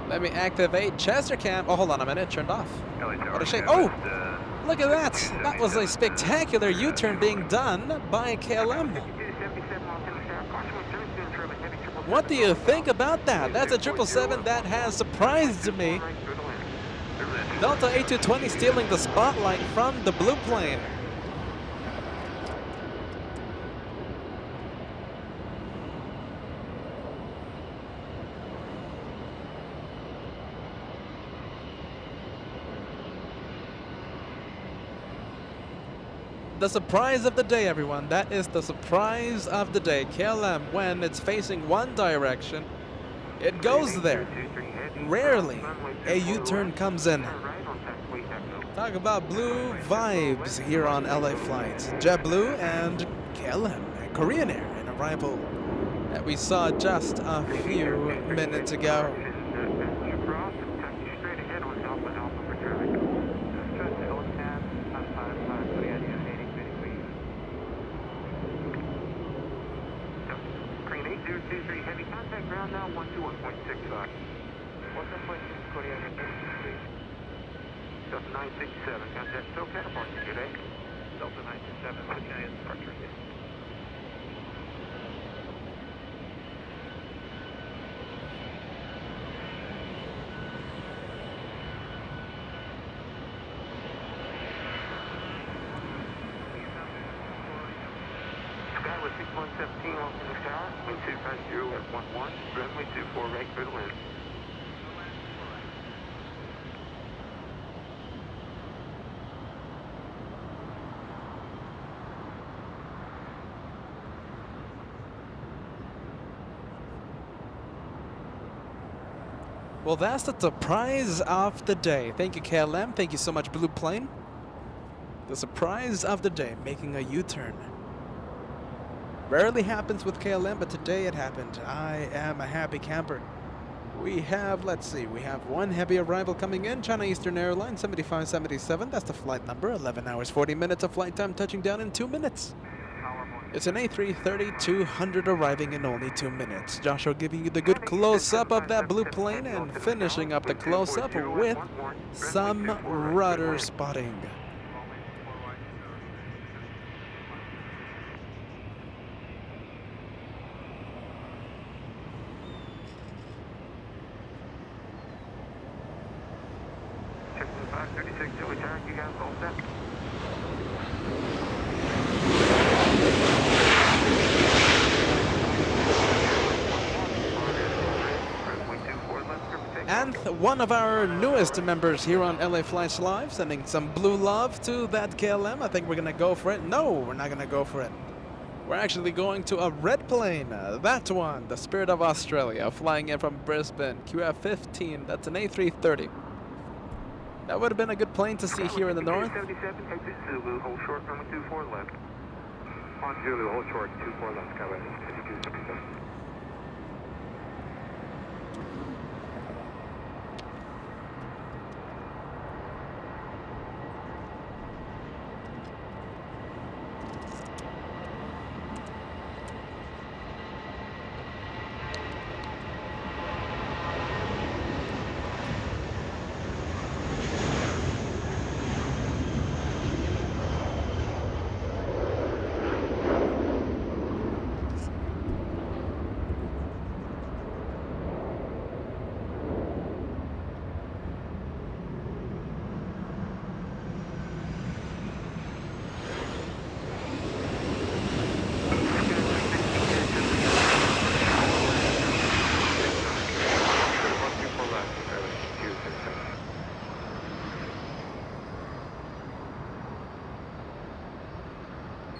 Let me activate Chester Cam. Oh, hold on a minute. Turned off. What a shame. Oh, look at that. That was a spectacular U-turn being done by KLM. What do you think about that? That's a 777 that has surprised me. Delta A220 stealing the spotlight from the blue plane. The surprise of the day, everyone. That is the surprise of the day. KLM, when it's facing one direction, it goes there. Rarely a U-turn comes in. Talk about blue vibes here on LA flights. JetBlue and KLM, Korean Air, an arrival that we saw just a few minutes ago. Cross and taxi straight ahead on Alpha Alpha for traffic. Green 8023, heavy contact ground now 121.65. 121.6, Korea Air, Delta 967, contact SoCal, departure today. Delta 967, Buchanan, departure today. Skyway 6117, Los Angeles Tower, wind 250 at 11, runway 24, right clear to land. Well, that's the surprise of the day. Thank you, KLM. Thank you so much, Blue Plane. The surprise of the day, making a U-turn. Rarely happens with KLM, but today it happened. I am a happy camper. We have, let's see, we have one heavy arrival coming in, China Eastern Airlines 7577. That's the flight number, 11 hours, 40 minutes of flight time, touching down in 2 minutes. It's an A330-200 arriving in only 2 minutes. Joshua giving you the good close-up of that blue plane and finishing up the close-up with some rudder spotting. Check 536, Joey Tower, you guys all set? And one of our newest members here on LA Flights Live, sending some blue love to that KLM. I think we're gonna go for it. No, we're not gonna go for it. We're actually going to a red plane. That one, the Spirit of Australia, flying in from Brisbane, QF15. That's an A330. That would have been a good plane to see here in the north. 77, exit Zulu, hold short, runway 24 left. On Zulu, hold short, 24 left, Skyway 5277.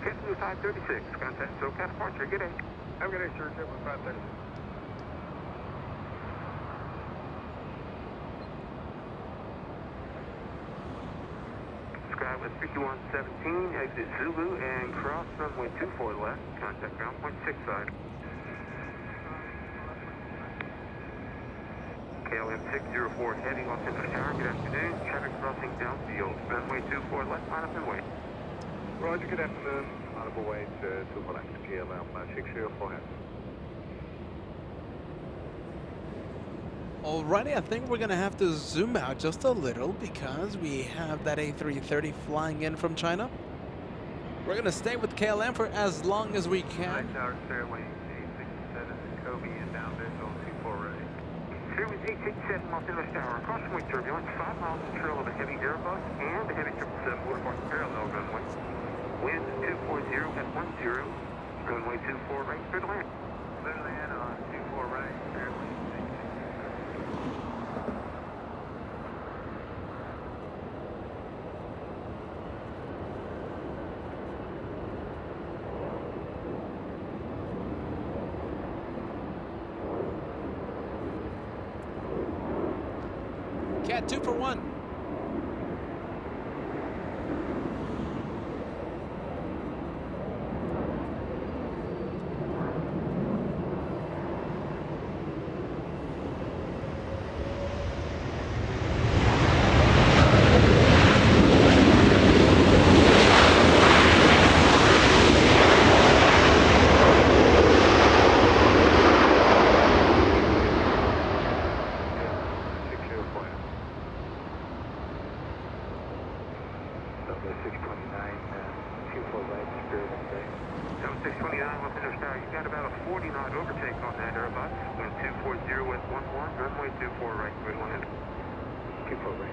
Captain 536, contact SoCal departure, good day. Have a good day, sir, Captain 536. Skyway 5117, exit Zulu and cross runway 24 left, contact ground point 65. KLM 604 heading Los Angeles Tower, good afternoon, traffic crossing downfield, runway 24 left, line up and wait. Roger, good afternoon. Honorable way to Superchats, KLM 604 head. Alrighty, I think we're gonna have to zoom out just a little because we have that A330 flying in from China. We're gonna stay with KLM for as long as we can. Tower, Fairway 867, Kobe, and down visual 24 right. Fairway 867, Los Angeles Tower, crosswind turbulence, 5 miles from trail of a heavy Airbus and a heavy 777 watermark parallel runway. Wind 240 at 10, runway 24 right, clear to land. Clear to land on 24 right, Fairway 867. Cat 2 for 1. 7629, Lufthansa Tower. You got about a 40 knot overtake on that Airbus. Wind 240 with 11, runway 24 right, good land. 24 right.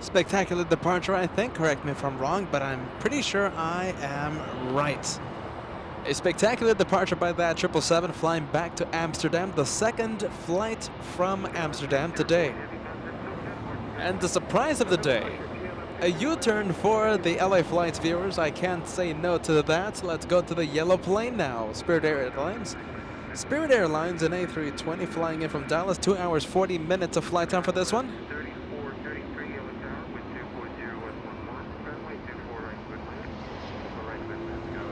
Spectacular departure, I think. Correct me if I'm wrong, but I'm pretty sure I am right. A spectacular departure by that 777 flying back to Amsterdam, the second flight from Amsterdam today. And the surprise of the day, a U-turn for the LA flights viewers. I can't say no to that. Let's go to the yellow plane now. Spirit Airlines. Spirit Airlines, an A320 flying in from Dallas. 2 hours, 40 minutes of flight time for this one. 3433 Yellow Tower, wind 240 with 11, runway 24 right, good land. All right, good land, go.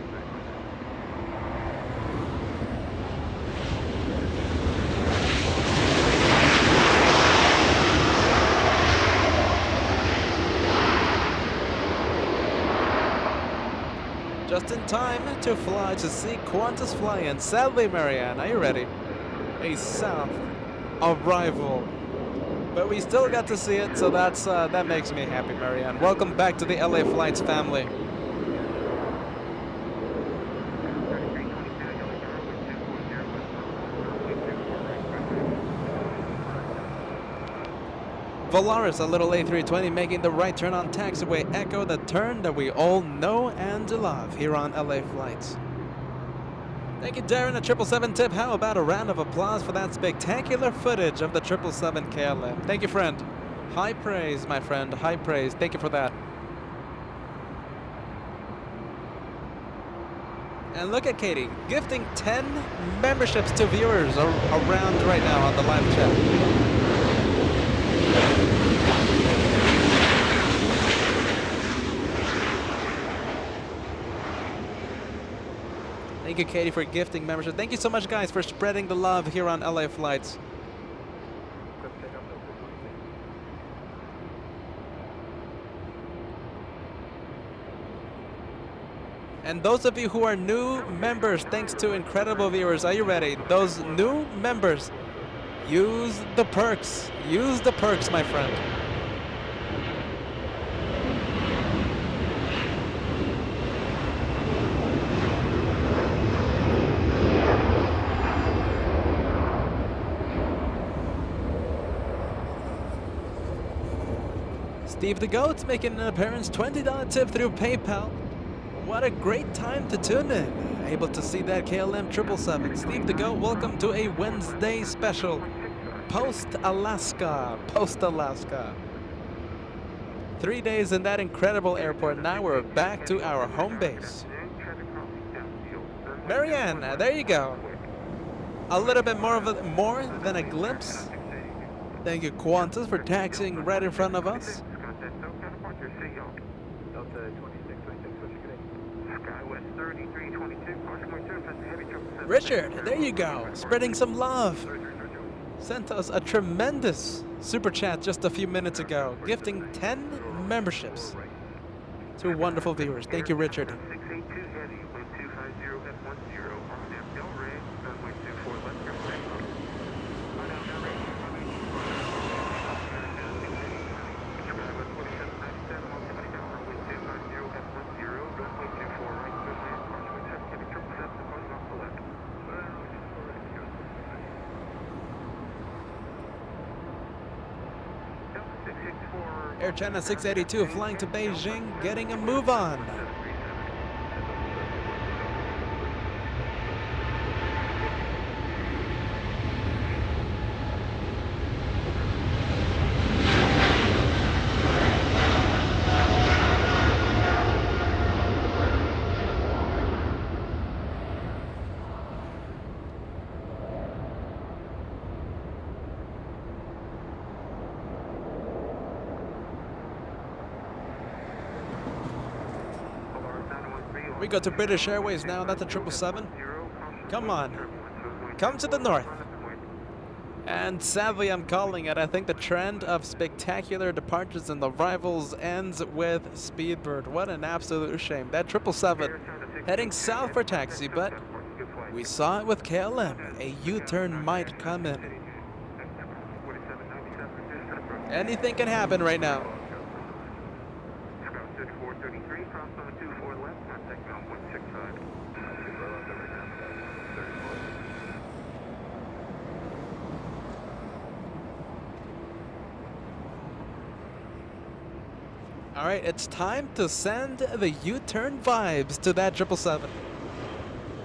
Just in time to fly to see Qantas fly in. Sadly, Marianne, are you ready? A south arrival. But we still got to see it, so that makes me happy, Marianne. Welcome back to the LA Flights family. Volaris, a little A320, making the right turn on taxiway Echo, the turn that we all know and love here on LA Flights. Thank you, Darren, a 777 tip. How about a round of applause for that spectacular footage of the 777 KLM? Thank you, friend. High praise, my friend. High praise. Thank you for that. And look at Katie, gifting 10 memberships to viewers around right now on the live chat. Thank you, Katie, for gifting membership. Thank you so much, guys, for spreading the love here on LA Flights. And those of you who are new members, thanks to incredible viewers, are you ready? Those new members, use the perks. Use the perks, my friend. Steve the Goat's making an appearance, $20 tip through PayPal. What a great time to tune in. Able to see that KLM 777. Steve the Goat, welcome to a Wednesday special. Post-Alaska. Post-Alaska. 3 days in that incredible airport. Now we're back to our home base. Marianne, there you go. A little bit more than a glimpse. Thank you, Qantas, for taxiing right in front of us. Richard, there you go, spreading some love. Sent us a tremendous super chat just a few minutes ago, gifting 10 memberships to wonderful viewers. Thank you, Richard. Air China 682 flying to Beijing, getting a move on. go to British Airways now, that's a 777. Come on, come to the north. And sadly, I'm calling it. I think the trend of spectacular departures and arrivals ends with Speedbird. What an absolute shame. That 777 heading south for taxi, but we saw it with KLM. A U-turn might come in. Anything can happen right now. All right, it's time to send the U-turn vibes to that 777.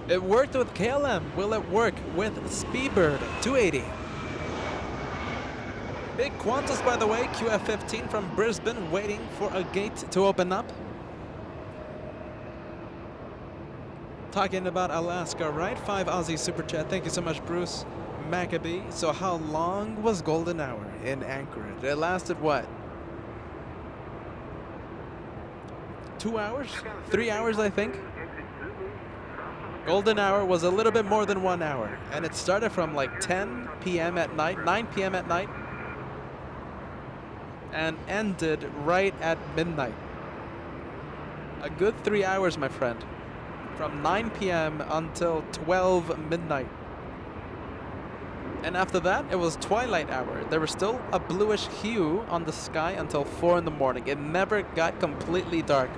It worked with KLM. Will it work with Speedbird 280? Big Qantas, by the way, QF15 from Brisbane, waiting for a gate to open up. Talking about Alaska, right? 5 Aussie Super Chat. Thank you so much, Bruce Maccabee. So how long was Golden Hour in Anchorage? It lasted what? 2 hours? 3 hours, I think. Golden Hour was a little bit more than 1 hour, and it started from like 10 p.m. at night, 9 p.m. at night, and ended right at midnight. A good 3 hours, my friend, from 9 p.m. until 12 midnight. And after that, it was twilight hour. There was still a bluish hue on the sky until 4 in the morning. It never got completely dark.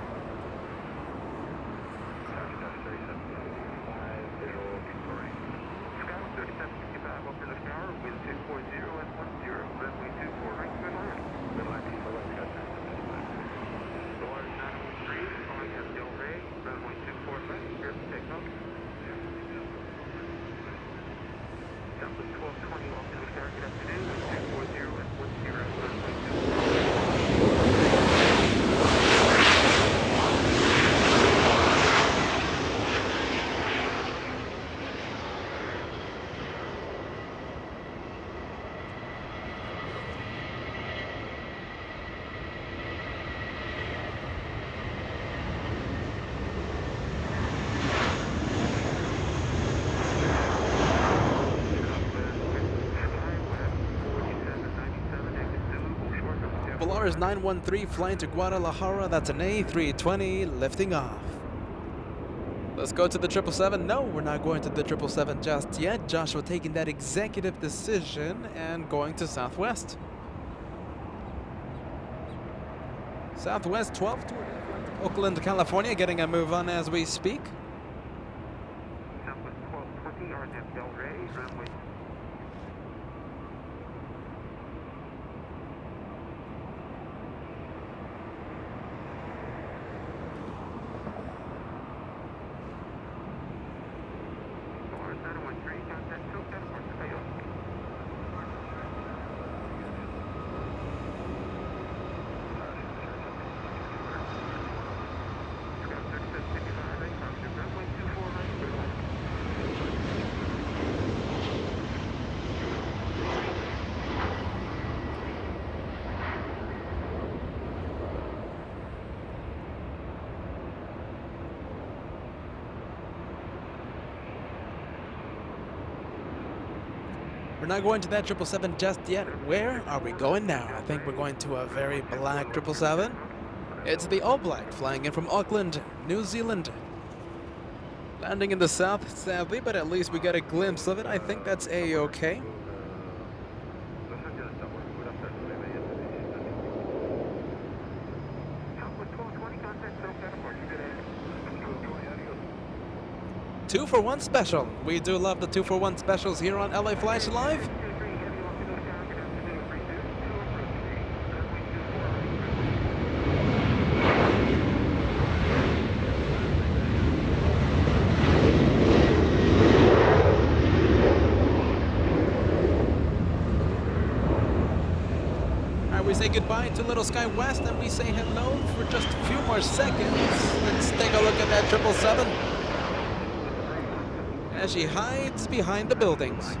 Polaris 913 flying to Guadalajara. That's an A320 lifting off. Let's go to the 777. No, we're not going to the 777 just yet. Joshua taking that executive decision and going to Southwest. Southwest 12 to Oakland, California, getting a move on as we speak. Southwest 1220, RNF Del Rey, runway. We're not going to that 777 just yet. Where are we going now? I think we're going to a very black 777. It's the All Black flying in from Auckland, New Zealand. Landing in the south, sadly, but at least we got a glimpse of it. I think that's A-okay. Two for one special. We do love the 2-for-1 specials here on LA Flash Live. We say goodbye to Little Sky West and we say hello for just a few more seconds. Let's take a look at that 777 as she hides behind the buildings.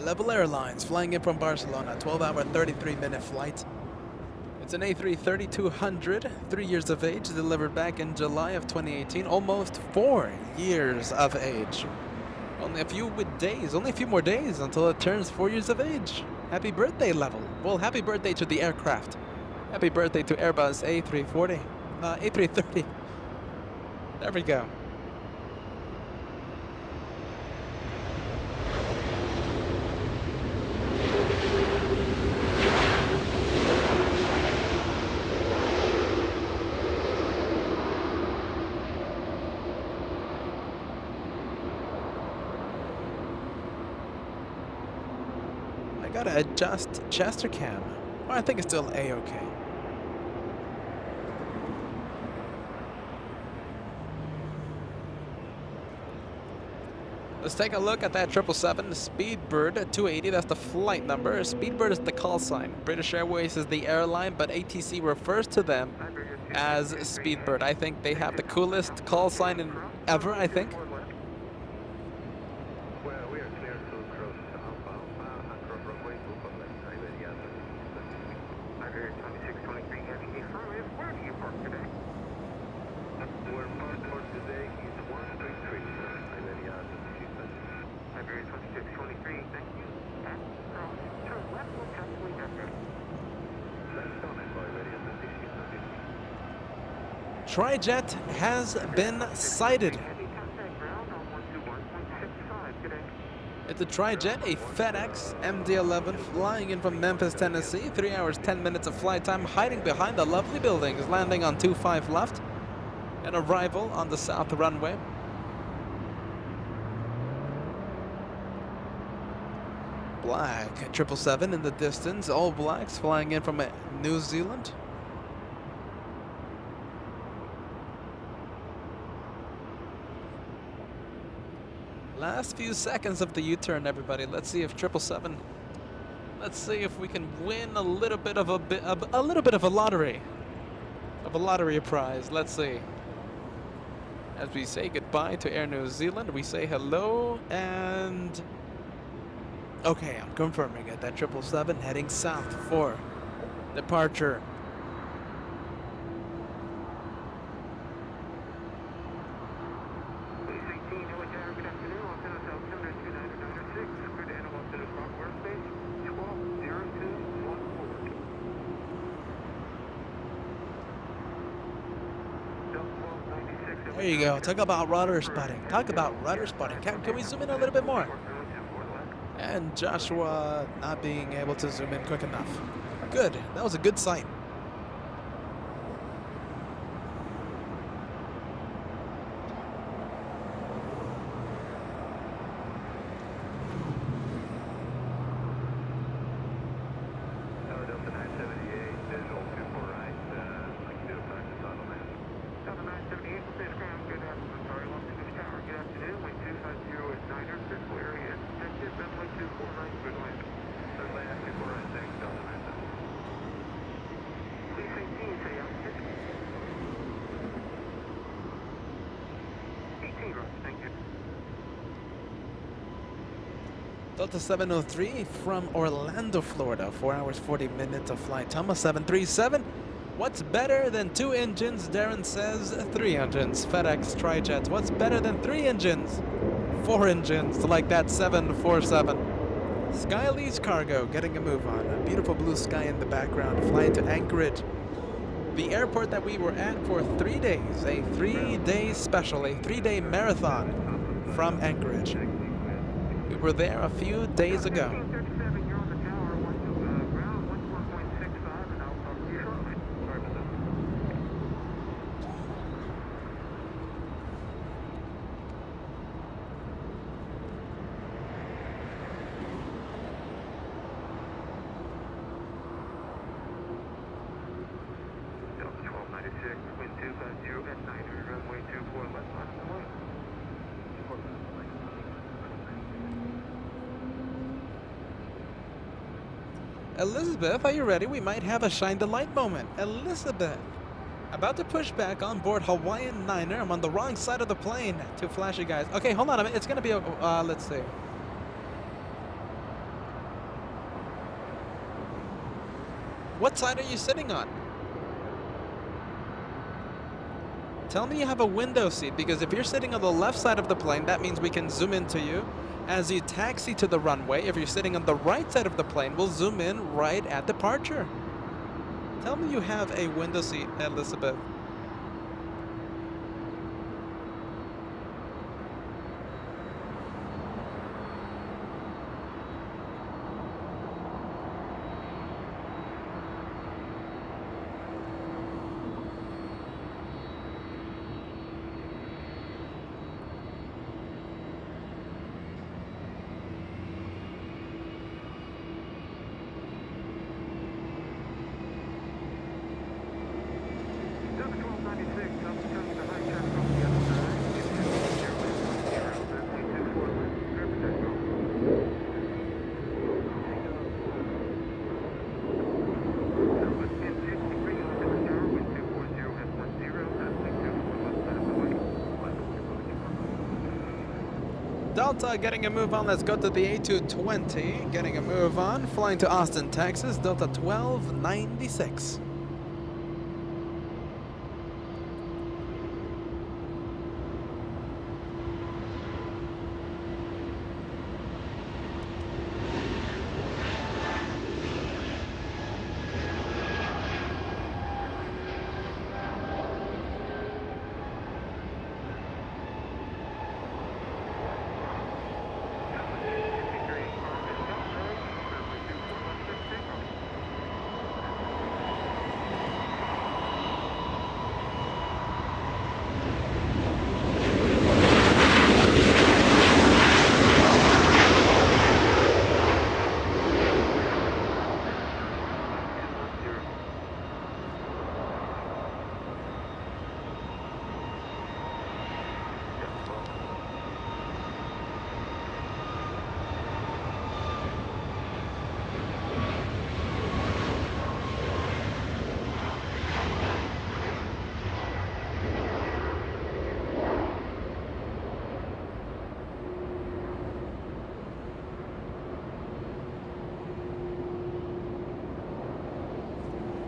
Level Airlines flying in from Barcelona, 12-hour, 33-minute flight. It's an A330-200, 3 years of age, delivered back in July of 2018, almost 4 years of age. Only a few more days until it turns 4 years of age. Happy birthday, Level. Well, happy birthday to the aircraft. Happy birthday to Airbus A330. There we go. Gotta adjust Chester cam. Well, I think it's still A-OK. Let's take a look at that 777 Speedbird 280. That's the flight number. Speedbird is the call sign. British Airways is the airline, but ATC refers to them as Speedbird. I think they have the coolest call sign ever, I think. Trijet has been sighted. It's a Trijet, a FedEx MD-11 flying in from Memphis, Tennessee. 3 hours, 10 minutes of flight time, hiding behind the lovely buildings, landing on 25 left. An arrival on the south runway. Black 777 in the distance, all blacks flying in from New Zealand. Last few seconds of the U-turn, everybody. Let's see if 777. Let's see if we can win a little bit of a lottery, prize. Let's see. As we say goodbye to Air New Zealand, we say hello and. Okay, I'm confirming it. That 777 heading south for departure. There you go. Talk about rudder spotting. Can we zoom in a little bit more? And Joshua not being able to zoom in quick enough. Good. That was a good sight. Delta 703 from Orlando, Florida. 4 hours, 40 minutes of flight. Thomas 737. What's better than 2 engines? Darren says 3 engines. FedEx Trijet. What's better than 3 engines? 4 engines, like that 747. Skylease Cargo getting a move on. A beautiful blue sky in the background. Flying to Anchorage. The airport that we were at for 3 days. A 3-day special. A 3-day marathon from Anchorage. We were there a few days ago. Elizabeth, are you ready? We might have a shine the light moment. Elizabeth, about to push back on board Hawaiian Niner. I'm on the wrong side of the plane to flash you guys. Okay, hold on a minute. It's gonna be a, let's see. What side are you sitting on? Tell me you have a window seat, because if you're sitting on the left side of the plane, that means we can zoom into you as you taxi to the runway. If you're sitting on the right side of the plane, we'll zoom in right at departure. Tell me you have a window seat, Elizabeth. Delta getting a move on. Let's go to the A220. Getting a move on. Flying to Austin, Texas. Delta 1296.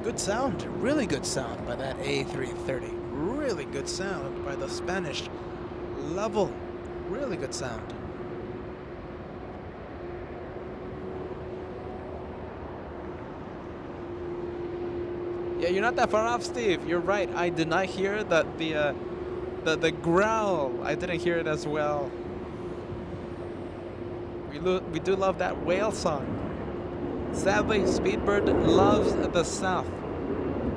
Good sound, really good sound by that A330. Really good sound by the Spanish level. Really good sound. Yeah, you're not that far off, Steve. You're right. I did not hear that the growl. I didn't hear it as well. We do love that whale song. Sadly, Speedbird loves the South.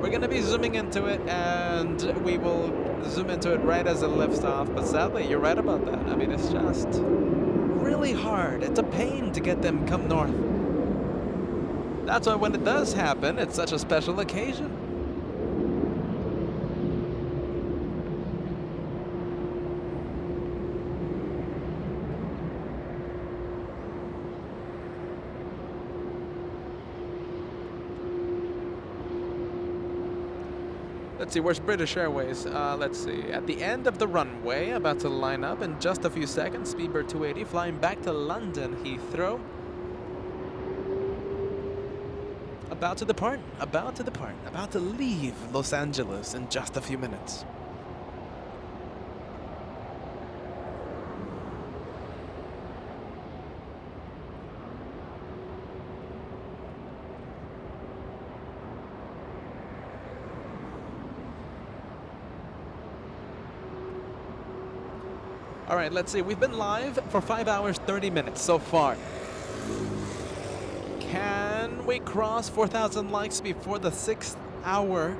We're going to be zooming into it, and we will zoom into it right as it lifts off. But sadly, you're right about that. I mean, it's just really hard. It's a pain to get them come north. That's why when it does happen, it's such a special occasion. Let's see, where's British Airways? Let's see, at the end of the runway, about to line up in just a few seconds. Speedbird 280 flying back to London Heathrow. About to depart, about to leave Los Angeles in just a few minutes. All right, let's see. We've been live for 5 hours, 30 minutes so far. Can we cross 4,000 likes before the 6th hour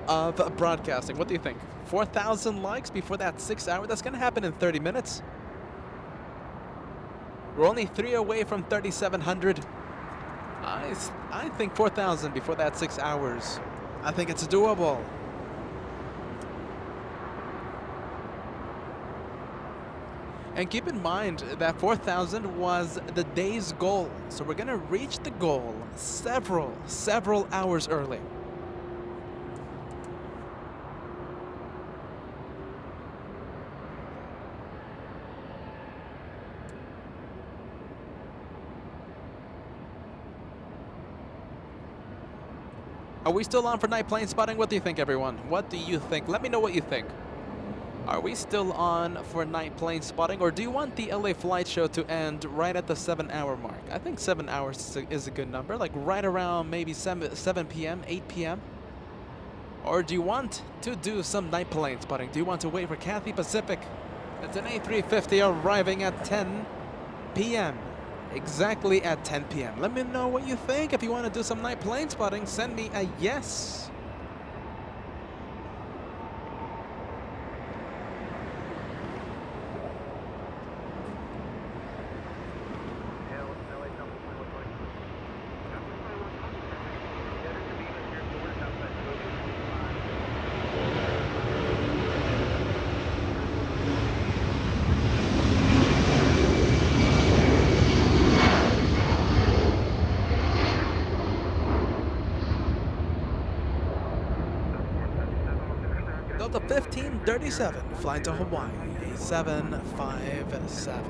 of broadcasting? What do you think? 4,000 likes before that 6th hour? That's going to happen in 30 minutes. We're only 3 away from 3,700. I think 4,000 before that 6 hours. I think it's doable. And keep in mind that 4,000 was the day's goal. So we're going to reach the goal several hours early. Are we still on for night plane spotting? What do you think, everyone? What do you think? Let me know what you think. Are we still on for night plane spotting, or do you want the LA flight show to end right at the 7-hour mark? I think 7 hours is a good number, like right around maybe 7 p.m., 8 p.m. Or do you want to do some night plane spotting? Do you want to wait for Cathay Pacific? It's an A350 arriving at 10 p.m. Exactly at 10 p.m. Let me know what you think. If you want to do some night plane spotting, send me a yes. Delta 1537, flying to Hawaii, a 757.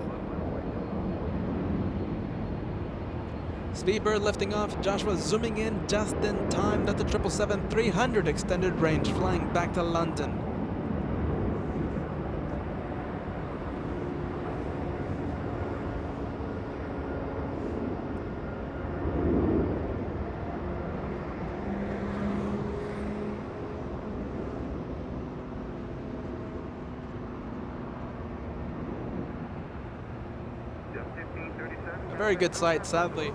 Speedbird lifting off, Joshua zooming in just in time. Delta 777-300 extended range, flying back to London. Very good sight, sadly.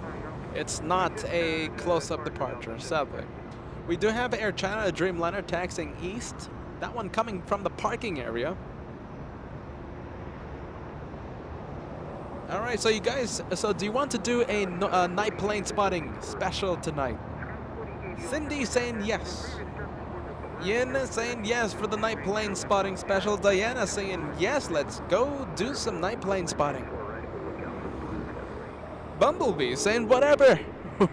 It's not a close-up departure, sadly. We do have Air China, a Dreamliner taxiing east. That one coming from the parking area. Alright, so you guys, do you want to do a night plane spotting special tonight? Cindy saying yes. Yin saying yes for the night plane spotting special. Diana saying yes, let's go do some night plane spotting. Bumblebee saying whatever.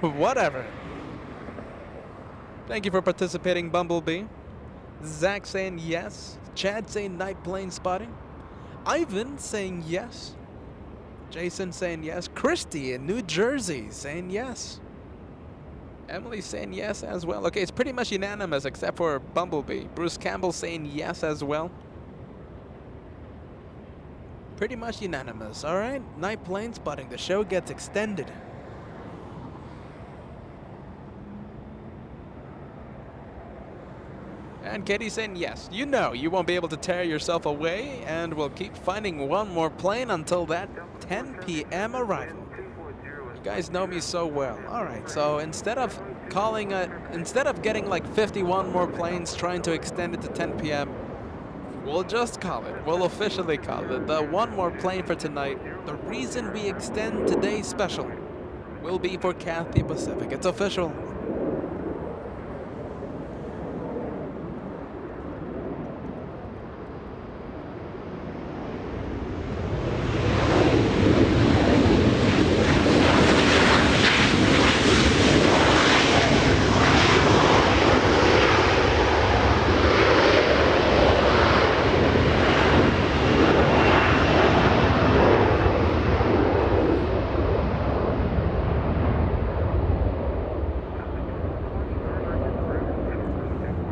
Whatever. Thank you for participating, Bumblebee. Zach saying yes. Chad saying night plane spotting. Ivan saying yes. Jason saying yes. Christy in New Jersey saying yes. Emily saying yes as well. Okay, it's pretty much unanimous except for Bumblebee. Bruce Campbell saying yes as well. Pretty much unanimous. Alright, night plane spotting. The show gets extended. And Katie saying yes. You know you won't be able to tear yourself away, and we'll keep finding one more plane until that 10 p.m. arrival. You guys know me so well. Alright, so instead of getting like 51 more planes trying to extend it to 10 p.m., we'll just call it. We'll officially call it. The one more plane for tonight. The reason we extend today's special will be for Cathay Pacific. It's official.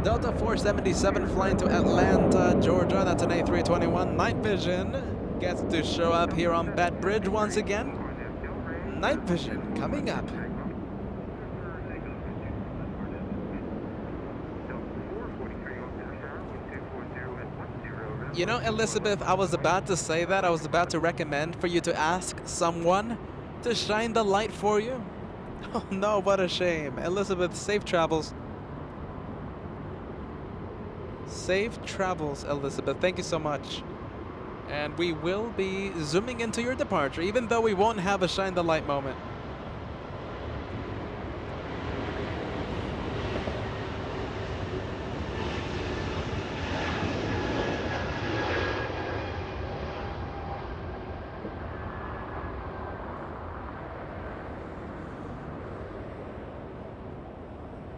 Delta 477 flying to Atlanta, Georgia. That's an A321. Night Vision gets to show up here on Bat Bridge once again. Night Vision coming up. You know, Elizabeth, I was about to say that. I was about to recommend for you to ask someone to shine the light for you. Oh no, what a shame. Elizabeth, safe travels. Safe travels, Elizabeth. Thank you so much. And we will be zooming into your departure, even though we won't have a shine the light moment.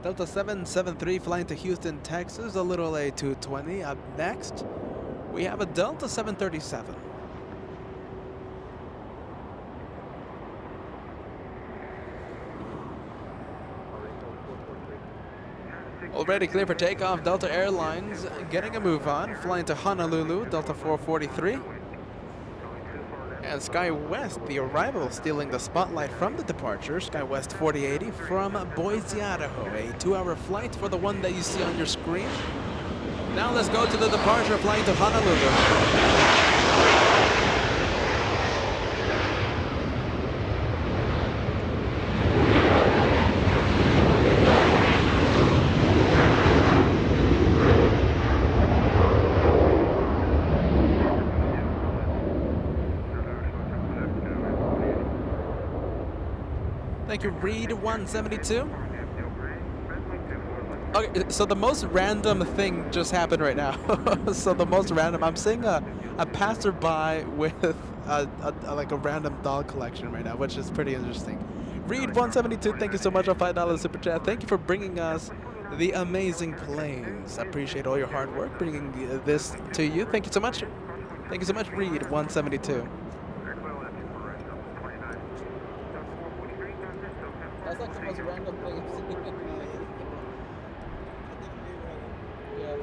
Delta 773 flying to Houston, Texas, a little A220. Up next, we have a Delta 737. Already clear for takeoff. Delta Airlines getting a move on, flying to Honolulu, Delta 443. And SkyWest, the arrival, stealing the spotlight from the departure. SkyWest 4080 from Boise, Idaho. A 2-hour flight for the one that you see on your screen. Now let's go to the departure, flying to Honolulu. Thank you, Reed 172. Okay, so the most random thing just happened right now. So the most random, I'm seeing a passerby with like a random doll collection right now, which is pretty interesting. Reed 172, thank you so much for $5 super chat. Thank you for bringing us the amazing planes. I appreciate all your hard work bringing this to you. Thank you so much. Thank you so much, Reed 172. That's like the most random thing I've seen. Yeah.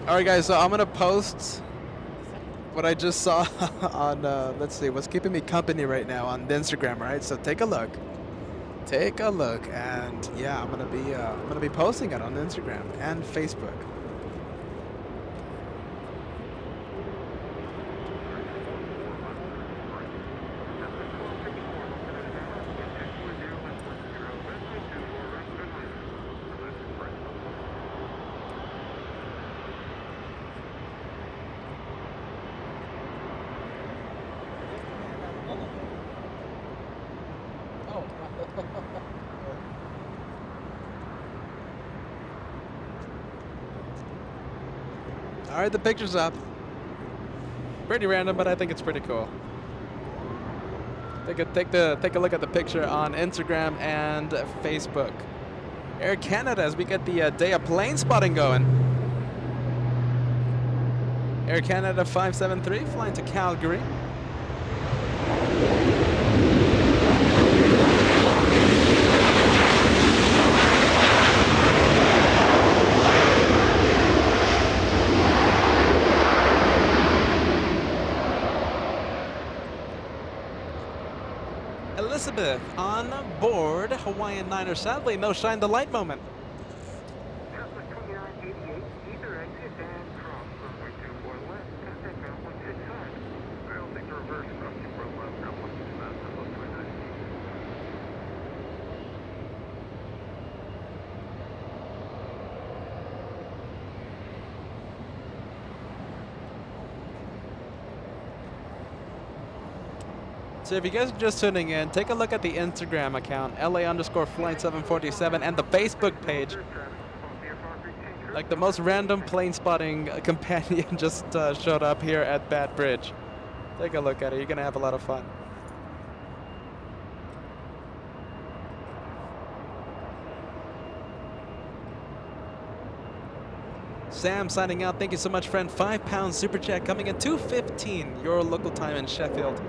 Alright guys, so I'm gonna post what I just saw on, let's see, what's keeping me company right now on Instagram, right? So take a look. Take a look, and yeah, I'm gonna be posting it on Instagram and Facebook. Alright, the picture's up. Pretty random, but I think it's pretty cool. Take a look at the picture on Instagram and Facebook. Air Canada, as we get the day of plane spotting going. Air Canada 573 flying to Calgary. Elizabeth on board Hawaiian Niner. Sadly, no shine the light moment. Cessna 2988, either exit and cross runway 24 left, contact ground 165. I'll take the reverse from 24 left, ground 165, level 29. So if you guys are just tuning in, take a look at the Instagram account, LA_flight747, and the Facebook page. Like the most random plane spotting companion just showed up here at Bat Bridge. Take a look at it. You're gonna have a lot of fun. Sam signing out. Thank you so much, friend. £5 super chat coming in 2:15 your local time in Sheffield.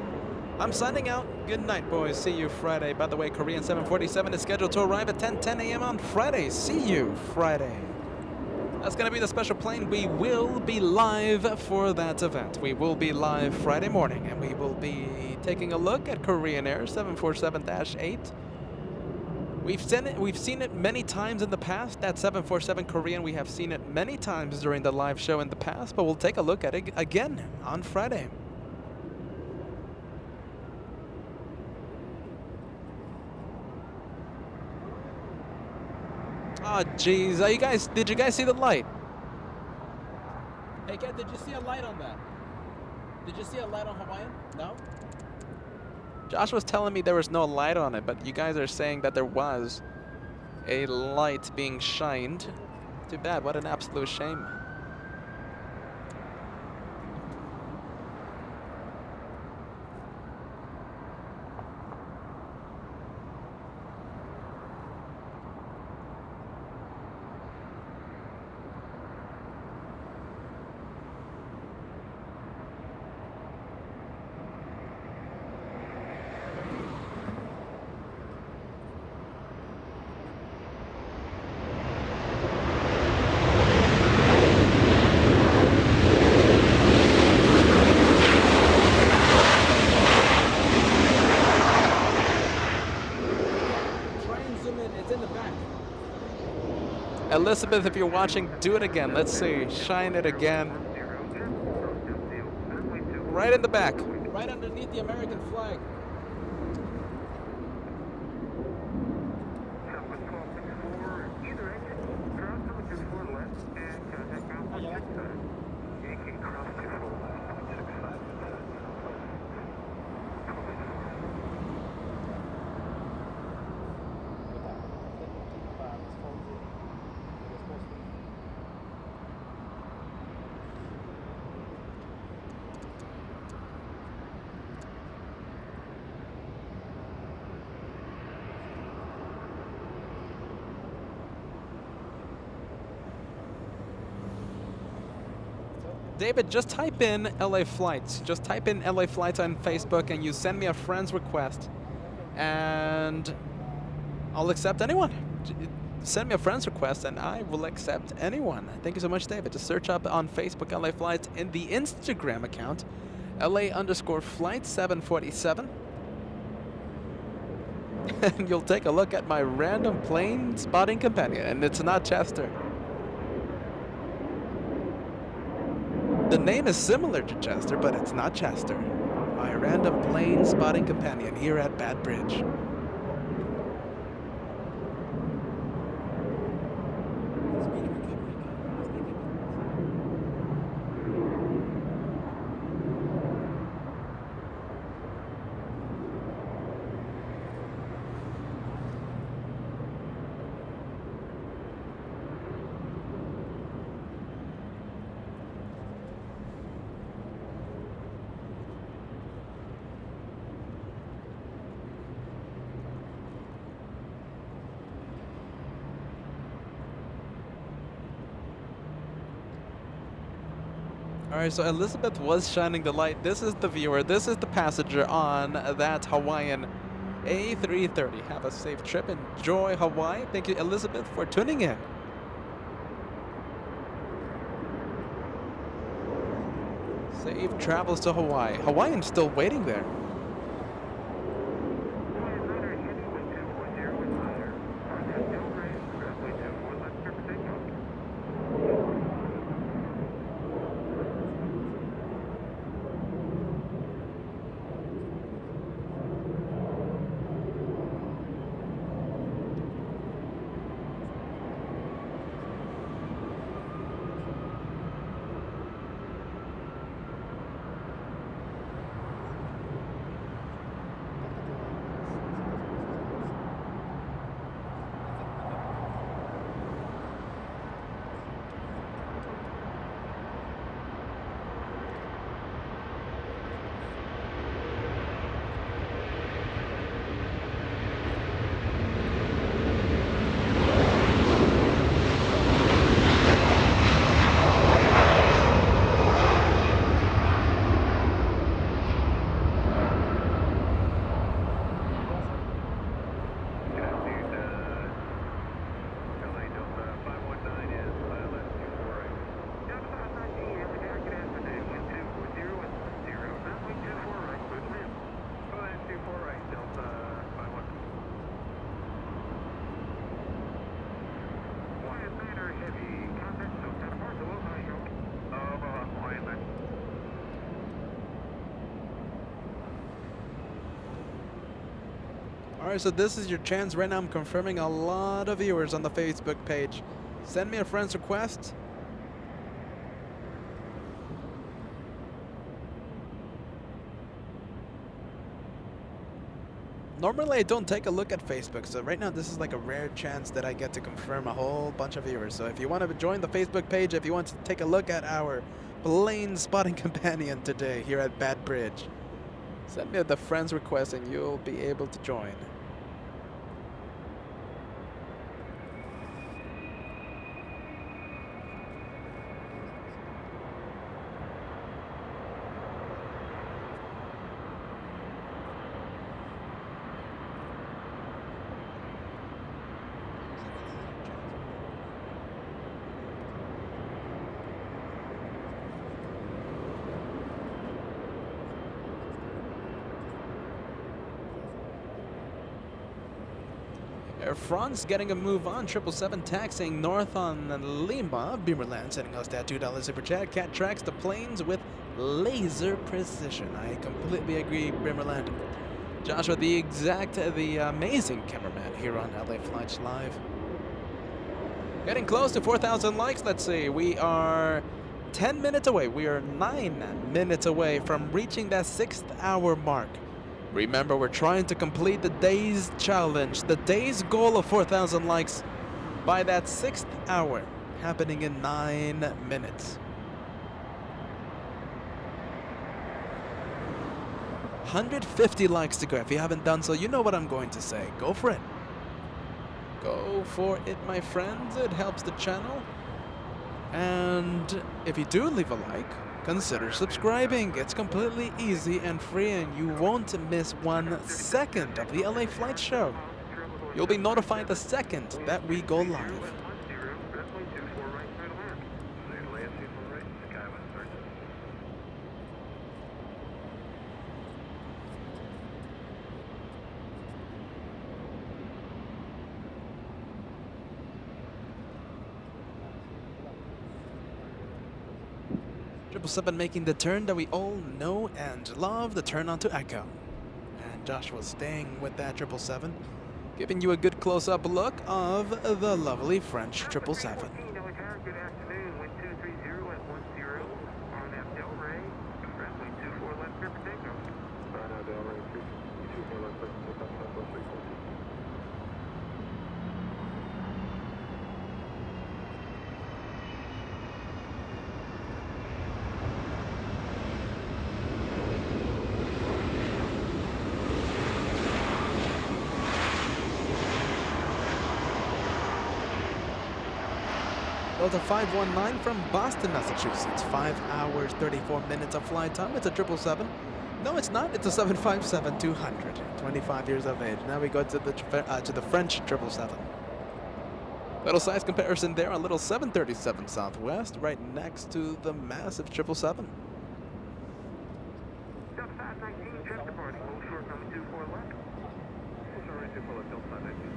I'm signing out. Good night, boys. See you Friday. By the way, Korean 747 is scheduled to arrive at 10:10 a.m. on Friday. See you Friday. That's going to be the special plane. We will be live for that event. We will be live Friday morning, and we will be taking a look at Korean Air 747-8. We've seen it many times in the past. That 747 Korean, we have seen it many times during the live show in the past, but we'll take a look at it again on Friday. Oh, jeez. Did you guys see the light? Hey, Kat, did you see a light on that? Did you see a light on Hawaiian? No? Josh was telling me there was no light on it, but you guys are saying that there was a light being shined. Too bad. What an absolute shame. Elizabeth, if you're watching, do it again. Let's see. Shine it again. Right in the back. Right underneath the American flag. David, just type in LA flights. Just type in LA flights on Facebook and you send me a friend's request. And I'll accept anyone. Send me a friend's request and I will accept anyone. Thank you so much, David. Just search up on Facebook LA flights in the Instagram account, LA_flight 747. And you'll take a look at my random plane spotting companion. And it's not Chester. The name is similar to Chester, but it's not Chester. My random plane spotting companion here at Bad Bridge. Alright, so Elizabeth was shining the light. This is the viewer. This is the passenger on that Hawaiian A330. Have a safe trip. Enjoy Hawaii. Thank you, Elizabeth, for tuning in. Safe travels to Hawaii. Hawaiian's still waiting there. Alright, so this is your chance. Right now I'm confirming a lot of viewers on the Facebook page. Send me a friend's request. Normally I don't take a look at Facebook, so right now this is like a rare chance that I get to confirm a whole bunch of viewers. So if you want to join the Facebook page, if you want to take a look at our plane spotting companion today here at Bad Bridge, send me the friend's request and you'll be able to join. Air France getting a move on. 777 taxiing north on Lima. Beamerland sending us that $2 super chat. Cat tracks the planes with laser precision. I completely agree, Beamerland. Joshua, the amazing cameraman here on LA Flights Live. Getting close to 4,000 likes. Let's see. We are 10 minutes away. We are 9 minutes away from reaching that 6th hour mark. Remember, we're trying to complete the day's challenge, the day's goal of 4,000 likes by that 6th hour, happening in 9 minutes. 150 likes to go. If you haven't done so, you know what I'm going to say. Go for it. Go for it, my friends. It helps the channel. And if you do leave a like, consider subscribing. It's completely easy and free, and you won't miss 1 second of the LA Flight Show. You'll be notified the second that we go live. 777 making the turn that we all know and love, the turn onto Echo. And Joshua's staying with that 777, giving you a good close-up look of the lovely French 777. Good afternoon, wind 230 at 10, RNAV Delray, runway 24 left clear for takeoff. RNAV Delray, 24 left clear for takeoff, Southwest 342. Delta 519 from Boston, Massachusetts. 5 hours, 34 minutes of flight time. It's a 777. No, it's not. It's a 757-200. 25 years of age. Now we go to the French 777. Little size comparison there. A little 737 Southwest, right next to the massive 777. Delta 519, just departing, hold short, coming 24 left. Hold short, right 24 left, Delta 519.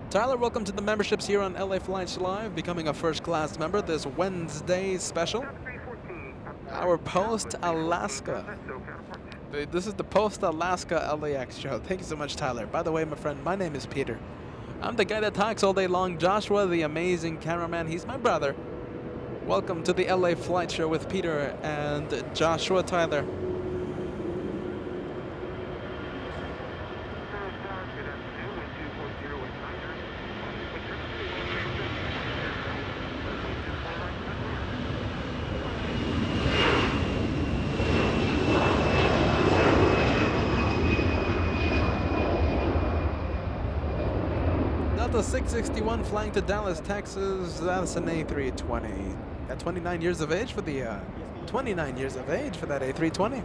Tyler, welcome to the memberships here on LA Flights Live, becoming a first-class member this Wednesday special. Our post-Alaska. This is the post-Alaska LAX show. Thank you so much, Tyler. By the way, my friend, my name is Peter. I'm the guy that talks all day long. Joshua, the amazing cameraman, he's my brother. Welcome to the LA Flight Show with Peter and Joshua. Tyler. Delta 661 flying to Dallas, Texas. That's an A320. At 29 years of age for the 29 years of age for that A320.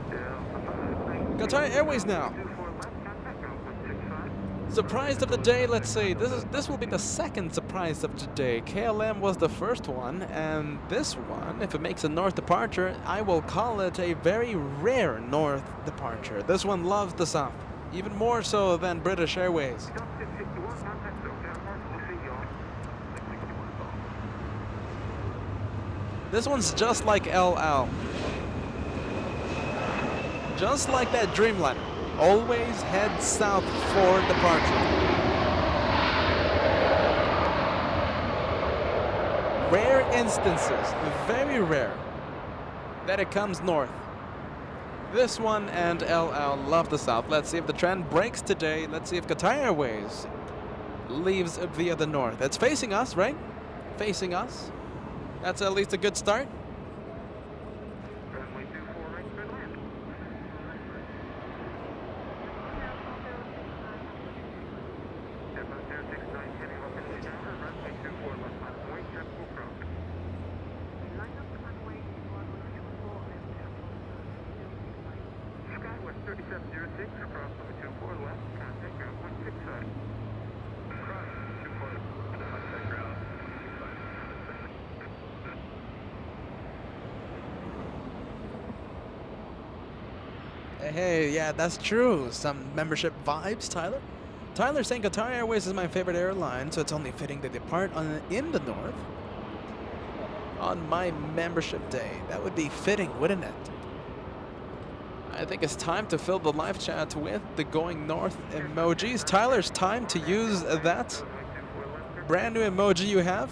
Qatar Airways now. Surprise of the day, let's see. This will be the second surprise of today. KLM was the first one, and this one, if it makes a north departure, I will call it a very rare north departure. This one loves the south, even more so than British Airways. This one's just like LL. Just like that Dreamliner. Always head south for departure. Rare instances, very rare, that it comes north. This one and LL love the south. Let's see if the trend breaks today. Let's see if Qatar Airways leaves via the north. It's facing us, right? Facing us. That's at least a good start. Hey, yeah, that's true. Some membership vibes, Tyler. Tyler saying Qatar Airways is my favorite airline, so it's only fitting to depart in the north on my membership day. That would be fitting, wouldn't it? I think it's time to fill the live chat with the going north emojis. Tyler's time to use that brand new emoji you have.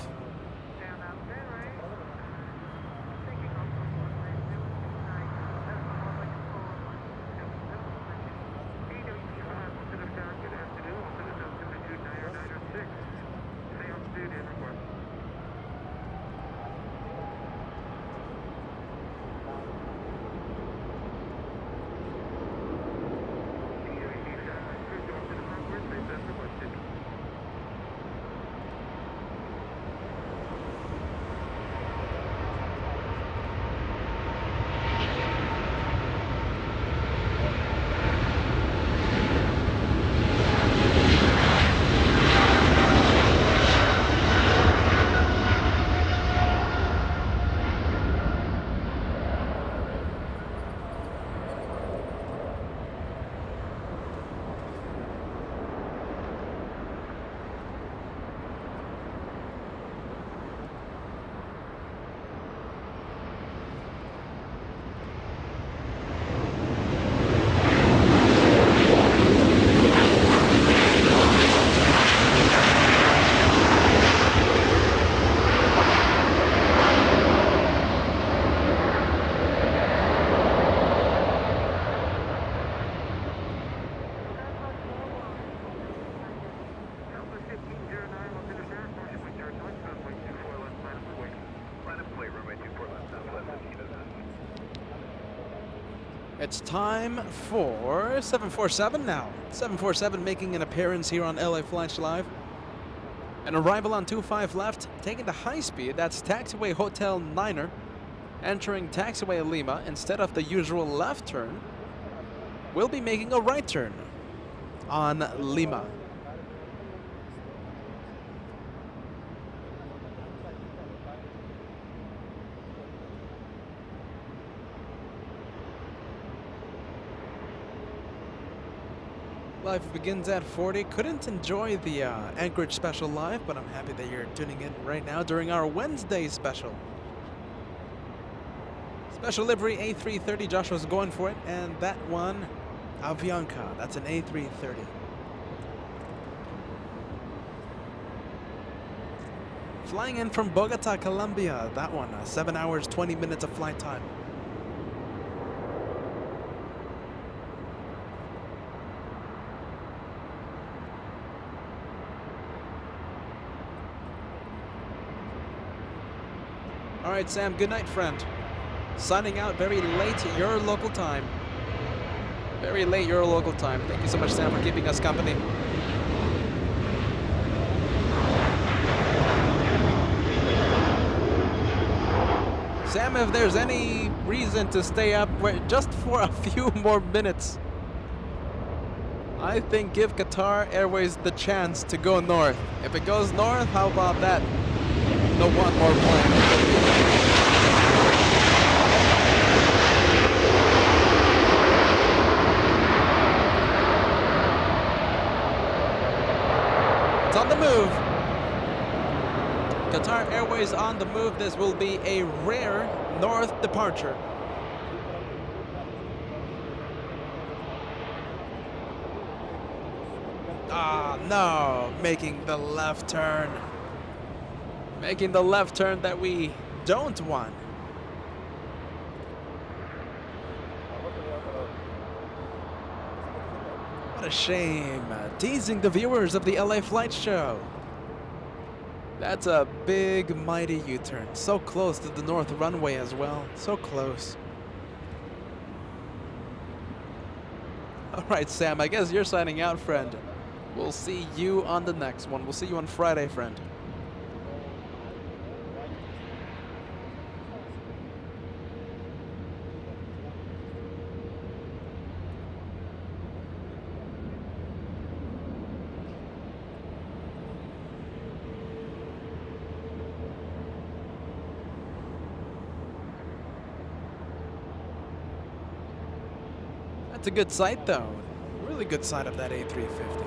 It's time for 747 now. 747 making an appearance here on LA Flash Live. An arrival on 25 left, taking the high speed. That's taxiway Hotel Niner. Entering taxiway Lima instead of the usual left turn. We'll be making a right turn on Lima. Live begins at 40. Couldn't enjoy the Anchorage special live, but I'm happy that you're tuning in right now during our Wednesday special. Special livery A330. Joshua's going for it, and that one, Avianca. That's an A330. Flying in from Bogota, Colombia. That one, 7 hours, 20 minutes of flight time. All right, Sam, good night, friend. Signing out very late your local time. Very late your local time. Thank you so much, Sam, for keeping us company. Sam, if there's any reason to stay up just for a few more minutes, I think give Qatar Airways the chance to go north. If it goes north, how about that? No one more plane. It's on the move. Qatar Airways on the move. This will be a rare north departure. Ah, no, making the left turn. Making the left turn that we don't want. What a shame. Teasing the viewers of the LA Flight Show. That's a big, mighty U-turn. So close to the north runway as well. So close. All right, Sam, I guess you're signing out, friend. We'll see you on the next one. We'll see you on Friday, friend. That's a good sight, though. Really good sight of that A350.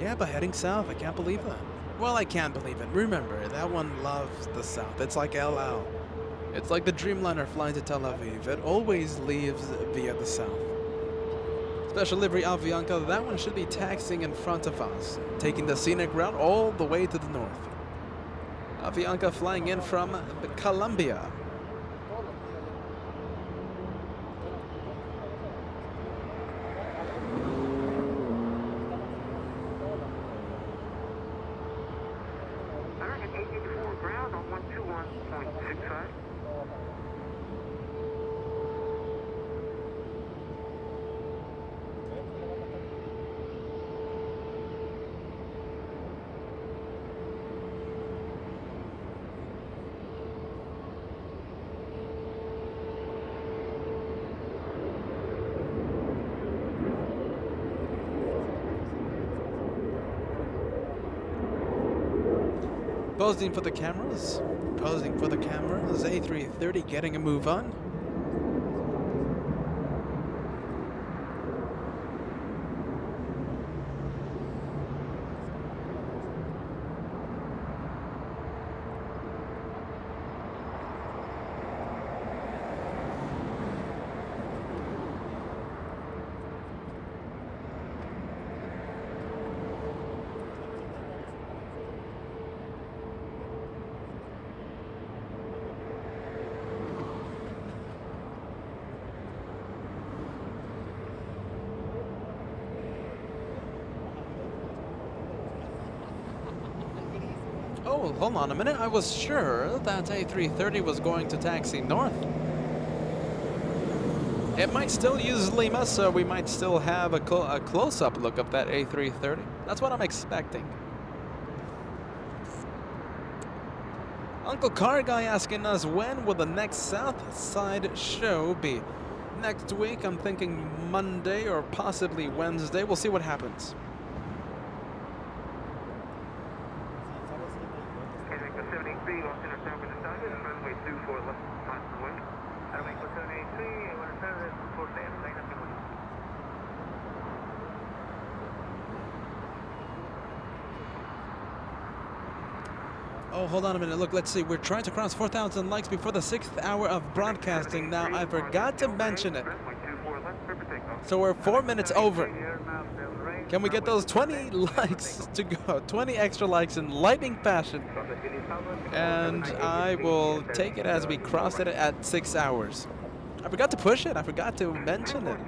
Yeah, but heading south, I can't believe that. Well, I can't believe it. Remember, that one loves the south. It's like El Al. It's like the Dreamliner flying to Tel Aviv. It always leaves via the south. Special livery Avianca, that one should be taxiing in front of us, taking the scenic route all the way to the north. Avianca flying in from Colombia. Posing for the cameras. Posing for the cameras. A330 getting a move on. Oh, hold on a minute. I was sure that A330 was going to taxi north. It might still use Lima, so we might still have a close-up look of that A330. That's what I'm expecting. Uncle Car Guy asking us, when will the next South Side show be? Next week, I'm thinking Monday or possibly Wednesday. We'll see what happens. Oh, hold on a minute. Look, let's see. We're trying to cross 4,000 likes before the 6th hour of broadcasting. Now, I forgot to mention it. So we're 4 minutes over. Can we get those 20 likes to go? 20 extra likes in lightning fashion. And I will take it as we cross it at 6 hours. I forgot to push it. I forgot to mention it.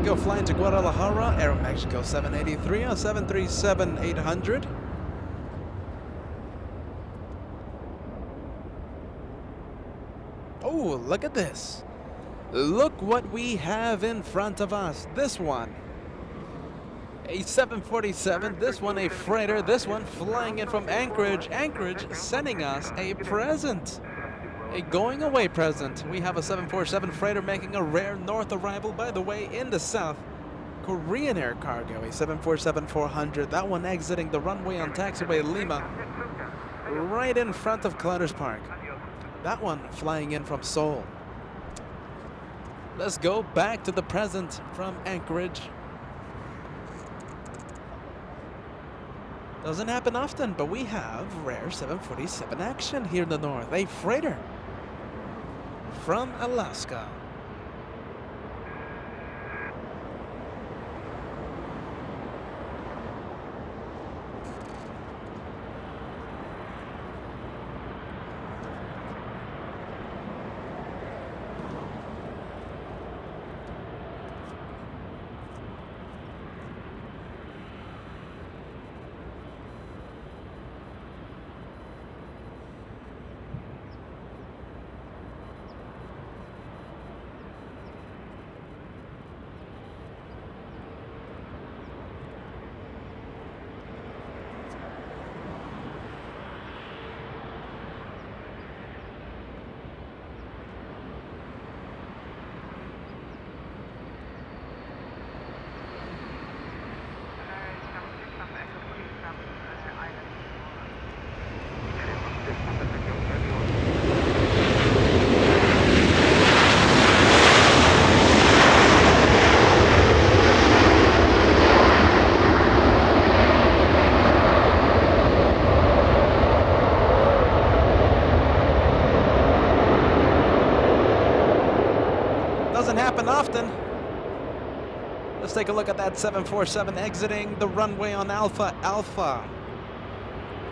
Mexico flying to Guadalajara, Aeromexico 783 on 737-800. Oh, look at this. Look what we have in front of us. This one, a 747, this one a freighter, this one flying in from Anchorage. Anchorage sending us a present, a going away present. We have a 747 freighter making a rare north arrival, by the way, in the South Korean air cargo, a 747-400. That one exiting the runway on taxiway Lima, right in front of Clutters Park. That one flying in from Seoul. Let's go back to the present from Anchorage. Doesn't happen often, but we have rare 747 action here in the north. A freighter from Alaska. Often. Let's take a look at that 747 exiting the runway on Alpha Alpha.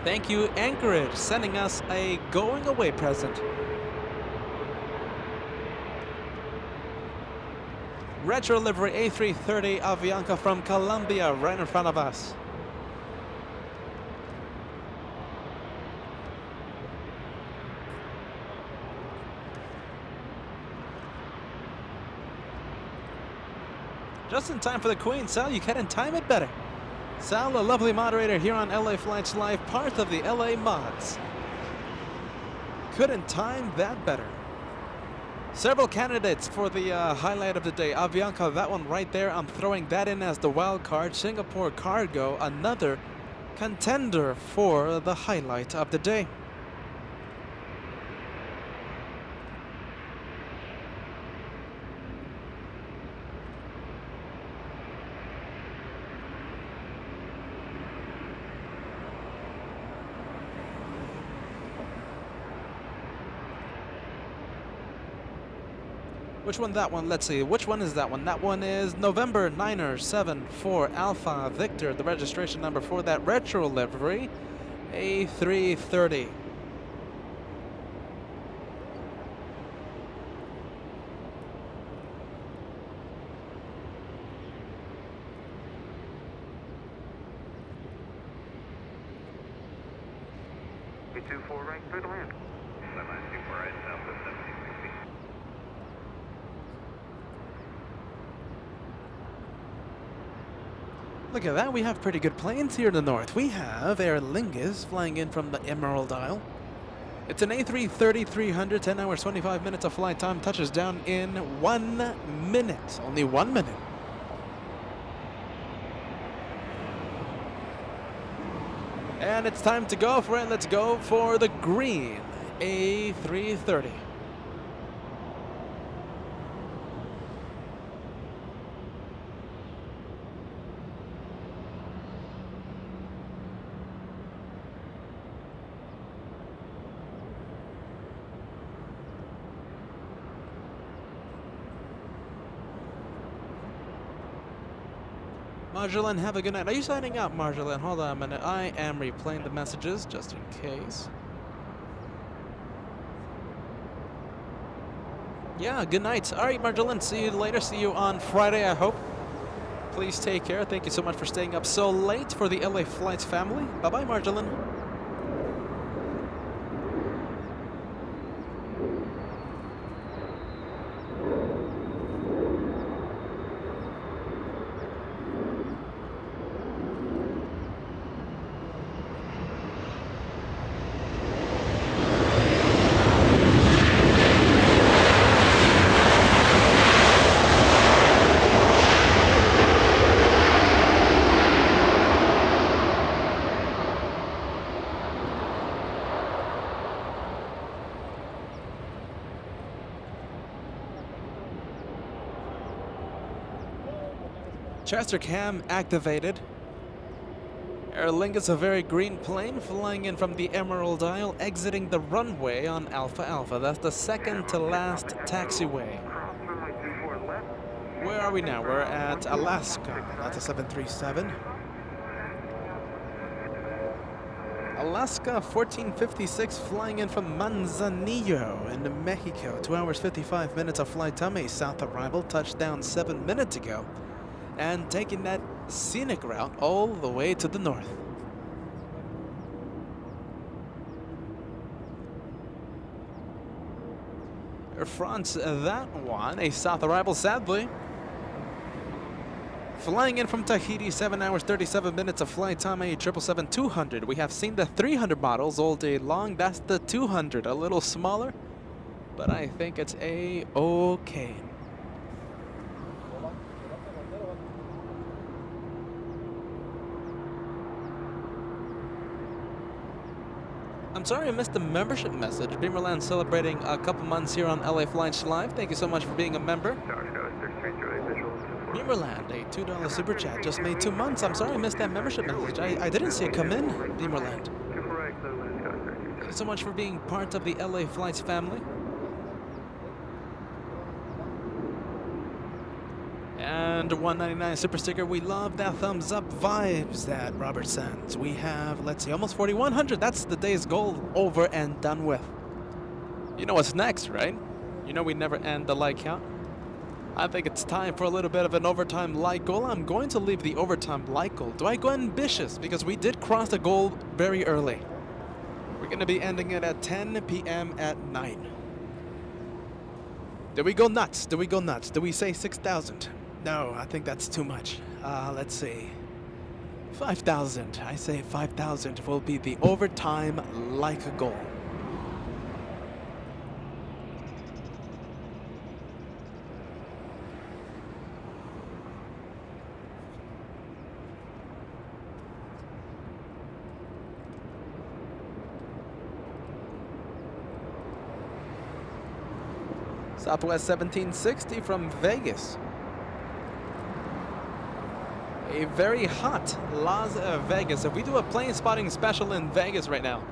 Thank you, Anchorage, sending us a going away present. Retro livery A330 Avianca from Colombia right in front of us. Just in time for the Queen. Sal, you couldn't time it better. Sal, a lovely moderator here on LA Flights Live, part of the LA Mods. Couldn't time that better. Several candidates for the highlight of the day. Avianca, that one right there. I'm throwing that in as the wild card. Singapore Cargo, another contender for the highlight of the day. Which one that one? Let's see. Which one is that one? That one is November 974 Alpha Victor, the registration number for that retro livery, A330. B24 right through the land. 724 right south of 1760. Look at that, we have pretty good planes here in the north. We have Aer Lingus flying in from the Emerald Isle. It's an A330-300, 10 hours, 25 minutes of flight time, touches down in 1 minute, only 1 minute. And it's time to go for it. Let's go for the green A330. Marjolein, have a good night. Are you signing up, Marjolein? Hold on a minute. I am replaying the messages just in case. Yeah, good night. All right, Marjolein, see you later. See you on Friday, I hope. Please take care. Thank you so much for staying up so late for the LA Flights family. Bye-bye, Marjolein. Chester cam activated. Aer Lingus, a very green plane flying in from the Emerald Isle, exiting the runway on Alpha Alpha. That's the second to last taxiway. Where are we now? We're at Alaska. That's a 737. Alaska 1456 flying in from Manzanillo in Mexico. 2 hours 55 minutes of flight time. A south arrival, touchdown 7 minutes ago. And taking that scenic route all the way to the north. Air France, that one, a south arrival, sadly. Flying in from Tahiti, 7 hours 37 minutes of flight time, a 777-200. We have seen the 300 models all day long. That's the 200, a little smaller, but I think it's a-okay. I'm sorry I missed the membership message. Beamerland celebrating a couple months here on LA Flights Live. Thank you so much for being a member. Beamerland, a $2 super chat, just made 2 months. I'm sorry I missed that membership message. I didn't see it come in, Beamerland. Thank you so much for being part of the LA Flights family. And 199 super sticker. We love that thumbs up vibes that Robert sends. We have, let's see, almost 4,100. That's the day's goal over and done with. You know what's next, right? You know we never end the like count. I think it's time for a little bit of an overtime like goal. I'm going to leave the overtime like goal. Do I go ambitious? Because we did cross the goal very early. We're going to be ending it at 10 p.m. at night. Do we go nuts? Do we go nuts? Do we say 6,000? No, I think that's too much. Let's see. 5,000. I say 5,000 will be the overtime like a goal. Southwest 1760 from Vegas. A very hot Las Vegas. If we do a plane spotting special in Vegas right now,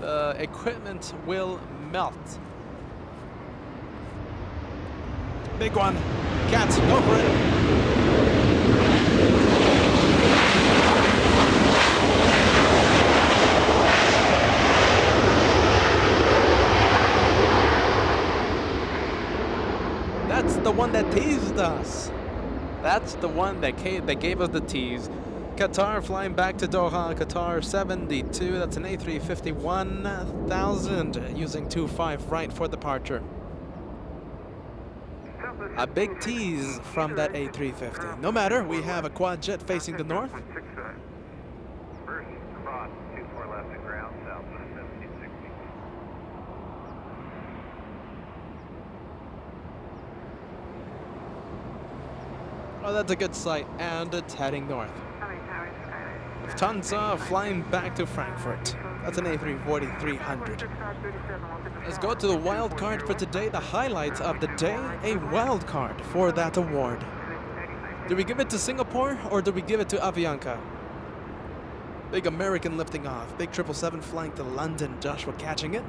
the equipment will melt. Big one. Cats, go for it. That's the one that teased us. That's the one that gave us the tease. Qatar flying back to Doha. Qatar 72. That's an A350 1000 using 25 right for departure. A big tease from that A350. No matter, we have a quad jet facing the north. First cross, 24 left and ground, southwest 1760. Oh, that's a good sight, and it's heading north. Lufthansa flying back to Frankfurt. That's an A340-300. Let's go to the wild card for today. The highlights of the day, a wild card for that award. Do we give it to Singapore or do we give it to Avianca? Big American lifting off. Big 777 flying to London. Joshua catching it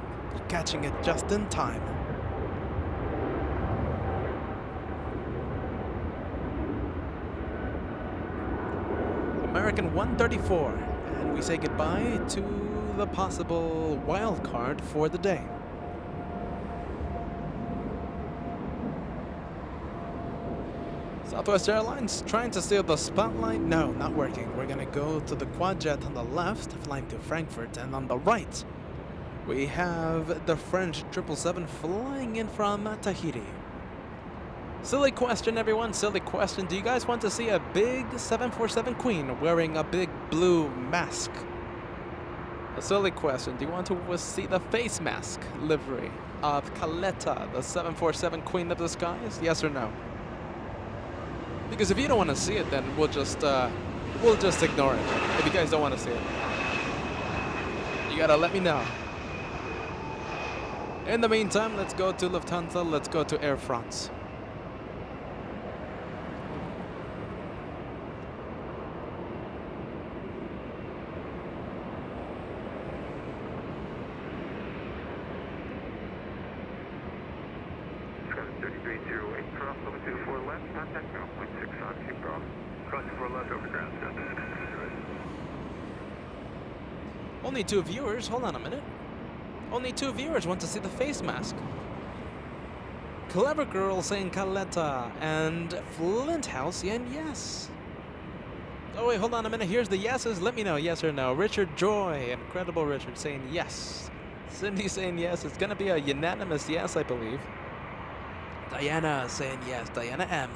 just in time. American 134, and we say goodbye to the possible wild card for the day. Southwest Airlines trying to steal the spotlight. No, not working. We're gonna go to the Quadjet on the left, flying to Frankfurt, and on the right, we have the French 777 flying in from Tahiti. Silly question, everyone. Silly question. Do you guys want to see a big 747 Queen wearing a big blue mask? A silly question. Do you want to see the face mask livery of Caleta, the 747 Queen of the Skies? Yes or no? Because if you don't want to see it, then we'll just ignore it. If you guys don't want to see it, you gotta let me know. In the meantime, let's go to Lufthansa. Let's go to Air France. Skyline 3308, cross over 24 left, contact now, 0.6 on, keep off. Cross 4 left over ground, Only 2 viewers. Hold on a minute. Only 2 viewers want to see the face mask. Clever Girl saying Caleta and Flint House saying yes. Oh wait, hold on a minute. Here's the yeses. Let me know yes or no. Richard Joy, Incredible Richard saying yes. Cindy saying yes. It's gonna be a unanimous yes, I believe. Diana saying yes. Diana M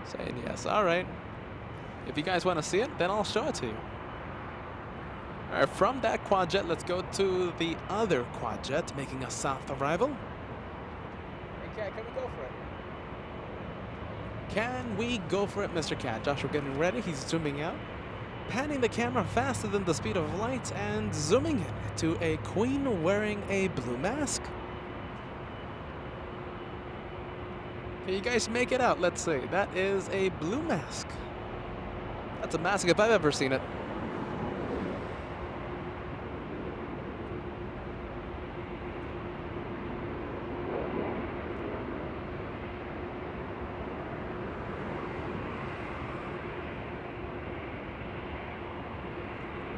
saying yes. All right. If you guys want to see it, then I'll show it to you. All right, from that Quadjet, let's go to the other Quadjet, making a south arrival. Hey, Cat, can we go for it? Can we go for it, Mr. Cat? Joshua getting ready. He's zooming out, panning the camera faster than the speed of light, and zooming in to a queen wearing a blue mask. Can you guys make it out? Let's see. That is a blue mask. That's a mask if I've ever seen it.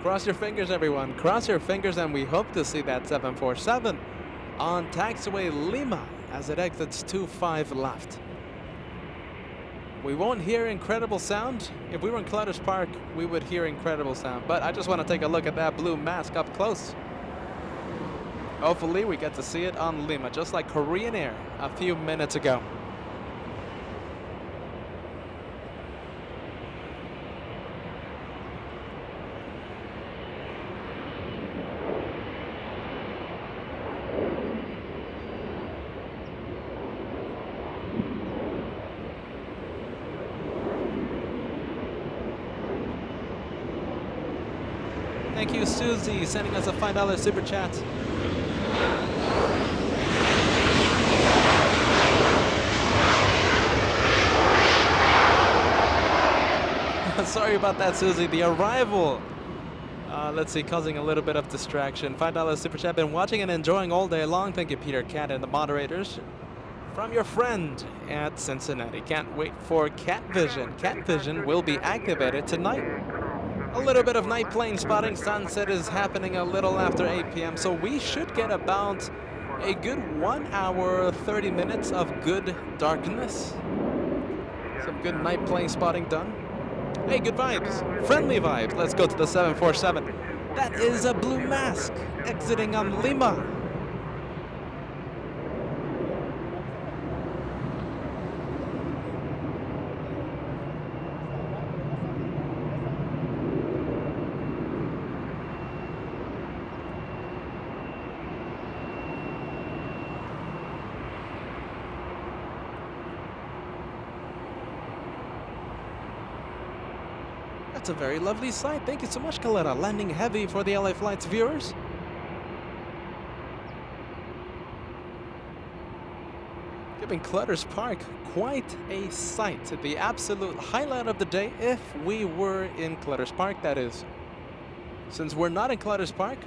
Cross your fingers, everyone. Cross your fingers, and we hope to see that 747 on taxiway Lima as it exits 25 left. We won't hear incredible sound. If we were in Clutter's Park, we would hear incredible sound. But I just want to take a look at that blue mask up close. Hopefully, we get to see it on Lima, just like Korean Air a few minutes ago. Thank you, Susie, sending us a $5 super chat. Sorry about that, Susie. The arrival, let's see, causing a little bit of distraction. $5 super chat. Been watching and enjoying all day long. Thank you, Peter, Cat, and the moderators. From your friend at Cincinnati. Can't wait for Cat Vision. Cat Vision will be activated tonight. A little bit of night plane spotting. Sunset is happening a little after 8 p.m. So we should get about a good 1 hour, 30 minutes of good darkness. Some good night plane spotting done. Hey, good vibes. Friendly vibes. Let's go to the 747. That is a blue mask exiting on Lima. That's a very lovely sight. Thank you so much, Caleta. Landing heavy for the LA Flights viewers. Giving Clutter's Park quite a sight. The absolute highlight of the day if we were in Clutter's Park, that is. Since we're not in Clutter's Park,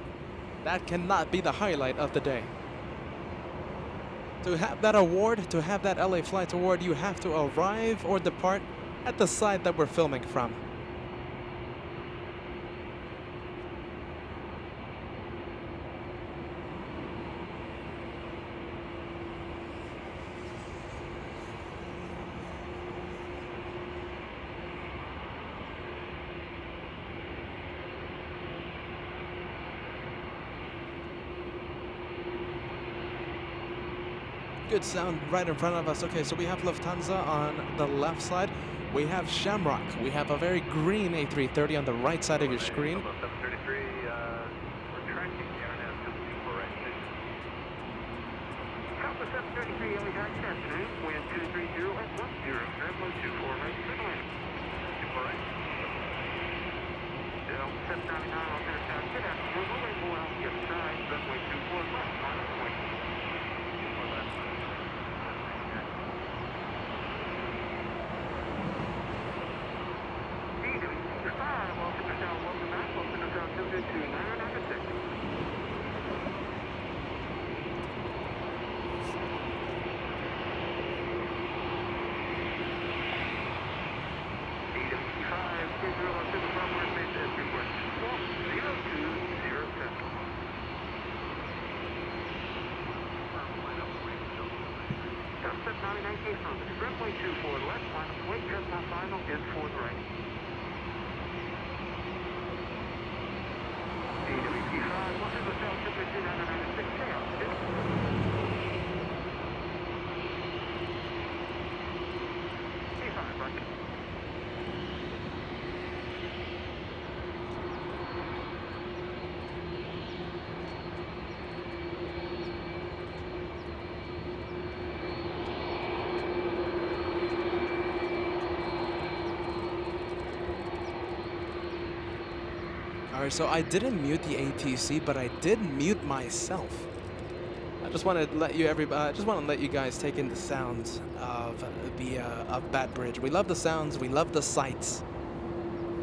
that cannot be the highlight of the day. To have that award, to have that LA Flights award, you have to arrive or depart at the site that we're filming from. Good sound right in front of us. Okay, so we have Lufthansa on the left side. We have Shamrock. We have a very green A330 on the right side of your screen. 733, we're tracking internet to 24 right. Alpha 733, LA Taxi, good afternoon. Wind 230 at 10, airflow 24 right, clear land. 24 right. Delta 799, Alternative Tower, good afternoon. We're going to go out the other side, runway 24 left, minus point. 24 left. Welcome back. Welcome to South 22996. Runway 24 left, minus weight, trespass final is for the right. DWP5, welcome to South 22996, chaos, P5, right. Alright, so I didn't mute the ATC, but I did mute myself. I just want to let you let you guys take in the sounds of Bat Bridge. We love the sounds, we love the sights.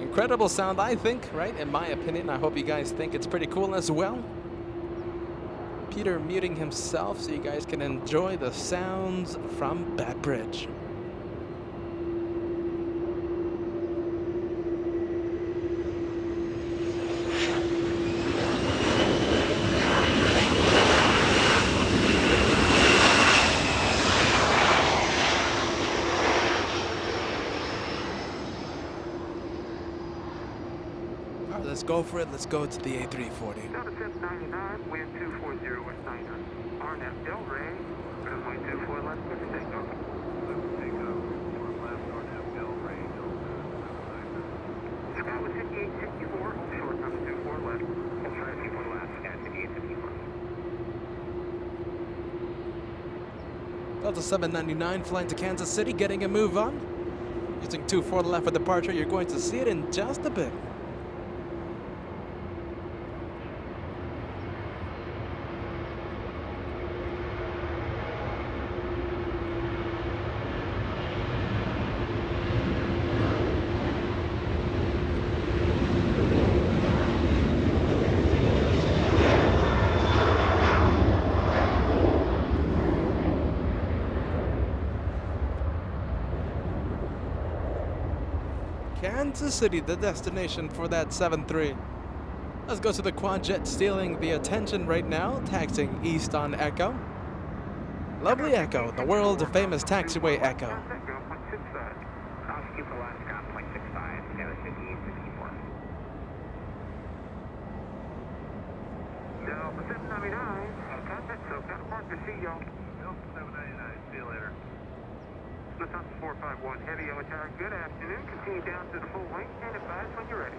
Incredible sound, I think, right? In my opinion, I hope you guys think it's pretty cool as well. Peter muting himself so you guys can enjoy the sounds from Bat Bridge. Let's go for it. Let's go to the A340. Delta 799, wind 240 west 99. RNAV Del Rey, runway 24 left, good to take off. Turn left, RNAV Del Rey, Delta 799. Sky was 5864, short number 24 left. We'll try 24 left at 5854. Delta 799 flying to Kansas City, getting a move on. Using 24 left for departure. You're going to see it in just a bit. Kansas City, the destination for that 7-3. Let's go to the quad jet, stealing the attention right now, taxiing east on Echo. Lovely Echo, the world famous taxiway Echo. Delta 799, contact, so got a mark to see y'all. Delta 799, see you later. Lufthansa 451, heavy yellow tower, good afternoon. Continue down to the full length and advise when you're ready.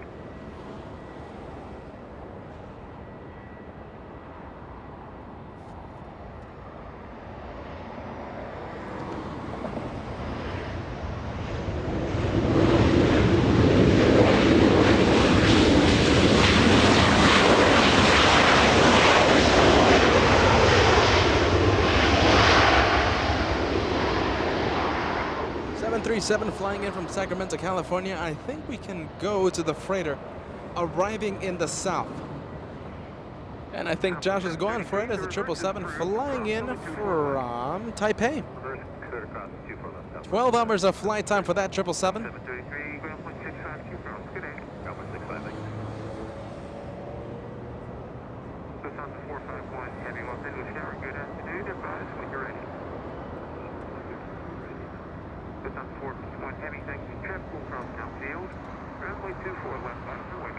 Flying in from Sacramento, California. I think we can go to the freighter arriving in the south. And I think Josh is going for it as a 777 flying in from Taipei. 12 hours of flight time for that 777. 733, ground point 652, ground, good day. Ground point 656. Lufthansa 451, heavy Los Angeles tower, good afternoon. Advise when you're ready. Lufthansa 451, heavy, thank you. Trip will cross downfield. Runway 24 left, bottom of the way.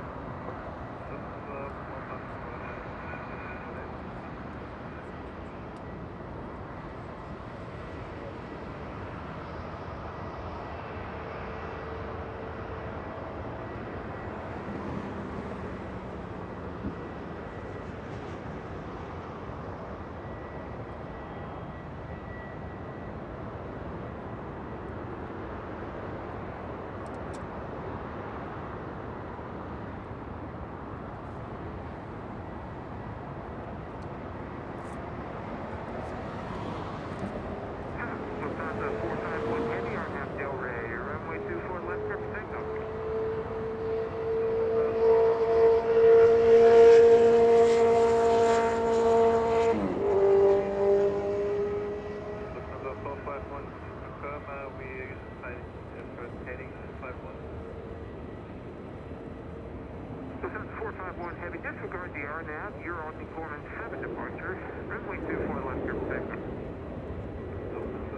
451 Heavy, disregard the RNAV. You're on the Gorman 7 departure. Runway 24 left, your takeoff.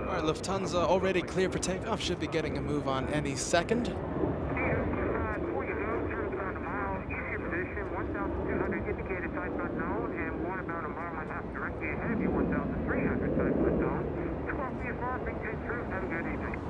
All right, Lufthansa already clear for takeoff. Should be getting a move on any second. Before you go, turn about a mile east your position, 1,200 indicated type unknown, and one about a mile and a half directly ahead of you, 1,300 type unknown. 12 VFR, big 10 through. Have a good evening.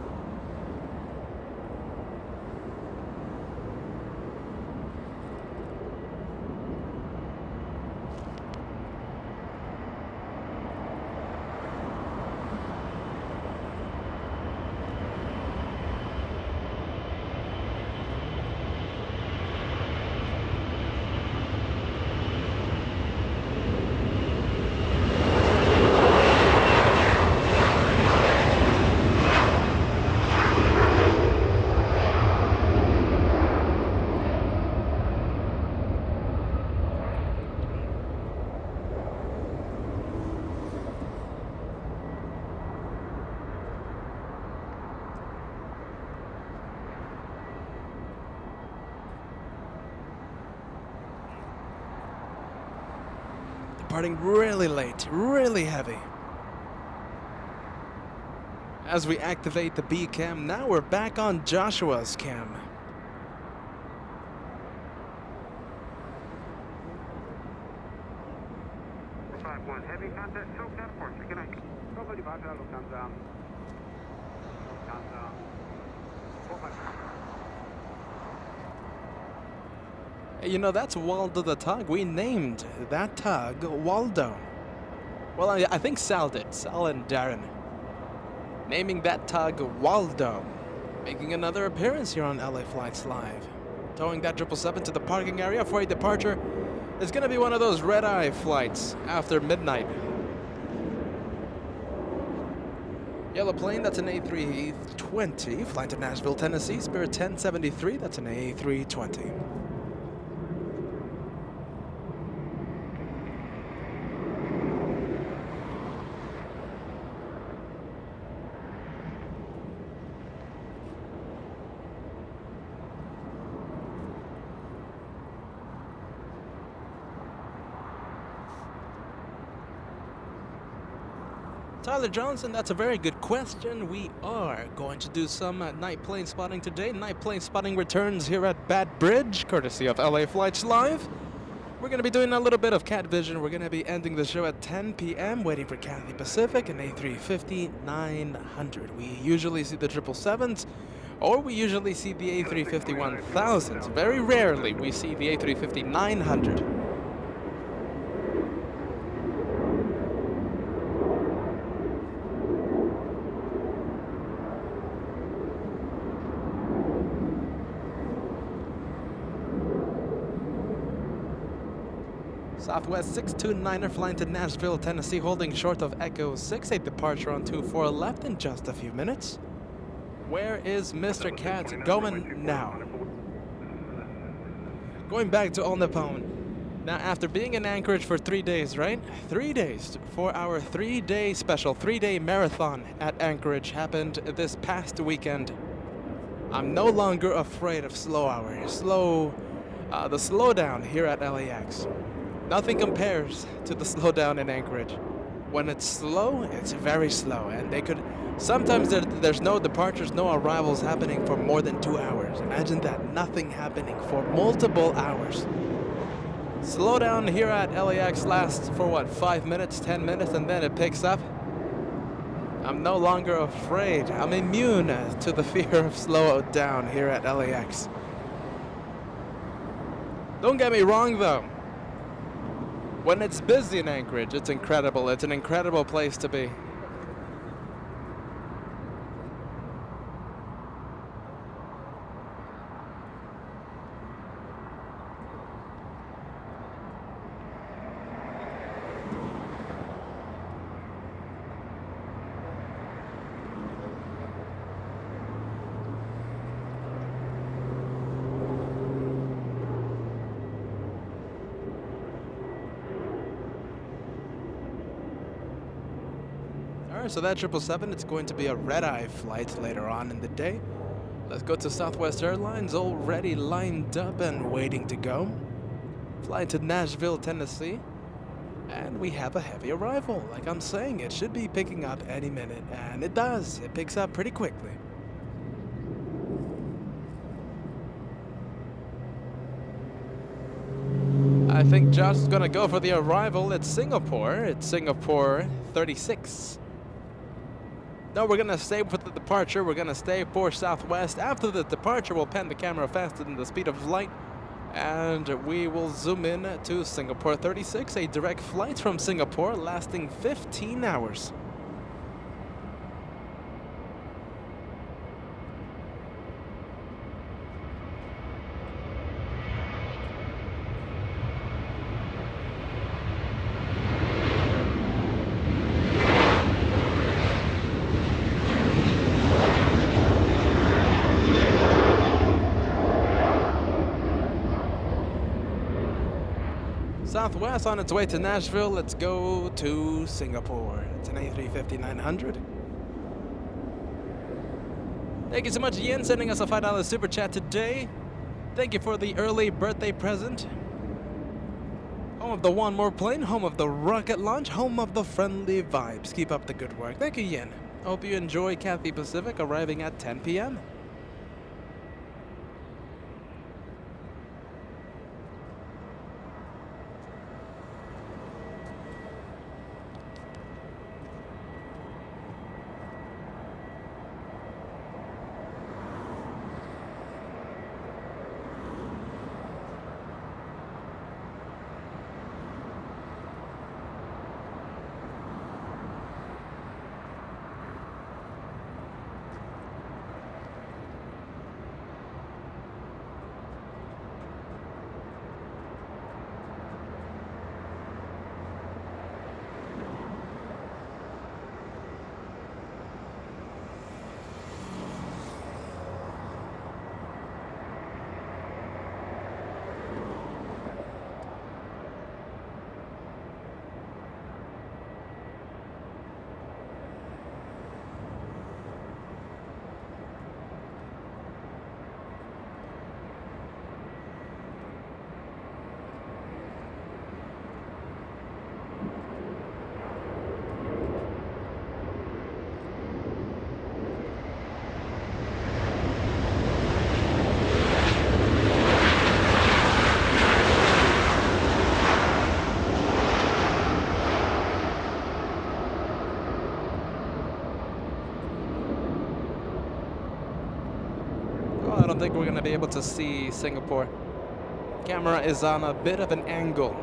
Departing really late, really heavy. As we activate the B cam, now we're back on Joshua's cam. Heavy contact, so departure. Good night. Nobody back to Lufthansa. Lufthansa. 451. You know, that's Waldo the Tug. We named that tug Waldo. Well, I think Sal did. Sal and Darren. Naming that tug Waldo. Making another appearance here on LA Flights Live. Towing that 777 to the parking area for a departure. It's going to be one of those red-eye flights after midnight. Yellow plane, that's an A320. Flying to Nashville, Tennessee. Spirit 1073, that's an A320. Tyler Johnson, that's a very good question. We are going to do some night plane spotting today. Night plane spotting returns here at Bad Bridge, courtesy of LA Flights Live. We're going to be doing a little bit of cat vision. We're going to be ending the show at 10 p.m. waiting for Cathay Pacific and A350-900. We usually see the 777s, or we usually see the A350-1000s. Very rarely we see the A350-900. Southwest 629er flying to Nashville, Tennessee, holding short of Echo 68 departure on 24 left in just a few minutes. Where is Mr. Cat going now? Going back to All Nippon. Now, after being in Anchorage for 3 days, right? 3 days for our 3-day special, 3-day marathon at Anchorage happened this past weekend. I'm no longer afraid of slow hours. The slowdown here at LAX. Nothing compares to the slowdown in Anchorage. When it's slow, it's very slow, and they could sometimes there's no departures, no arrivals happening for more than 2 hours. Imagine that, nothing happening for multiple hours. Slowdown here at LAX lasts for what, 5 minutes, 10 minutes, and then it picks up. I'm no longer afraid. I'm immune to the fear of slow down here at LAX. Don't get me wrong though. When it's busy in Anchorage, it's incredible. It's an incredible place to be. So that 777, it's going to be a red-eye flight later on in the day. Let's go to Southwest Airlines, already lined up and waiting to go. flying to Nashville, Tennessee. And we have a heavy arrival. Like I'm saying, it should be picking up any minute. And it does. It picks up pretty quickly. I think Josh is gonna go for the arrival. It's Singapore. It's Singapore 36. No, we're gonna stay for the departure. We're gonna stay for Southwest. After the departure, we'll pan the camera faster than the speed of light. And we will zoom in to Singapore 36, a direct flight from Singapore lasting 15 hours. Southwest on its way to Nashville. Let's go to Singapore. It's an A350-900. Thank you so much, Yin, sending us a $5 super chat today. Thank you for the early birthday present. Home of the One More Plane, home of the rocket launch, home of the friendly vibes. Keep up the good work. Thank you, Yin. Hope you enjoy Cathay Pacific arriving at 10 p.m. I don't think we're going to be able to see Singapore. Camera is on a bit of an angle.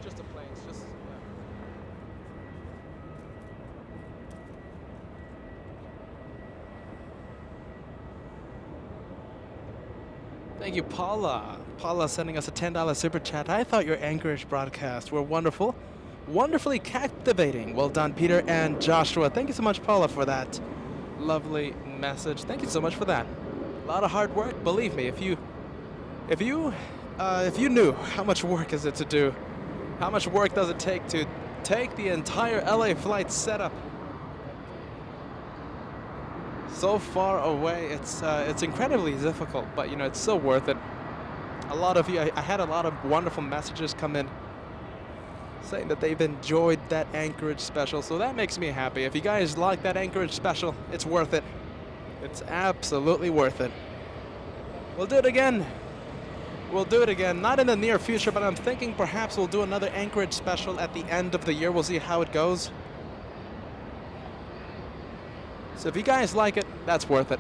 Just a plane. Just yeah. Thank you, Paula. Paula sending us a $10 super chat. I thought your Anchorage broadcasts were wonderful, wonderfully captivating. Well done, Peter and Joshua. Thank you so much, Paula, for that lovely message. Thank you so much for that. A lot of hard work. Believe me, if you knew how much work is it to do. How much work does it take to take the entire LA flight setup so far away? It's incredibly difficult, but you know, it's so worth it. A lot of you, I had a lot of wonderful messages come in saying that they've enjoyed that Anchorage special, so that makes me happy. If you guys like that Anchorage special, it's worth it. It's absolutely worth it. We'll do it again. We'll do it again, not in the near future, but I'm thinking perhaps we'll do another Anchorage special at the end of the year. We'll see how it goes. So if you guys like it, that's worth it.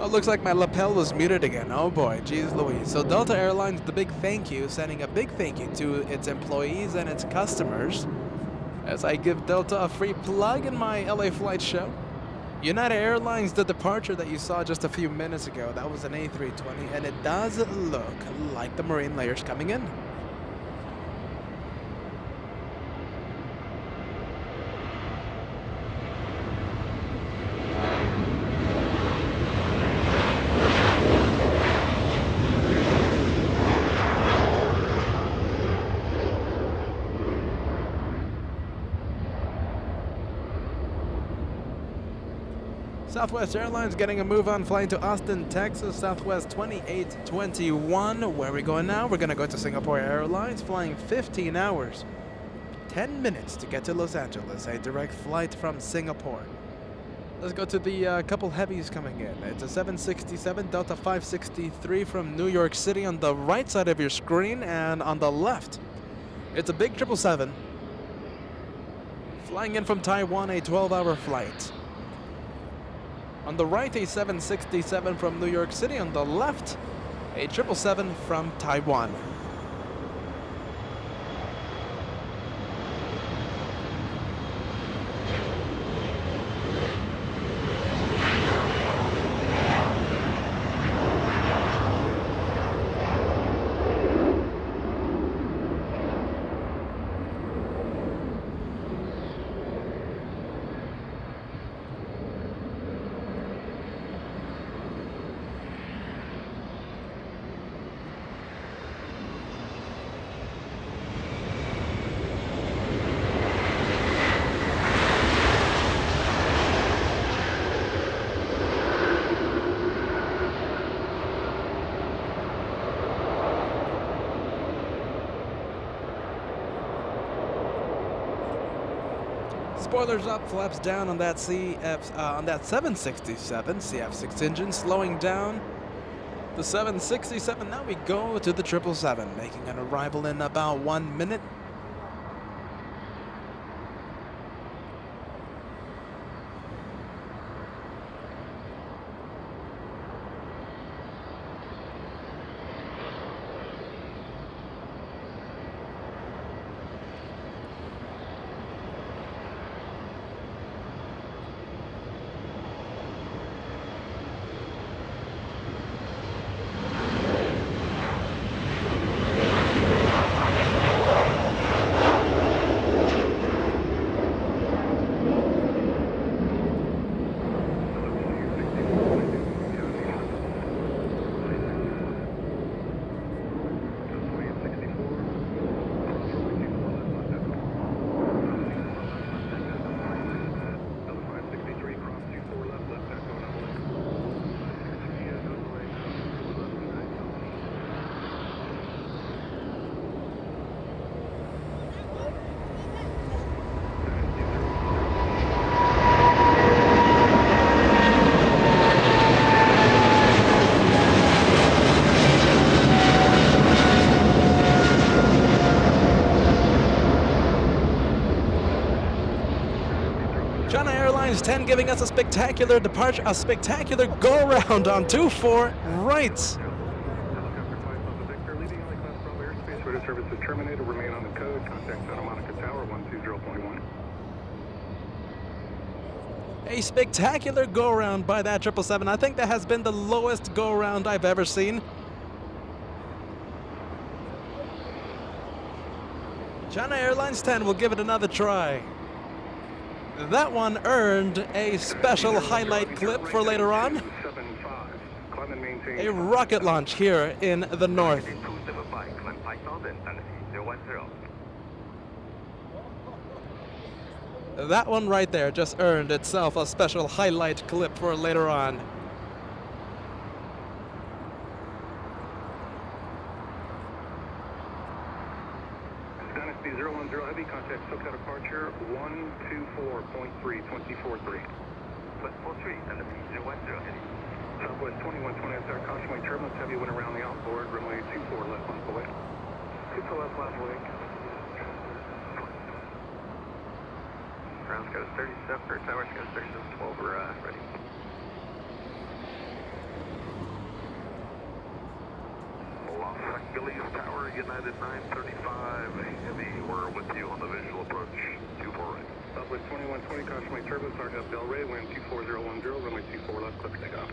Oh, looks like my lapel was muted again. Oh boy, jeez Louise. So Delta Airlines, the big thank you, sending a big thank you to its employees and its customers as I give Delta a free plug in my LA flight show. United Airlines, the departure that you saw just a few minutes ago, that was an A320, and it does look like the marine layers coming in. Southwest Airlines getting a move on, flying to Austin, Texas, Southwest 2821. Where are we going now? We're going to go to Singapore Airlines, flying 15 hours, 10 minutes to get to Los Angeles, a direct flight from Singapore. Let's go to the couple heavies coming in. It's a 767 Delta 563 from New York City on the right side of your screen, and on the left, it's a big 777 flying in from Taiwan, a 12-hour flight. On the right, a 767 from New York City. On the left, a 777 from Taiwan. Spoilers up, flaps down on that on that 767 CF6 engine, slowing down the 767. Now we go to the 777, making an arrival in about 1 minute. Asiana Airlines 10 giving us a spectacular departure, a spectacular go-around on 2-4 right. Service is terminated. Remain on the code. Contact Santa Monica Tower 120.1. A spectacular go-around by that 777. I think that has been the lowest go-around I've ever seen. Asiana Airlines 10 will give it another try. That one earned a special highlight clip for later on. A rocket launch here in the north. That one right there just earned itself a special highlight clip for later on. Dynasty 010 Heavy, contact SoCal departure 124.3, 243. 243, Dynasty 010 Heavy. Southwest 2120 outside caution wing turbulence, heavy went around the outboard, runway 24 left left away. 24 left left away. Ground goes 37, or tower goes 3712, we're ready. Belize Tower, United 935, Heavy, we're with you on the visual approach, 24 right. Southwest 2120, caution my turbulence, RNAV Delray, wind 24010, runway 24 left, clear for takeoff.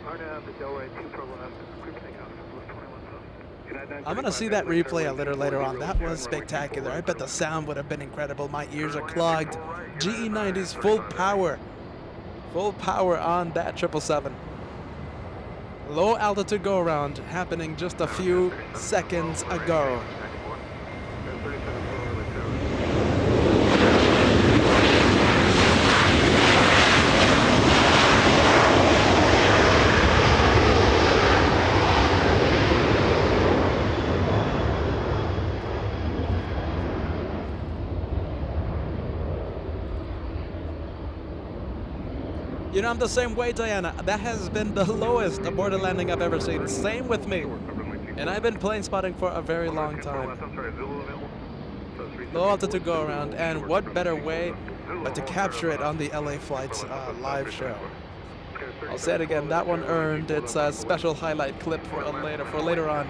RNAV Delray 24 left, clear for takeoff, Southwest 21 I'm gonna see that replay a little later on. That was spectacular. I bet the sound would have been incredible. My ears are clogged. GE90's full power. Full power on that 777. Low altitude go around happening just a few seconds ago. You know, I'm the same way, Diana. That has been the lowest aborted landing I've ever seen. Same with me. And I've been plane spotting for a very long time. Low altitude go around, and what better way but to capture it on the LA Flights live show. I'll say it again, that one earned its special highlight clip for later on.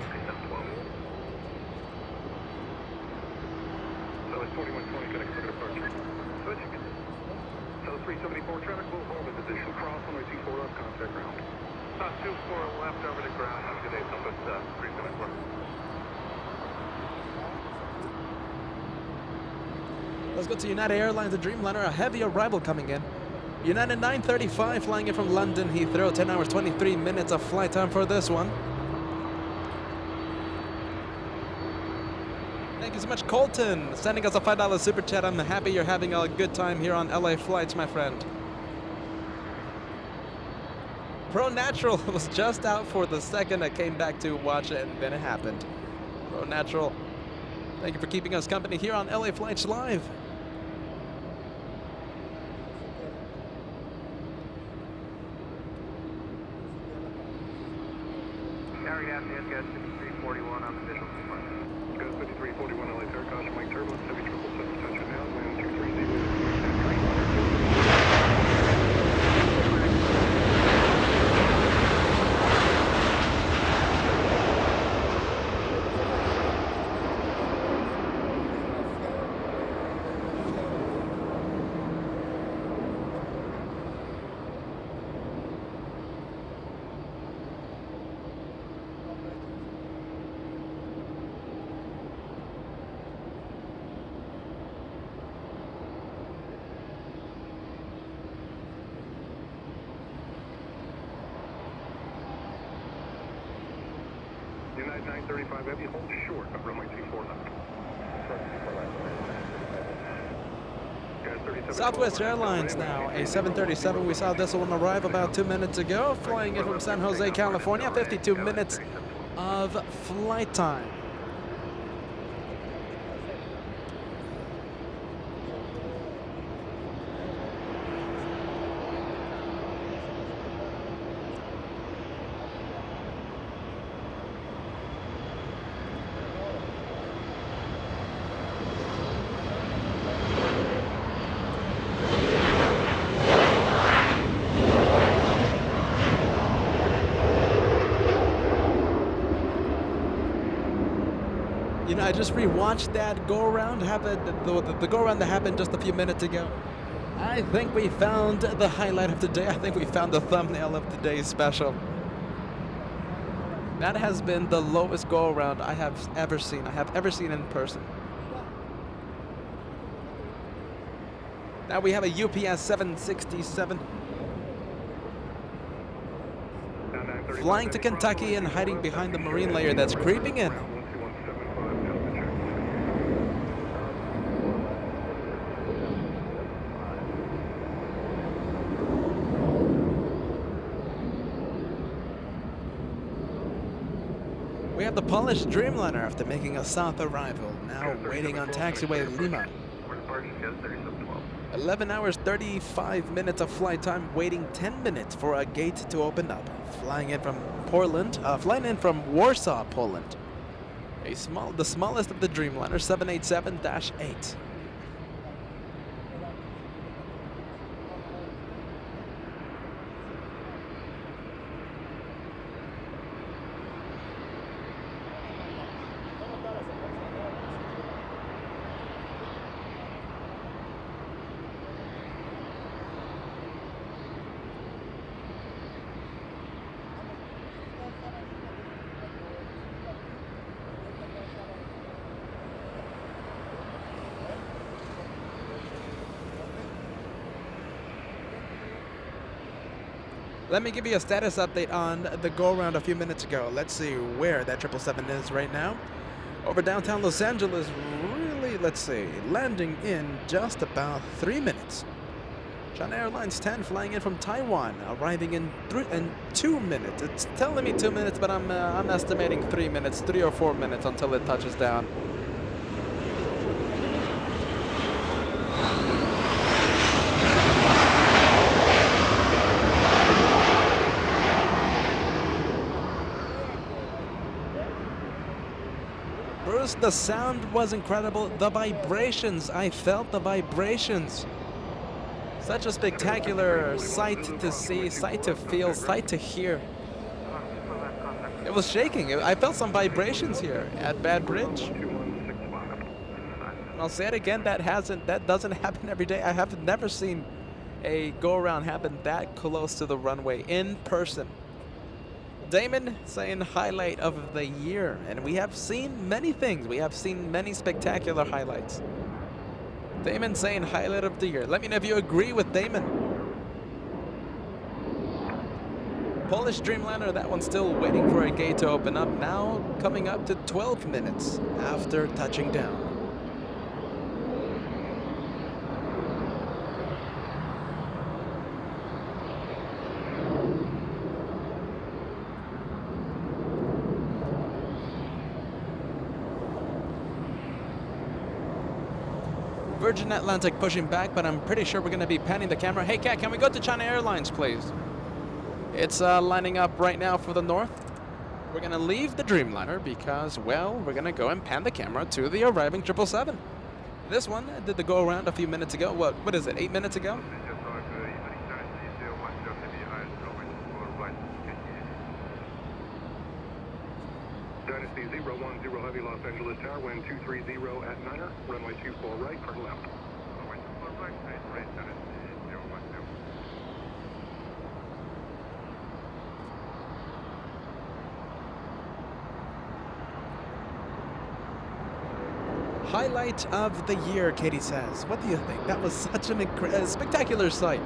Southwest 2120, connect to departure. Switching. South 374 traffic will hold in position. Cross runway 24 left, contact ground. South 24 left over the ground, have a good day, Southwest 374. Let's go to United Airlines, the Dreamliner, a heavy arrival coming in. United 935 flying in from London Heathrow, 10 hours 23 minutes of flight time for this one. Thank you so much, Colton, sending us a $5 super chat. I'm happy you're having a good time here on LA Flights, my friend. Pro Natural was just out for the second. I came back to watch it, and then it happened. Pro Natural, thank you for keeping us company here on LA Flights Live. Carry down to Degas 5341 on the visual approach. Degas 5341, LA Tower, caution my turbulence, heavy 777, touch and now, wind 230. United 935 Heavy, hold short of runway 24 left. Southwest Airlines now, a 737. We saw this one arrive about 2 minutes ago, flying in from San Jose, California. 52 minutes of flight time. You know, I just rewatched that go-around happen, the go-around that happened just a few minutes ago. I think we found the highlight of the day. I think we found the thumbnail of today's special. That has been the lowest go-around I have ever seen. In person. Now we have a UPS 767 flying to Kentucky and hiding behind the marine layer that's creeping in. We have the polished Dreamliner after making a south arrival, now waiting on taxiway Lima. 11 hours 35 minutes of flight time, waiting 10 minutes for a gate to open up. Flying in from Warsaw, Poland. The smallest of the Dreamliner, 787-8. Let me give you a status update on the go-around a few minutes ago. Let's see where that 777 is right now. Over downtown Los Angeles, really, let's see, landing in just about 3 minutes. Asiana Airlines 10 flying in from Taiwan, arriving in 2 minutes. It's telling me 2 minutes, but I'm estimating 3 minutes, 3 or 4 minutes until it touches down. Bruce, the sound was incredible. The vibrations, I felt the vibrations. Such a spectacular sight to see, sight to feel, sight to hear. It was shaking. I felt some vibrations here at Bad Bridge. And I'll say it again, that doesn't happen every day. I have never seen a go-around happen that close to the runway in person. Damon saying highlight of the year, and we have seen many things. We have seen many spectacular highlights. Damon saying highlight of the year. Let me know if you agree with Damon. Polish Dreamliner, that one's still waiting for a gate to open up. Now coming up to 12 minutes after touching down. Virgin Atlantic pushing back, but I'm pretty sure we're going to be panning the camera. Hey, Kat, can we go to China Airlines, please? It's lining up right now for the north. We're going to leave the Dreamliner because, well, we're going to go and pan the camera to the arriving 777. This one did the go around a few minutes ago. What is it, 8 minutes ago? Dynasty 010 Heavy Los Angeles Tower, wind 230 at 9er, runway 24 right, for left. Runway 24 right, Dynasty 010. Highlight of the year, Katie says. What do you think? That was such a spectacular sight.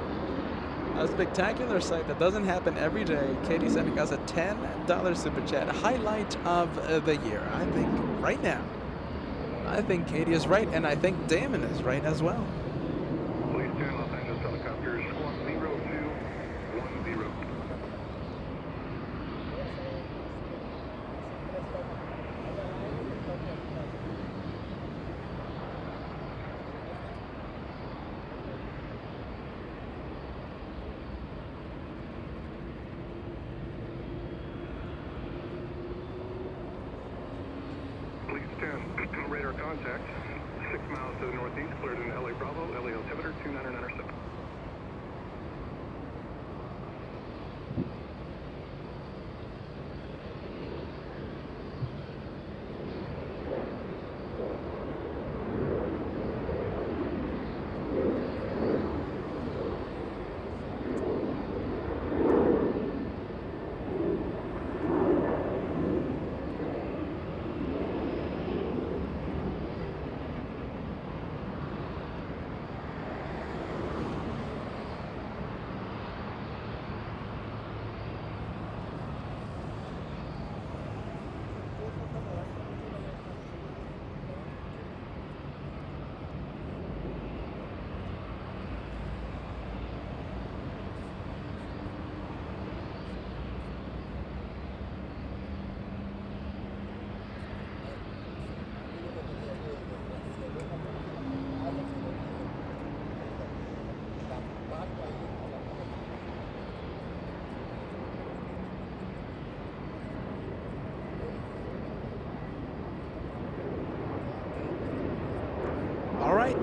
A spectacular sight that doesn't happen every day. Katie sending us a $10 super chat. Highlight of the year. I think right now, I think Katie is right, and I think Damon is right as well. Please turn Los Angeles helicopters 0210. Radar contact, 6 miles to the northeast, cleared in LA Bravo, LA altimeter 29907.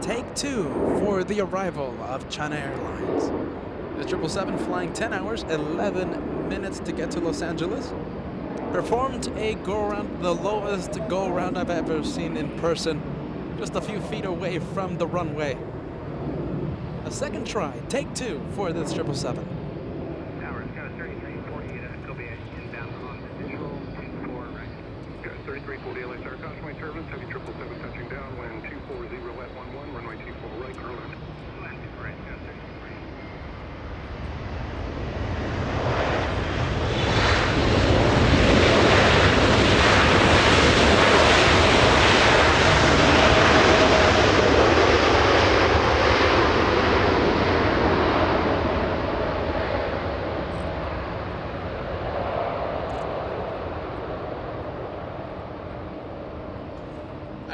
Take two for the arrival of China Airlines. The 777 flying 10 hours, 11 minutes to get to Los Angeles. Performed a go-around, the lowest go-around I've ever seen in person. Just a few feet away from the runway. A second try, take two for this 777. Tower, got a 3340 Kobe inbound on visual 24 right. Got 3340 LA Tower, cautionary turbulence, heavy 777 touching down, wind 240 at 11, runway 24 right, clear left. Left, right, got 33.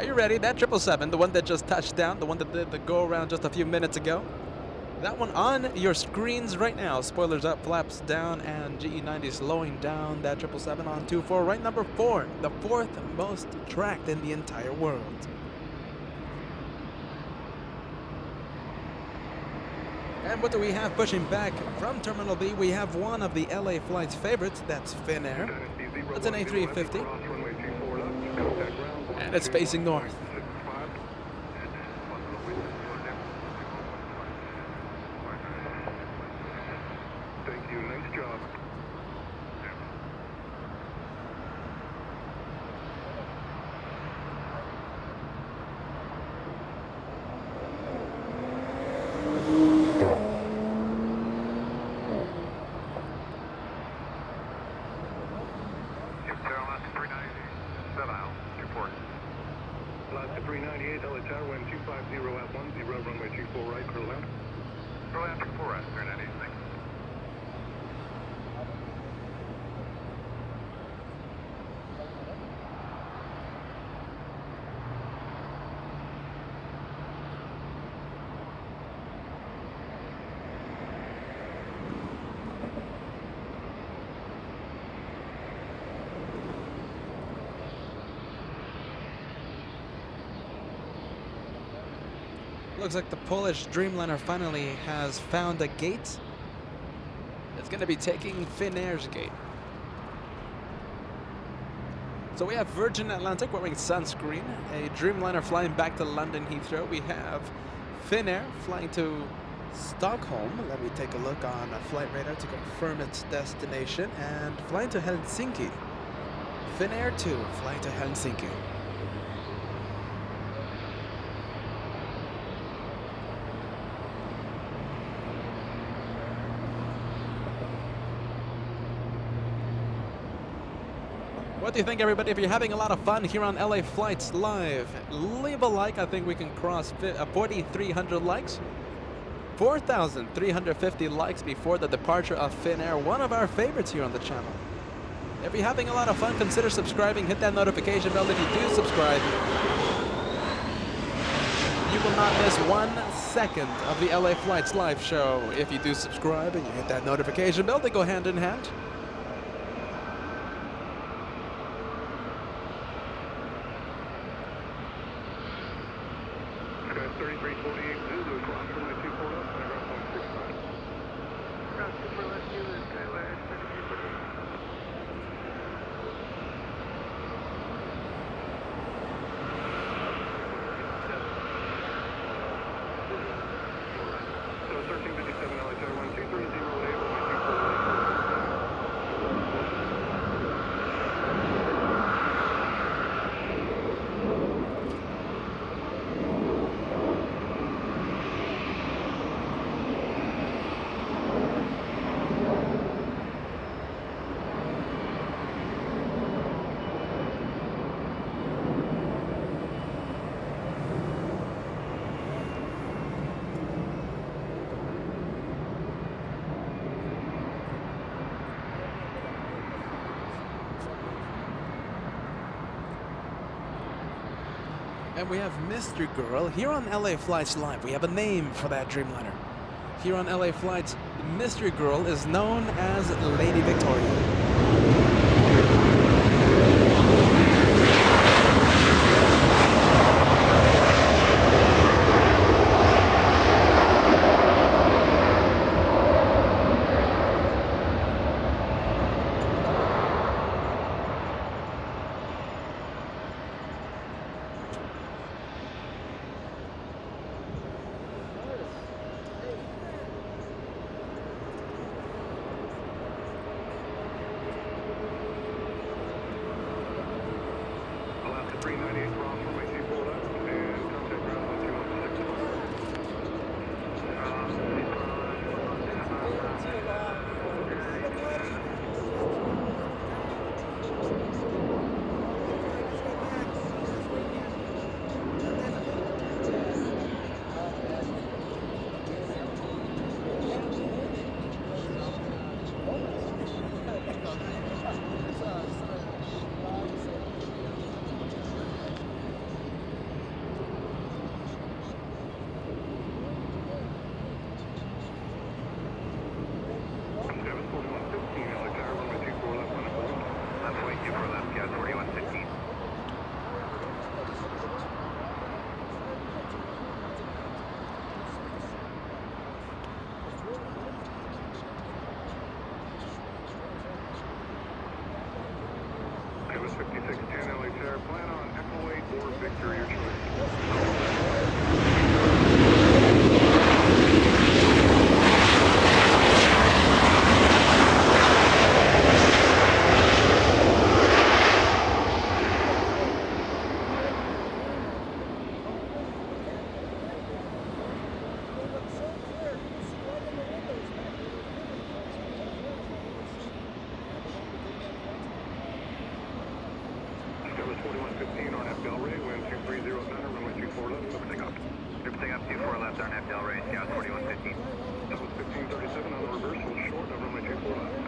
Are you ready? That 777, the one that just touched down, the one that did the go around just a few minutes ago. That one on your screens right now. Spoilers up, flaps down, and GE90 slowing down that 777 on 24. Right, number 4, the 4th most tracked in the entire world. And what do we have pushing back from Terminal B? We have one of the LA flight's favorites, that's Finnair. That's an A350. And it's facing north. Thank you. Nice job. Alaska 398, LA Tower, wind 250 at 10, runway 24 right, clear left. Runway 24 right, 398, thanks. Looks like the Polish Dreamliner finally has found a gate. It's going to be taking Finnair's gate. So we have Virgin Atlantic wearing sunscreen, a Dreamliner flying back to London Heathrow. We have Finnair flying to Stockholm. Let me take a look on a flight radar to confirm its destination, and flying to Helsinki. Finnair 2 flying to Helsinki. What do you think, everybody? If you're having a lot of fun here on LA Flights Live, leave a like. I think we can cross 4,300 likes. 4,350 likes before the departure of Finnair, one of our favorites here on the channel. If you're having a lot of fun, consider subscribing. Hit that notification bell if you do subscribe. You will not miss 1 second of the LA Flights Live show if you do subscribe and you hit that notification bell. They go hand in hand. Sky 3348 Zulu, cross runway 24 left, paragraph 165. Cross 24 left, Zulu, Skywire 7348. So 1357 LA Tower, wind 230 at 8, runway 24 right. And we have Mystery Girl here on LA Flights Live. We have a name for that Dreamliner. Here on LA Flights, Mystery Girl is known as Lady Victoria. Victor, your choice. That was 4115 on F Delray, wind 230 center, runway 24 left, look take off. Group take up 24 left on FDL range, Scout 4115. That was 1537 on the reversal, short of runway 24 left.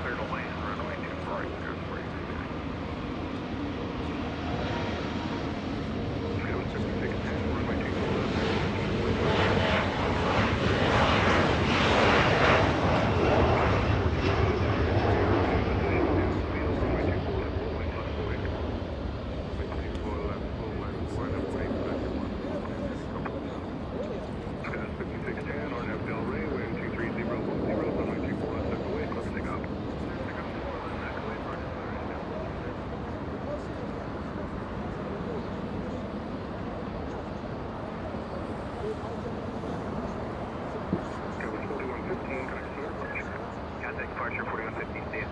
Clear to land, runway 24 right, clear for you. That was 5610, runway 24 left. Contact departure 4115, see ya.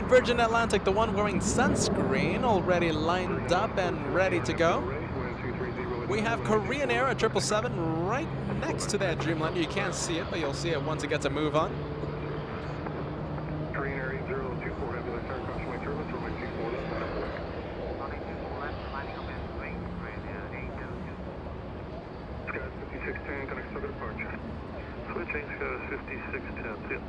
Virgin Atlantic, the one wearing sunscreen, already lined up and ready to go. We have Korean Air at 777 right next to that Dreamliner. You can't see it, but you'll see it once it gets a move on. Korean Air 8024, have the turn cross my turbines, runway 24 left, and up away. Scott 5610, connects to the departure. Switching, Scott 5610, see ya.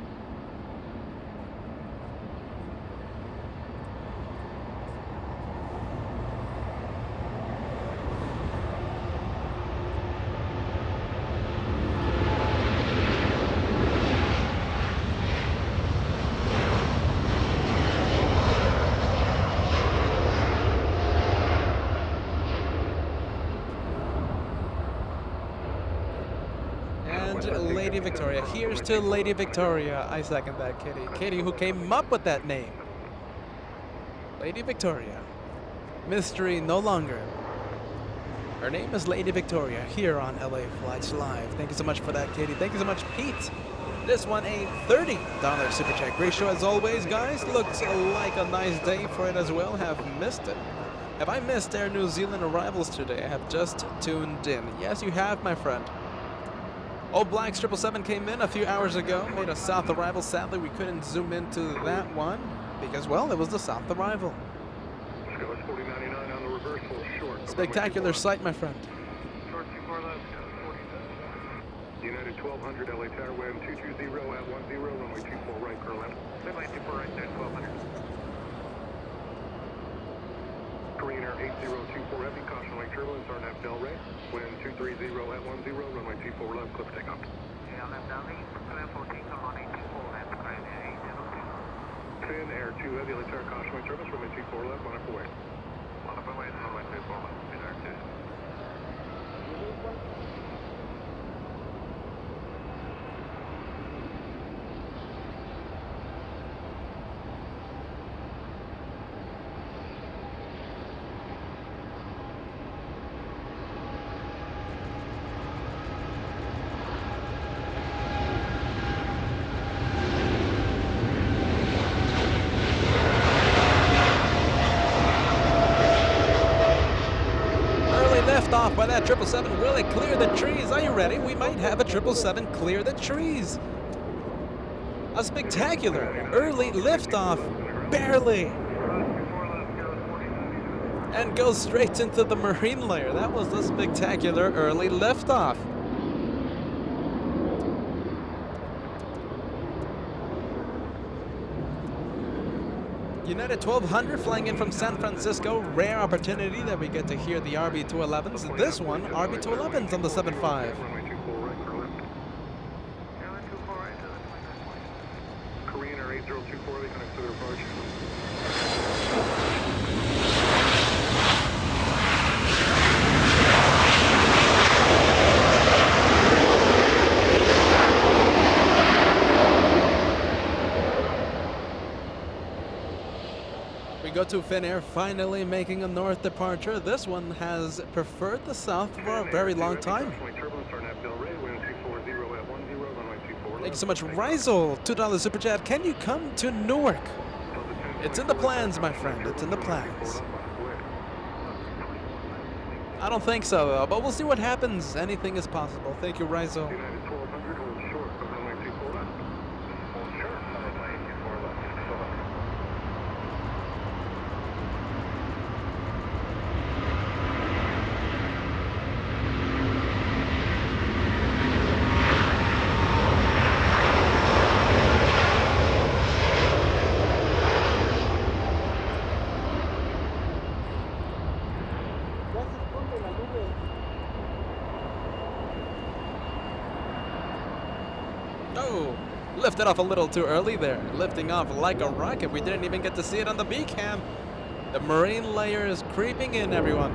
Lady Victoria. Here's to Lady Victoria. I second that, Kitty. Kitty, who came up with that name. Lady Victoria. Mystery no longer. Her name is Lady Victoria here on LA Flights Live. Thank you so much for that, Kitty. Thank you so much, Pete. This one, a $30 super check ratio as always, guys. Looks like a nice day for it as well. Have missed it. Have I missed Air New Zealand arrivals today? I have just tuned in. Yes, you have, my friend. Old Black 777 came in a few hours ago, made a south arrival. Sadly, we couldn't zoom into that one because, well, it was the south arrival. Scott 4099 on the reversal, short. Spectacular sight, my friend. Short 24 left, Scott 40. United 1200, LA Tower, wind 220 at 10, runway 24 right, curl left. Runway 24 right there, 1200. Korean Air 8024 heavy, caution link turbulence on F Delray, wind 230 at 10, runway 24 left, cliff takeoff. Yeah, on Donnelly, 14, come on 824 left, Korean Air 802. Finn Air 2 heavy, LA Tower, caution link turbulence, runway 24 left, on up away. On up away, runway 24 left, Finn Air 2. Off by that 777. Will it clear the trees? Are you ready? We might have a 777 clear the trees. A spectacular early liftoff. Barely. and goes straight into the marine layer. That was a spectacular early liftoff. United 1200 flying in from San Francisco. Rare opportunity that we get to hear the RB211s. This one, RB211s on the 75. Korean Air 8024, they connect to their approach. We go to Finnair, finally making a north departure. This one has preferred the south for a very long time. Thank you so much, Rizel. $2 super chat. Can you come to Newark? It's in the plans, my friend. It's in the plans. I don't think so, though, but we'll see what happens. Anything is possible. Thank you, Rizel. Oh, lifted off a little too early there. Lifting off like a rocket. We didn't even get to see it on the B cam. The marine layer is creeping in, everyone.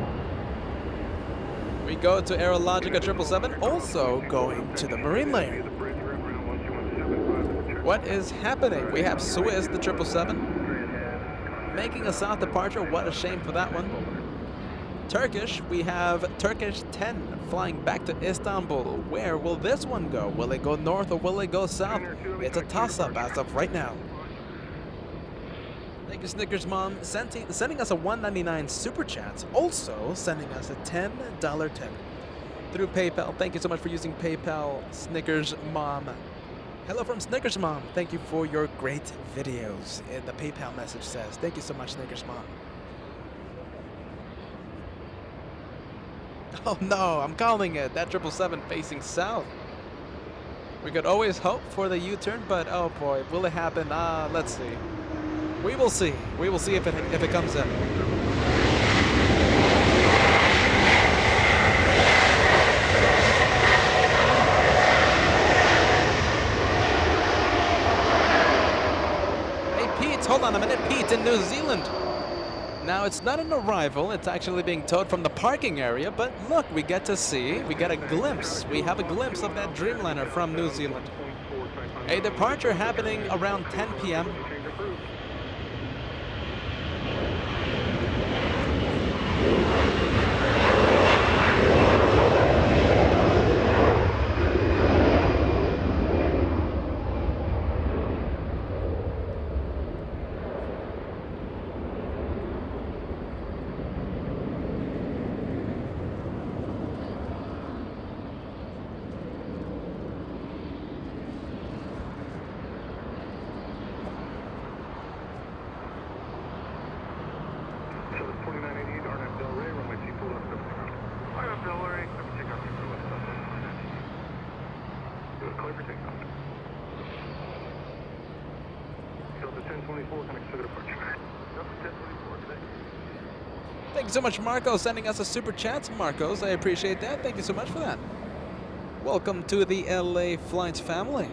We go to Aerologica 777, also going to the marine layer. What is happening? We have Swiss, the 777, making a south departure. What a shame for that one. Turkish, we have Turkish 10 flying back to Istanbul. Where will this one go? Will it go north or will it go south? It's a toss-up as of right now. Thank you, Snickers Mom, sending us a $1.99 super chat. Also sending us a $10 tip through PayPal. Thank you so much for using PayPal, Snickers Mom. Hello from Snickers Mom. Thank you for your great videos. The PayPal message says. Thank you so much, Snickers Mom. Oh no, I'm calling it. That 777 facing south. We could always hope for the U-turn, but oh boy, will it happen? Let's see. We will see. We will see if it comes in. Hey Pete, hold on a minute. Pete in New Zealand. Now, it's not an arrival, it's actually being towed from the parking area, but look, we get a glimpse. We have a glimpse of that Dreamliner from New Zealand. A departure happening around 10 p.m. Thank you so much, Marco, sending us a super chat. Marcos, I appreciate that. Thank you so much for that. Welcome to the LA Flights family.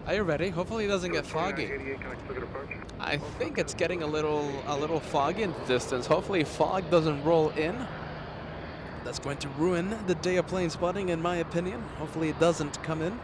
Are you ready? Hopefully it doesn't get foggy. 88, can I look at departure? I think it's getting a little foggy in the distance. Hopefully fog doesn't roll in. That's going to ruin the day of plane spotting, in my opinion. Hopefully it doesn't come in.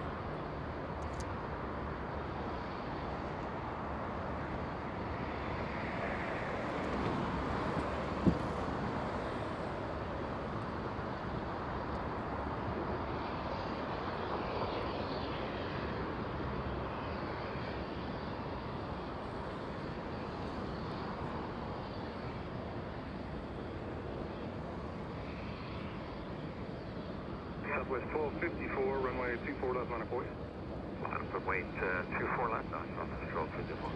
Southwest 1254, runway 24 left on a point. Put weight 24 left on control 24.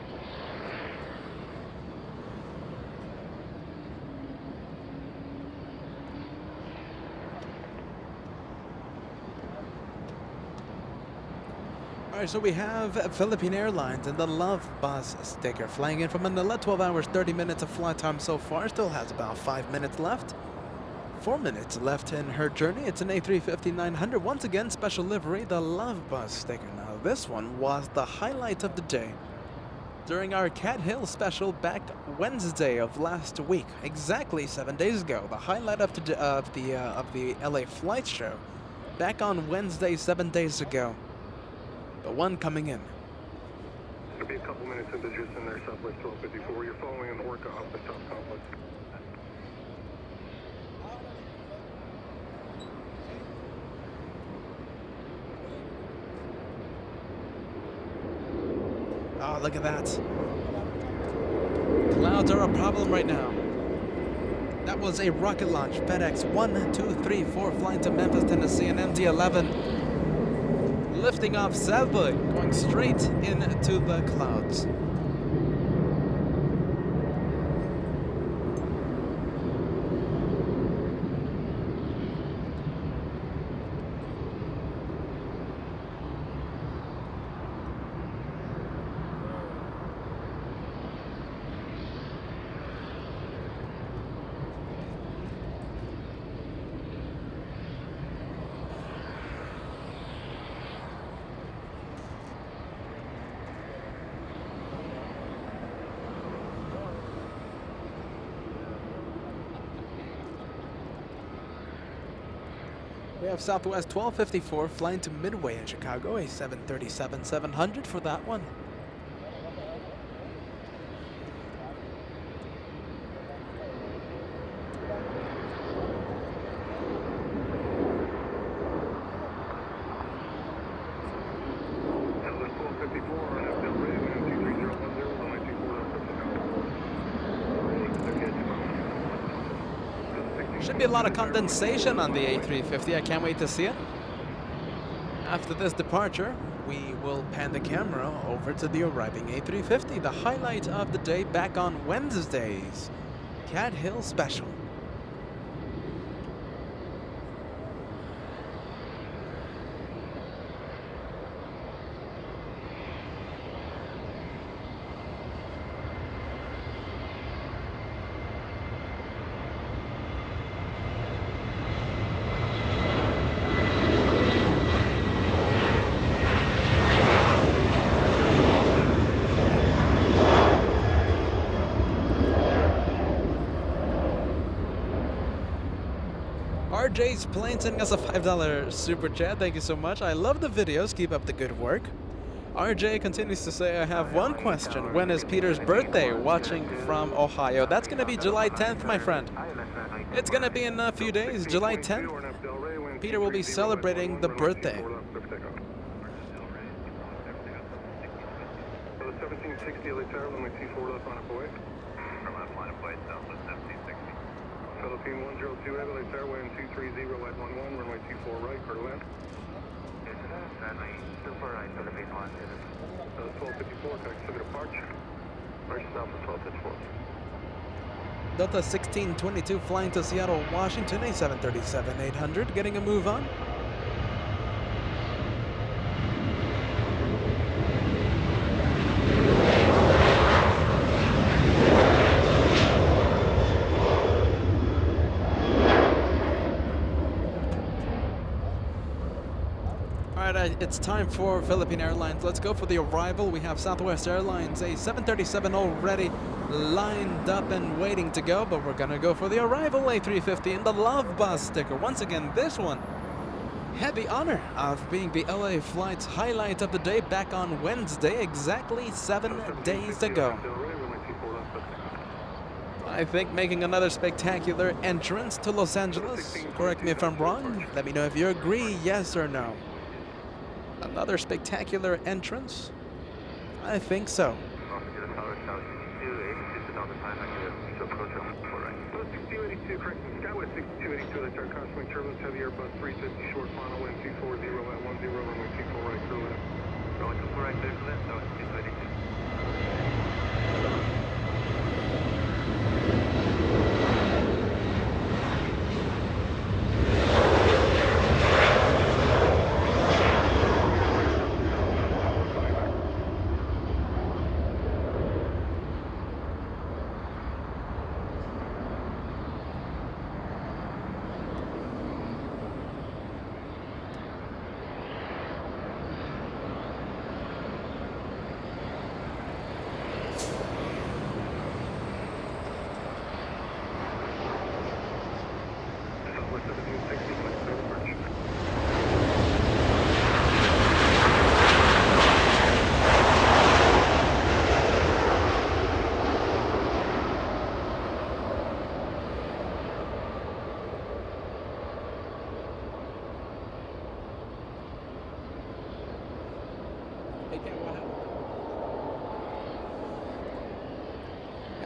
Alright, so we have Philippine Airlines and the Love Bus sticker flying in from Manila. 12 hours, 30 minutes of flight time so far. Still has about 5 minutes left. 4 minutes left in her journey. It's an A350-900. Once again, special livery, the Love Bus sticker. Now, this one was the highlight of the day during our Cat Hill special back Wednesday of last week, exactly 7 days ago. The highlight of the LA flight show back on Wednesday 7 days ago. The one coming in. There'll be a couple minutes into just in there, Southwest 1254. You're following an Orca off the top complex. Oh, look at that. Clouds are a problem right now. That was a rocket launch. FedEx 1234 flying to Memphis, Tennessee, an MD-11. Lifting off sadly, going straight into the clouds. We have Southwest 1254 flying to Midway in Chicago, a 737-700 for that one. Southwest 1254, on FL ready, wind 23010, runway 24 left. Should be a lot of condensation on the A350. I can't wait to see it. After this departure, we will pan the camera over to the arriving A350, the highlight of the day back on Wednesday's Cat Hill special. RJ's Plane sending us a $5 super chat. Thank you so much. I love the videos. Keep up the good work. RJ continues to say, I have one question. When is Peter's birthday? Watching from Ohio. That's going to be July 10th, my friend. It's going to be in a few days. July 10th. Peter will be celebrating the birthday. 1760 LA Tower, runway 24 left on a boy. Philippine 102 LA Tower, wind 230 at 11, runway 24 right, for land. Super right, Philippine 1. 1254, can I look at departure? First stop is 1254. Delta 1622 flying to Seattle, Washington, a 737-800, getting a move on. Alright, it's time for Philippine Airlines. Let's go for the arrival. We have Southwest Airlines, a 737 already lined up and waiting to go, but we're gonna go for the arrival A350 in the Love Bus sticker. Once again, this one had the honor of being the LA flight's highlight of the day back on Wednesday, exactly 7 days ago. I think making another spectacular entrance to Los Angeles. Correct me if I'm wrong. Let me know if you agree, yes or no. Another spectacular entrance? I think so. Correct. Skywest 6282, that's our crosswind turbulence, heavy Airbus 350 short final wind 240 at 10, runway 24 right, clear left. Runway 24 right, clear left, no, 282.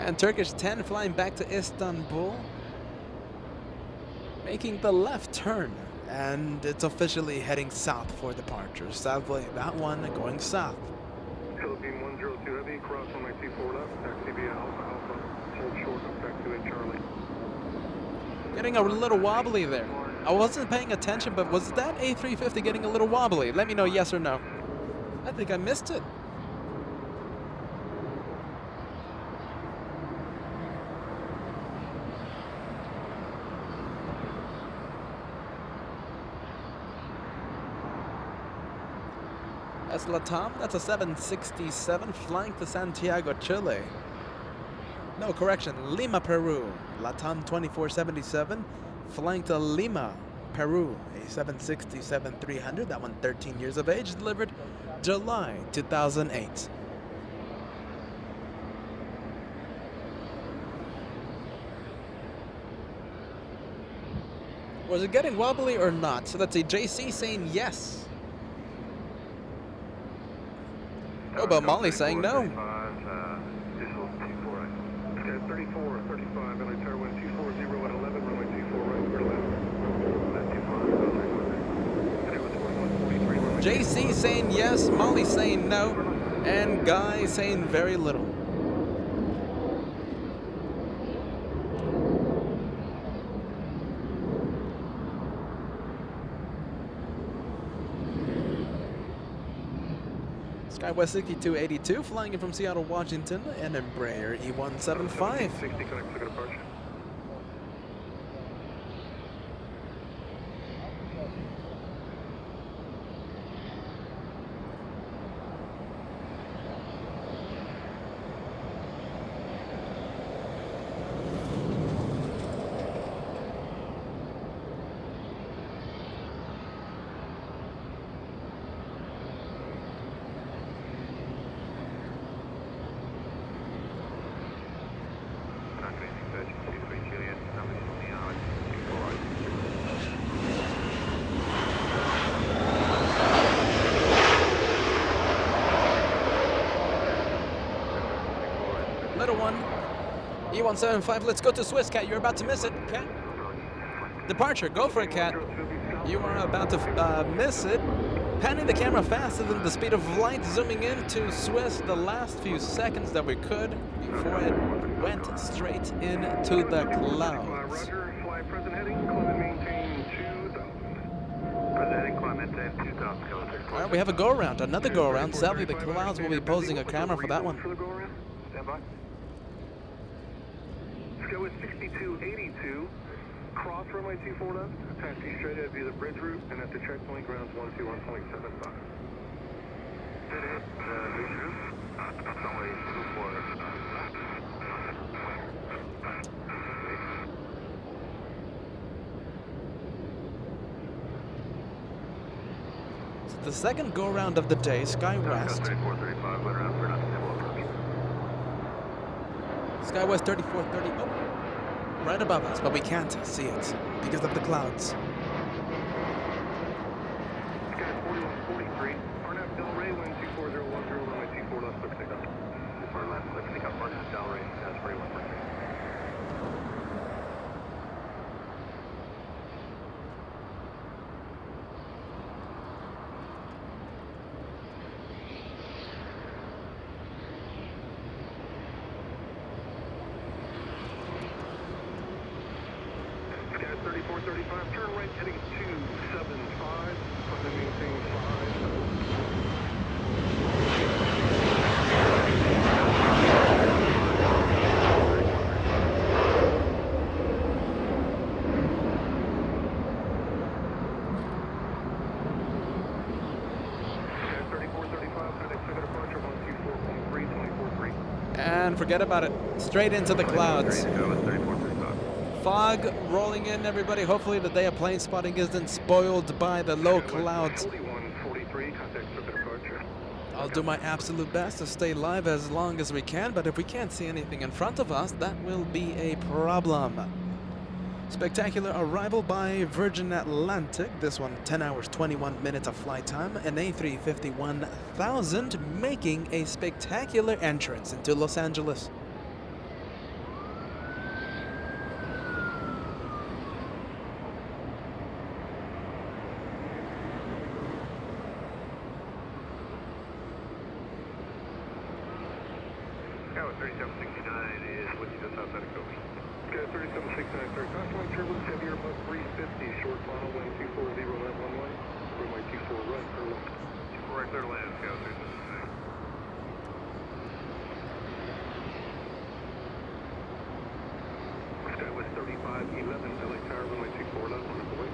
And Turkish 10 flying back to Istanbul, making the left turn, and it's officially heading south for departure. Sadly, that one going south. Philippine 102 heavy, cross runway 24 left, taxi via Alpha, hold short of taxi at Charlie. Getting a little wobbly there. I wasn't paying attention, but was that A350 getting a little wobbly? Let me know yes or no. I think I missed it. That's LATAM, that's a 767 flying to Santiago, Chile. No, correction, Lima, Peru. LATAM 2477 flying to Lima, Peru. A 767-300, that one 13 years of age, delivered July 2008. Was it getting wobbly or not? So that's a JC saying yes. Oh, but Molly's saying no. 34, 35, and I turn wind 240 at 11, runway 24 right, clear left. JC saying yes, Molly saying no, and Guy saying very little. Skywest 6282 flying in from Seattle, Washington, and Embraer E175. 60 connects to departure. Little one, E175, let's go to Swiss, Cat. You're about to miss it, Cat. Departure, go for it, Cat. You are about to miss it. Panning the camera faster than the speed of light, zooming into Swiss the last few seconds that we could before it went straight into the clouds. Roger, fly present heading, climb and maintain 2000. Present heading, climb and maintain 2000. All right, we have a go-around, another go-around. Sadly, the clouds will be posing a camera for that one. Stand by. Skywest 6282, cross runway 24 left, taxi straight ahead via the bridge route, and at the checkpoint, grounds 121.75. Good hit, bridge route. Runway 24 left. The second go-round of the day, SkyWest. 3435, went around for nothing. SkyWest 3430. Oh, right above us, but we can't see it because of the clouds. Sky 4143, Arnett Del Rey, wind 24010, runway 24 left, quick takeoff. 24 left, quick takeoff, Arnett Del Rey, that's 4143. Sky 3435, turn right heading 275, plan to maintain 5. And forget about it. Straight into the clouds. Fog rolling in, everybody. Hopefully the day of plane spotting isn't spoiled by the low clouds. I'll do my absolute best to stay live as long as we can, but if we can't see anything in front of us, that will be a problem. Spectacular arrival by Virgin Atlantic. This one 10 hours 21 minutes of flight time, an A350-1000 making a spectacular entrance into Los Angeles. Sky 3769 is with you just outside of Kobe. Sky 3769, sir. Crosswind turbulence, heavier above 350, short final, wind 240, left 11, runway 24 right, clear land. 24 right, clear to land, Sky 3769. SkyWest 3511, LA Tower, runway 24 left, on the wake.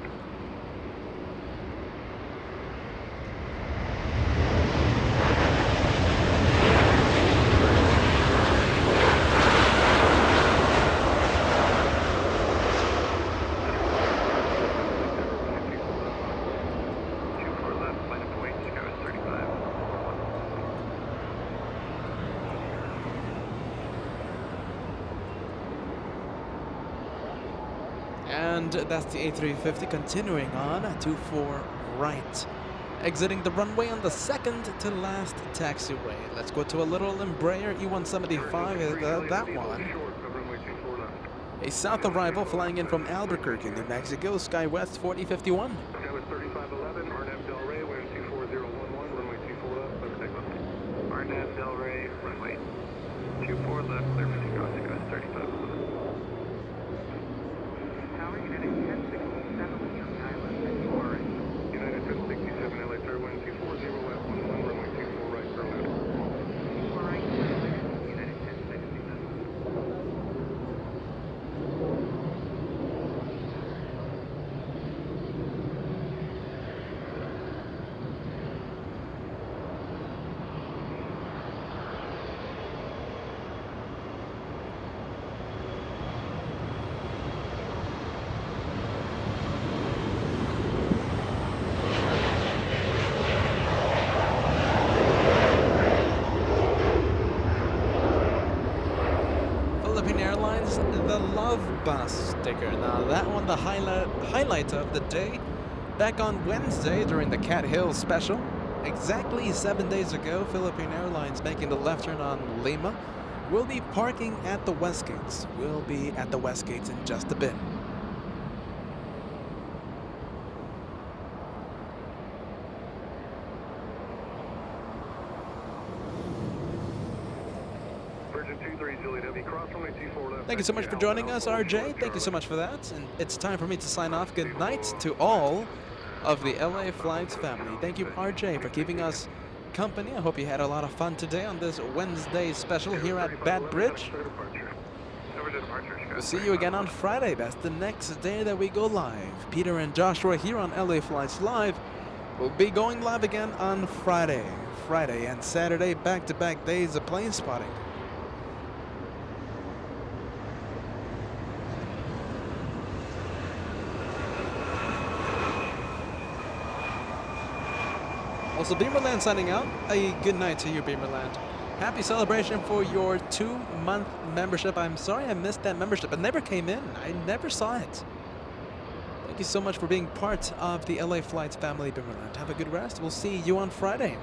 And that's the A350 continuing on 24 right. Exiting the runway on the second to last taxiway. Let's go to a little Embraer E175, that one. A south arrival flying in from Albuquerque, New Mexico, SkyWest 4051. SkyWest 3511, Arnett Del Rey, wind 24011, runway 24 left, clear for takeoff. Arnett Del Rey, runway 24 left, clear for takeoff, Sky 3511. Tower United 1067 with Untitled Chapter. United 1067, LA Tower, wind 240 left 11, runway 24 right, clear land. 24 right, clear land, United 1067. Philippine Airlines, the Love Bus sticker. Now that one, the highlight of the day. Back on Wednesday during the Cat Hill special, exactly 7 days ago, Philippine Airlines making the left turn on Lima. We'll be parking at the West Gates. We'll be at the West Gates in just a bit. Thank you so much for joining us, RJ. Thank you so much for that. And it's time for me to sign off. Good night to all of the LA Flights family. Thank you, RJ, for keeping us company. I hope you had a lot of fun today on this Wednesday special here at Bad Bridge. We'll see you again on Friday. That's the next day that we go live. Peter and Joshua here on LA Flights Live. We'll be going live again on Friday. Friday and Saturday, back-to-back days of plane spotting. Also, Beamerland signing out. A good night to you, Beamerland. Happy celebration for your 2-month membership. I'm sorry I missed that membership. It never came in. I never saw it. Thank you so much for being part of the LA Flights family, Beamerland. Have a good rest. We'll see you on Friday.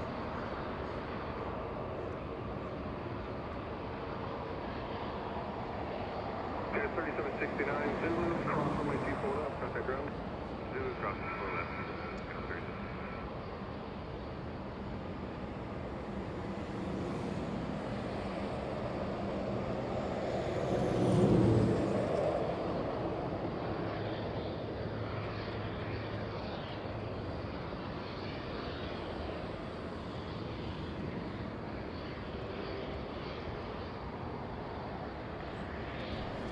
Yeah, 3769 Zulu, cross runway 24 left, contact ground. Zulu, cross 24 left.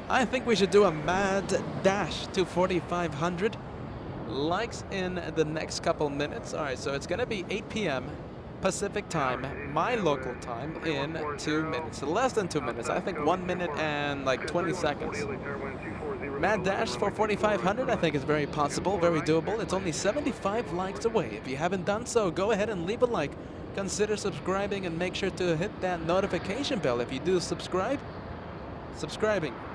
I think we should do a mad dash to 4,500 likes in the next couple minutes. All right, so it's going to be 8 p.m. Pacific time, my local time, in 2 minutes. Less than 2 minutes. I think 1 minute and like 20 seconds. Mad dash for 4,500 I think is very possible, very doable. It's only 75 likes away. If you haven't done so, go ahead and leave a like. Consider subscribing and make sure to hit that notification bell if you do subscribing.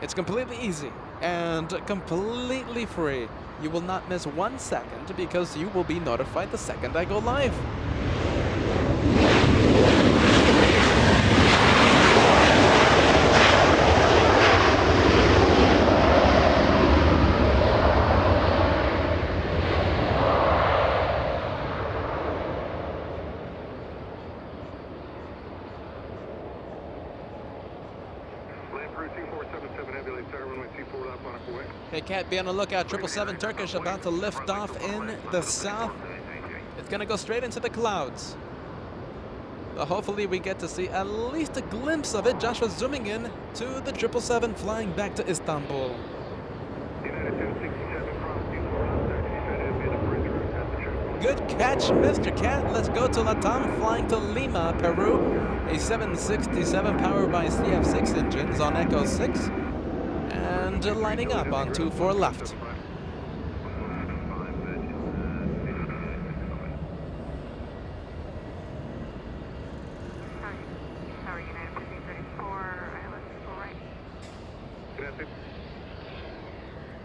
It's completely easy and completely free. You will not miss 1 second because you will be notified the second I go live. Hey, Cat, be on the lookout. 777 Turkish about to lift off in the south. It's gonna go straight into the clouds. But hopefully we get to see at least a glimpse of it. Joshua zooming in to the 777 flying back to Istanbul. Good catch, Mr. Cat. Let's go to Latam, flying to Lima, Peru. A 767 powered by CF6 engines on Echo 6. And lining up on 24 left.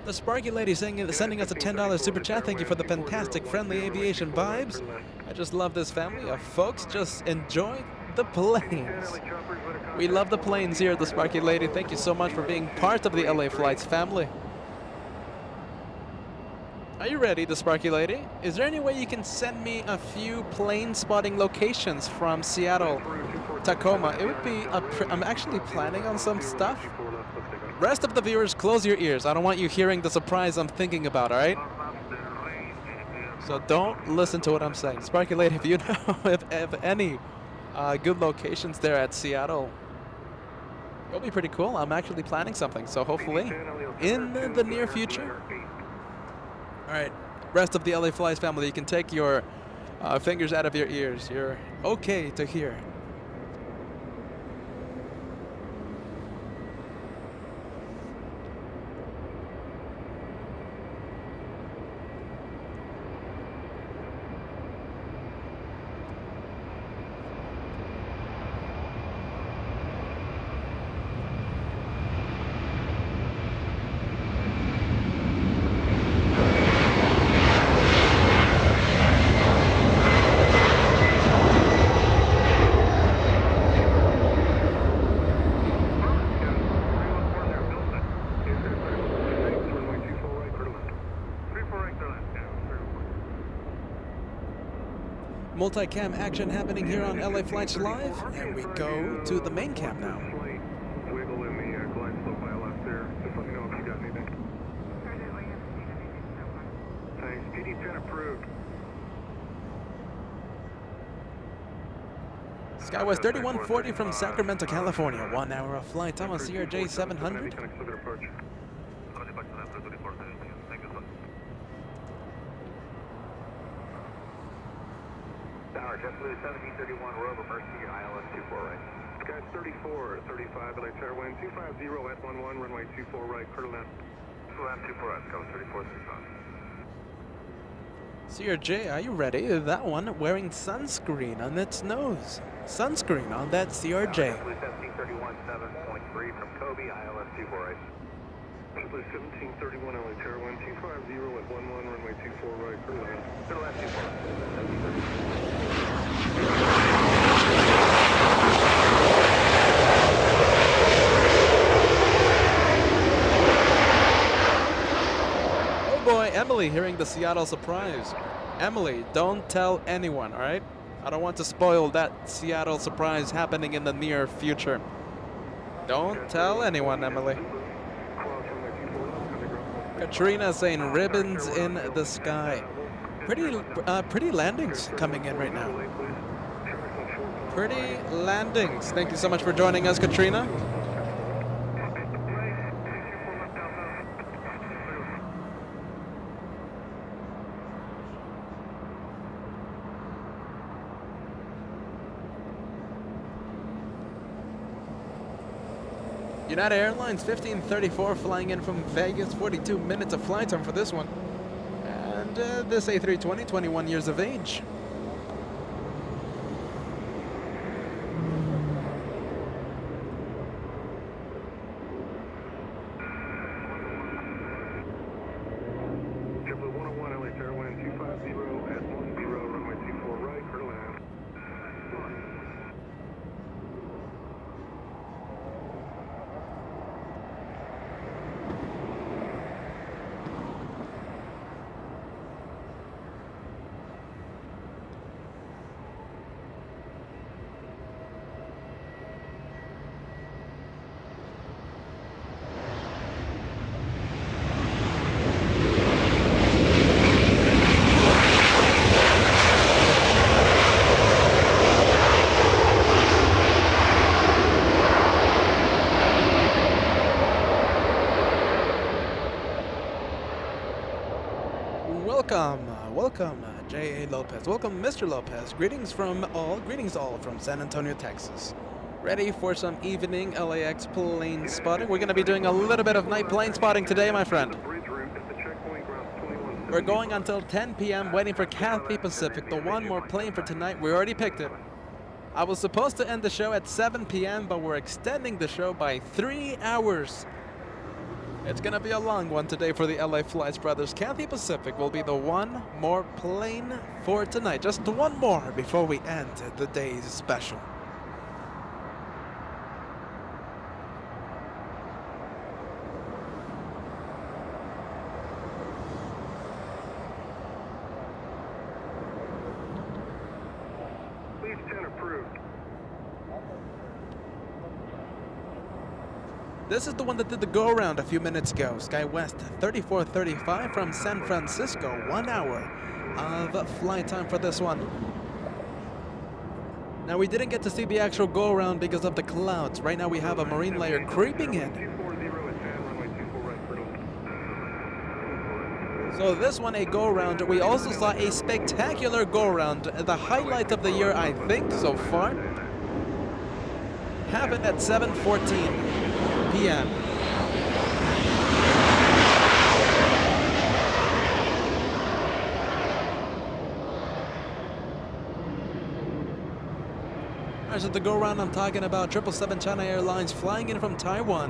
The Sparky Lady sending us a $10 super chat. Thank you for the fantastic friendly aviation vibes. I just love this family of folks. Just enjoy the planes. We love the planes here at the Sparky Lady. Thank you so much for being part of the LA Flights family. Are you ready, the Sparky Lady? Is there any way you can send me a few plane spotting locations from Seattle, Tacoma? It would be I'm actually planning on some stuff. Rest of the viewers, close your ears. I don't want you hearing the surprise I'm thinking about, all right? So don't listen to what I'm saying. Sparky Lady, if you know if any good locations there at Seattle, it'll be pretty cool. I'm actually planning something, so hopefully in the near future. All right, rest of the LA Flies family, you can take your fingers out of your ears. You're okay to hear. Multi-cam action happening here on LA Flights Live, and we go to the main cam now. Wiggle in the glide slope by left there. Just let me know if you got anything. Thanks. PD10 approved. Skywest 3140 from Sacramento, California. 1 hour of flight time on CRJ 700. Tower, JetBlue 1731, Rover, Mercy, ILS 24 right. Sky 34, 35, LAX Airwind 250 at 11, runway 24 right, clear left. Left 24 right, Sky 34, 35. CRJ, are you ready? That one wearing sunscreen on its nose. Sunscreen on that CRJ. JetBlue 1731, 7.3 from Kobe, ILS 24 right. JetBlue 1731, LAX Airwind 250 at 11, runway 24 right, clear left. To the left 24 right. Oh boy, Emily hearing the Seattle surprise. Emily, don't tell anyone, alright? I don't want to spoil that Seattle surprise happening in the near future. Don't tell anyone, Emily. Katrina saying ribbons in the sky. Pretty landings coming in right now. Pretty landings. Thank you so much for joining us, Katrina. United Airlines 1534 flying in from Vegas, 42 minutes of flight time for this one. And this A320, 21 years of age. JetBlue 101, LAX Airwind 250 at 10, runway 24 right, clear left. Welcome, J.A. Lopez. Welcome, Mr. Lopez. Greetings all from San Antonio, Texas. Ready for some evening LAX plane spotting? We're going to be doing a little bit of night plane spotting today, my friend. We're going until 10 p.m. waiting for Cathay Pacific, the one more plane for tonight. We already picked it. I was supposed to end the show at 7 p.m., but we're extending the show by 3 hours. It's gonna be a long one today for the LA Flights brothers. Cathay Pacific will be the one more plane for tonight. Just one more before we end the day's special. Please 10 approved. This is the one that did the go-around a few minutes ago. SkyWest 3435 from San Francisco. 1 hour of flight time for this one. Now, we didn't get to see the actual go-around because of the clouds. Right now we have a marine layer creeping in. So this one, a go-around. We also saw a spectacular go-around. The highlight of the year, I think, so far, happened at 7:14 p.m. As the go-round I'm talking about, 777 China Airlines flying in from Taiwan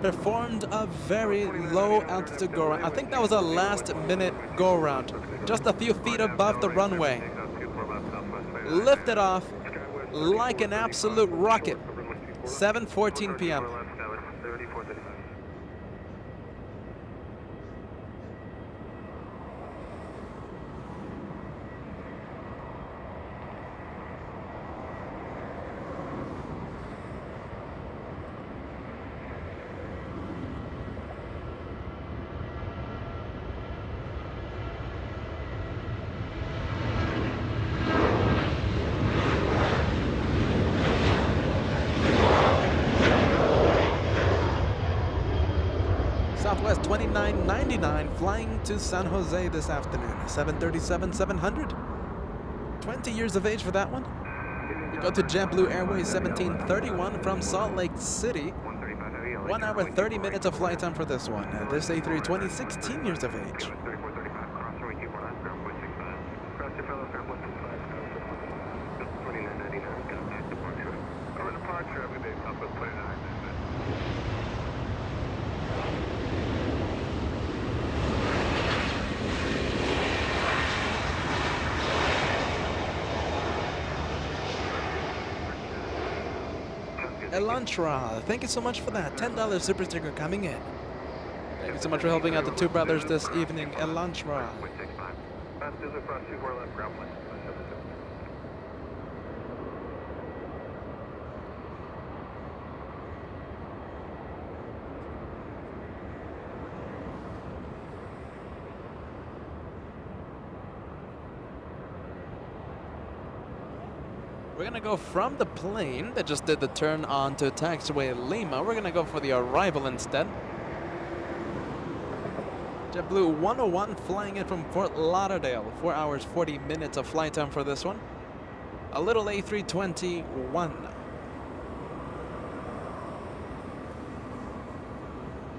performed a very low altitude go-round. I think that was a last-minute go-round, just a few feet above the runway. Lifted off like an absolute rocket. 7:14 p.m. Southwest 2999 flying to San Jose this afternoon. 737-700. 20 years of age for that one. We go to JetBlue Airways 1731 from Salt Lake City. 1 hour 30 minutes of flight time for this one. This A320, 16 years of age. Elantra, thank you so much for that. $10 super sticker coming in. Thank you so much for helping out the two brothers this evening, Elantra. We're gonna go from the plane that just did the turn on to taxiway Lima. We're gonna go for the arrival instead. JetBlue 101 flying in from Fort Lauderdale. 4 hours 40 minutes of flight time for this one. A little A321.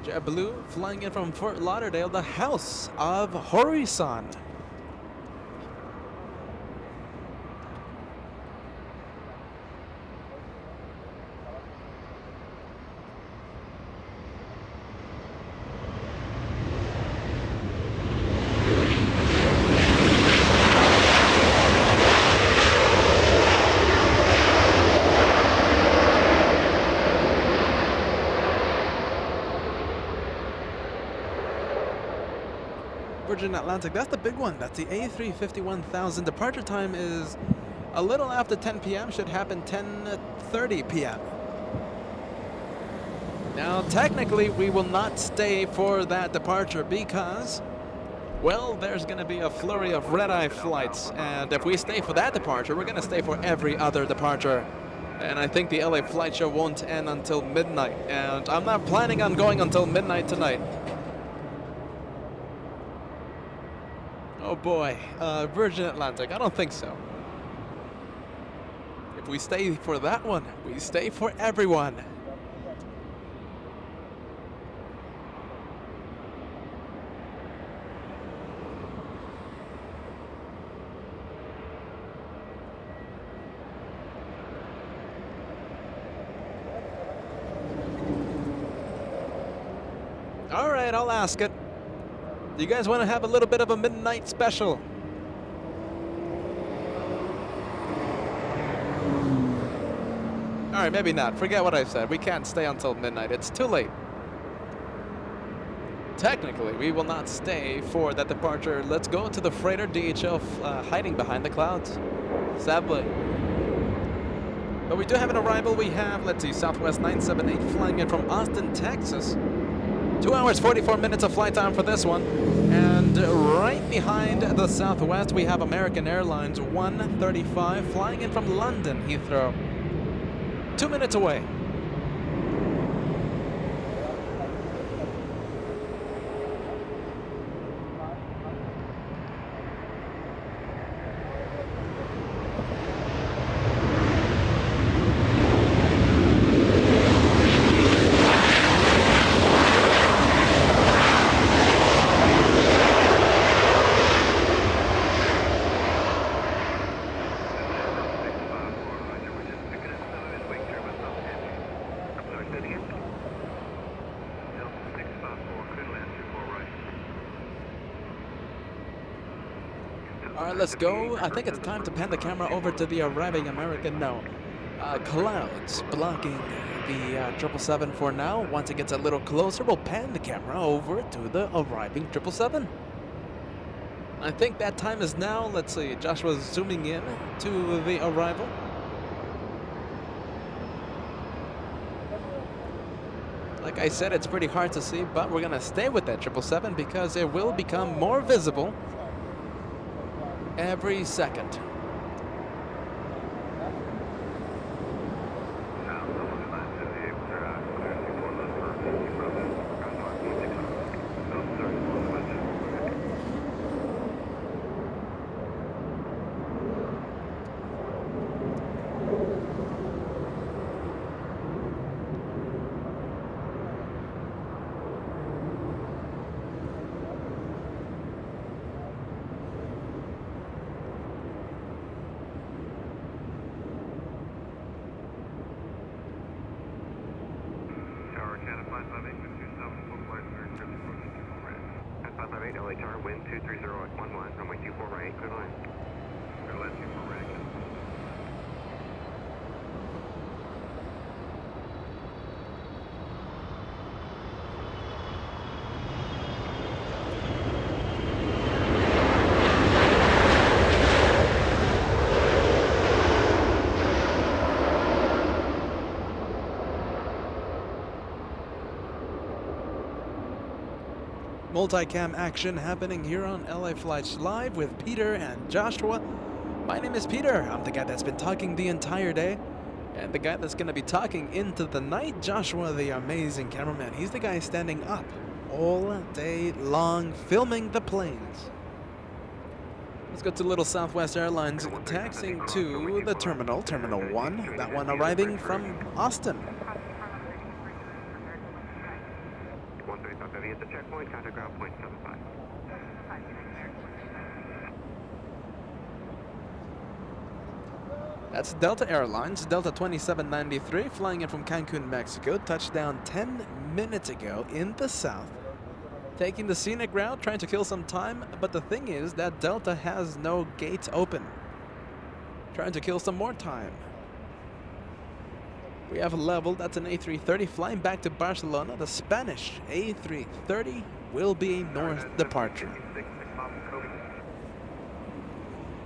JetBlue flying in from Fort Lauderdale, the house of Horizon. Virgin Atlantic, that's the big one. That's the A350-1000. Departure time is a little after 10 p.m. Should happen 10:30 p.m. Now, technically, we will not stay for that departure because, well, there's going to be a flurry of red-eye flights. And if we stay for that departure, we're going to stay for every other departure. And I think the LA flight show won't end until midnight. And I'm not planning on going until midnight tonight. Oh boy, Virgin Atlantic, I don't think so. If we stay for that one, we stay for everyone. All right, I'll ask it. Do you guys want to have a little bit of a midnight special? All right, maybe not. Forget what I said. We can't stay until midnight. It's too late. Technically, we will not stay for that departure. Let's go to the freighter DHL hiding behind the clouds. Sadly. But we do have an arrival. We have, let's see, Southwest 978 flying in from Austin, Texas. 2 hours, 44 minutes of flight time for this one. And right behind the Southwest, we have American Airlines 135 flying in from London, Heathrow. 2 minutes away. Let's go. I think it's time to pan the camera over to the arriving American. No. Clouds blocking the 777 for now. Once it gets a little closer, we'll pan the camera over to the arriving 777. I think that time is now. Let's see. Joshua's zooming in to the arrival. Like I said, it's pretty hard to see, but we're going to stay with that 777 because it will become more visible every second. 558 LA Tower, wind 230 at 11, runway 24 right, clear line. Clear line 24 right. Multicam action happening here on LA Flights Live with Peter and Joshua. My name is Peter. I'm the guy that's been talking the entire day. And the guy that's going to be talking into the night, Joshua, the amazing cameraman. He's the guy standing up all day long filming the planes. Let's go to Little Southwest Airlines, taxiing to the terminal, Terminal 1. That one arriving from Austin. 135 heavy at the checkpoint, contact ground point 75. That's Delta Airlines, Delta 2793, flying in from Cancun, Mexico. Touchdown 10 minutes ago in the south. Taking the scenic route, trying to kill some time, but the thing is that Delta has no gates open. Trying to kill some more time. We have a level, that's an A330 flying back to Barcelona. The Spanish A330 will be a north departure.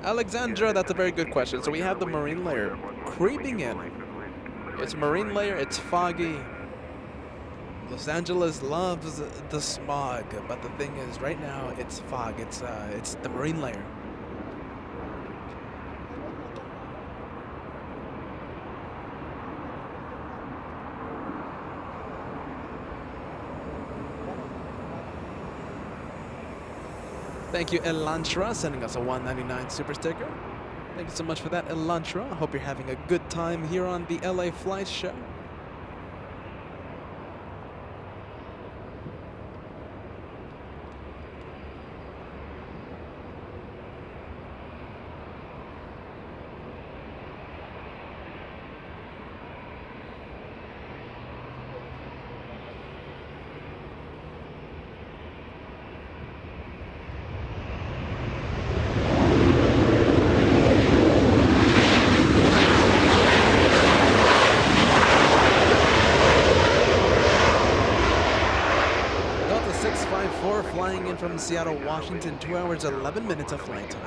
Alexandra, that's a very good question. So we have the marine layer creeping in. It's marine layer, it's foggy. Los Angeles loves the smog, but the thing is right now it's fog, it's the marine layer. Thank you, Elantra, sending us a 199 super sticker. Thank you so much for that, Elantra. I hope you're having a good time here on the LA Flights Show. Flying in from Seattle, Washington, 2 hours, 11 minutes of flight time.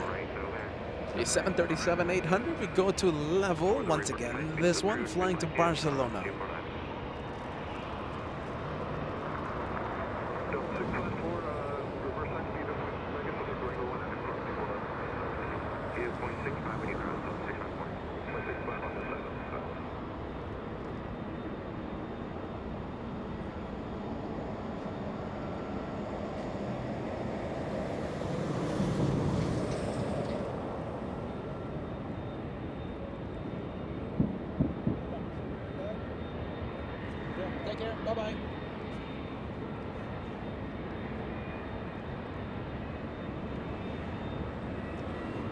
A 737-800, we go to level once again. This one flying to Barcelona. Take care. Bye-bye.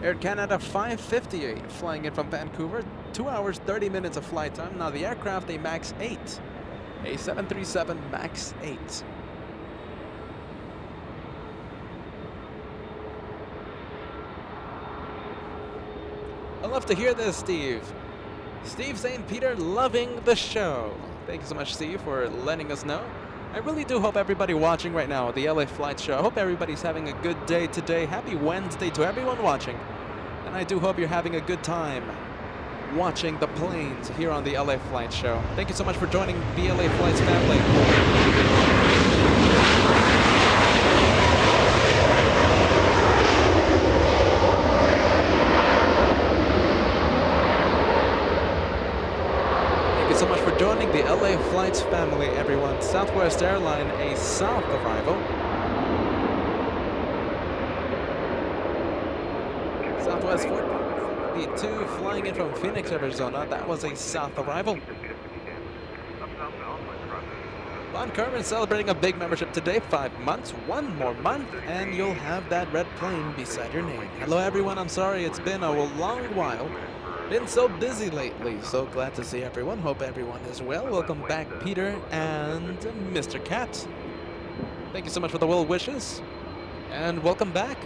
Air Canada 558 flying in from Vancouver. 2 hours, 30 minutes of flight time. Now the aircraft, a MAX 8. A 737 MAX 8. I love to hear this, Steve. Steve saying, Peter, loving the show. Thank you so much, Steve, for letting us know. I really do hope everybody watching right now at the LA Flight Show, I hope everybody's having a good day today. Happy Wednesday to everyone watching. And I do hope you're having a good time watching the planes here on the LA Flight Show. Thank you so much for joining the LA Flights family. Joining the LA Flights family, everyone. Southwest Airlines, a south arrival. Southwest 42 flying in from Phoenix, Arizona. That was a south arrival. Von Kerman celebrating a big membership today. 5 months, 1 more month, and you'll have that red plane beside your name. Hello, everyone. I'm sorry it's been a long while. Been so busy lately. So glad to see everyone. Hope everyone is well. Welcome back, Peter and Mr. Cat. Thank you so much for the well wishes. And welcome back.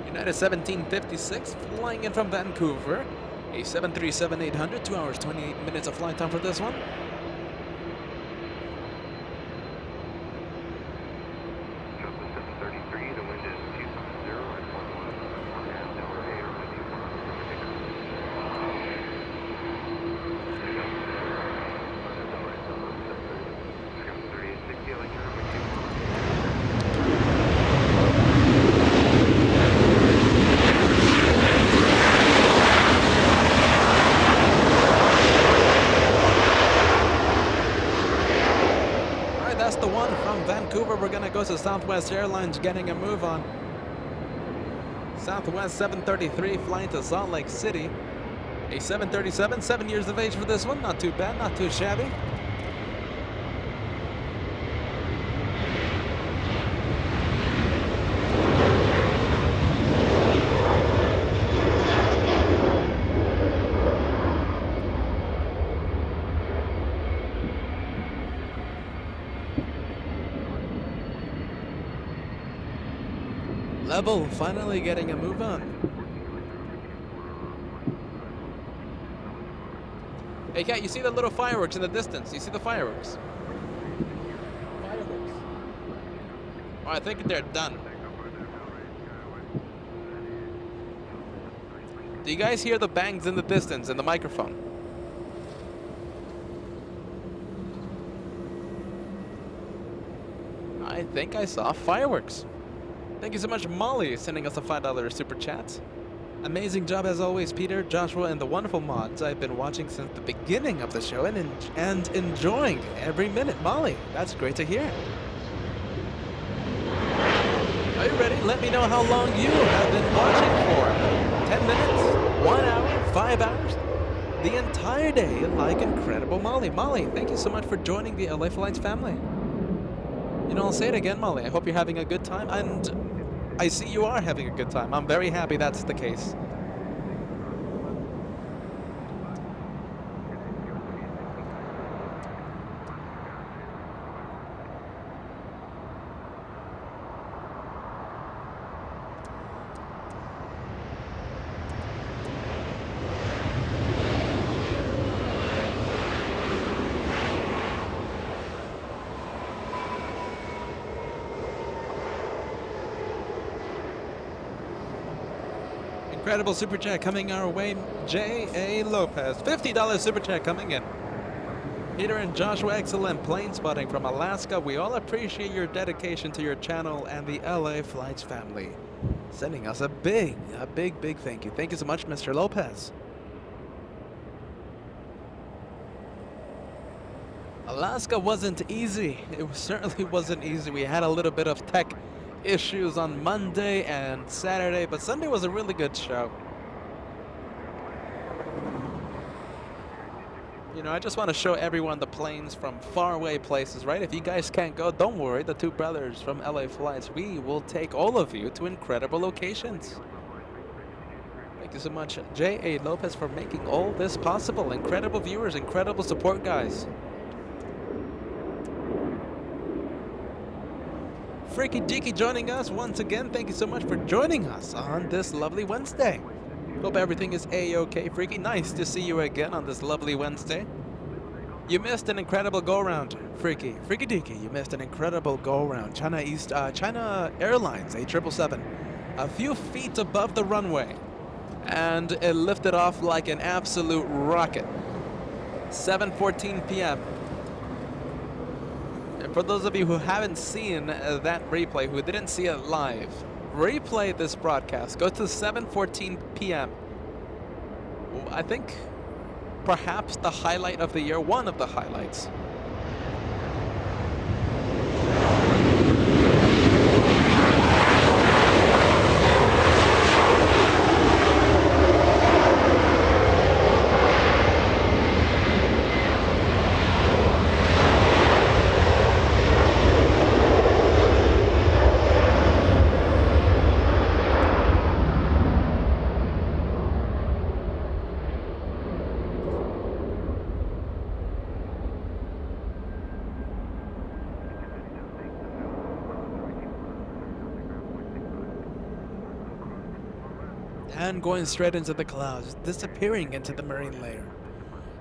United 1756 flying in from Vancouver. A 737-800, 2 hours, 28 minutes of flight time for this one. We're gonna go to Southwest Airlines getting a move on. Southwest 733 flying to Salt Lake City. A 737, 7 years of age for this one. Not too bad, not too shabby. Level finally getting a move on. Hey Cat, you see the little fireworks in the distance? You see the fireworks? Fireworks. Oh, I think they're done. Do you guys hear the bangs in the distance in the microphone? I think I saw fireworks. Thank you so much, Molly, sending us a $5 super chat. Amazing job as always, Peter, Joshua, and the wonderful mods. I've been watching since the beginning of the show and enjoying every minute. Molly, that's great to hear. Are you ready? Let me know how long you have been watching for. 10 minutes? 1 hour? 5 hours? The entire day, like incredible Molly. Molly, thank you so much for joining the LA Flights family. You know, I'll say it again, Molly. I hope you're having a good time, and I see you are having a good time. I'm very happy that's the case. Incredible super chat coming our way, J.A. Lopez. $50 super chat coming in. Peter and Joshua, excellent plane spotting from Alaska. We all appreciate your dedication to your channel and the LA Flights family. Sending us a big thank you. Thank you so much, Mr. Lopez. Alaska wasn't easy. It certainly wasn't easy. We had a little bit of tech issues on Monday and Saturday, but Sunday was a really good show. You know, I just want to show everyone the planes from faraway places, right? If you guys can't go, don't worry. The two brothers from LA Flights, we will take all of you to incredible locations. Thank you so much, J.A. Lopez, for making all this possible. Incredible viewers, incredible support, guys. Freaky Deaky joining us once again. Thank you so much for joining us on this lovely Wednesday. Hope everything is A-OK, Freaky. Nice to see you again on this lovely Wednesday. You missed an incredible go-round, Freaky Deaky. You missed an incredible go-round. China Airlines, a 777, a few feet above the runway, and it lifted off like an absolute rocket. 7:14 p.m. And for those of you who haven't seen that replay, who didn't see it live, replay this broadcast. Go to 7:14 p.m. I think perhaps the highlight of the year, one of the highlights. and going straight into the clouds, disappearing into the marine layer.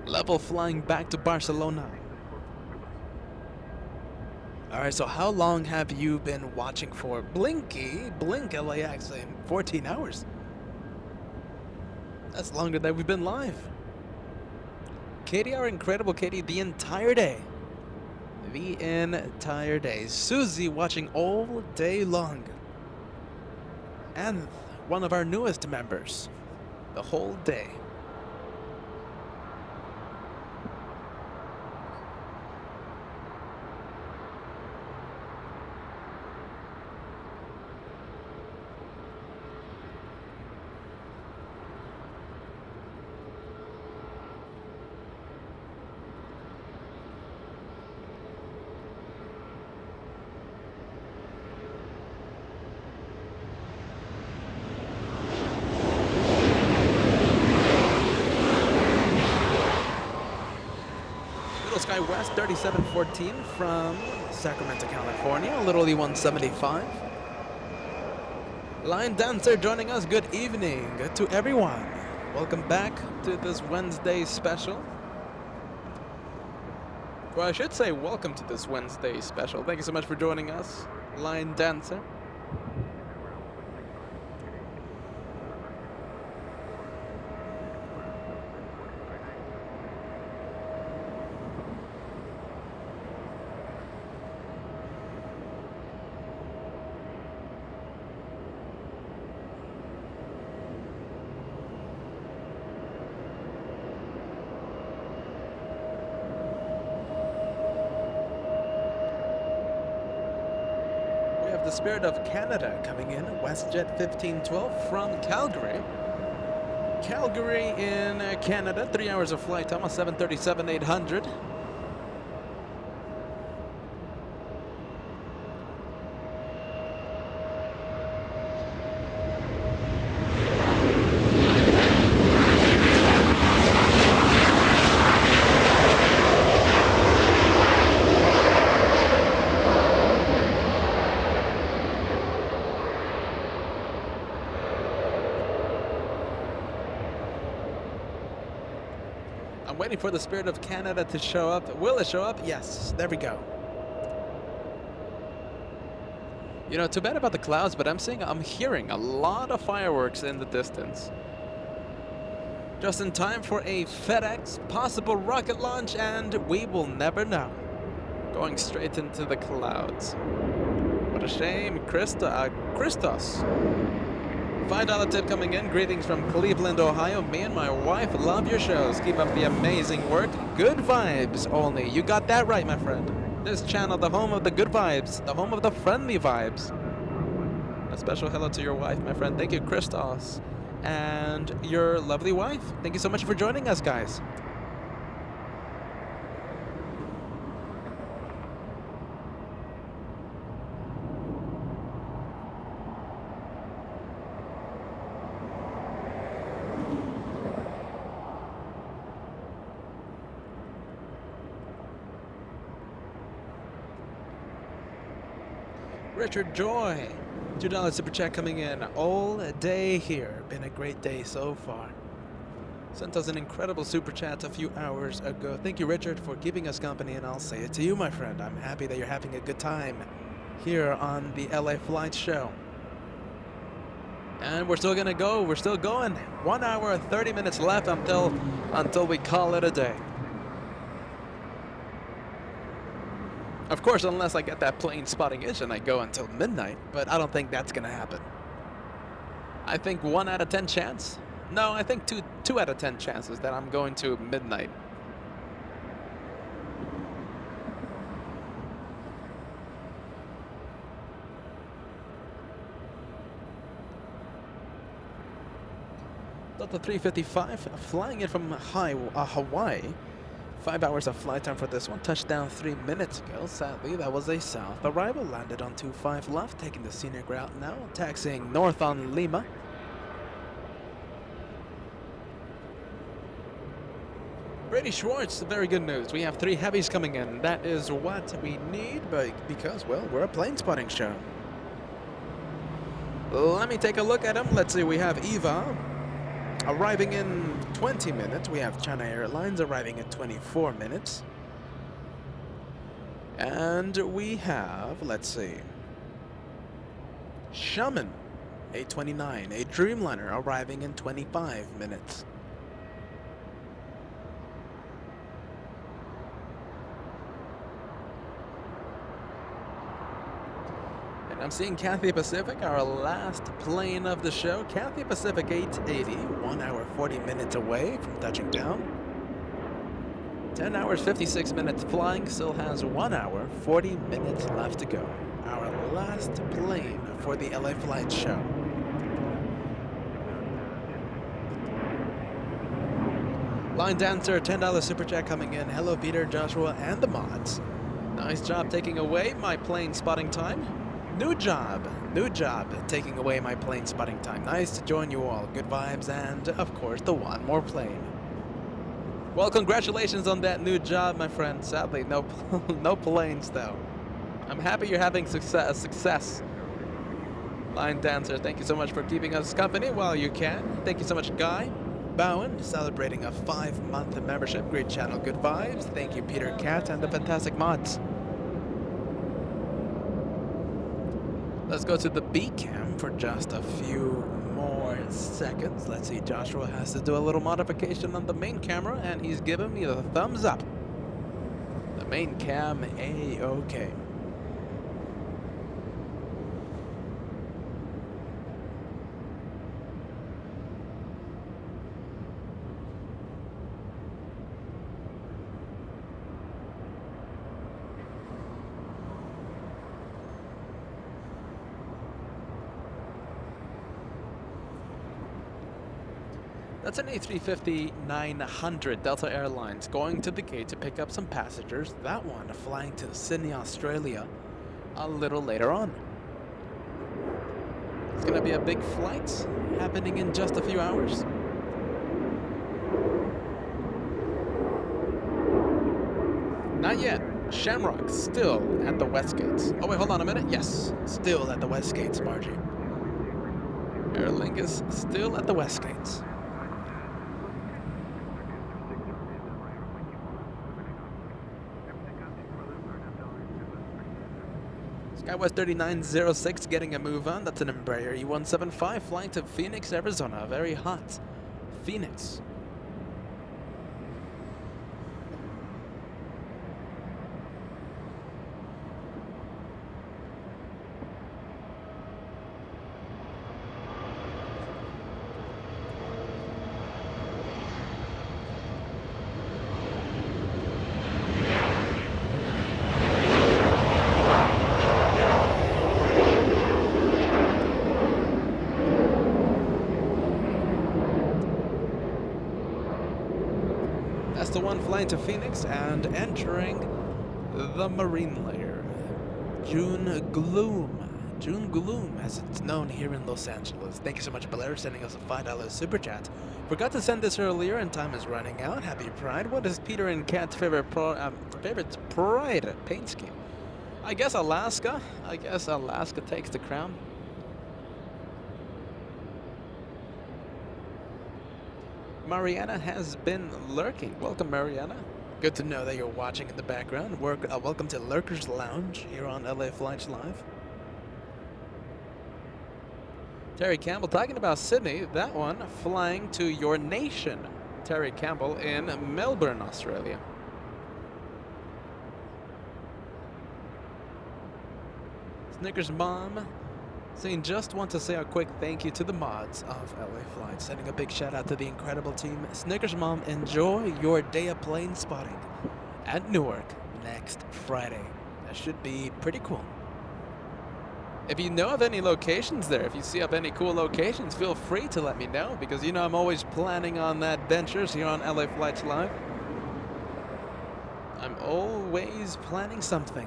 Level flying back to Barcelona. Alright, so how long have you been watching for? Blink LAX in 14 hours. That's longer than we've been live. Katie, our incredible Katie, the entire day. The entire day. Susie watching all day long. And one of our newest members. The whole day. Sky West 3714 from Sacramento, California, Little E175. Line Dancer joining us. Good evening to everyone. Welcome back to this Wednesday special. Well, I should say welcome to this Wednesday special. Thank you so much for joining us, Line Dancer. The Spirit of Canada coming in, WestJet 1512 from Calgary. Calgary in Canada, 3 hours of flight time on 737-800. Waiting for the Spirit of Canada to show up. Will it show up? Yes. There we go. You know, too bad about the clouds, but I'm hearing a lot of fireworks in the distance. Just in time for a FedEx possible rocket launch, and we will never know. Going straight into the clouds. What a shame. Christos. $5 tip coming in. Greetings from Cleveland, Ohio. Me and my wife love your shows. Keep up the amazing work. Good vibes only. You got that right, my friend. This channel, the home of the good vibes, the home of the friendly vibes. A special hello to your wife, my friend. Thank you, Christos. And your lovely wife. Thank you so much for joining us, guys. Richard Joy, $2 super chat coming in all day here. Been a great day so far. Sent us an incredible super chat a few hours ago. Thank you, Richard, for keeping us company, and I'll say it to you, my friend. I'm happy that you're having a good time here on the LA Flight Show. And we're still gonna go. We're still going. 1 hour and 30 minutes left until we call it a day. Of course, unless I get that plane spotting itch and I go until midnight, but I don't think that's gonna happen. I think 1 out of 10 chance. No, I think two out of 10 chances that I'm going to midnight. Delta 355 flying in from Hawaii. 5 hours of flight time for this one. Touchdown 3 minutes ago. Sadly, that was a south arrival. Landed on 25 left, taking the scenic route now. Taxiing north on Lima. Brady Schwartz, very good news. We have 3 heavies coming in. That is what we need, but because, well, we're a plane spotting show. Let me take a look at them. Let's see, we have Eva arriving in 20 minutes. We have China Airlines arriving in 24 minutes. And we have, let's see, Shaman, 829, a Dreamliner arriving in 25 minutes. And I'm seeing Cathay Pacific, our last plane of the show. Cathay Pacific 880, 1 hour 40 minutes away from touching down. 10 hours 56 minutes flying, still has 1 hour 40 minutes left to go. Our last plane for the LA Flight show. Line Dancer, $10 super chat coming in. Hello Peter, Joshua, and the mods. Nice job taking away my plane spotting time. New job taking away my plane spotting time. Nice to join you all. Good vibes, and of course the one more plane. Well, congratulations on that new job, my friend. Sadly, no planes though. I'm happy you're having success. Line Dancer, thank you so much for keeping us company while you can. Thank you so much, Guy. Bowen, celebrating a 5-month membership. Great channel, good vibes. Thank you, Peter Cat, and the fantastic mods. Let's go to the B cam for just a few more seconds. Let's see, Joshua has to do a little modification on the main camera, and he's giving me the thumbs up. The main cam, A-OK. That's an A350-900 Delta Airlines going to the gate to pick up some passengers. That one flying to Sydney, Australia a little later on. It's going to be a big flight happening in just a few hours. Not yet. Shamrock still at the West Gates. Oh wait, hold on a minute. Yes, still at the West Gates, Margie. Aer Lingus still at the West Gates. Skywest 3906 getting a move on. That's an Embraer E175 flying to Phoenix, Arizona. Very hot. Phoenix. The one flying to Phoenix and entering the marine layer. June Gloom, as it's known here in Los Angeles. Thank you so much, Blair, sending us a $5 super chat. Forgot to send this earlier and time is running out. Happy Pride. What is Peter and Kat's favorite Pride paint scheme? I guess Alaska. I guess Alaska takes the crown. Mariana has been lurking. Welcome, Mariana. Good to know that you're watching in the background. Welcome to Lurkers Lounge here on LA Flights Live. Terry Campbell talking about Sydney. That one flying to your nation. Terry Campbell in Melbourne, Australia. Snickers Mom saying, just want to say a quick thank you to the mods of LA Flights. Sending a big shout out to the incredible team. Snickers Mom, enjoy your day of plane spotting at Newark next Friday. That should be pretty cool. If you know of any locations there, if you see of any cool locations, feel free to let me know, because you know I'm always planning on adventures here on LA Flights Live. I'm always planning something.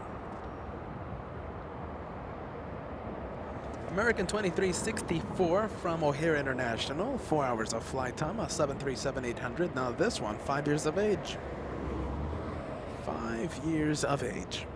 American 2364 from O'Hare International, 4 hours of flight time, a 737-800. Now this one, 5 years of age. 5 years of age.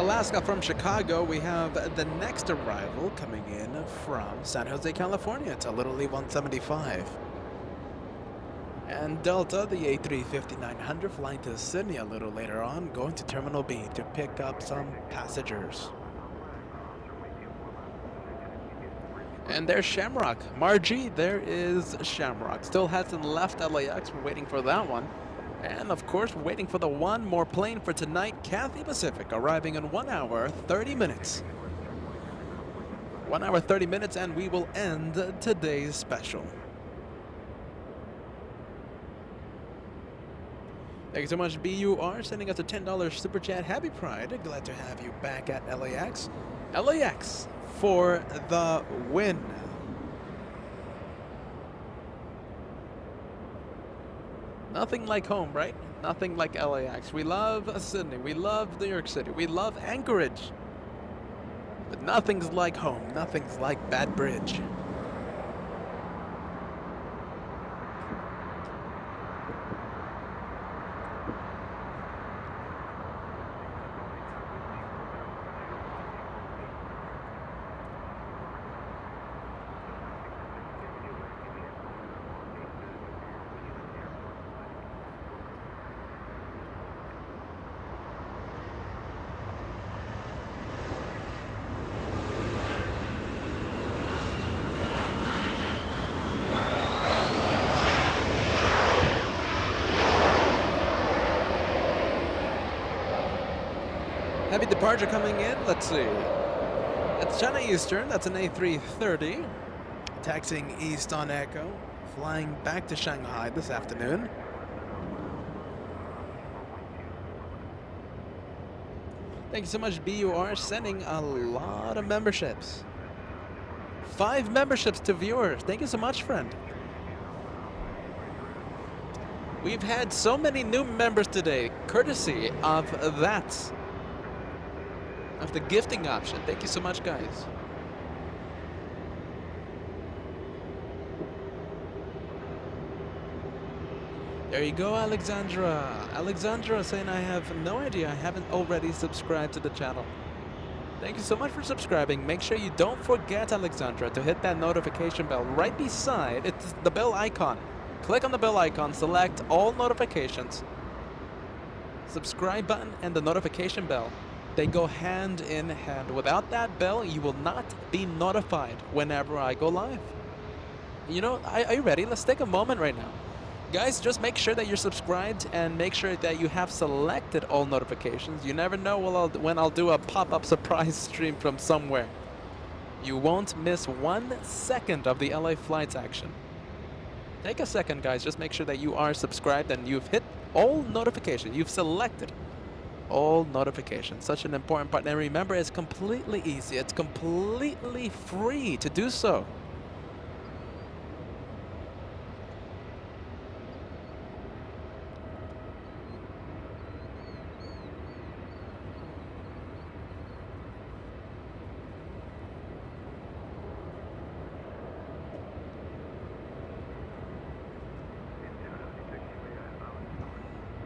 Alaska from Chicago. We have the next arrival coming in from San Jose, California. It's a Little Lee 175. And Delta, the A350-900, flying to Sydney a little later on, going to Terminal B to pick up some passengers. And there's Shamrock. Margie, there is Shamrock. Still hasn't left LAX. We're waiting for that one. And of course, we're waiting for the one more plane for tonight, Cathay Pacific, arriving in 1 hour, 30 minutes. 1 hour, 30 minutes, and we will end today's special. Thank you so much, BUR, sending us a $10 super chat. Happy Pride. Glad to have you back at LAX. LAX for the win. Nothing like home, right? Nothing like LAX. We love Sydney. We love New York City. We love Anchorage. But nothing's like home. Nothing's like Bad Bridge. Heavy departure coming in. Let's see. It's China Eastern. That's an A330. Taxiing east on Echo. Flying back to Shanghai this afternoon. Thank you so much, BUR, sending a lot of memberships. 5 memberships to viewers. Thank you so much, friend. We've had so many new members today, courtesy of that. Of the gifting option. Thank you so much, guys. There you go, Alexandra. Alexandra saying, I have no idea. I haven't already subscribed to the channel. Thank you so much for subscribing. Make sure you don't forget, Alexandra, to hit that notification bell right beside it's the bell icon. Click on the bell icon, select all notifications, subscribe button, and the notification bell. They go hand in hand. Without that bell, you will not be notified whenever I go live. You know, are you ready? Let's take a moment right now. Guys, just make sure that you're subscribed and make sure that you have selected all notifications. You never know when I'll do a pop-up surprise stream from somewhere. You won't miss 1 second of the LA flights action. Take a second, guys. Just make sure that you are subscribed and you've hit all notifications. You've selected all notifications. Such an important part. And remember, it's completely easy. It's completely free to do so.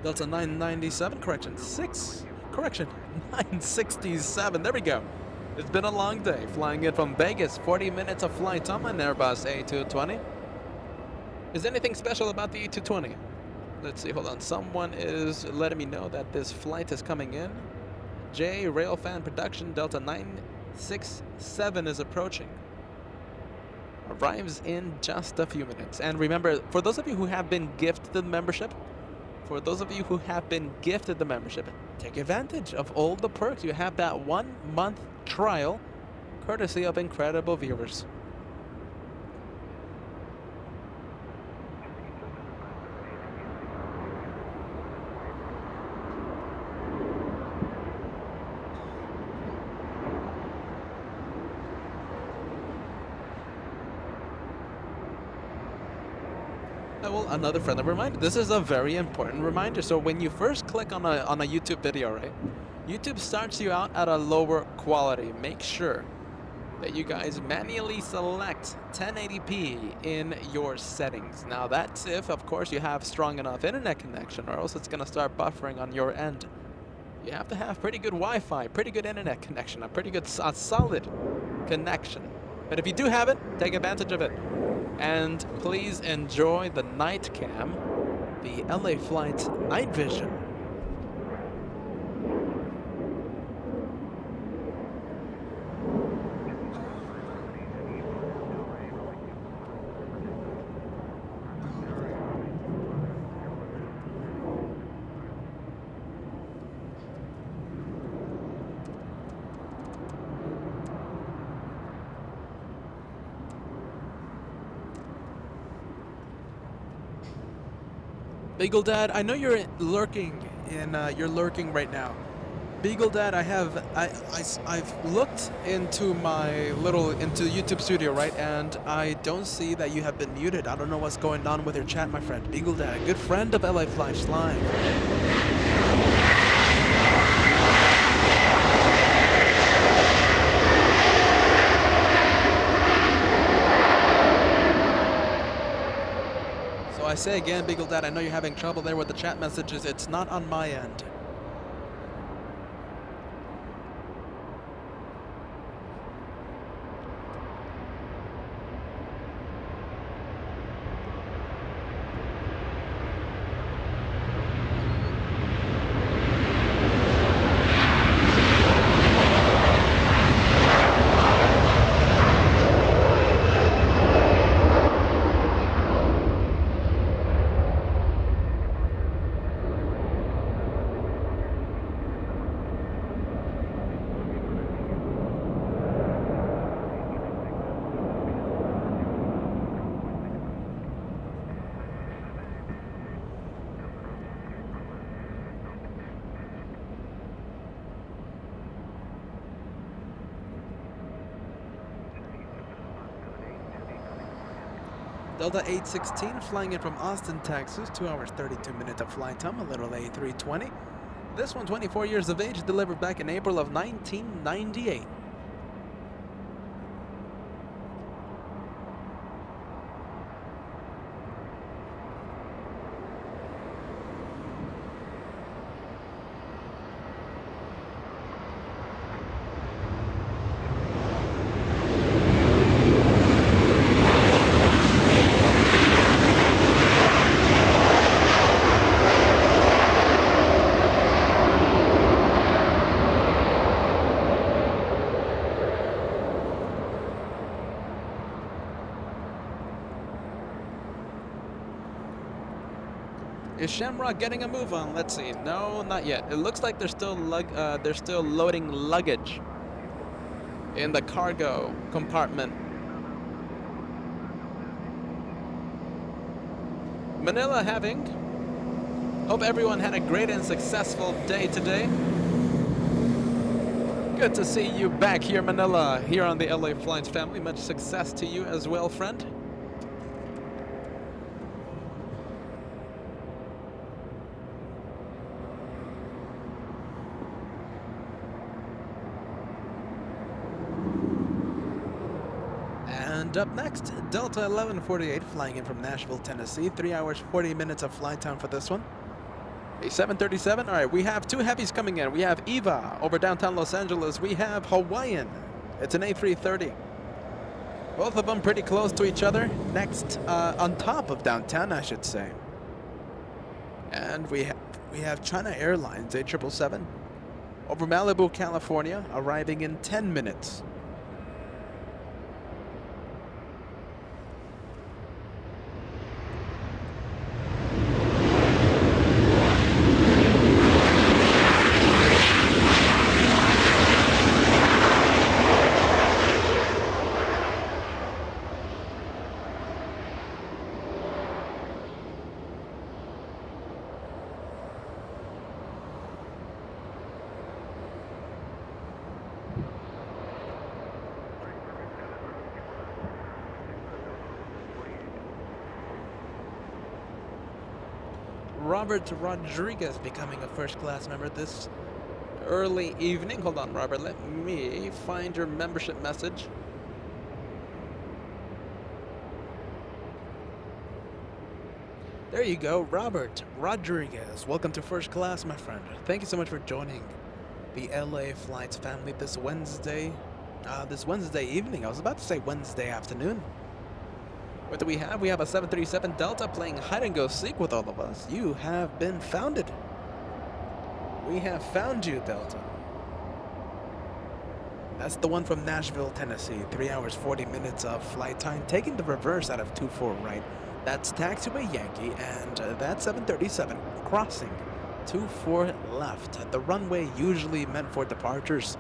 Delta 997, correction 967, there we go. It's been a long day, flying in from Vegas, 40 minutes of flight time on Airbus A220. Is anything special about the A220? Let's see, hold on, someone is letting me know that this flight is coming in. J Railfan Production, Delta 967 is approaching. Arrives in just a few minutes. And remember, for those of you who have been gifted the membership, take advantage of all the perks. You have that 1 month trial, courtesy of incredible viewers. Well, another friendly reminder. This is a very important reminder. So when you first click on a YouTube video, right? YouTube starts you out at a lower quality. Make sure that you guys manually select 1080p in your settings. Now that's if, of course, you have strong enough internet connection, or else it's gonna start buffering on your end. You have to have pretty good Wi-Fi, pretty good internet connection, a pretty good solid connection. But if you do have it, take advantage of it. And please enjoy the night cam, the LA Flight night vision. Beagle Dad, I know you're lurking right now. Beagle Dad, I've looked into into YouTube studio, right, and I don't see that you have been muted. I don't know what's going on with your chat, my friend. Beagle Dad, a good friend of LA Flash Live. I say again, Beagle Dad, I know you're having trouble there with the chat messages. It's not on my end. Delta 816 flying in from Austin, Texas, 2 hours 32 minutes of flight time, a little A320. This one 24 years of age, delivered back in April of 1998. Is Shamrock getting a move on? Let's see. No, not yet. It looks like they're still loading luggage in the cargo compartment. Manila having. Hope everyone had a great and successful day today. Good to see you back here, Manila, here on the LA Flights family. Much success to you as well, friend. And up next, Delta 1148 flying in from Nashville, Tennessee. 3 hours, 40 minutes of flight time for this one. A 737. All right, we have two heavies coming in. We have Eva over downtown Los Angeles. We have Hawaiian. It's an A330. Both of them pretty close to each other. Next, on top of downtown, I should say. And we have China Airlines, A777. Over Malibu, California, arriving in 10 minutes. Robert Rodriguez becoming a first-class member this early evening. Hold on, Robert. Let me find your membership message. There you go, Robert Rodriguez. Welcome to first class, my friend. Thank you so much for joining the LA Flights family this Wednesday evening. I was about to say Wednesday afternoon. What do we have? We have a 737 Delta playing hide and go seek with all of us. You have been founded. We have found you, Delta. That's the one from Nashville, Tennessee. 3 hours, 40 minutes of flight time. Taking the reverse out of 24 right. That's taxiway Yankee, and that 737 crossing 24 left. The runway usually meant for departures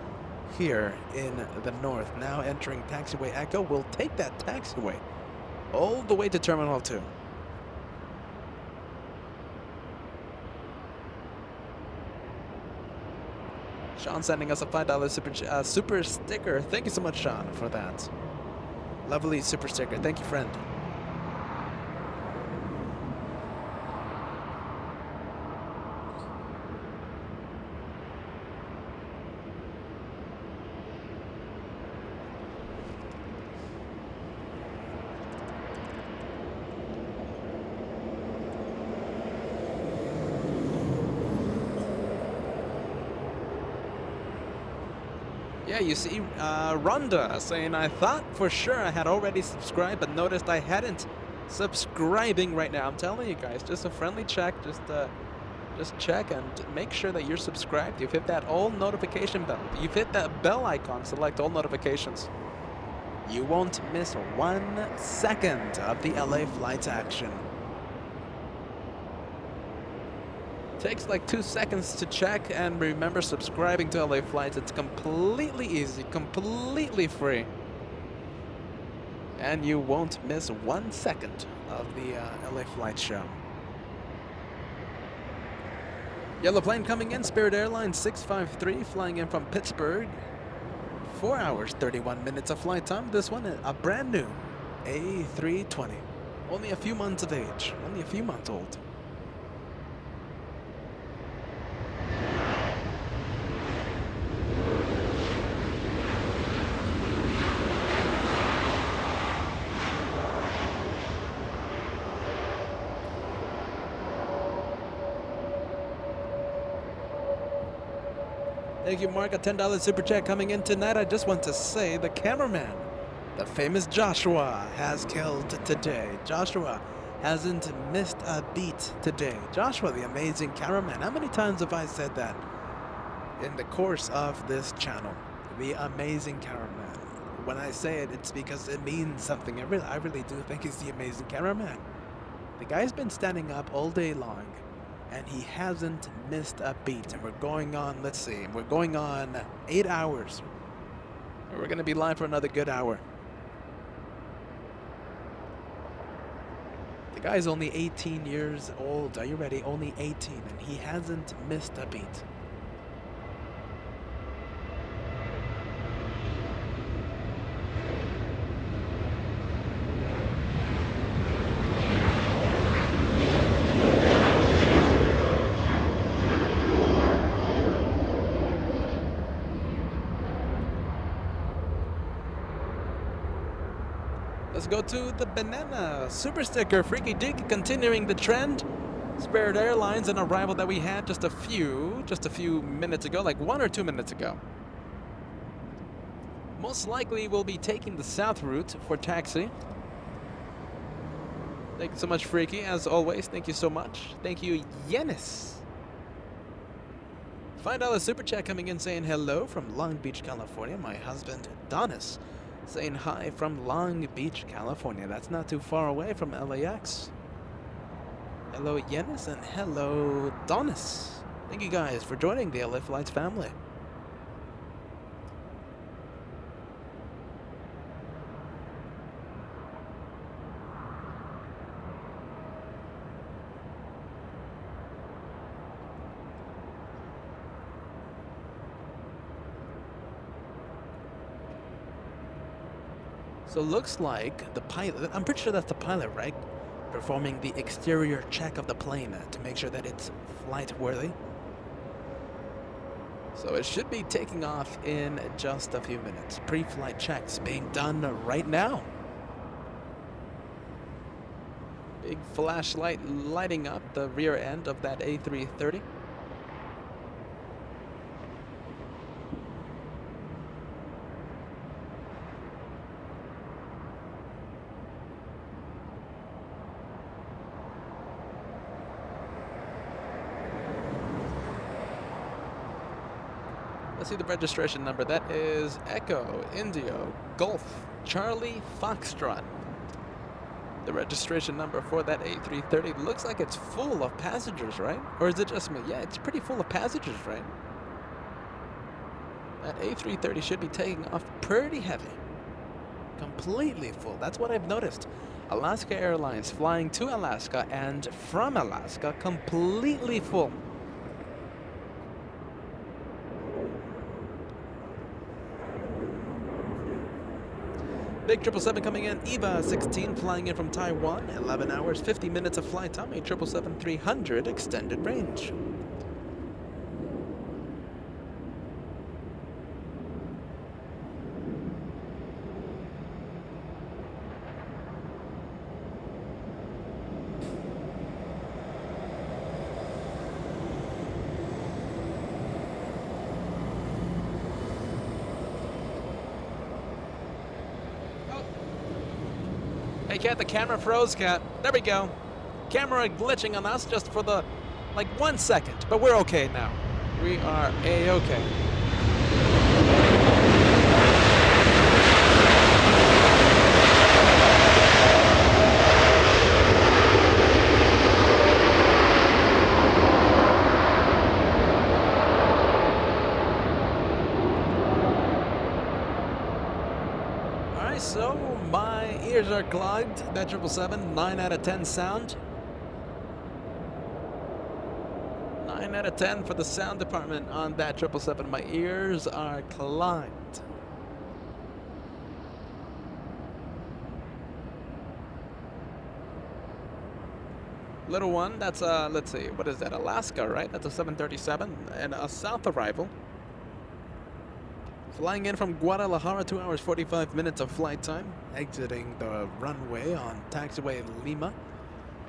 here in the north. Now entering taxiway Echo. We'll take that taxiway all the way to Terminal 2. Sean sending us a $5 super sticker. Thank you so much, Sean, for that. Lovely super sticker. Thank you, friend. Yeah, you see, Rhonda saying, I thought for sure I had already subscribed, but noticed I hadn't. Subscribing right now. I'm telling you guys, just a friendly check. Just check and make sure that you're subscribed. You've hit that all notification bell. You've hit that bell icon. Select all notifications. You won't miss 1 second of the LA Flights action. Takes like 2 seconds to check, and remember, subscribing to LA Flights, it's completely easy, completely free, and you won't miss 1 second of the LA Flights show. Yellow plane coming in, Spirit Airlines 653 flying in from Pittsburgh. 4 hours 31 minutes of flight time. This one a brand new A320, only a few months of age, only a few months old. Thank you, Mark. A $10 super chat coming in tonight. I just want to say the cameraman, the famous Joshua, has killed today. Joshua hasn't missed a beat today. Joshua, the amazing cameraman. How many times have I said that in the course of this channel? The amazing cameraman. When I say it, it's because it means something. I really do think he's the amazing cameraman. The guy's been standing up all day long, and he hasn't missed a beat. And we're going on, let's see, we're going on 8 hours. We're gonna be live for another good hour. The guy's only 18 years old. Are you ready? Only 18, and he hasn't missed a beat. Let's go to the banana super sticker. Freaky Deaky continuing the trend. Spirit Airlines, an arrival that we had just a few minutes ago, like 1 or 2 minutes ago. Most likely we'll be taking the south route for taxi. Thank you so much, Freaky, as always. Thank you so much. Thank you, Yenis. $5 super chat coming in saying hello from Long Beach, California. My husband, Donis, saying hi from Long Beach, California. That's not too far away from LAX. Hello, Yenis, and hello, Donis. Thank you guys for joining the LA Flights family. So looks like the pilot, I'm pretty sure that's the pilot, right? Performing the exterior check of the plane to make sure that it's flight worthy. So it should be taking off in just a few minutes. Pre-flight checks being done right now. Big flashlight lighting up the rear end of that A330. Let's see the registration number. That is Echo, Indio, Golf, Charlie, Foxtrot. The registration number for that A330 looks like it's full of passengers, right? Or is it just me? Yeah, it's pretty full of passengers, right? That A330 should be taking off pretty heavy. Completely full. That's what I've noticed. Alaska Airlines flying to Alaska and from Alaska completely full. Big 777 coming in, EVA 16 flying in from Taiwan, 11 hours, 50 minutes of flight time, a 777-300 extended range. Hey Cat, the camera froze, Cat. There we go. Camera glitching on us just for the, like 1 second, but we're okay now. We are A-okay. So my ears are clogged. That 777, 9 out of 10 sound. 9 out of 10 for the sound department on that 777. My ears are clogged. Little one, that's let's see, what is that? Alaska, right? That's a 737 and a south arrival. Flying in from Guadalajara, 2 hours, 45 minutes of flight time. Exiting the runway on taxiway Lima.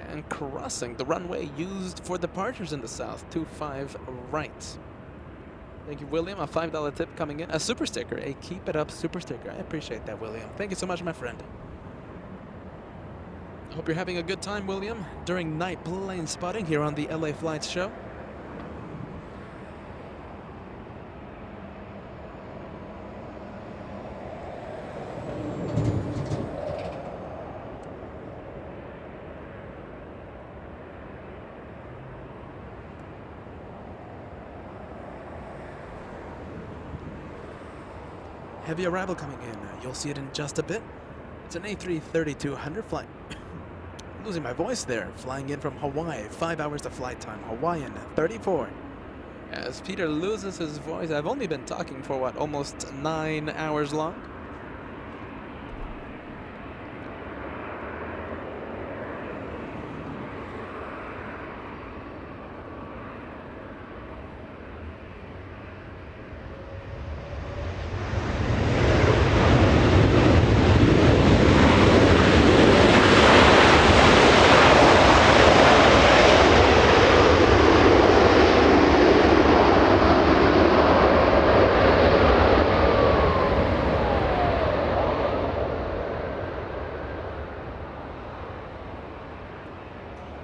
And crossing the runway used for departures in the south, 25 right. Thank you, William. A $5 tip coming in. A super sticker, a keep it up super sticker. I appreciate that, William. Thank you so much, my friend. I hope you're having a good time, William, during night plane spotting here on the LA Flights Show. Heavy arrival coming in. You'll see it in just a bit. It's an A330-200 flight. Losing my voice there. Flying in from Hawaii. 5 hours of flight time. Hawaiian 34. As Peter loses his voice, I've only been talking for what, almost 9 hours long?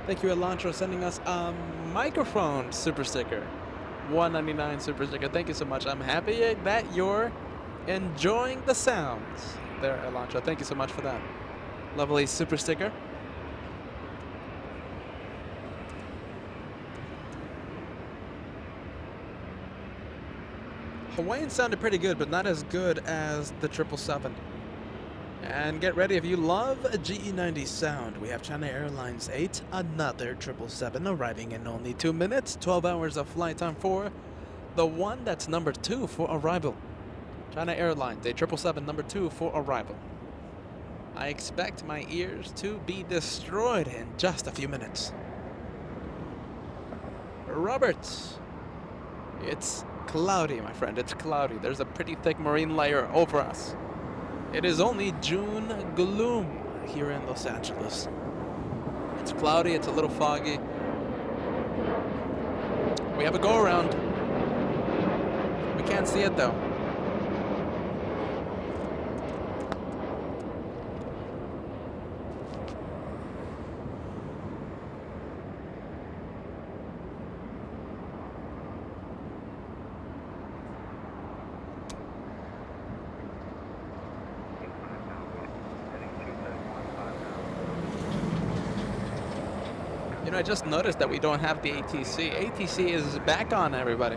Thank you, Elantra, sending us a microphone super sticker. $1.99 super sticker. Thank you so much. I'm happy that you're enjoying the sounds there, Elantra. Thank you so much for that. Lovely super sticker. Hawaiian sounded pretty good, but not as good as the 777. And get ready, if you love a GE90 sound, we have China Airlines 8, another 777 arriving in only 2 minutes, 12 hours of flight time for the one that's number 2 for arrival. China Airlines, a 777 number 2 for arrival. I expect my ears to be destroyed in just a few minutes. Robert, it's cloudy, my friend, it's cloudy. There's a pretty thick marine layer over us. It is only June gloom here in Los Angeles. It's cloudy, it's a little foggy. We have a go around. We can't see it though. You know, I just noticed that we don't have the ATC. ATC is back on, everybody.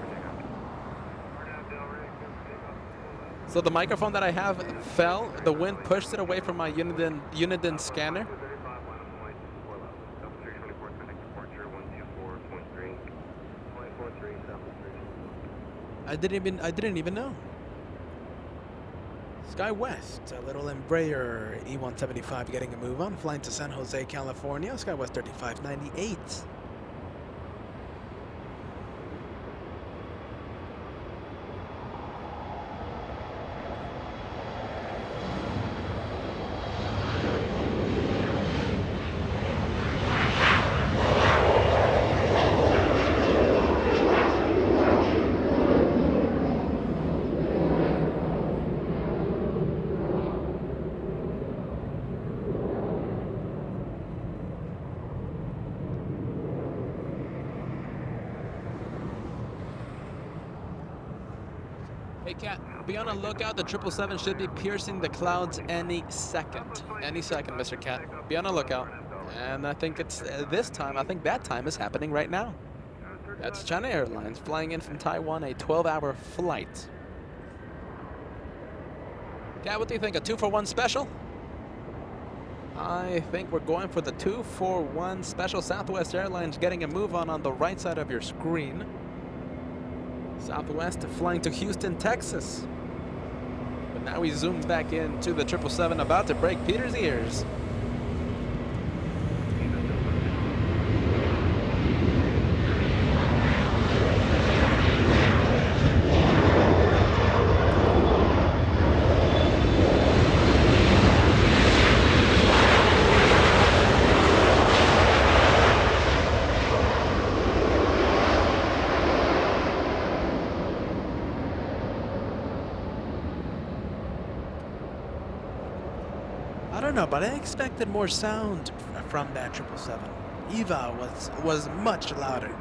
So the microphone that I have fell. The wind pushed it away from my Uniden scanner. I didn't even know. Sky West, a little Embraer E175 getting a move on, flying to San Jose, California. Sky West 3598. Hey Cat, be on the lookout. The 777 should be piercing the clouds any second. Any second, Mr. Cat. Be on the lookout. And I think it's this time, I think that time is happening right now. That's China Airlines flying in from Taiwan, a 12-hour flight. Cat, what do you think? A 2-for-1 special? I think we're going for the 2-for-1 special. Southwest Airlines getting a move on the right side of your screen. Southwest flying to Houston, Texas. But now we zoom back into the 777 about to break Peter's ears. I don't know, but I expected more sound from that 777. EVA was much louder.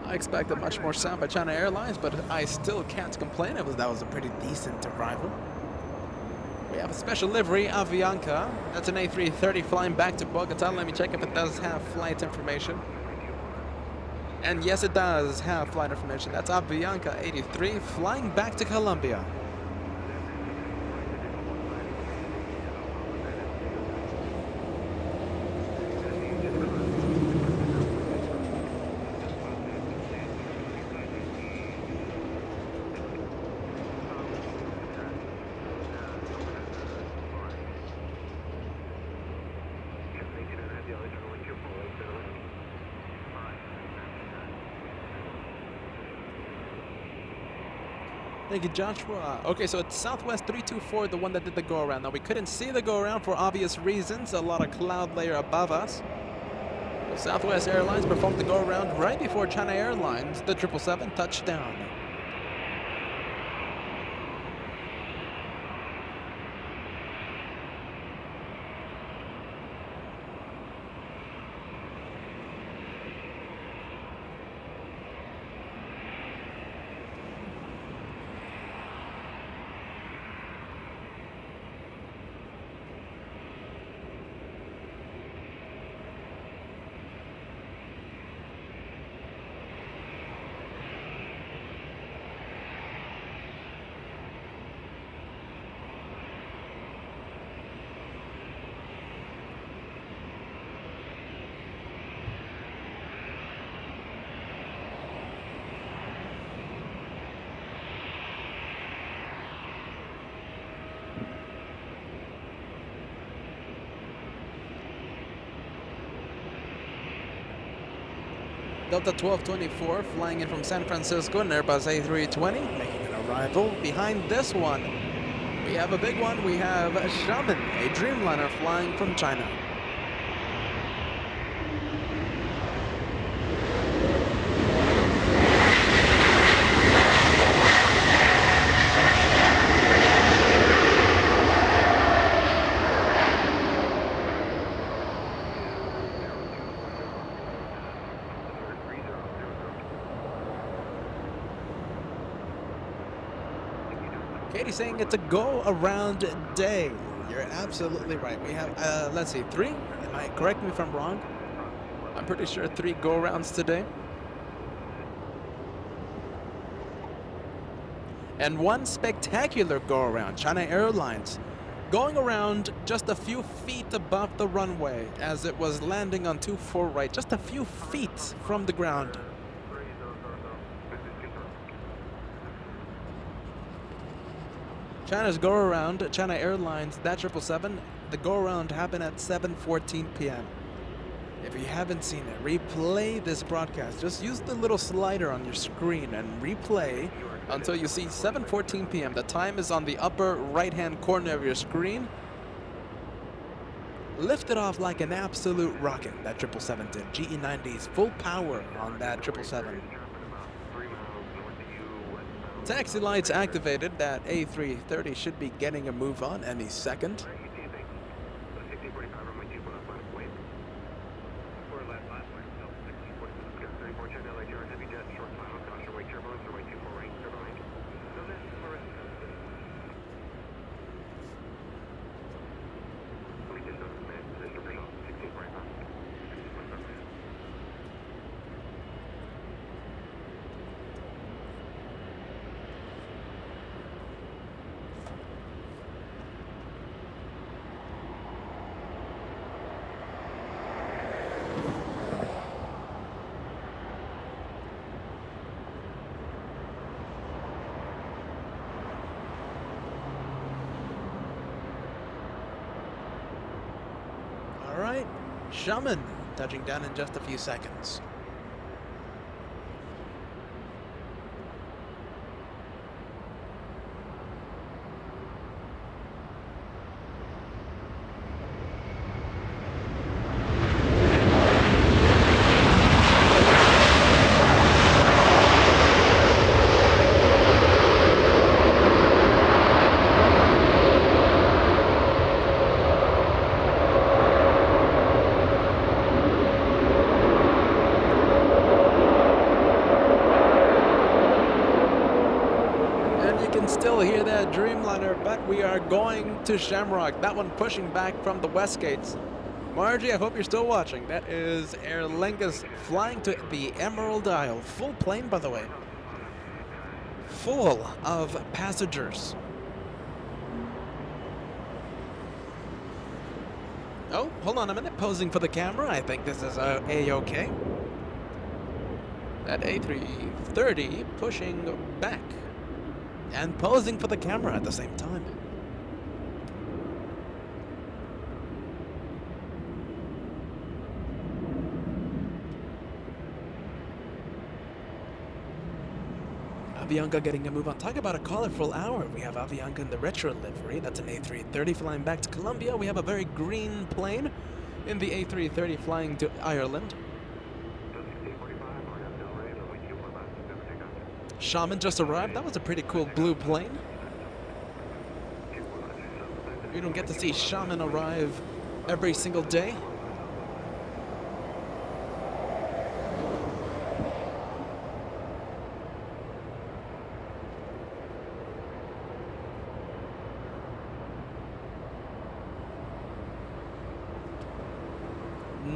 I expected much more sound by China Airlines, but I still can't complain. That was a pretty decent arrival. We have a special livery, Avianca. That's an A330 flying back to Bogota. Let me check if it does have flight information. And yes, it does have flight information. That's Avianca 83 flying back to Colombia. Thank you, Joshua. Okay, so it's Southwest 324, the one that did the go-around. Now, we couldn't see the go-around for obvious reasons. A lot of cloud layer above us. So Southwest Airlines performed the go-around right before China Airlines, the 777, touched down. Delta 1224 flying in from San Francisco, an Airbus A320, making an arrival. Behind this one, we have a big one. We have Xiamen, a Dreamliner flying from China. Katie's saying it's a go-around day. You're absolutely right. We have, let's see, 3? Am I correct me if I'm wrong? I'm pretty sure 3 go-arounds today. And 1 spectacular go-around. China Airlines going around just a few feet above the runway as it was landing on 24 right, just a few feet from the ground. China's go-around, China Airlines, that 777, the go-around happened at 7:14 p.m. If you haven't seen it, replay this broadcast. Just use the little slider on your screen and replay until you see 7:14 p.m. The time is on the upper right-hand corner of your screen. Lift it off like an absolute rocket, that 777 did. GE90s, full power on that 777. Taxi lights activated. That A330 should be getting a move on any second. Alright, Shaman touching down in just a few seconds. Dreamliner, but we are going to Shamrock. That one pushing back from the west gates. Margie, I hope you're still watching. That is Aer Lingus flying to the Emerald Isle. Full plane, by the way. Full of passengers. Oh, hold on a minute. Posing for the camera. I think this is A-OK. That A330 pushing back. And posing for the camera at the same time. Avianca getting a move on. Talk about a colorful hour. We have Avianca in the retro livery. That's an A330 flying back to Colombia. We have a very green plane in the A330 flying to Ireland. Shaman just arrived. That was a pretty cool blue plane. You don't get to see Shaman arrive every single day.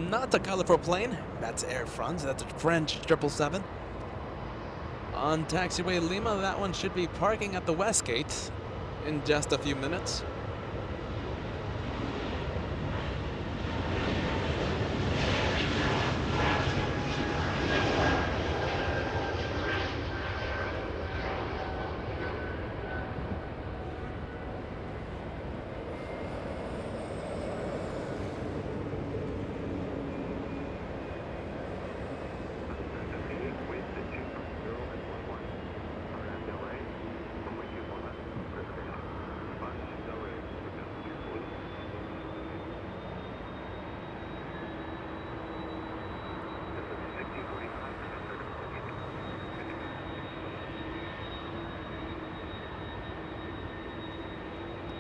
Not a colorful plane. That's Air France. That's a French 777. On taxiway Lima, that one should be parking at the west gate in just a few minutes.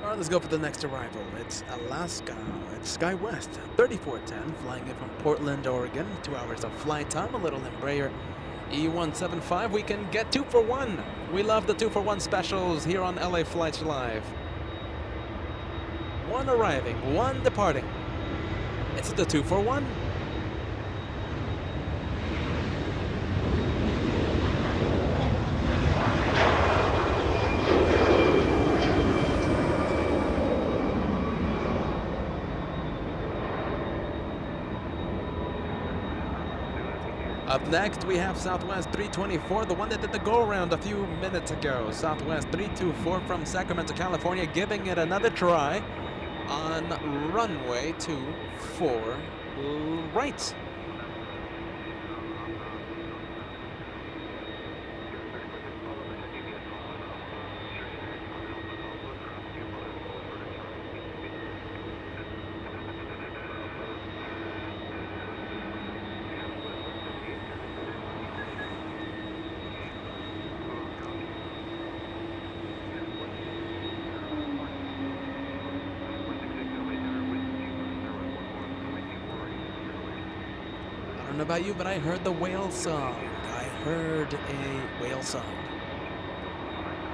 All right, let's go for the next arrival. It's Alaska. It's SkyWest 3410 flying in from Portland, Oregon. 2 hours of flight time, a little Embraer E175, we can get 2 for 1. We love the 2 for 1 specials here on LA Flights Live. 1 arriving, 1 departing. It's the 2 for 1. Up next, we have Southwest 324, the one that did the go-around a few minutes ago. Southwest 324 from Sacramento, California, giving it another try on runway 24 right. I don't know about you, but I heard the whale song. I heard a whale song.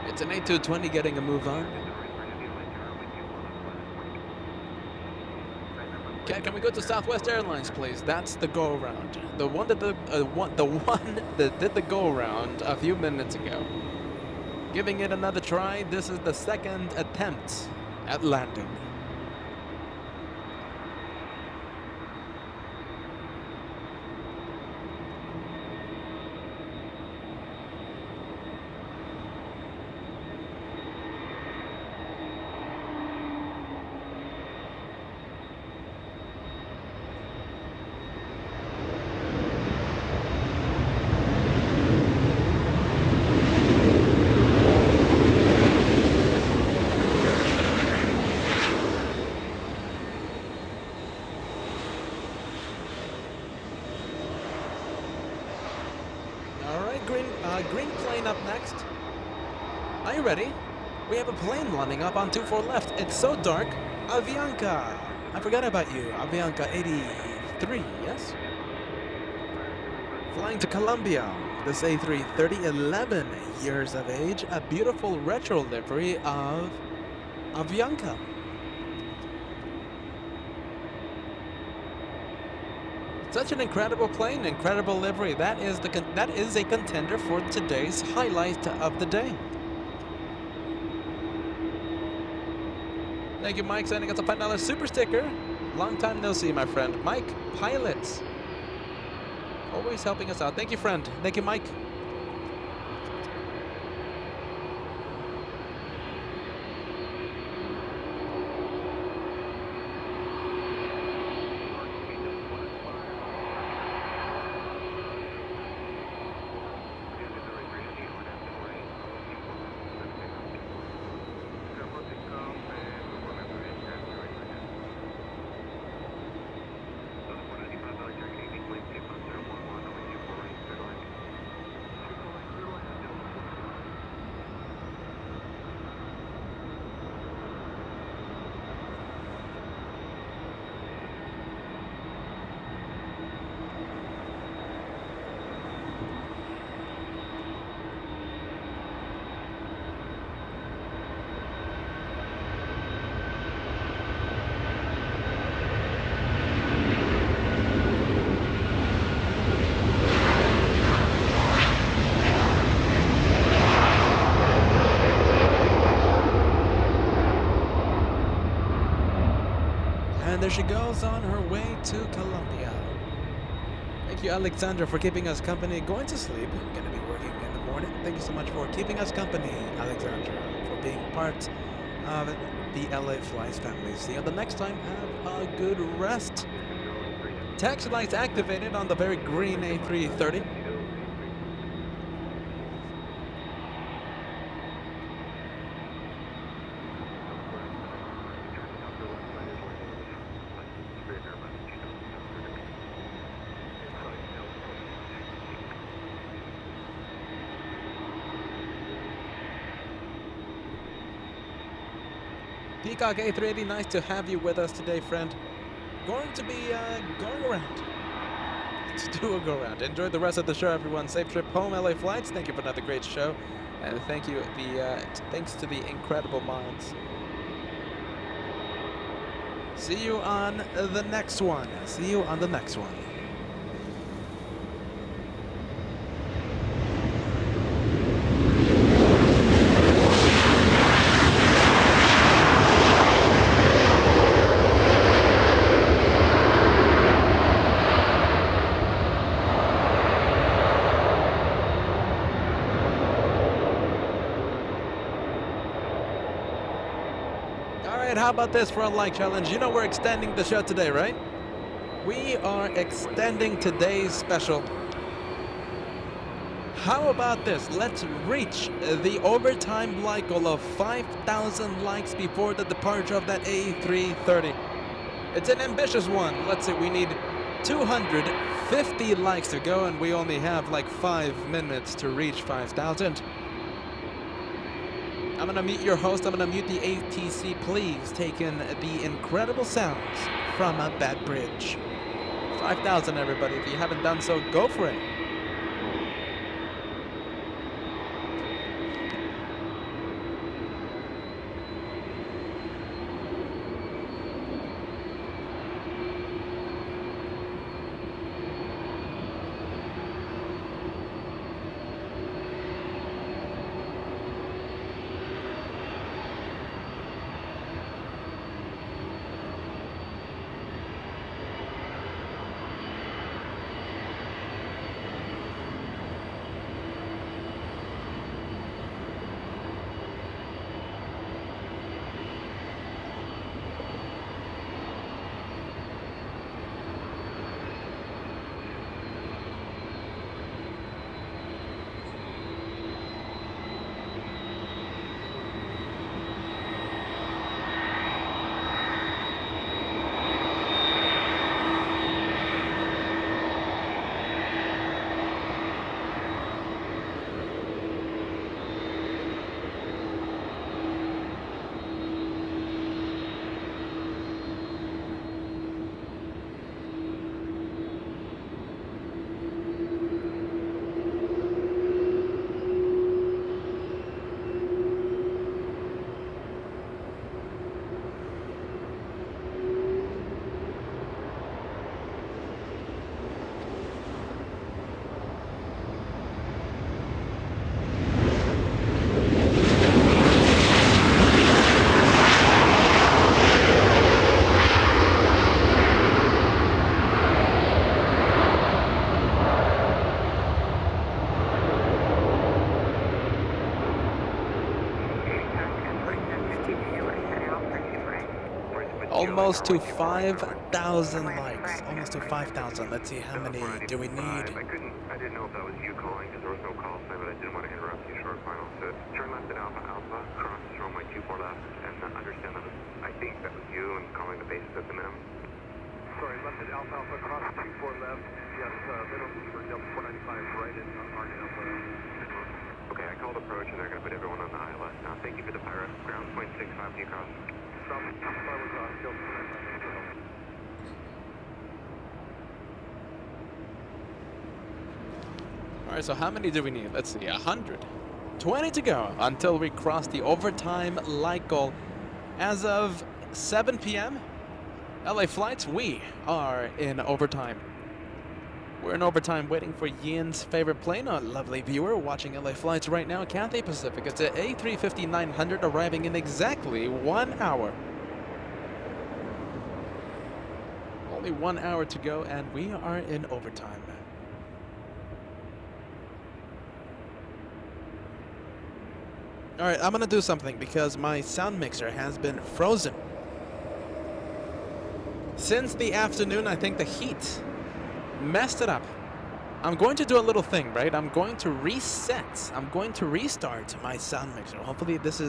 It's an A220 getting a move on. Okay, can we go to Southwest Airlines, please? That's the go-around. The one that did the go-around a few minutes ago. Giving it another try. This is the second attempt at landing. Green plane up next. Are you ready? We have a plane landing up on 24 left. It's so dark. Avianca. I forgot about you. Avianca 83, yes? Flying to Colombia. This A330, 11 years of age. A beautiful retro livery of Avianca. Such an incredible plane, incredible livery. That is a contender for today's highlight of the day. Thank you, Mike, sending us a $5 super sticker. Long time no see, my friend. Mike, pilots. Always helping us out. Thank you, friend. Thank you, Mike. There she goes on her way to Colombia. Thank you, Alexandra, for keeping us company. Going to sleep. I'm going to be working in the morning. Thank you so much for keeping us company, Alexandra, for being part of the LA Flies family. See you the next time. Have a good rest. Taxi lights activated on the very green A330. Peacock A380, nice to have you with us today, friend. Going to be going around. to do a go round. Enjoy the rest of the show, everyone. Safe trip home, LA Flights. Thank you for another great show, and thank you thanks to the incredible minds. See you on the next one. See you on the next one. How about this for a like challenge? You know we're extending the show today, right? We are extending today's special. How about this? Let's reach the overtime like goal of 5,000 likes before the departure of that A330. It's an ambitious one. Let's say we need 250 likes to go, and we only have like 5 minutes to reach 5,000. I'm gonna mute your host. I'm gonna mute the ATC. Please take in the incredible sounds from that bridge. 5,000, everybody. If you haven't done so, go for it. Almost to 5,000 likes. Almost to 5,000. Let's see, how many do we need? I didn't know if that was you calling because there was no call sign, but I didn't want to interrupt you short final. So turn left at Alpha Alpha, cross runway 24 left, and understand that was, I think that was you and calling the bases at the minimum. Sorry, left at Alpha Alpha, cross 24 left. Yes, minimum for Delta 495 right in Arc Alpha. Okay, I called approach and they're going to put everyone on the ILS now. Thank you for the pirate. Ground point 65 to you cross. Start with Delta 495. Alright, so how many do we need? Let's see, 100. 20 to go until we cross the overtime light goal. As of 7 p.m., LA Flights, we are in overtime. We're in overtime waiting for Ian's favorite plane, a lovely viewer watching LA Flights right now, Cathay Pacific. It's an A350-900 arriving in exactly 1 hour. Only 1 hour to go and we are in overtime. Alright, I'm gonna do something because my sound mixer has been frozen. Since the afternoon, I think the heat messed it up. I'm going to do a little thing, right? I'm going to reset. I'm going to restart my sound mixer. Hopefully this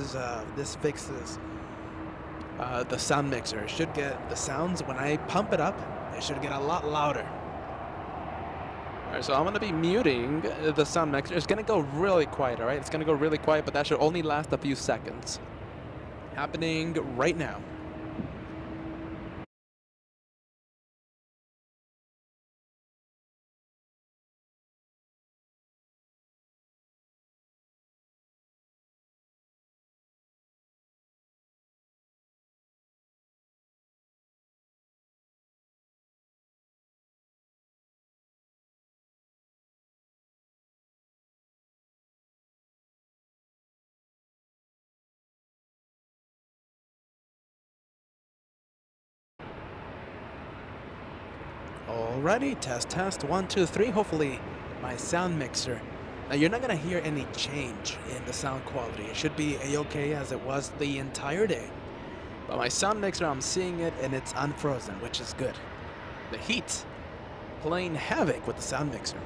fixes the sound mixer. It should get the sounds when I pump it up. It should get a lot louder. Alright, so I'm going to be muting the sound mixer. It's going to go really quiet, alright? It's going to go really quiet, but that should only last a few seconds. Happening right now. Alrighty, test, 1, 2, 3. Hopefully my sound mixer. Now you're not gonna hear any change in the sound quality. It should be a-okay as it was the entire day. But my sound mixer, I'm seeing it and it's unfrozen, which is good. The heat playing havoc with the sound mixer.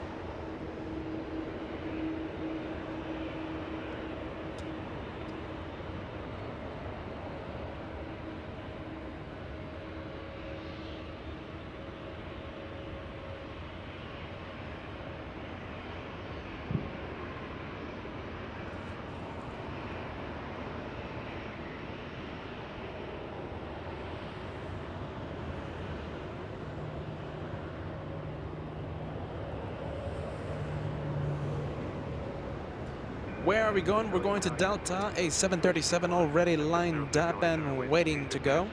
Where are we going? We're going to Delta, a 737 already lined up and waiting to go.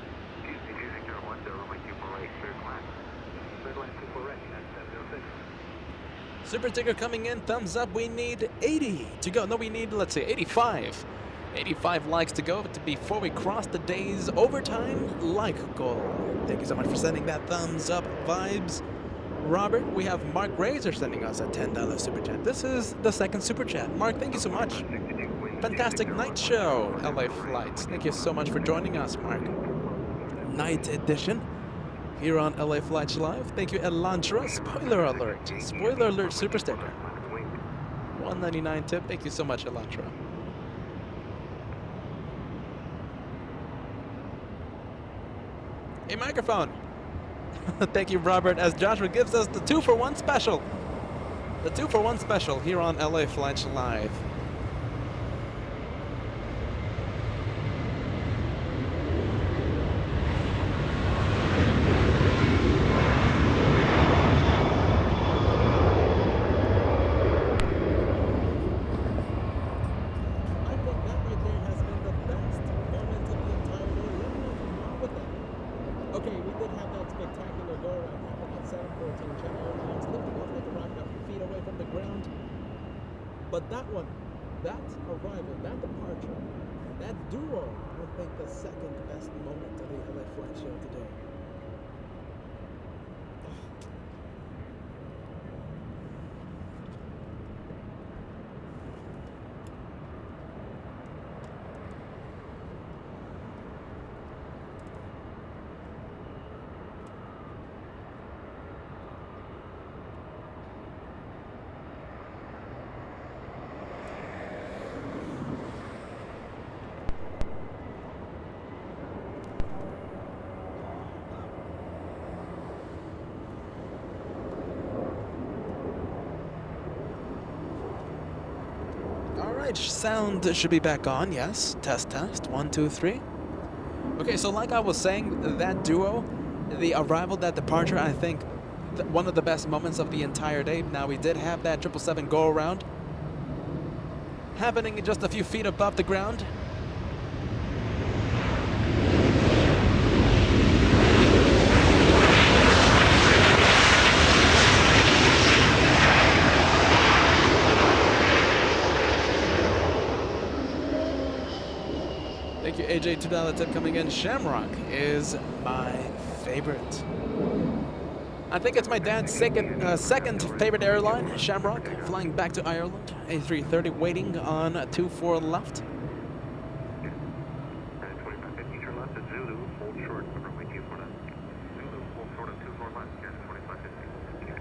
Super sticker coming in, thumbs up. We need 80 to go. No, we need, let's say, 85. 85 likes to go before we cross the day's overtime like goal. Thank you so much for sending that thumbs up vibes. Robert, we have Mark Razor sending us a $10 super chat. This is the second super chat. Mark, thank you so much. Fantastic night show, LA Flights. Thank you so much for joining us, Mark. Night edition here on LA Flights Live. Thank you, Elantra. Spoiler alert. Spoiler alert super sticker. $1.99 tip. Thank you so much, Elantra. A microphone. Thank you, Robert, as Joshua gives us the 2-for-1 special. The 2-for-1 special here on LA Flights Live. But that one, that arrival, that departure, that duo, I think the second best moment of the LA Flight Show today. Sound should be back on, yes. Test, 1, 2, 3. Okay, so like I was saying, that duo, the arrival, that departure, I think one of the best moments of the entire day. Now, we did have that 777 go around happening just a few feet above the ground. Thank you, AJ. $2 tip coming in. Shamrock is my favorite. I think it's my dad's second favorite airline, Shamrock, flying back to Ireland. A330 waiting on 24 left. 2550 turn left at Zulu, hold short, runway 24 left. Zulu, hold short of 24 left, yes, 2550.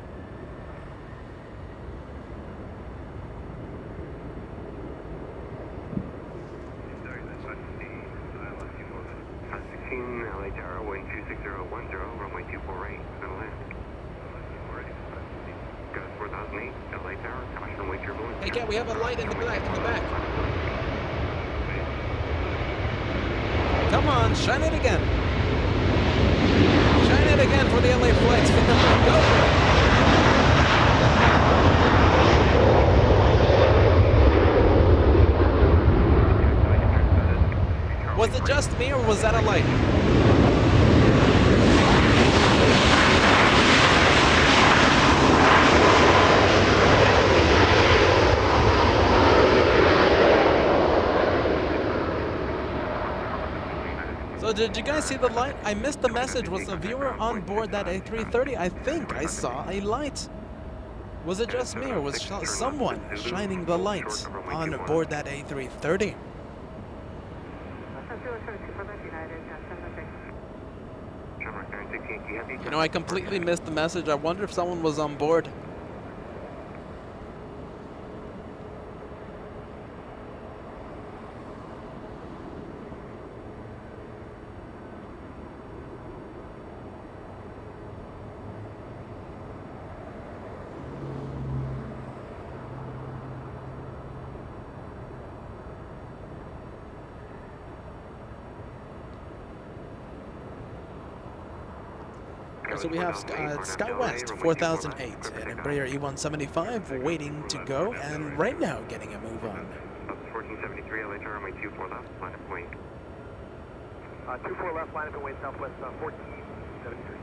Sorry, that's what the ILS 16, LA Tower, wind 26010, runway 24 right, gonna land. Got 4008, LA Tower, caution, wait your going. Hey, Cat, we have a light in the back. Come on, shine it again. Shine it again for the LA Flights. Go for it. Was it just me, or was that a light? So did you guys see the light? I missed the message. Was the viewer on board that A330? I think I saw a light. Was it just me or was someone shining the lights on board that A330? You know, I completely missed the message. I wonder if someone was on board. So we have SkyWest 4008 and Embraer E175 waiting to go and right now getting a move on. 1473, LA turn runway 24 left, line of point. 24 left, line up and wait southwest 1473.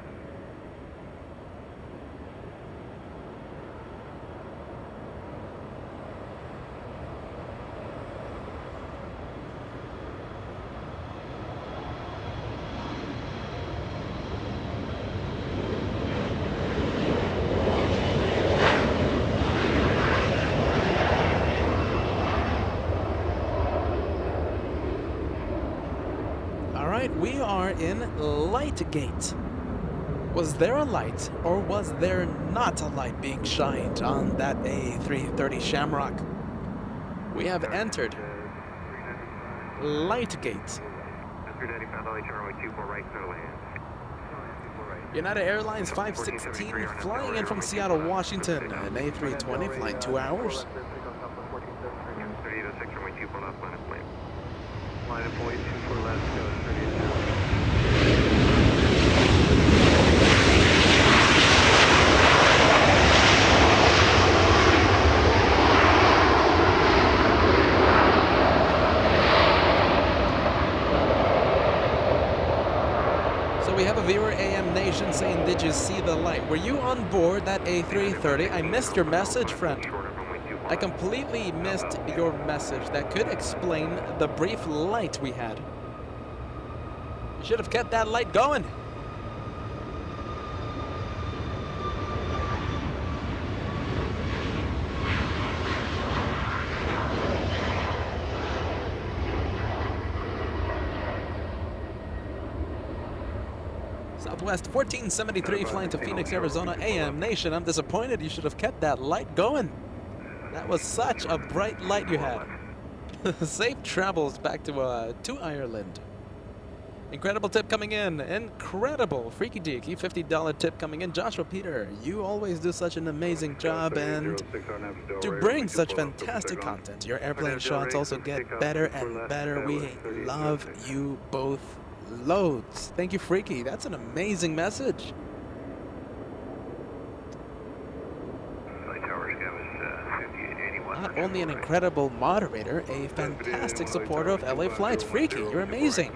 We are in Lightgate. Was there a light or was there not a light being shined on that A330 Shamrock? We have entered Lightgate. United Airlines 516 flying in from Seattle, Washington. An A320 flying 2 hours. Line of point 24 left, go 38 down. So we have a viewer, AM Nation, saying, did you see the light? Were you on board that A330? I missed your message, friend. I completely missed your message. That could explain the brief light we had. You should have kept that light going. Southwest 1473 flying to Phoenix, Arizona. AM Nation, I'm disappointed. You should have kept that light going. That was such a bright light you had. Safe travels back to Ireland. Incredible tip coming in. Incredible. Freaky Deaky, $50 tip coming in. Joshua Peter, you always do such an amazing job and to bring such fantastic content. Your airplane shots also get better and better. We love you both loads. Thank you, Freaky. That's an amazing message. Not only an incredible moderator, a fantastic supporter of LA flights. Freaky, you're amazing.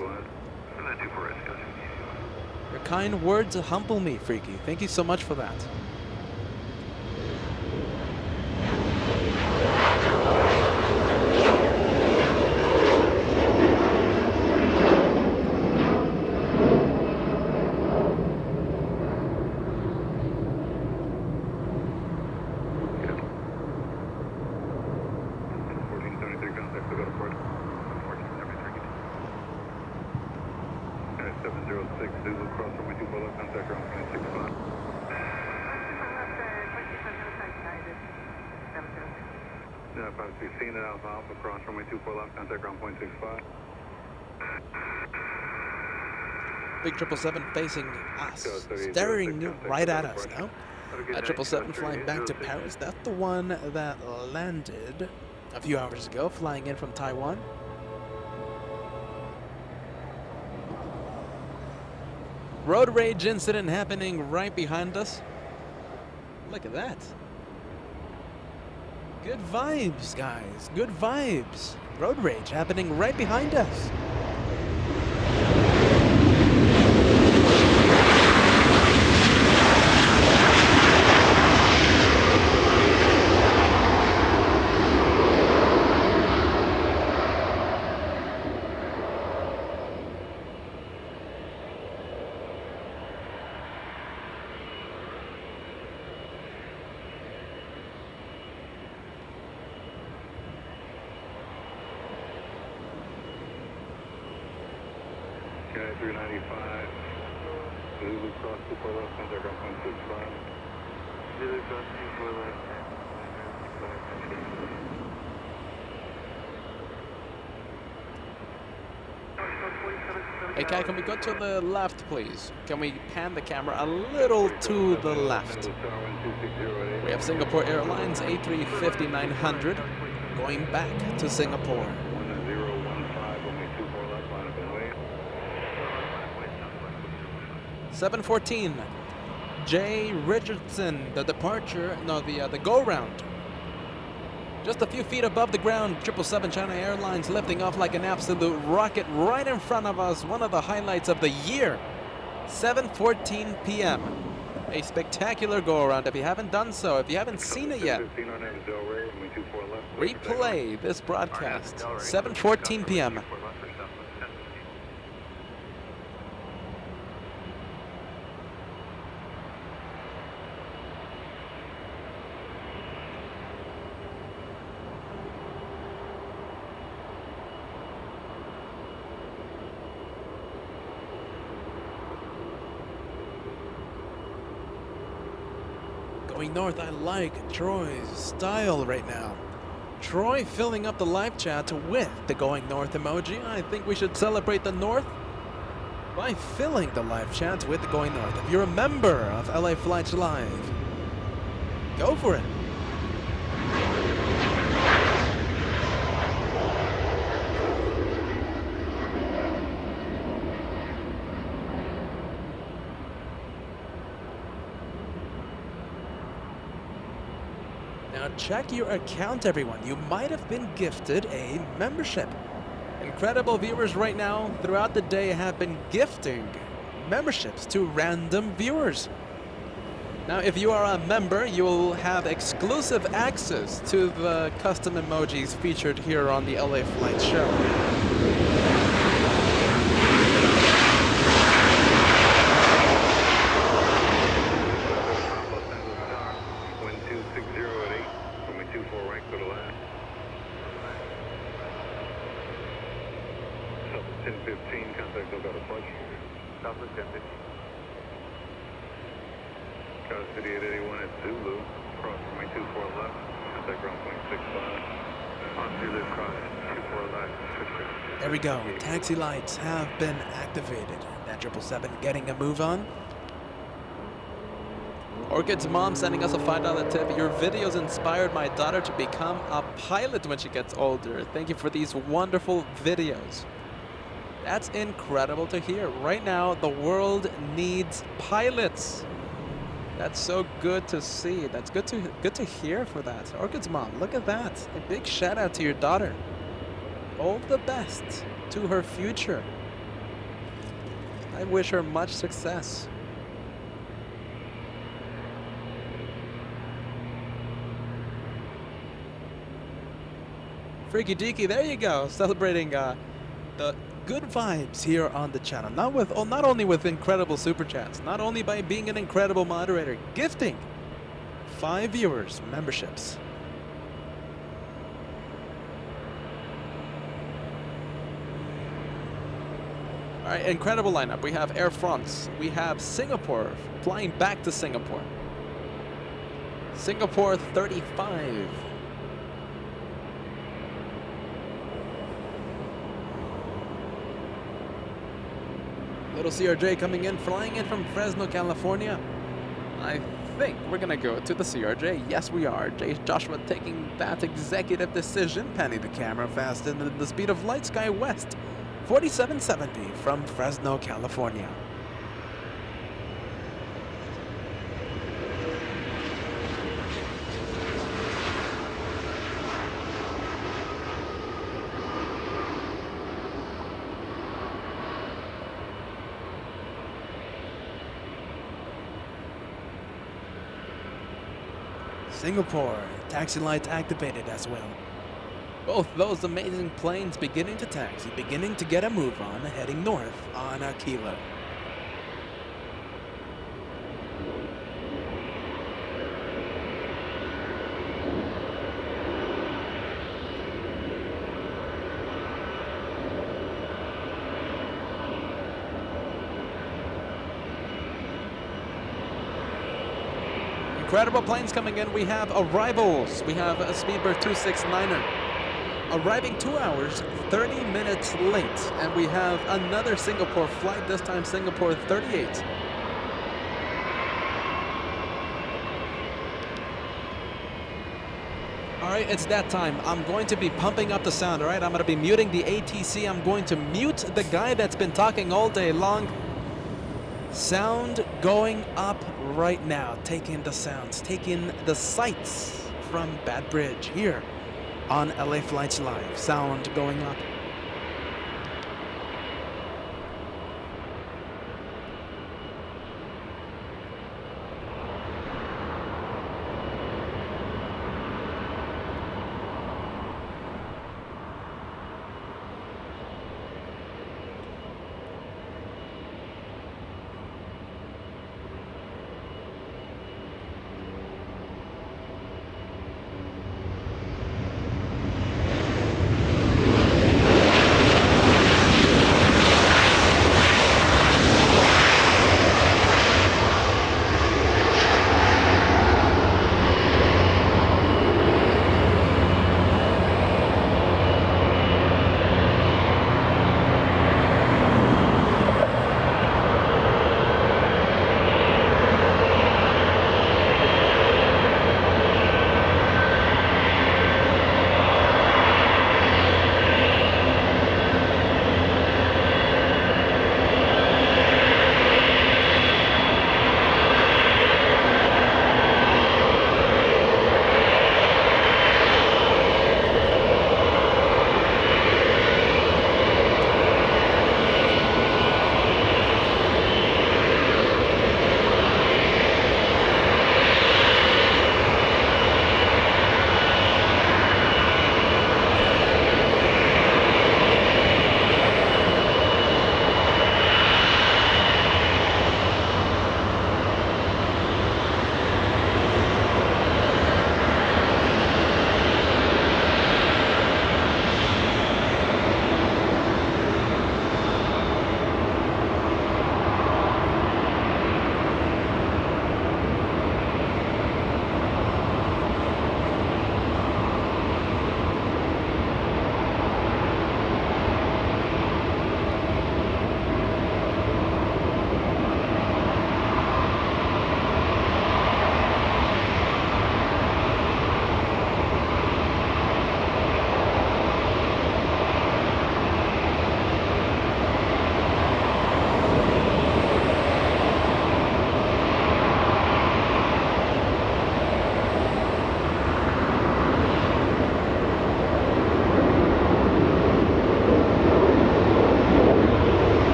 Your kind words humble me, Freaky. Thank you so much for that. Big 777 facing us, staring right at us now. 777 flying back to Paris. That's the one that landed a few hours ago, flying in from Taiwan. Road rage incident happening right behind us. Look at that. Good vibes, guys. Good vibes. Road rage happening right behind us. Sky 395. Zulu cross 24 left, contact ground point 65. Zulu cross 24 left. Hey Kai, can we go to the left, please? Can we pan the camera a little to the left? We have Singapore Airlines A350-900 going back to Singapore. 1015, only 24 left, line up and wait. 714. Jay Richardson, the go-round. Just a few feet above the ground, 777 China Airlines lifting off like an absolute rocket right in front of us. One of the highlights of the year. 7:14 p.m. A spectacular go-around. If you haven't done so, if you haven't seen it yet, replay this broadcast. 7:14 p.m. Going north, I like Troy's style right now. Troy filling up the live chat with the going north emoji. I think we should celebrate the north by filling the live chat with the going north. If you're a member of LA Flights Live, go for it. Now check your account, everyone. You might have been gifted a membership. Incredible viewers right now throughout the day have been gifting memberships to random viewers. Now, if you are a member, you will have exclusive access to the custom emojis featured here on the LA Flight Show. City 881 at Zulu, cross runway 24 left, contact ground point 65. On Zulu, cross 24 left, switch. There we go. Taxi lights have been activated. That 777 getting a move on. Orchid's mom sending us a $5 tip. Your videos inspired my daughter to become a pilot when she gets older. Thank you for these wonderful videos. That's incredible to hear. Right now, the world needs pilots. That's so good to see. That's good to hear for that. Orchid's mom, look at that. A big shout out to your daughter. All the best to her future. I wish her much success. Freaky Deaky, there you go. Celebrating the good vibes here on the channel. Not only with incredible super chats, not only by being an incredible moderator, gifting 5 viewers memberships. All right, incredible lineup. We have Air France. We have Singapore flying back to Singapore. Singapore 35. Little CRJ coming in, flying in from Fresno, California. I think we're gonna go to the CRJ. Yes, we are. Joshua taking that executive decision, panning the camera fast into the speed of light, sky west, 4770 from Fresno, California. Singapore, taxi lights activated as well. Both those amazing planes beginning to taxi, beginning to get a move on, heading north on Aquila. incredible planes coming in. We have arrivals. We have a Speedbird 269er arriving 2 hours, 30 minutes late. And we have another Singapore flight, this time Singapore 38. All right, it's that time. I'm going to be pumping up the sound, all right? I'm going to be muting the ATC. I'm going to mute the guy that's been talking all day long. Sound going up right now. Take in the sounds. Take in the sights from Bad Bridge here on LA Flights Live. Sound going up.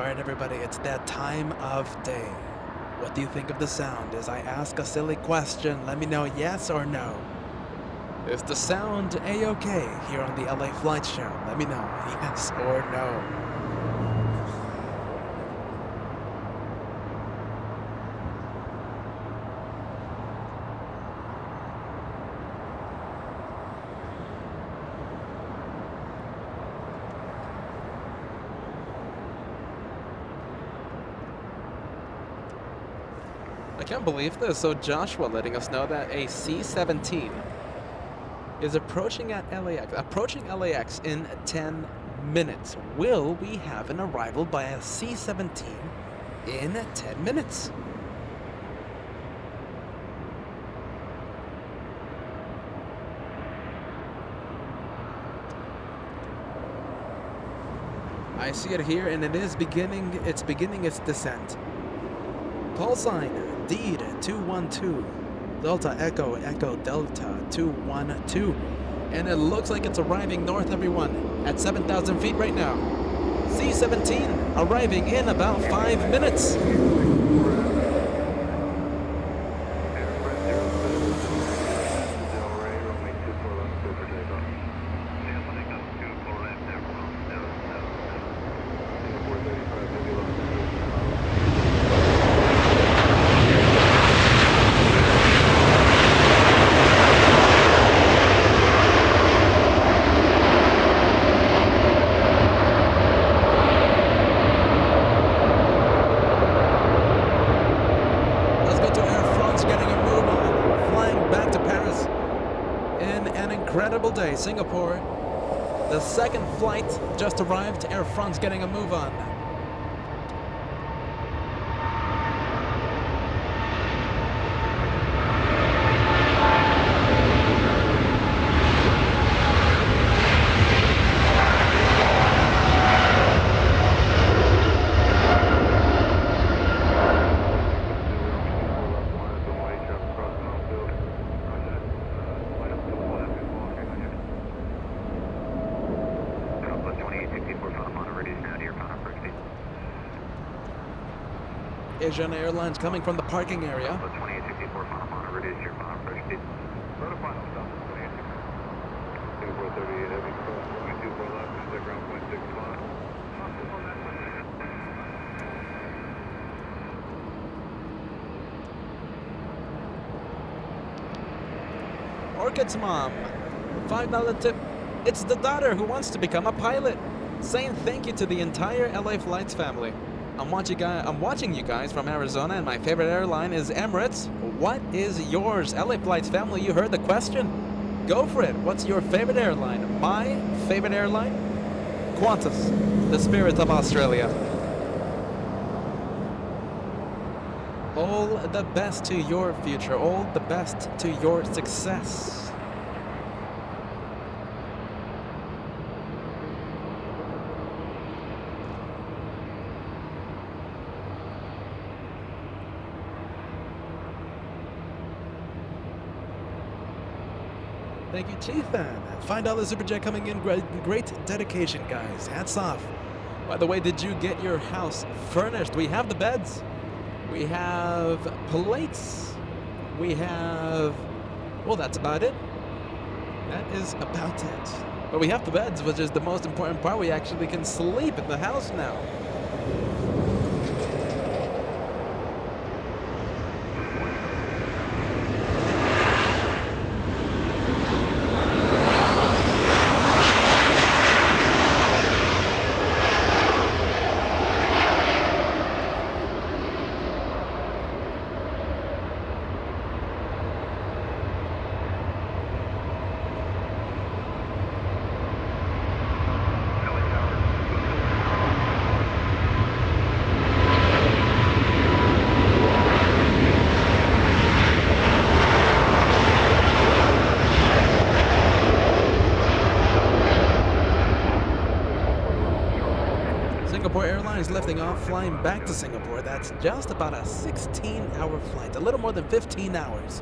Alright everybody, it's that time of day. What do you think of the sound as I ask a silly question? Let me know yes or no. Is the sound a-okay here on the LA Flight Show? Let me know yes or no. I can't believe this. So Joshua letting us know that a C-17 is approaching LAX in 10 minutes. Will we have an arrival by a C-17 in 10 minutes? I see it here, and it's beginning its descent. Call sign Deed 212, Delta Echo Echo Delta 212, and it looks like it's arriving north, everyone, at 7,000 feet right now. C-17 arriving in about 5 minutes. Day, Singapore. The second flight just arrived. Air France getting a move on. Asiana Airlines coming from the parking area. Orchid's mom, $5 tip. It's the daughter who wants to become a pilot. Saying thank you to the entire LA Flights family. I'm watching you guys from Arizona, and my favorite airline is Emirates. What is yours? LA Flights family, you heard the question. Go for it. What's your favorite airline? My favorite airline? Qantas, the Spirit of Australia. All the best to your future. All the best to your success. Thank you, Chiefan. $5 Super Chat coming in. Great dedication, guys. Hats off. By the way, did you get your house furnished? We have the beds. We have plates. We have... Well, that's about it. That is about it. But we have the beds, which is the most important part. We actually can sleep in the house now. Lifting off, flying back to Singapore. That's just about a 16-hour flight, a little more than 15 hours.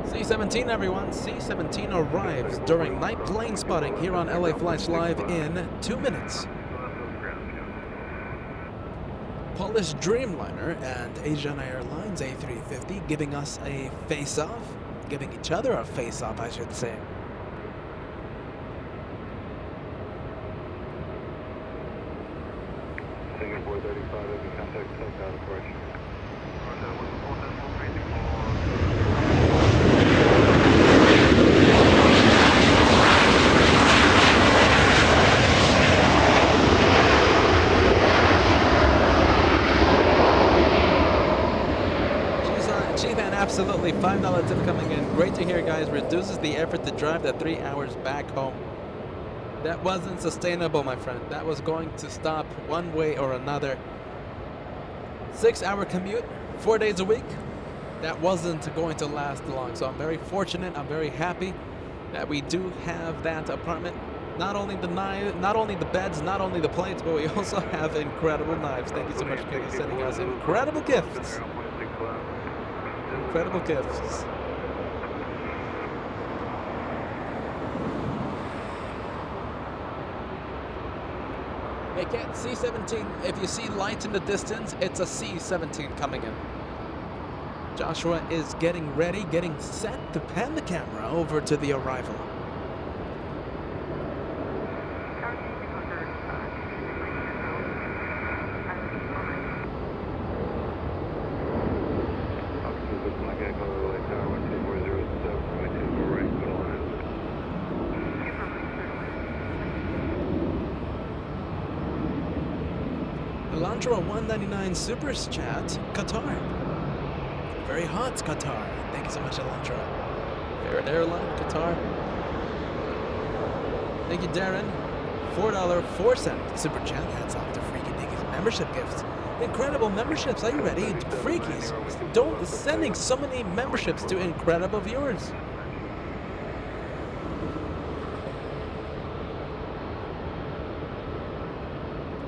C-17, everyone. C-17 arrives during night plane spotting here on LA Flights Live in 2 minutes. Polish Dreamliner and Asiana Airlines A350 giving us a face-off, giving each other a face-off, I should say. Singapore 35, heavy contact, southbound approach. Absolutely, $5 tip coming in. Great to hear, guys. Reduces the effort to drive the 3 hours back home. That wasn't sustainable, my friend. That was going to stop one way or another. 6-hour commute, 4 days a week. That wasn't going to last long. So I'm very fortunate. I'm very happy that we do have that apartment. Not only the beds, not only the plates, but we also have incredible knives. Thank you so much for sending us incredible gifts. Incredible gifts. They can't C-17. If you see light in the distance, it's a C-17 coming in. Joshua is getting ready, getting set to pan the camera over to the arrival. Elantra 199 Superchat, Qatar. Very hot, Qatar. Thank you so much, Elantra. Favorite airline, Qatar. Thank you, Darren. $4.04 Super Chat. Hats off to Freaky Deaky's membership gifts. Incredible memberships. Are you ready? Freakies, don't sending so many memberships to incredible viewers.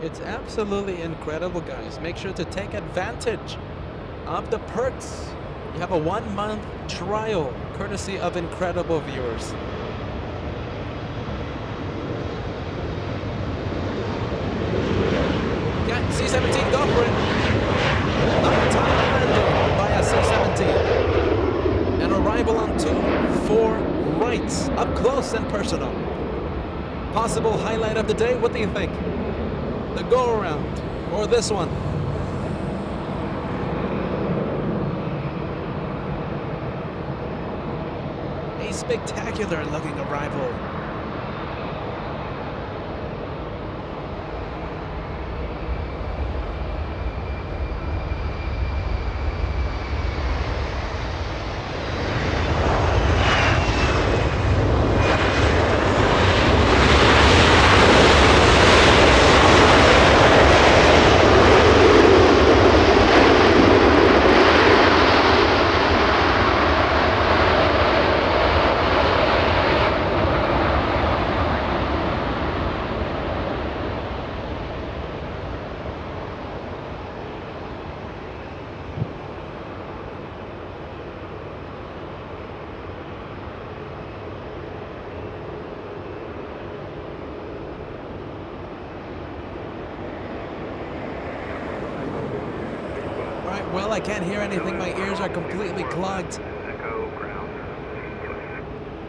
It's absolutely incredible, guys. Make sure to take advantage of the perks. You have a 1-month trial courtesy of incredible viewers. Yeah, C-17, go for it. Nighttime landing by a C-17. An arrival on 2-4 rights, up close and personal. Possible highlight of the day, what do you think? The go-around, or this one? A spectacular looking arrival. Well, I can't hear anything. My ears are completely clogged.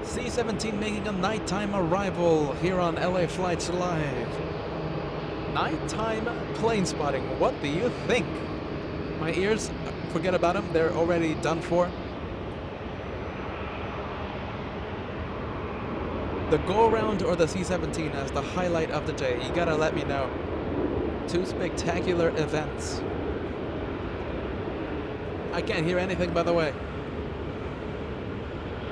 C-17 making a nighttime arrival here on LA Flights Live. Nighttime plane spotting. What do you think? My ears, forget about them. They're already done for. The go-around or the C-17 as the highlight of the day. You gotta let me know. 2 spectacular events. I can't hear anything, by the way.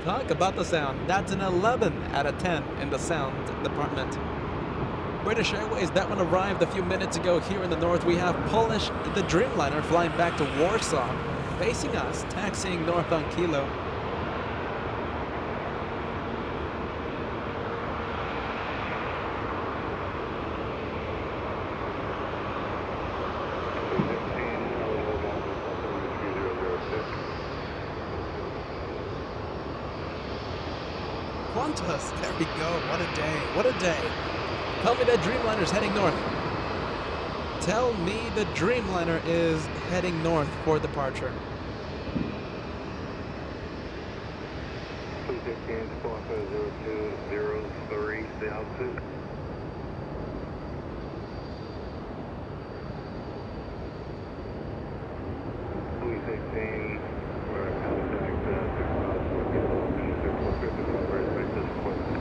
Talk about the sound. That's an 11 out of 10 in the sound department. British Airways, that one arrived a few minutes ago here in the north. We have Polish, the Dreamliner, flying back to Warsaw, facing us, taxiing north on Kilo. Qantas, there we go. What a day. What a day. Tell me that Dreamliner's heading north. tell me the Dreamliner is heading north for departure? 216, Squawk 0203, the altitude. We're at contact 6 miles north of Austin, 6150 for airspace as requested.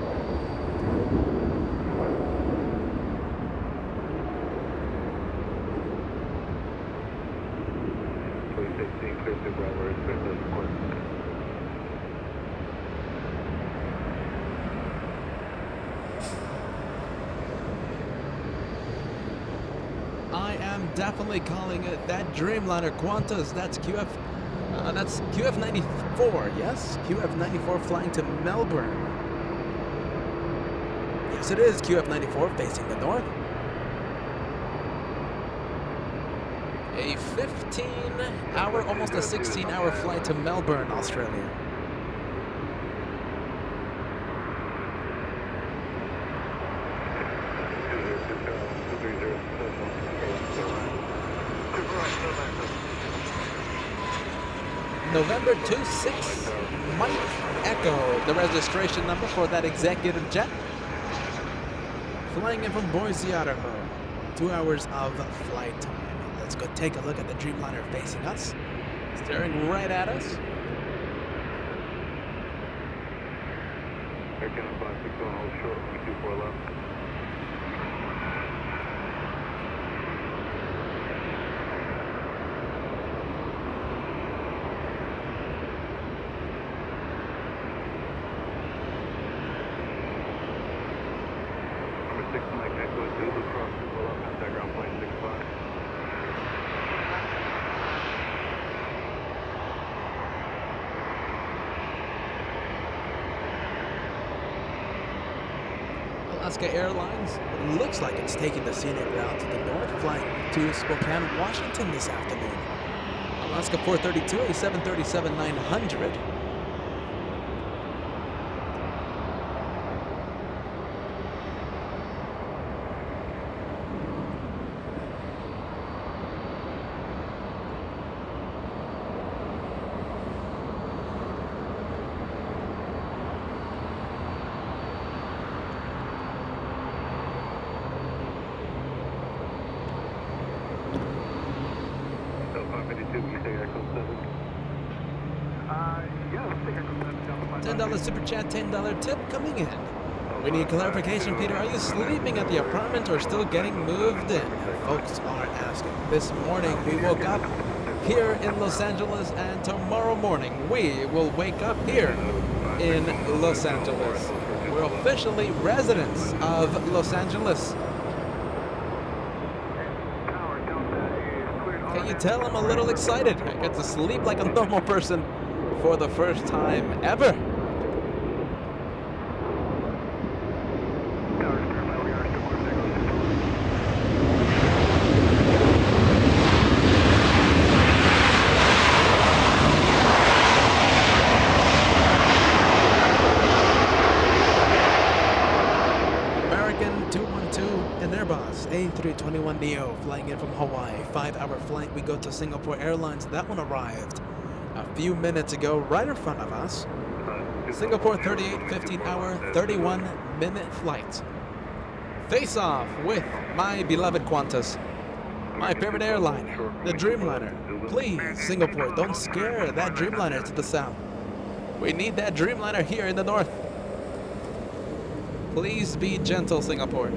Please 16, clear to Bravo airspace as requested. I am definitely calling it that Dreamliner Qantas. That's QF94, yes? QF94 flying to Melbourne. Yes, it is QF94 facing the north. A 15-hour, almost a 16-hour flight to Melbourne, Australia. November 26, Mike Echo, the registration number for that executive jet. Flying in from Boise, Idaho. 2 hours of flight time. Let's go take a look at the Dreamliner facing us. Staring right at us. Aircraft 561, hold short, 24 left. Alaska Airlines looks like it's taking the scenic route to the north, flying to Spokane, Washington this afternoon. Alaska 432, a 737-900. $10 super chat, $10 tip coming in. We need clarification, Peter. Are you sleeping at the apartment or still getting moved in? Folks are asking. This morning we woke up here in Los Angeles, and tomorrow morning we will wake up here in Los Angeles. We're officially residents of Los Angeles. Can you tell I'm a little excited? I get to sleep like a normal person for the first time ever. A321neo flying in from Hawaii, 5-hour flight. We go to Singapore Airlines. That one arrived a few minutes ago right in front of us. Singapore 38, 15-hour, 31-minute flight. Face off with my beloved Qantas, my favorite airline, the Dreamliner. Please, Singapore, don't scare that Dreamliner to the south. We need that Dreamliner here in the north. Please be gentle, Singapore.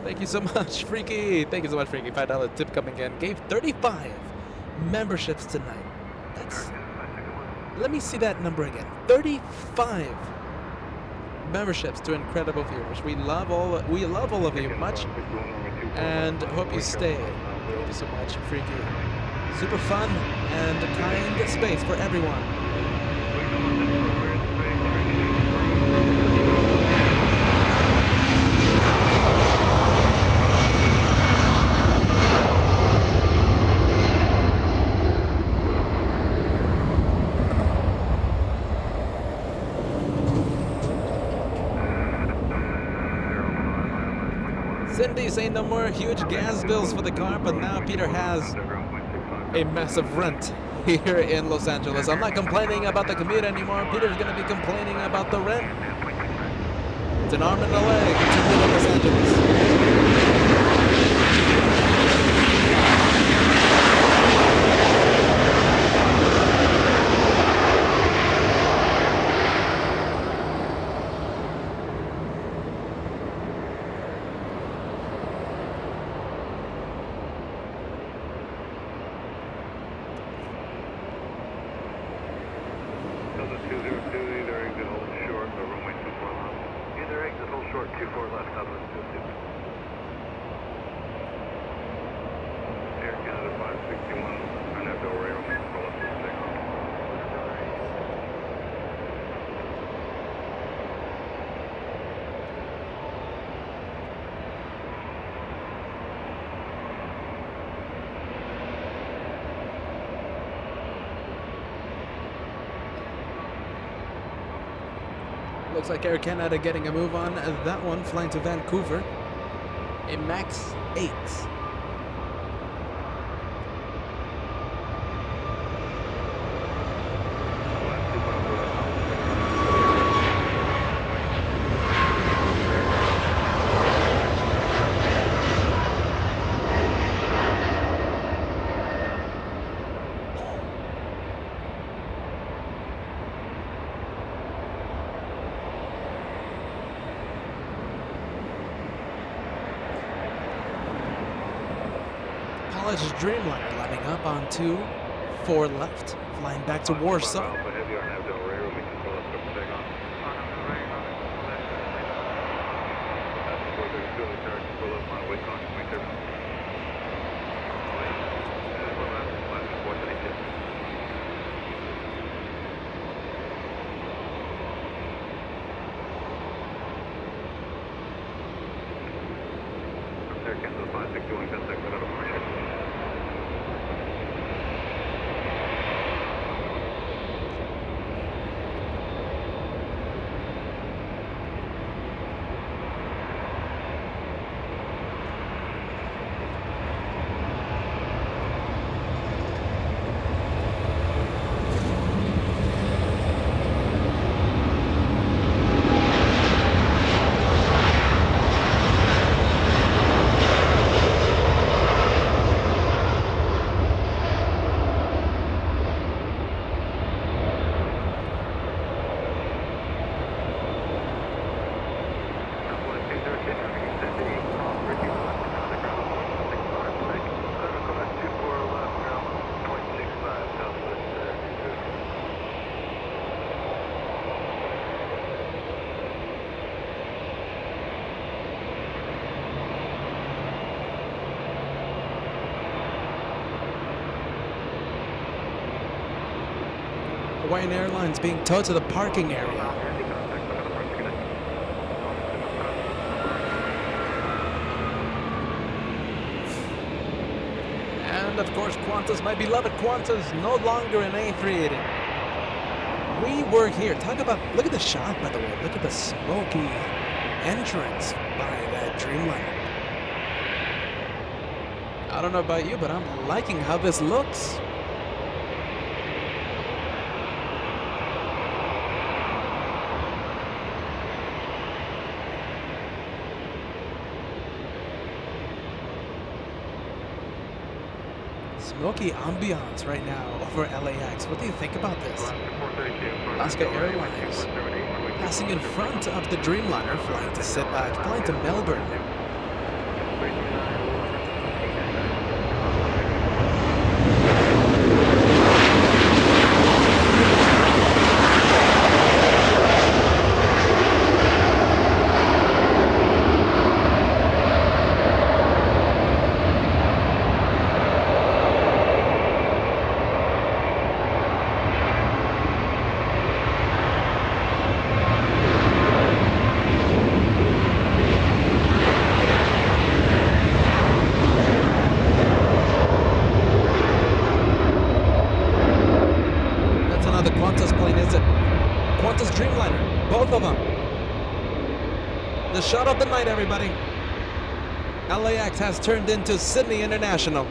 Thank you so much, Freaky. Thank you so much, Freaky. $5 tip coming in. Gave 35 memberships tonight. That's... Let me see that number again. 35 memberships to incredible viewers. We love all of you much, and hope you stay. Thank you so much, Freaky. Super fun and kind space for everyone. Cindy saying no more huge gas bills for the car, but now Peter has a massive rent here in Los Angeles. I'm not complaining about the commute anymore. Peter's going to be complaining about the rent. It's an arm and a leg to live in Los Angeles. Delta 202, either exit hold short or runway 24 left. Either exit hold short, 24 left, Southwest 22. Air Canada 561, Arnett Del Rey, runway 24 left, takeoff. Looks like Air Canada getting a move on that one, flying to Vancouver. A MAX 8. College Dreamliner lining up on 2-4 left, flying back to Warsaw. Alpha Heavy, Arnett Del Rey, runway 24 left, takeoff. That's 432, charge full up on way caution, wing turbine. Left 432. Air Canada 561, contact with other Marshall. Hawaiian Airlines being towed to the parking area. And of course, Qantas, my beloved Qantas, no longer an A380. We were here. Talk about, look at the shot, by the way. Look at the smoky entrance by that Dreamliner. I don't know about you, but I'm liking how this looks. Smoky ambiance right now over LAX. What do you think about this? Alaska Airlines passing in front of the Dreamliner, flying to Melbourne. Shot of the night, everybody. LAX has turned into Sydney International.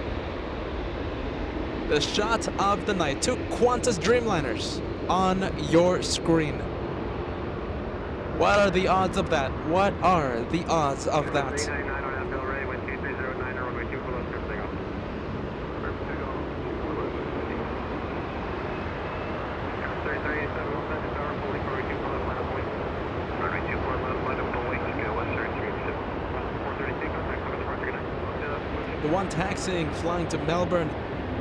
The shot of the night. 2 Qantas Dreamliners on your screen. What are the odds of that? What are the odds of that? 399 on Bill Ray with 2309 runway 2 below script takeoff. The one taxiing, flying to Melbourne,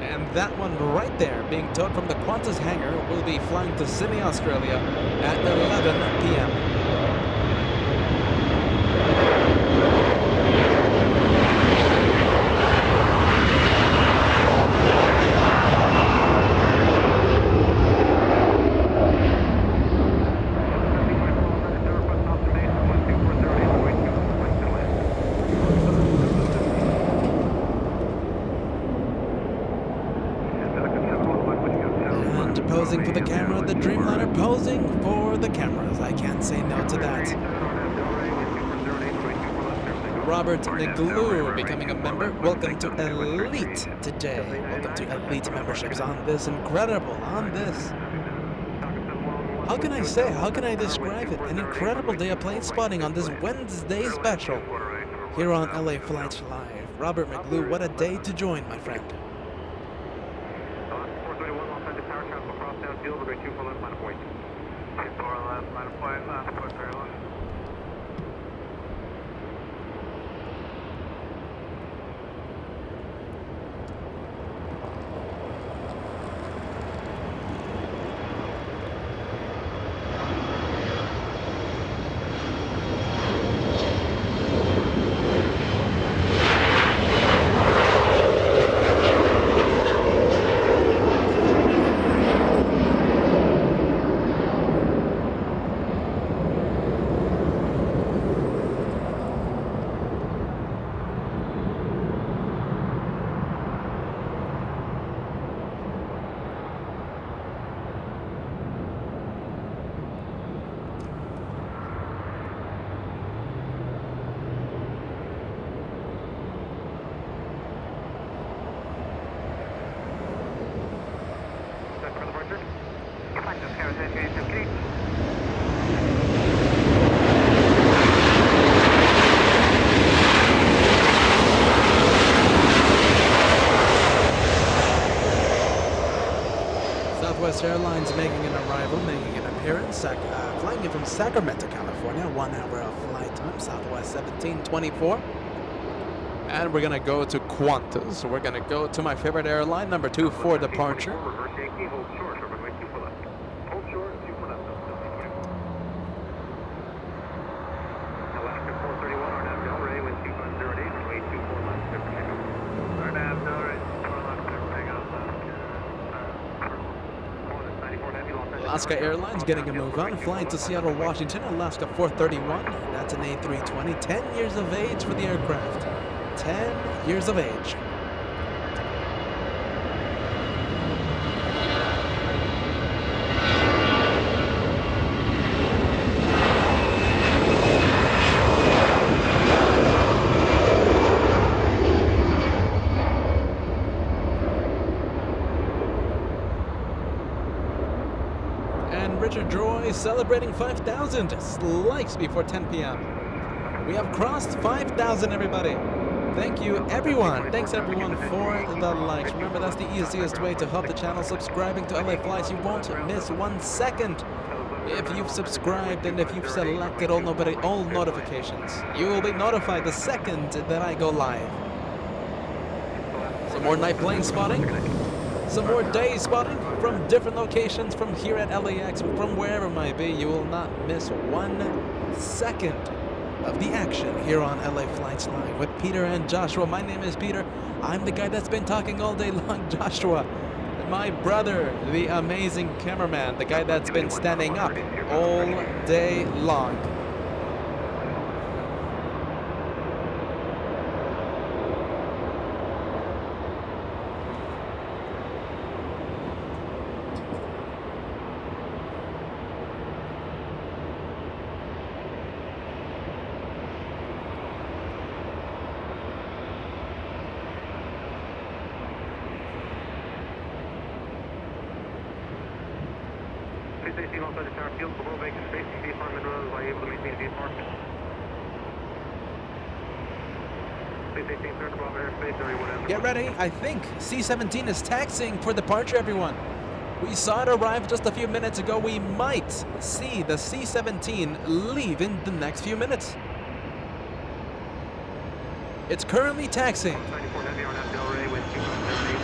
and that one right there, being towed from the Qantas hangar, will be flying to Sydney, Australia at 11 p.m. Posing for the camera, the Dreamliner posing for the cameras. I can't say no to that. Robert Neglu becoming a member. Welcome to Elite today. Welcome to Elite memberships on this incredible, how can I say, how can I describe it? An incredible day of plane spotting on this Wednesday special here on LA Flights Live. Robert Neglu, what a day to join, my friend. Southwest Airlines making an arrival, making an appearance, flying in from Sacramento, California. 1 hour of flight time, Southwest 1724. And we're gonna go to Qantas. We're gonna go to my favorite airline, number 2 for departure. Alaska Airlines getting a move on, flying to Seattle, Washington, Alaska 431. That's an A320. 10 years of age for the aircraft. 10 years of age. Richard Droy celebrating 5,000 likes before 10 p.m. We have crossed 5,000, everybody. Thank you, everyone. Thanks, everyone, for the likes. Remember, that's the easiest way to help the channel. Subscribing to LA Flights. You won't miss 1 second if you've subscribed and if you've selected all notifications. You will be notified the second that I go live. Some more night plane spotting. Some more day spotting from different locations, from here at LAX, from wherever it might be. You will not miss 1 second of the action here on LA Flights Live with Peter and Joshua. My name is Peter. I'm the guy that's been talking all day long, Joshua. My brother, the amazing cameraman, the guy that's been standing up all day long. 360 alongside the tower field, below vacant space, VFR minimum, are you able to maintain VFR? 316, third above airspace, or you whatever. Get ready. I think C-17 is taxiing for departure, everyone. We saw it arrive just a few minutes ago. We might see the C-17 leave in the next few minutes. It's currently taxiing. 94 heavy on Delray with 278,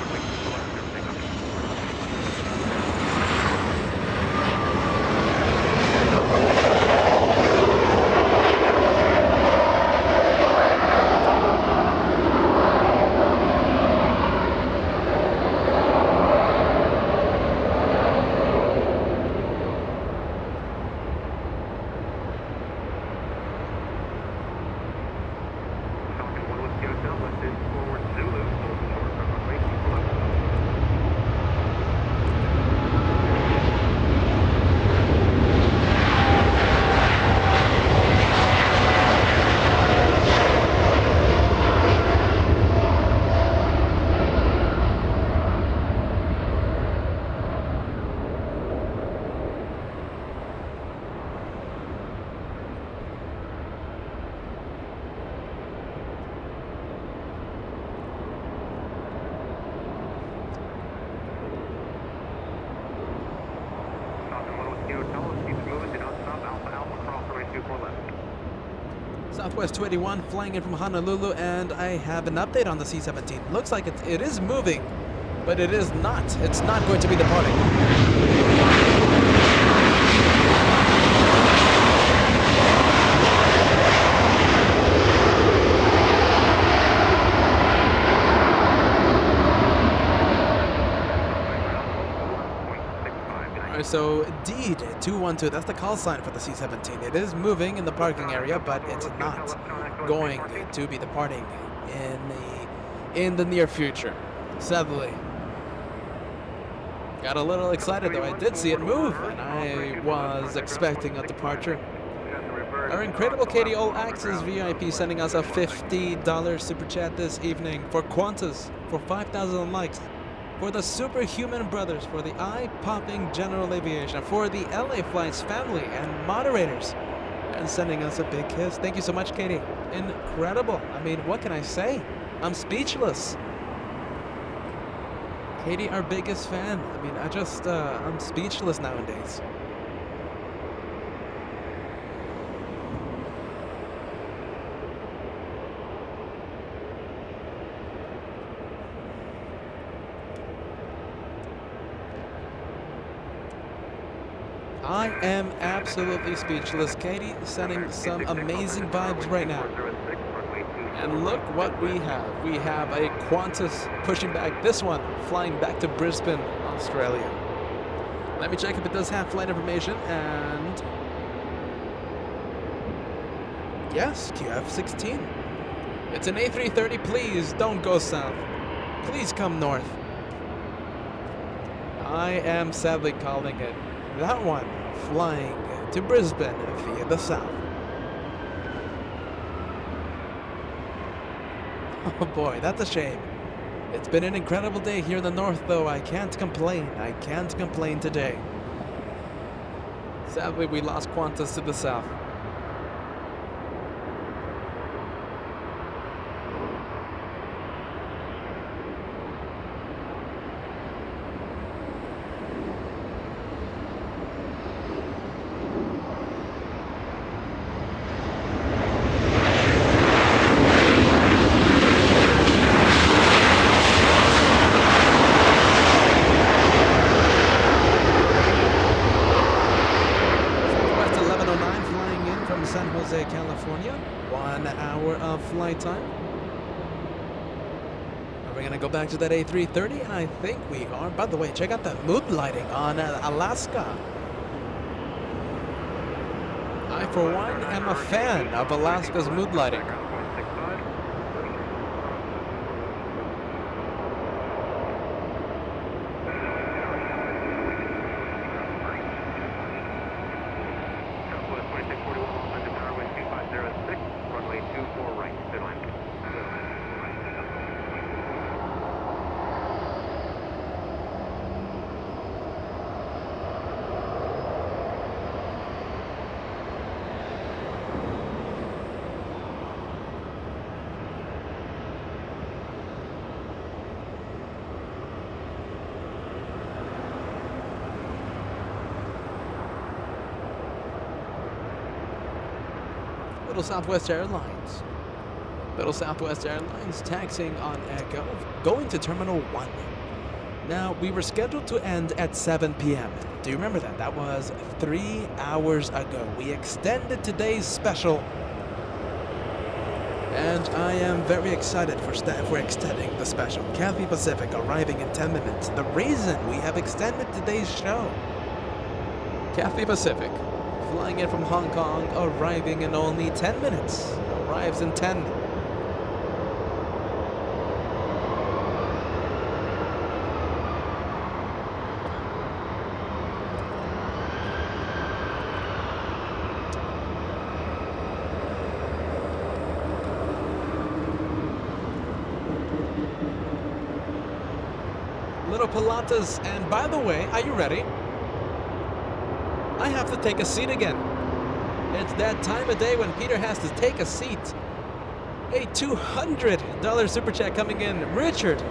Southwest 281 flying in from Honolulu, and I have an update on the C-17. Looks like it is moving, but it is not. It's not going to be departing. So Deed 212, that's the call sign for the C-17. It is moving in the parking area, but it's not going to be departing in the near future, sadly. Got a little excited though. I did see it move, and I was expecting a departure. Our incredible Katie All Access VIP sending us a $50 super chat this evening for Qantas for 5,000 likes. For the Superhuman Brothers, for the eye-popping General Aviation, for the LA Flights family and moderators, and sending us a big kiss. Thank you so much, Katie. Incredible. I mean, what can I say? I'm speechless. Katie, our biggest fan. I mean, I'm speechless nowadays. I am absolutely speechless. Katie sending some amazing vibes right now. And look what we have. We have a Qantas pushing back, this one flying back to Brisbane, Australia. Let me check if it does have flight information, and yes, QF16. It's an A330, please don't go south. Please come north. I am sadly calling it. That one flying to Brisbane via the south. Oh boy, that's a shame. It's been an incredible day here in the north, though. I can't complain. I can't complain today. Sadly, we lost Qantas to the south. Back to that A330, I think we are. By the way, check out that mood lighting on Alaska. I, for one, am a fan of Alaska's mood lighting. Little Southwest Airlines. Little Southwest Airlines taxiing on Echo, going to Terminal 1. Now, we were scheduled to end at 7 p.m. Do you remember that? That was 3 hours ago. We extended today's special. And I am very excited for extending the special. Cathay Pacific arriving in 10 minutes. The reason we have extended today's show. Cathay Pacific flying in from Hong Kong, arriving in only 10 minutes. Arrives in 10. Little Pilates, and by the way, are you ready? I have to take a seat again. It's that time of day when Peter has to take a seat. A $200 super chat coming in. Richard,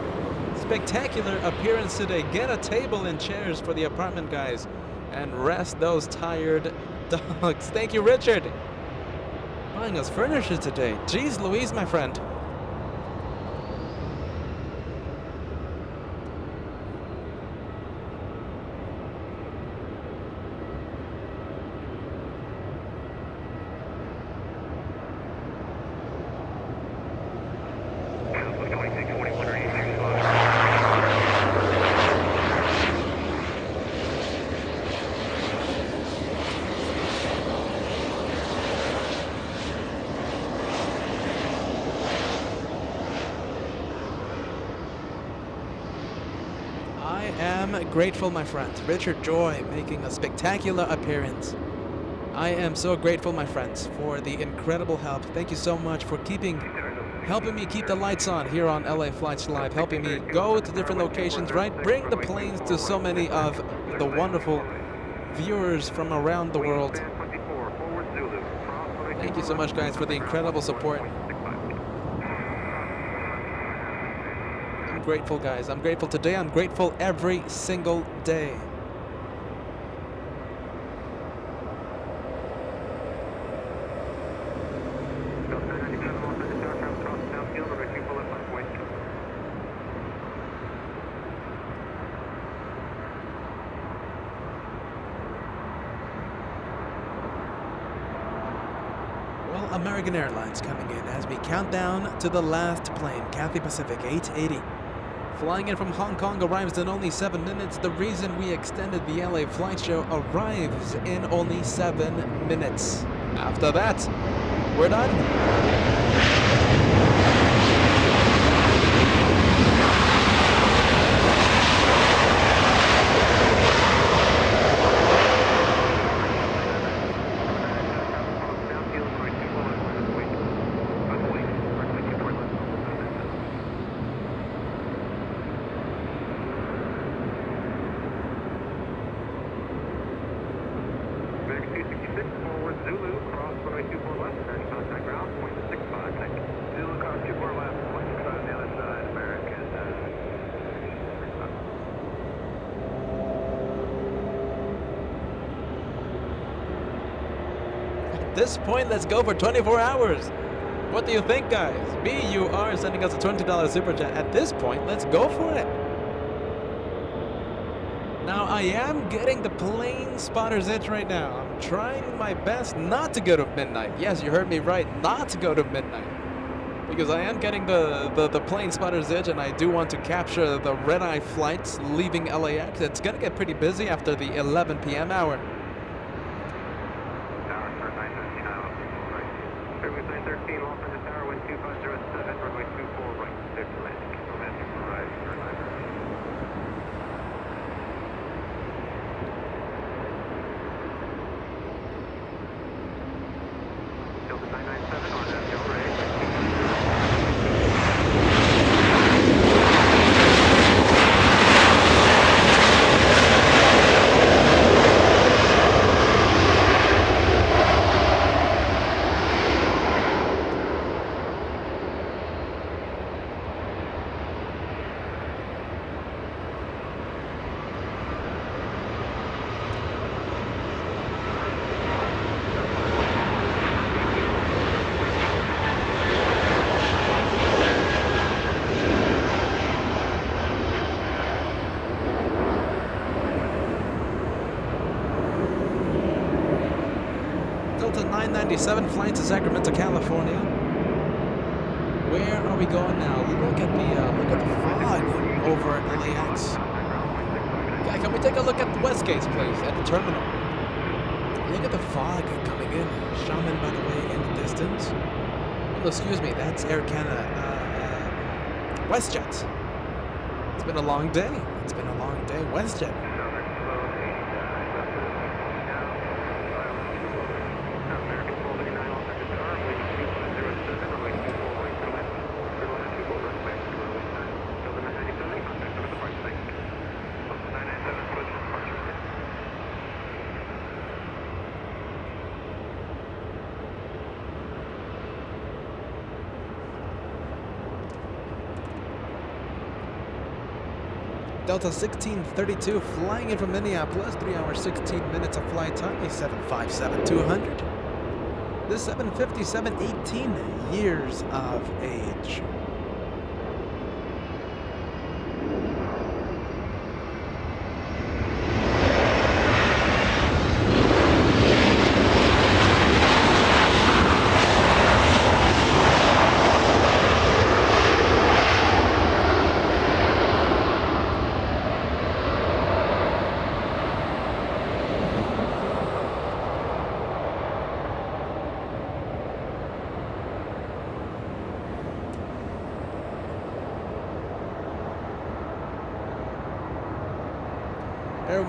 spectacular appearance today. Get a table and chairs for the apartment guys and rest those tired dogs. Thank you, Richard. Buying us furniture today. Jeez Louise, my friend. Grateful, my friends. Richard Joy making a spectacular appearance. I am so grateful, my friends, for the incredible help. Thank you so much for helping me keep the lights on here on LA Flights Live, helping me go to different locations, right? Bring the planes to so many of the wonderful viewers from around the world. Thank you so much, guys, for the incredible support. I'm grateful, guys. I'm grateful today. I'm grateful every single day. Well, American Airlines coming in as we count down to the last plane, Cathay Pacific 880. Flying in from Hong Kong, arrives in only 7 minutes. The reason we extended the LA flight show, arrives in only 7 minutes. After that, we're done. At this point, let's go for 24 hours. What do you think, guys? BUR sending us a $20 super chat. At this point, let's go for it. Now, I am getting the plane spotter's itch right now. I'm trying my best not to go to midnight. Yes, you heard me right, not to go to midnight. Because I am getting the plane spotter's itch, and I do want to capture the red-eye flights leaving LAX. It's going to get pretty busy after the 11 p.m. hour. 997 flying to Sacramento, California. Where are we going now? Look at the fog over at LAX. Yeah, can we take a look at the West Gates, please, at the terminal? Look at the fog coming in. Shaman, by the way, in the distance. Oh, excuse me, that's Air Canada. WestJet. It's been a long day. It's been a long day. WestJet. Delta 1632 flying in from Minneapolis, 3 hours 16 minutes of flight time, a 757-200. This 757, 18 years of age.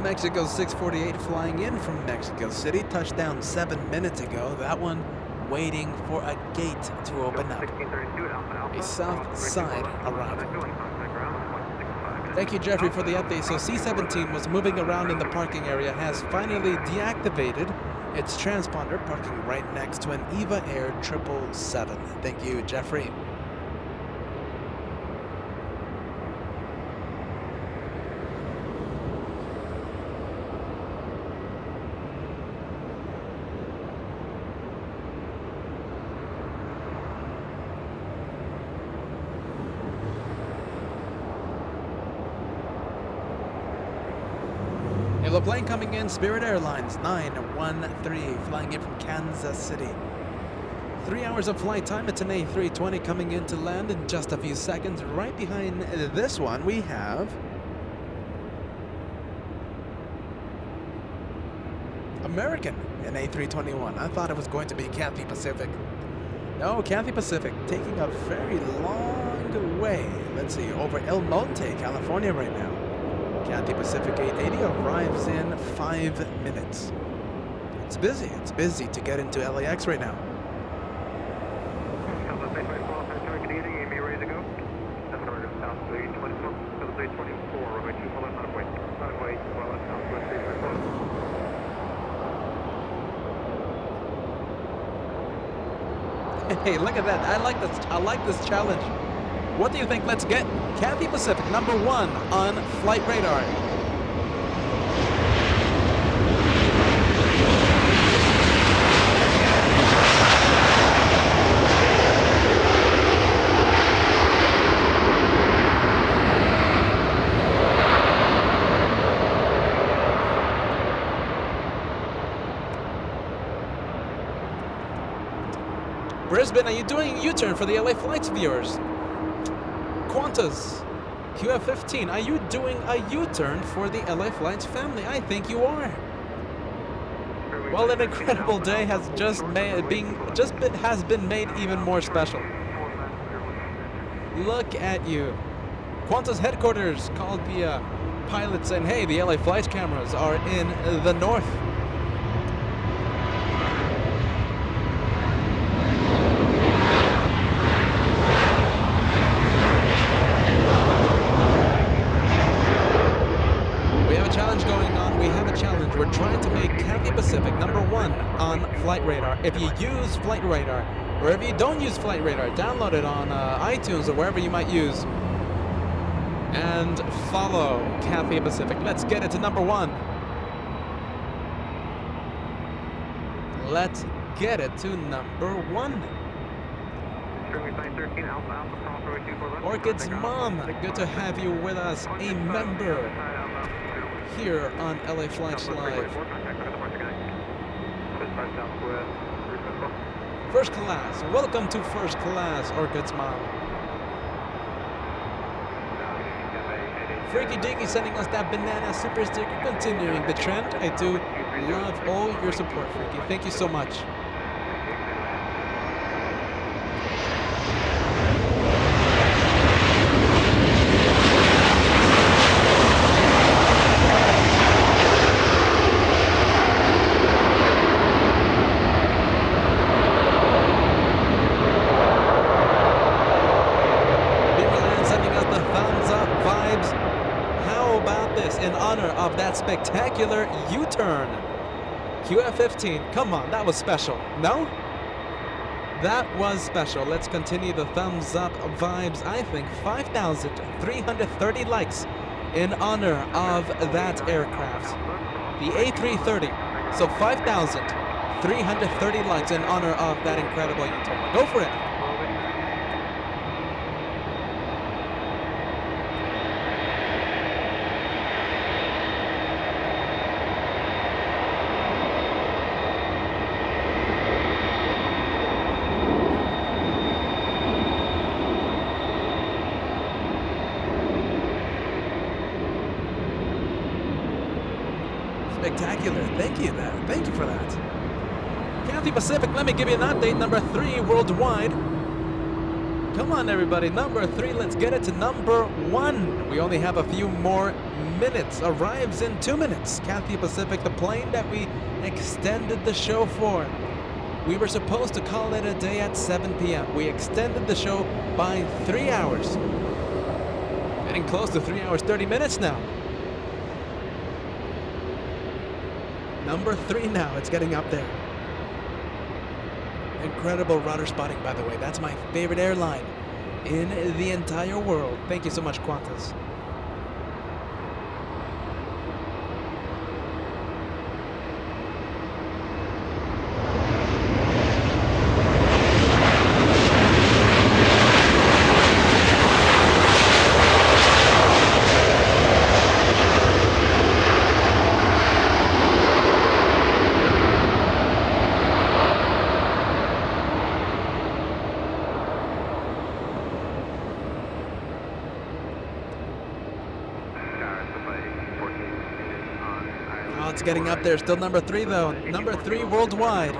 Mexico 648 flying in from Mexico City, touchdown 7 minutes ago. That one waiting for a gate to open up. A south side arrival. Thank you, Jeffrey, for the update. So C-17 was moving around in the parking area, has finally deactivated its transponder, parking right next to an EVA Air 777. Thank you, Jeffrey. Yellow plane coming in, Spirit Airlines 913 flying in from Kansas City. 3 hours of flight time. It's an A320 coming in to land in just a few seconds. Right behind this one we have American, an A321. I thought it was going to be Cathay Pacific. No, Cathay Pacific taking a very long way. Let's see, over El Monte, California right now. Cathay Pacific 880 arrives in 5 minutes. It's busy to get into LAX right now. Hey, look at that. I like this challenge. What do you think? Let's get Cathay Pacific #1 on flight radar. Brisbane, are you doing a U-turn for the LA Flights viewers? Qantas, QF15, are you doing a U-turn for the LA Flights family? I think you are. Well, an incredible day has has been made even more special. Look at you. Qantas headquarters called the pilot saying, hey, the LA Flights cameras are in the north. We're trying to make Cathay Pacific #1 on flight radar. If you use flight radar, or if you don't use flight radar, download it on iTunes or wherever you might use, and follow Cathay Pacific. Let's get it to #1. Let's get it to #1. Orchid's mom, good to have you with us, a member here on LA Flights Live. First class. Welcome to first class, Orchid's mom. Freaky Deaky sending us that banana super sticker, continuing the trend. I do love all your support, Freaky. Thank you so much. That spectacular U-turn. QF15, come on, that was special. No? That was special. Let's continue the thumbs up vibes. I think 5,330 likes in honor of that aircraft. The A330. So 5,330 likes in honor of that incredible U-turn. Go for it. Spectacular. Thank you there. Thank you for that. Cathay Pacific, let me give you an update. Number 3 worldwide. Come on, everybody. Number 3, let's get it to number 1. We only have a few more minutes. Arrives in 2 minutes. Cathay Pacific, the plane that we extended the show for. We were supposed to call it a day at 7 p.m. We extended the show by 3 hours. Getting close to 3 hours, 30 minutes now. Number 3 now, it's getting up there. Incredible rudder spotting, by the way. That's my favorite airline in the entire world. Thank you so much, Qantas. It's getting up there. Still number 3 though. Number 3 worldwide.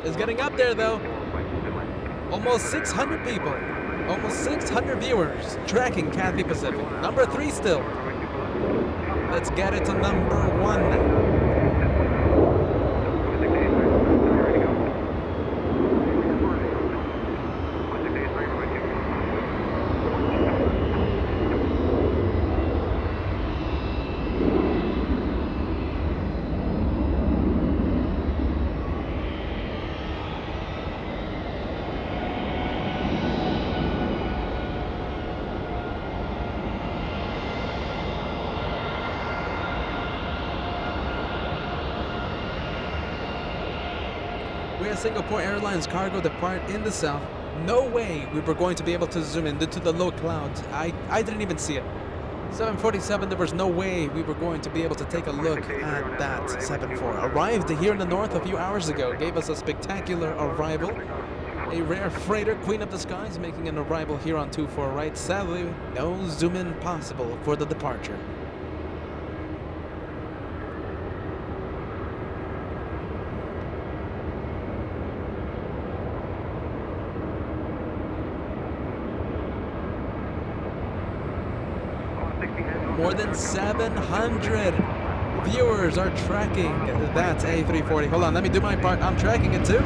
It's getting up there though. Almost 600 people. Almost 600 viewers tracking Cathay Pacific. Number 3 still. Let's get it to number 1 now. Singapore Airlines cargo depart in the south. No way we were going to be able to zoom in due to the low clouds. I didn't even see it. 747, there was no way we were going to be able to take a look at that 74. Arrived here in the north a few hours ago. Gave us a spectacular arrival. A rare freighter, Queen of the Skies, making an arrival here on 24 right. Sadly, no zoom in possible for the departure. More than 700 viewers are tracking that A340. Hold on, let me do my part. I'm tracking it too.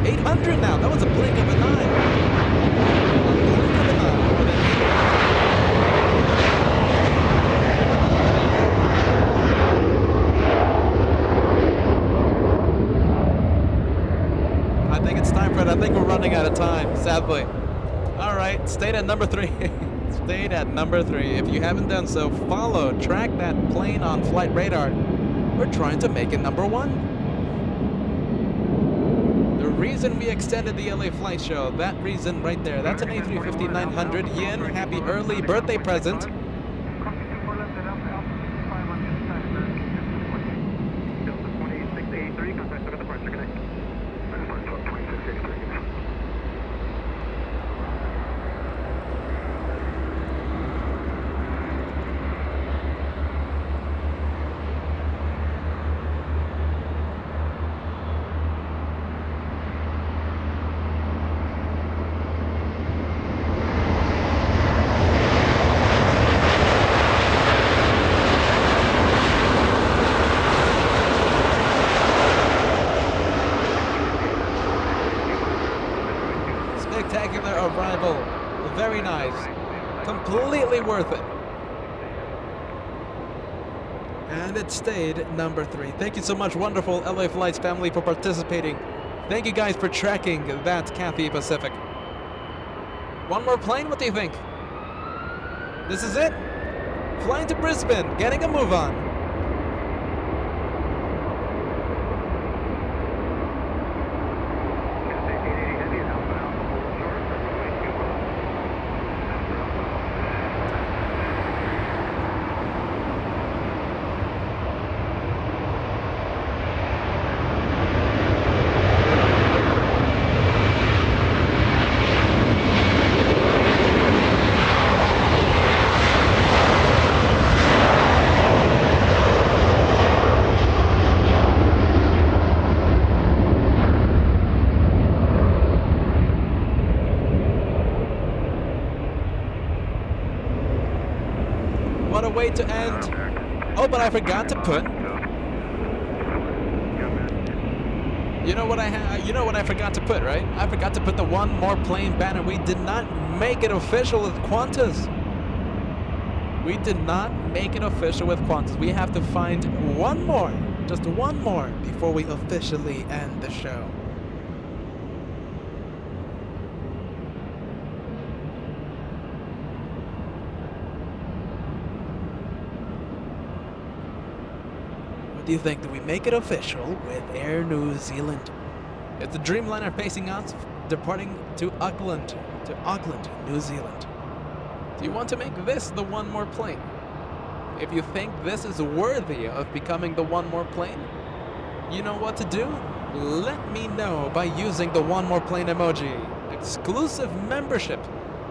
800 now. That was a blink of an eye. A blink of an eye. I think it's time for it. I think we're running out of time, sadly. All right, stayed at number 3. Stayed at number 3. If you haven't done so, follow, track that plane on flight radar. We're trying to make it number 1. The reason we extended the LA flight show, that reason right there. That's an A350-900 yen. Happy early birthday present. spectacular arrival. Very nice. Completely worth it. And it stayed number 3. Thank you so much, wonderful LA Flights family, for participating. Thank you guys for tracking that Cathay Pacific. One more plane, what do you think? This is it? Flying to Brisbane, getting a move on. What a way to end. Oh, but I forgot to put. You know what I forgot to put, right? I forgot to put the one more plane banner. We did not make it official with Qantas. We did not make it official with Qantas. We have to find one more, just one more, before we officially end the show. Do you think that we make it official with Air New Zealand? It's the Dreamliner facing us, departing to Auckland, New Zealand. Do you want to make this the one more plane? If you think this is worthy of becoming the one more plane, you know what to do? Let me know by using the one more plane emoji. Exclusive membership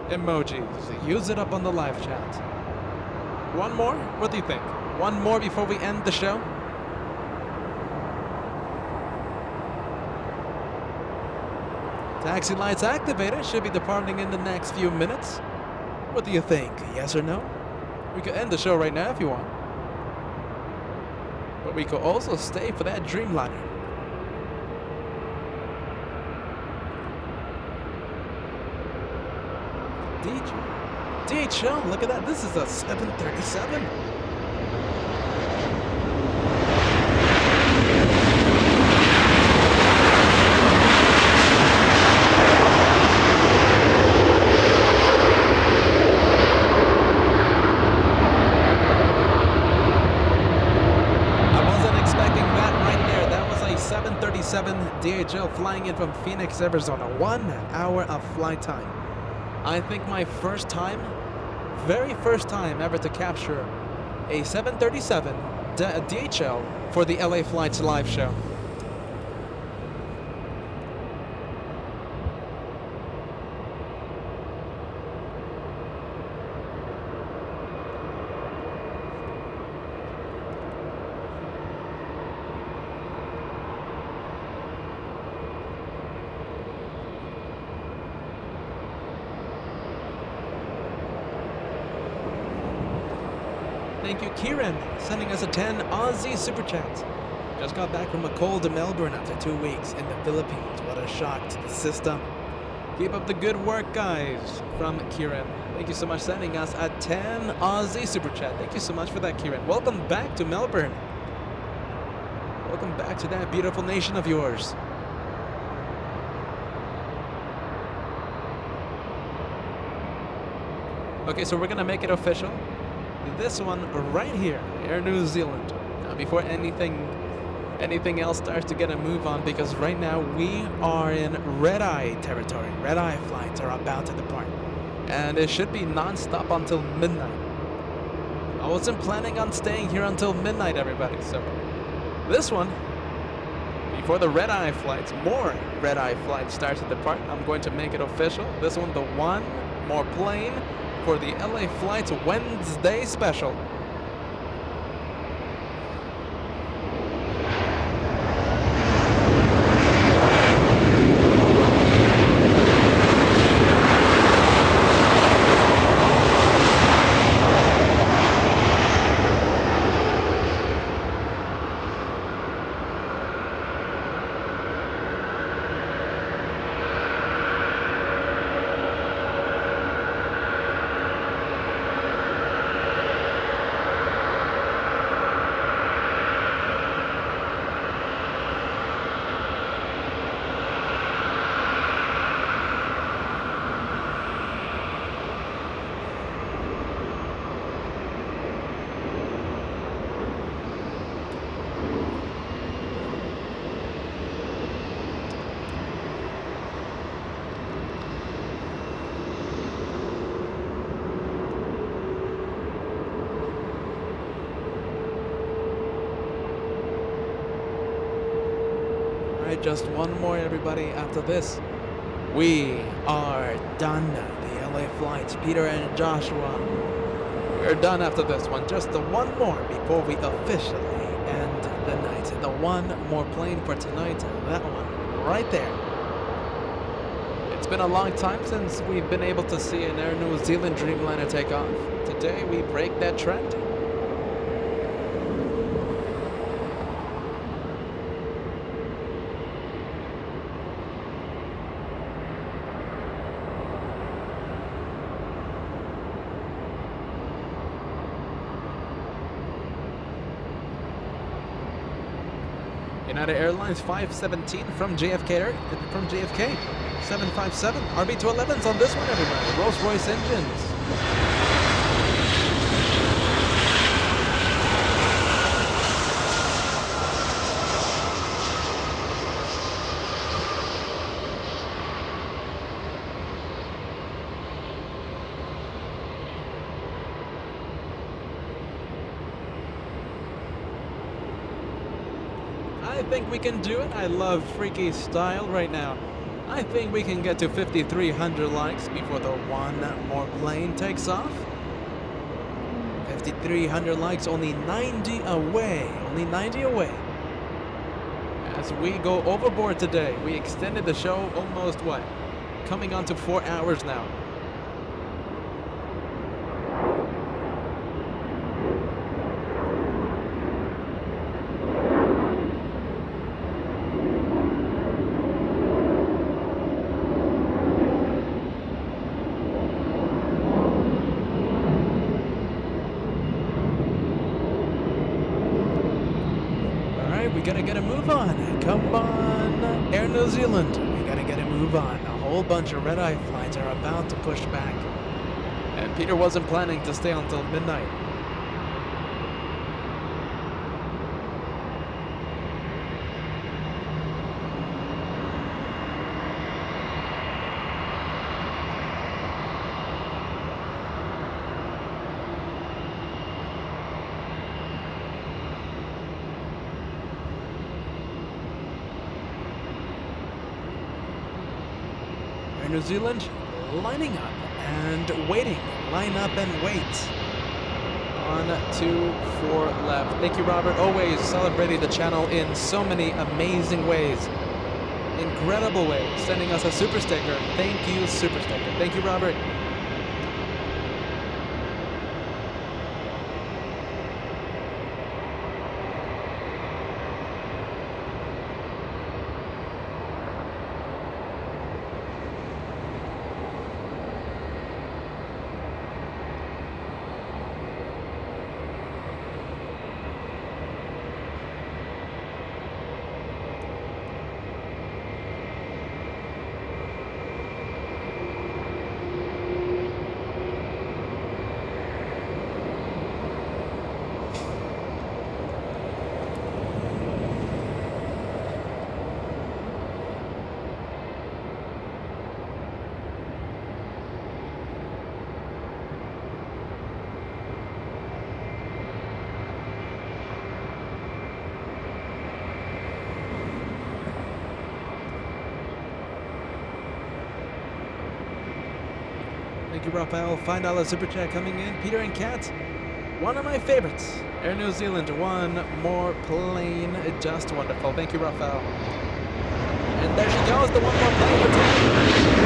emojis. Use it up on the live chat. One more? What do you think? One more before we end the show? Taxi lights activated, should be departing in the next few minutes. What do you think? Yes or no? We could end the show right now if you want. But we could also stay for that Dreamliner. DHL, look at that. This is a 737. DHL flying in from Phoenix, Arizona. 1 hour of flight time. I think my first time, very first time ever to capture a 737 DHL for the LA Flights live show. Thank you, Kieran, sending us a 10 Aussie Super Chat. Just got back from a cold Melbourne after 2 weeks in the Philippines. What a shock to the system. Keep up the good work, guys, from Kieran. Thank you so much, sending us a 10 Aussie Super Chat. Thank you so much for that, Kieran. Welcome back to Melbourne. Welcome back to that beautiful nation of yours. Okay, so we're gonna make it official. This one right here, Air New Zealand. Now, before anything else starts to get a move on, because right now we are in red-eye territory. Red-eye flights are about to depart, and it should be non-stop until midnight. I wasn't planning on staying here until midnight, everybody. So this one, before the red-eye flights, more red-eye flights start to depart, I'm going to make it official. This one, the one more plane for the LA Flights Wednesday special. right, just one more, everybody. After this, we are done. The LA flights, Peter and Joshua. We're done after this one. Just the one more before we officially end the night. The one more plane for tonight. That one right there. It's been a long time since we've been able to see an Air New Zealand Dreamliner take off. Today we break that trend. United Airlines 517 from JFK. 757 RB211s on this one, everybody. Rolls-Royce engines. I think we can do it. I love freaky style right now. I think we can get to 5,300 likes before the one more plane takes off. 5,300 likes, only 90 away. Only 90 away. As we go overboard today, we extended the show almost what? Coming on to 4 hours now. We gotta get a move on. Come on, Air New Zealand. We gotta get a move on. A whole bunch of red-eye flights are about to push back. And Peter wasn't planning to stay until midnight. New Zealand lining up and waiting. Line up and wait. On 2-4 left. Thank you, Robert. Always celebrating the channel in so many amazing ways. Incredible ways. Sending us a super sticker. Thank you, super sticker. Thank you, Robert. Thank you, Raphael. $5 super chat coming in. Peter and Kat, one of my favorites. Air New Zealand, one more plane. Just wonderful. Thank you, Raphael. And there she goes, the one more plane for today.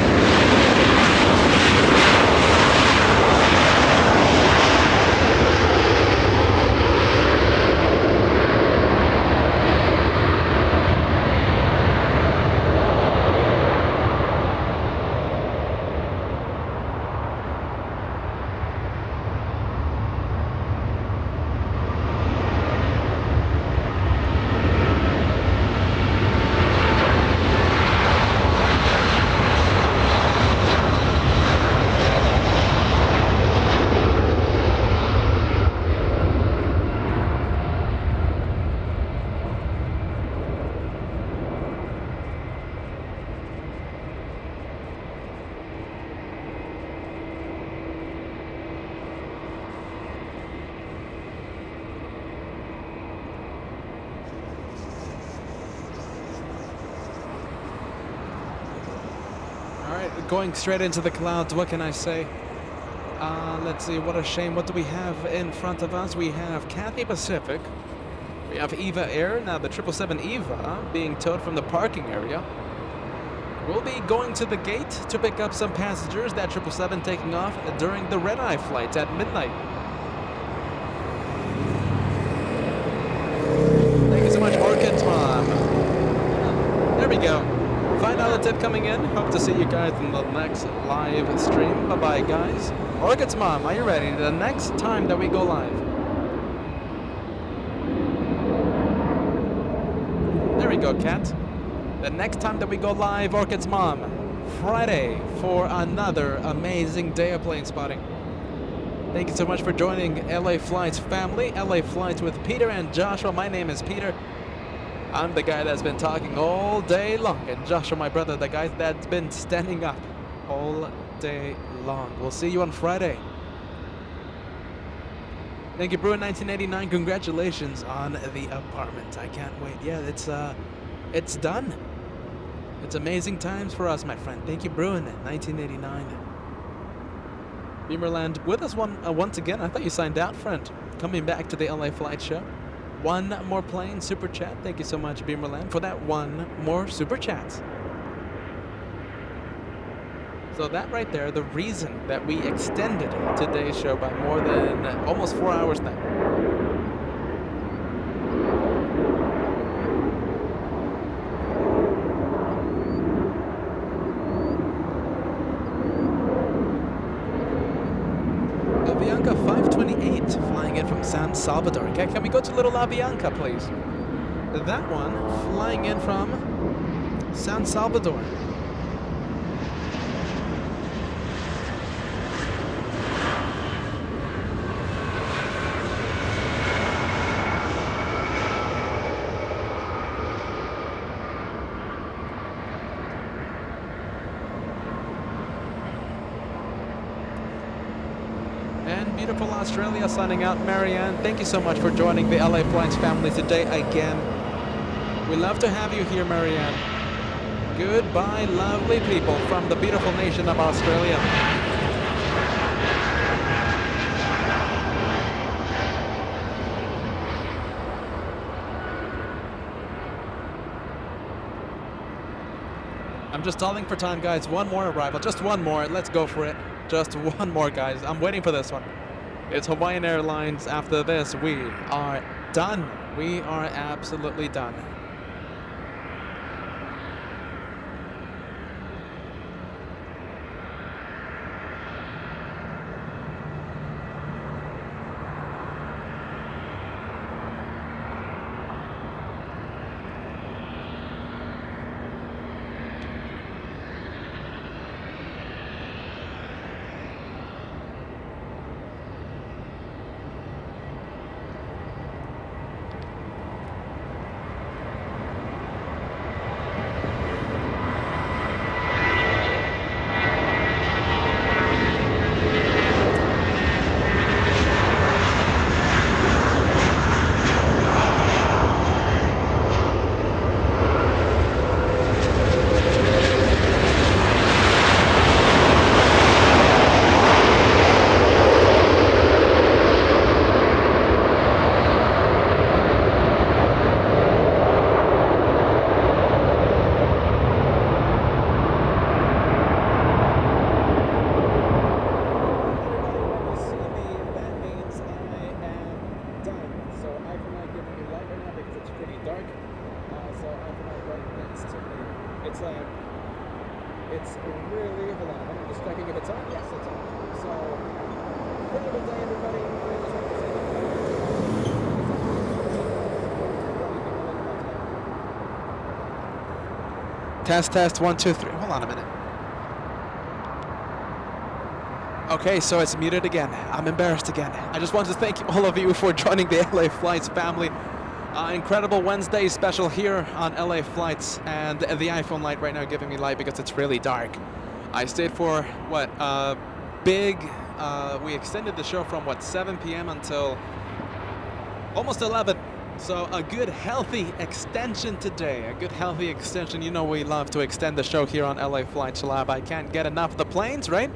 going straight into the clouds. What can I say? Let's see, what a shame. What do we have in front of us? We have Cathay Pacific. We have Eva Air. Now the 777 Eva being towed from the parking area. We'll be going to the gate to pick up some passengers. That 777 taking off during the red-eye flight at midnight. Thank you so much, Orchid Mom. There we go. $5 tip coming in. Hope to see you guys in the next live stream. Bye-bye, guys. Orchid's Mom, are you ready? The next time that we go live. There we go, Kat. The next time that we go live, Orchid's Mom, Friday, for another amazing day of plane spotting. Thank you so much for joining LA Flights family. LA Flights with Peter and Joshua. My name is Peter. I'm the guy that's been talking all day long. And Joshua, my brother, the guy that's been standing up all day long. We'll see you on Friday. Thank you, Bruin 1989. Congratulations on the apartment. I can't wait. Yeah, it's done. It's amazing times for us, my friend. Thank you, Bruin 1989. Beamerland with us once again. I thought you signed out, friend. Coming back to the LA Flight Show. One more plane super chat. Thank you so much, Beamerland, for that one more super chat. So that right there, the reason that we extended today's show by more than almost 4 hours now. Avianca 528 flying in from San Salvador. Okay, can we go to Little Avianca, please? That one flying in from San Salvador. Beautiful Australia signing out. Marianne, thank you so much for joining the LA Flights family today again. We love to have you here, Marianne. Goodbye, lovely people from the beautiful nation of Australia. I'm just stalling for time, guys. One more arrival. Just one more. Let's go for it. Just one more, guys. I'm waiting for this one. It's Hawaiian Airlines. After this, we are done. We are absolutely done. It's really, hold on, I'm just checking if it's on. Yes, it's on. So, pretty good day, everybody. Test, 1, 2, 3. Hold on a minute. Okay, so it's muted again. I'm embarrassed again. I just want to thank all of you for joining the LA Flights family. Incredible Wednesday special here on LA Flights, and the iPhone light right now giving me light because it's really dark. I stayed for what we extended the show from 7 p.m. until almost 11. So a good healthy extension today. A good healthy extension. You know we love to extend the show here on LA Flights Lab. I can't get enough of the planes, right?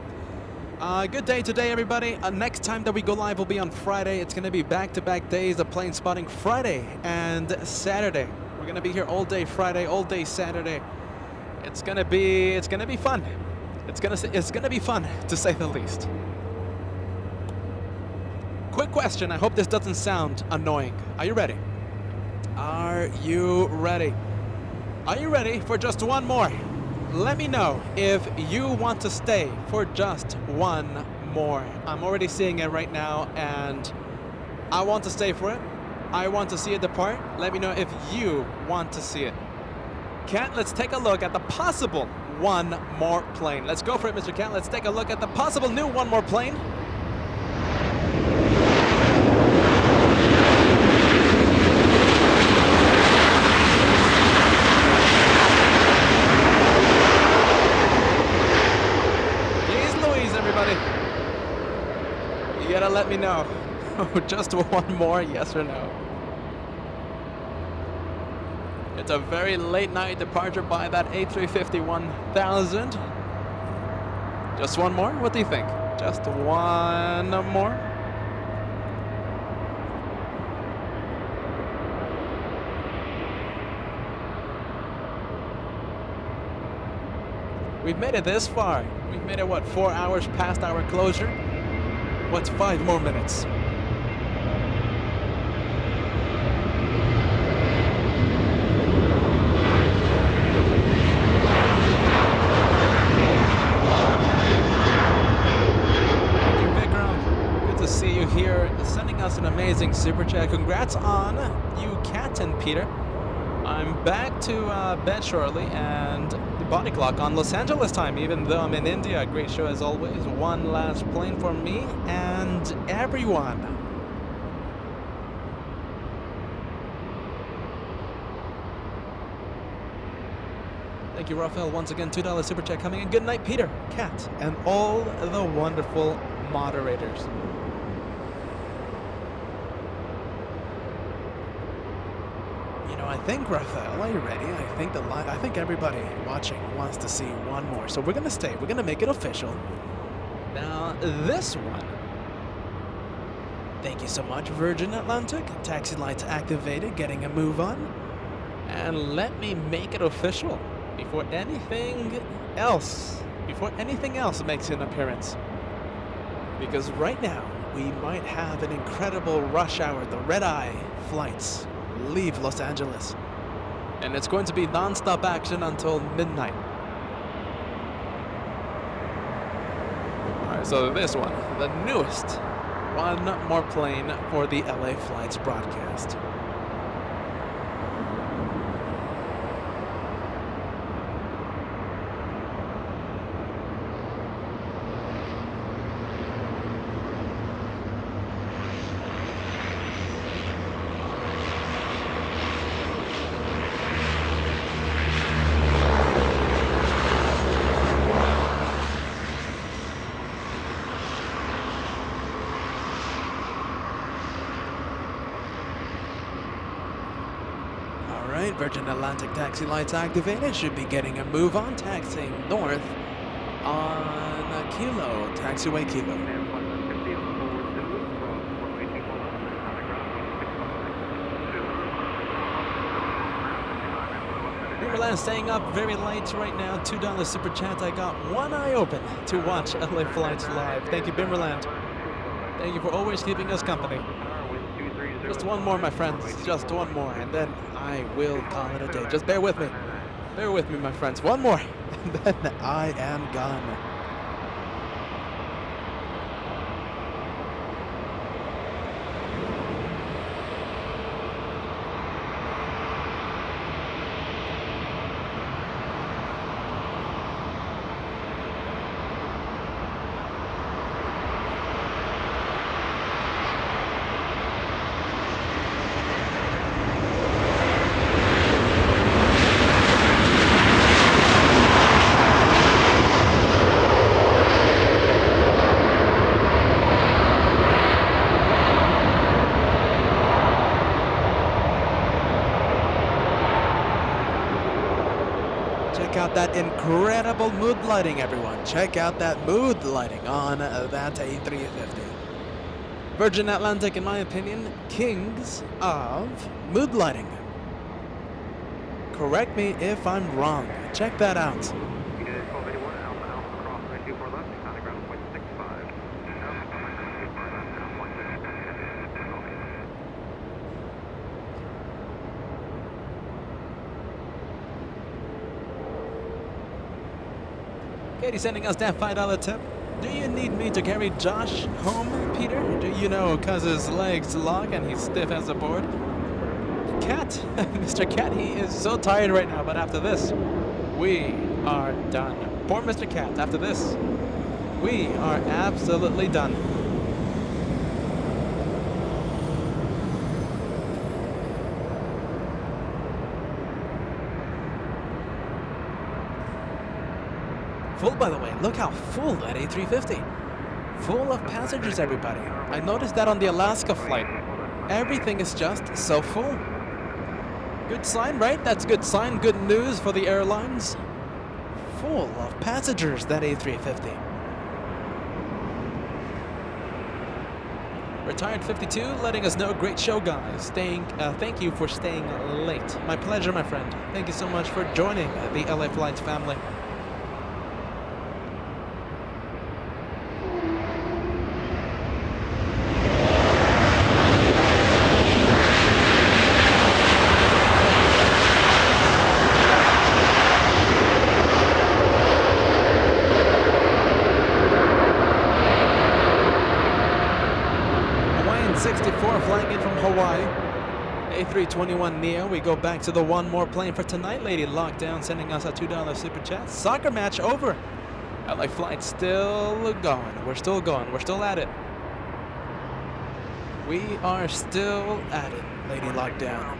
Good day today, everybody. Next time that we go live will be on Friday. It's going to be back-to-back days of plane spotting, Friday and Saturday. We're going to be here all day Friday, all day Saturday. It's going to be fun. It's going to be fun, to say the least. Quick question. I hope this doesn't sound annoying. Are you ready? Are you ready? Are you ready for just one more? Let me know if you want to stay for just one more. I'm already seeing it right now, and I want to stay for it. I want to see it depart. Let me know if you want to see it. Cat, let's take a look at the possible one more plane. Let's go for it, Mr. Cat. Let's take a look at the possible new one more plane. You gotta let me know. Just one more, yes or no? It's a very late night departure by that A350-1000. Just one more? What do you think? Just one more? We've made it this far. We've made it, what, 4 hours past our closure? What's 5 more minutes? Thank you, Vikram. Good to see you here. Sending us an amazing super chat. Congrats on you, Kat and Peter. I'm back to bed shortly, and the body clock on Los Angeles time, even though I'm in India. Great show as always. One last plane for me and everyone. Thank you, Raphael. Once again, $2 super chat coming in. Good night, Peter, Kat, and all the wonderful moderators. I think, Raphael, are you ready? I think everybody watching wants to see one more. So we're going to stay. We're going to make it official. Now, this one. Thank you so much, Virgin Atlantic. Taxi lights activated, getting a move on. And let me make it official before anything else makes an appearance. Because right now, we might have an incredible rush hour. The red-eye flights leave Los Angeles, and it's going to be non-stop action until midnight. Alright, so this one, the newest one more plane for the LA Flights broadcast. Virgin Atlantic taxi lights activated. Should be getting a move on, taxiing north on Kilo, taxiway Kilo. Timberland staying up very late right now. $2 super chat. I got one eye open to watch LA Flights live. Thank you, Bimmerland. Thank you for always keeping us company. Just one more, my friends. Just one more, and then I will call it a day. Just bear with me. Bear with me, my friends. One more, and then I am gone. that incredible mood lighting, everyone. Check out that mood lighting on that A350. Virgin Atlantic, in my opinion, kings of mood lighting. Correct me if I'm wrong. Check that out. United 1281, Alpha Alpha, crossway 24 left, economy ground 0.65. Katie sending us that $5 tip. Do you need me to carry Josh home, Peter? Do you know cause his legs lock and he's stiff as a board? Cat, Mr. Cat, he is so tired right now, but after this, we are done. Poor Mr. Cat, after this, we are absolutely done. Full, by the way. Look how full that A350. Full of passengers, everybody. I noticed that on the Alaska flight. Everything is just so full. Good sign, right? That's good sign. Good news for the airlines. Full of passengers, that A350. Retired 52, letting us know. Great show, guys. Thank you for staying late. My pleasure, my friend. Thank you so much for joining the LA Flights family. Flying in from Hawaii, A321 Neo. We go back to the one more plane for tonight. Lady Lockdown sending us a $2 super chat. Soccer match over. LA Flight still going. We're still going. We're still at it. We are still at it, Lady Lockdown.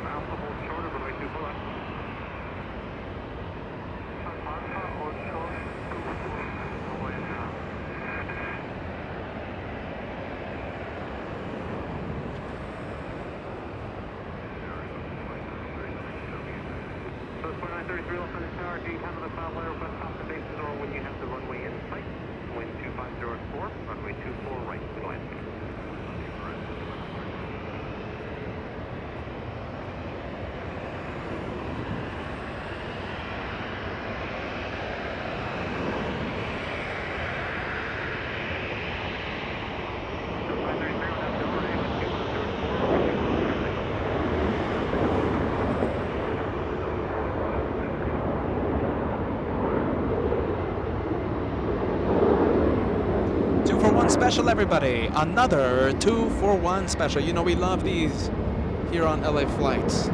Special, everybody. Another 2-for-1 special. You know we love these here on LA Flights.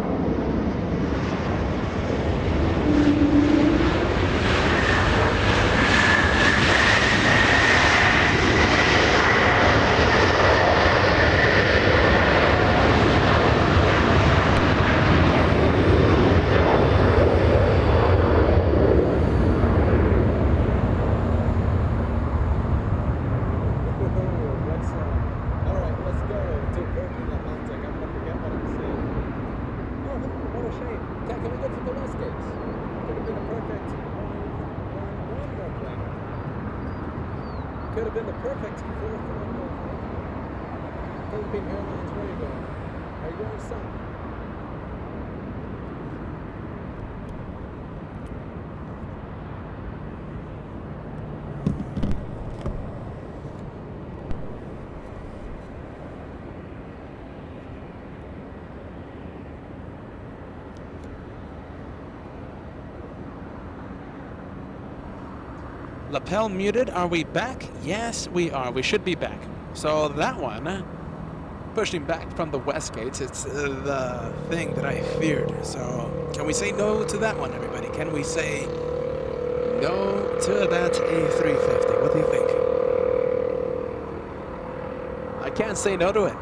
Could have been the perfect Philippine Airlines. Where are you going? Are you going south? Lapel muted. Are we back? Yes, we are. We should be back. So that one, pushing back from the west gates, it's the thing that I feared. So can we say no to that one, everybody? Can we say no to that A350? What do you think? I can't say no to it.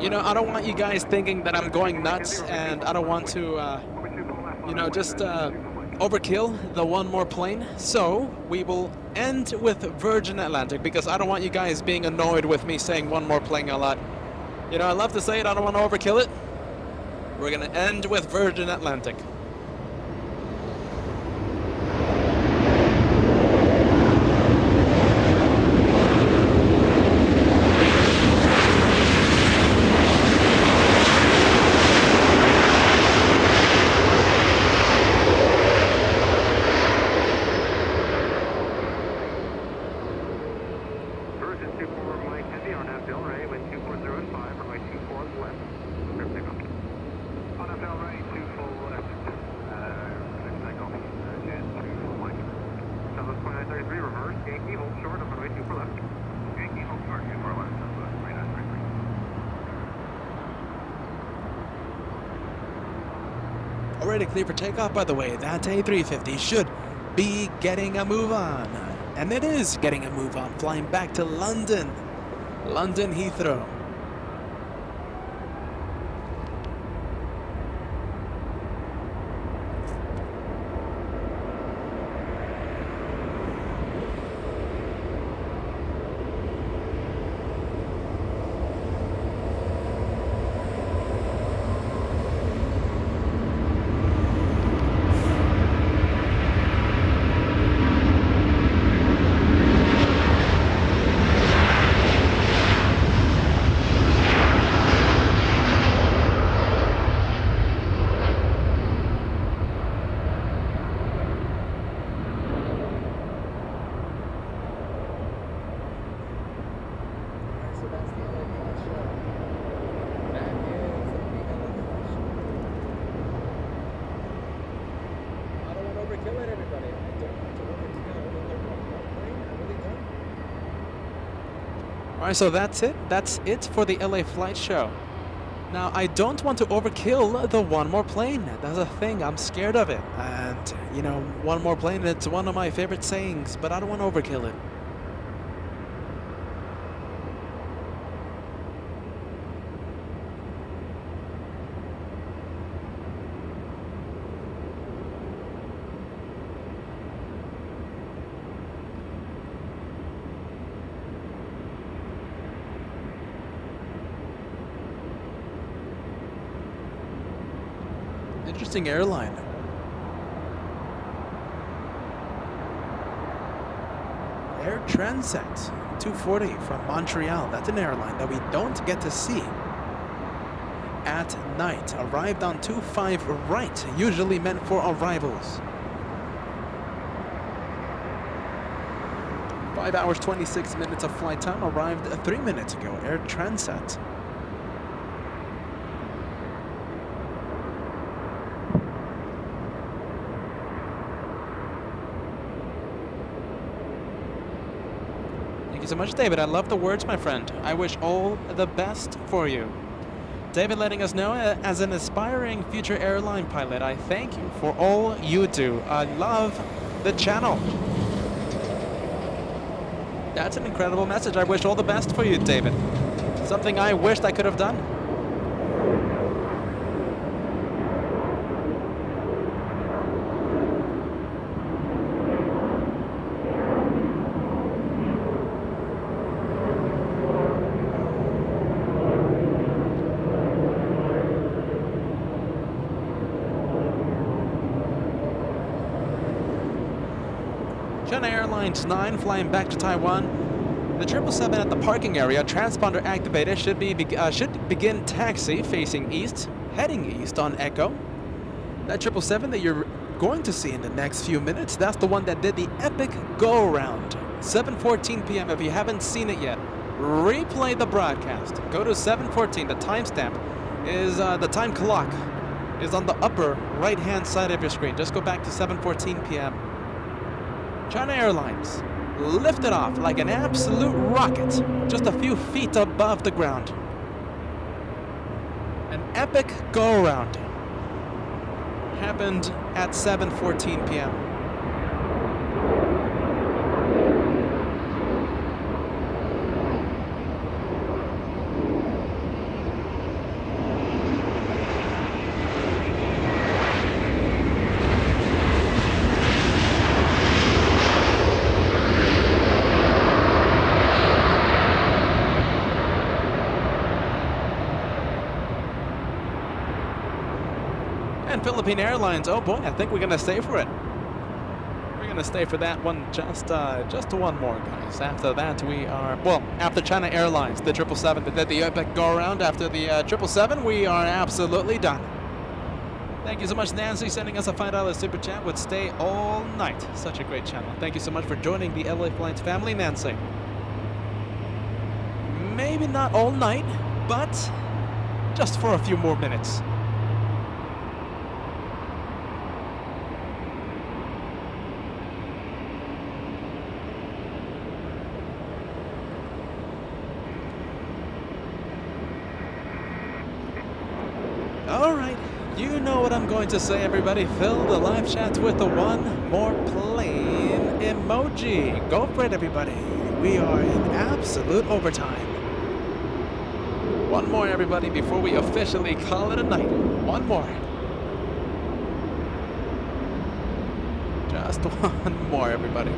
You know, I don't want you guys thinking that I'm going nuts, and I don't want to, you know, just overkill the one more plane. So we will end with Virgin Atlantic because I don't want you guys being annoyed with me saying one more plane a lot. You know, I love to say it, I don't want to overkill it. We're gonna end with Virgin Atlantic. Virgin 24 Mike Heavy on FL Ray with 2405 runway 24 left. Script takeoff. On FL Ray 24 left. Script takeoff. Jan 24 Mike. Southwest 2933 reverse. Yankee hold short on runway 24 left. Yankee hold short 24 left. Southwest 2933. Already clear for takeoff, by the way. That A350 should be getting a move on. And it is getting a move on, flying back to London. London Heathrow. Alright, so that's it. That's it for the LA flight show. Now, I don't want to overkill the one more plane. That's a thing. I'm scared of it. And, you know, one more plane, it's one of my favorite sayings, but I don't want to overkill it. Interesting airline. Air Transat 240 from Montreal. That's an airline that we don't get to see at night. Arrived on 25 right, usually meant for arrivals. 5 hours 26 minutes of flight time. Arrived 3 minutes ago. Air Transat. Thank you so much, David. I love the words, my friend. I wish all the best for you. David letting us know, as an aspiring future airline pilot, I thank you for all you do. I love the channel. That's an incredible message. I wish all the best for you, David. Something I wished I could have done. Asiana Airlines 9 flying back to Taiwan. The 777 at the parking area, transponder activated, should begin taxi facing east, heading east on Echo. That 777 that you're going to see in the next few minutes, that's the one that did the epic go-around. 7:14 p.m. If you haven't seen it yet, replay the broadcast. Go to 7:14. The timestamp is the time clock is on the upper right-hand side of your screen. Just go back to 7:14 p.m. China Airlines lifted off like an absolute rocket, just a few feet above the ground. An epic go-around happened at 7:14 p.m. and Philippine Airlines. Oh boy, I think we're gonna stay for it. We're gonna stay for that one. Just one more, guys. After that, we are after China Airlines, the 777 that did the epic go around. After the 777, we are absolutely done. Thank you so much, Nancy, sending us a $5 super chat. Would stay all night. Such a great channel. Thank you so much for joining the LA Flights family, Nancy. Maybe not all night, but just for a few more minutes. Alright, you know what I'm going to say, everybody. Fill the live chat with the one more plane emoji. Go for it, everybody. We are in absolute overtime. One more, everybody, before we officially call it a night. One more. Just one more, everybody.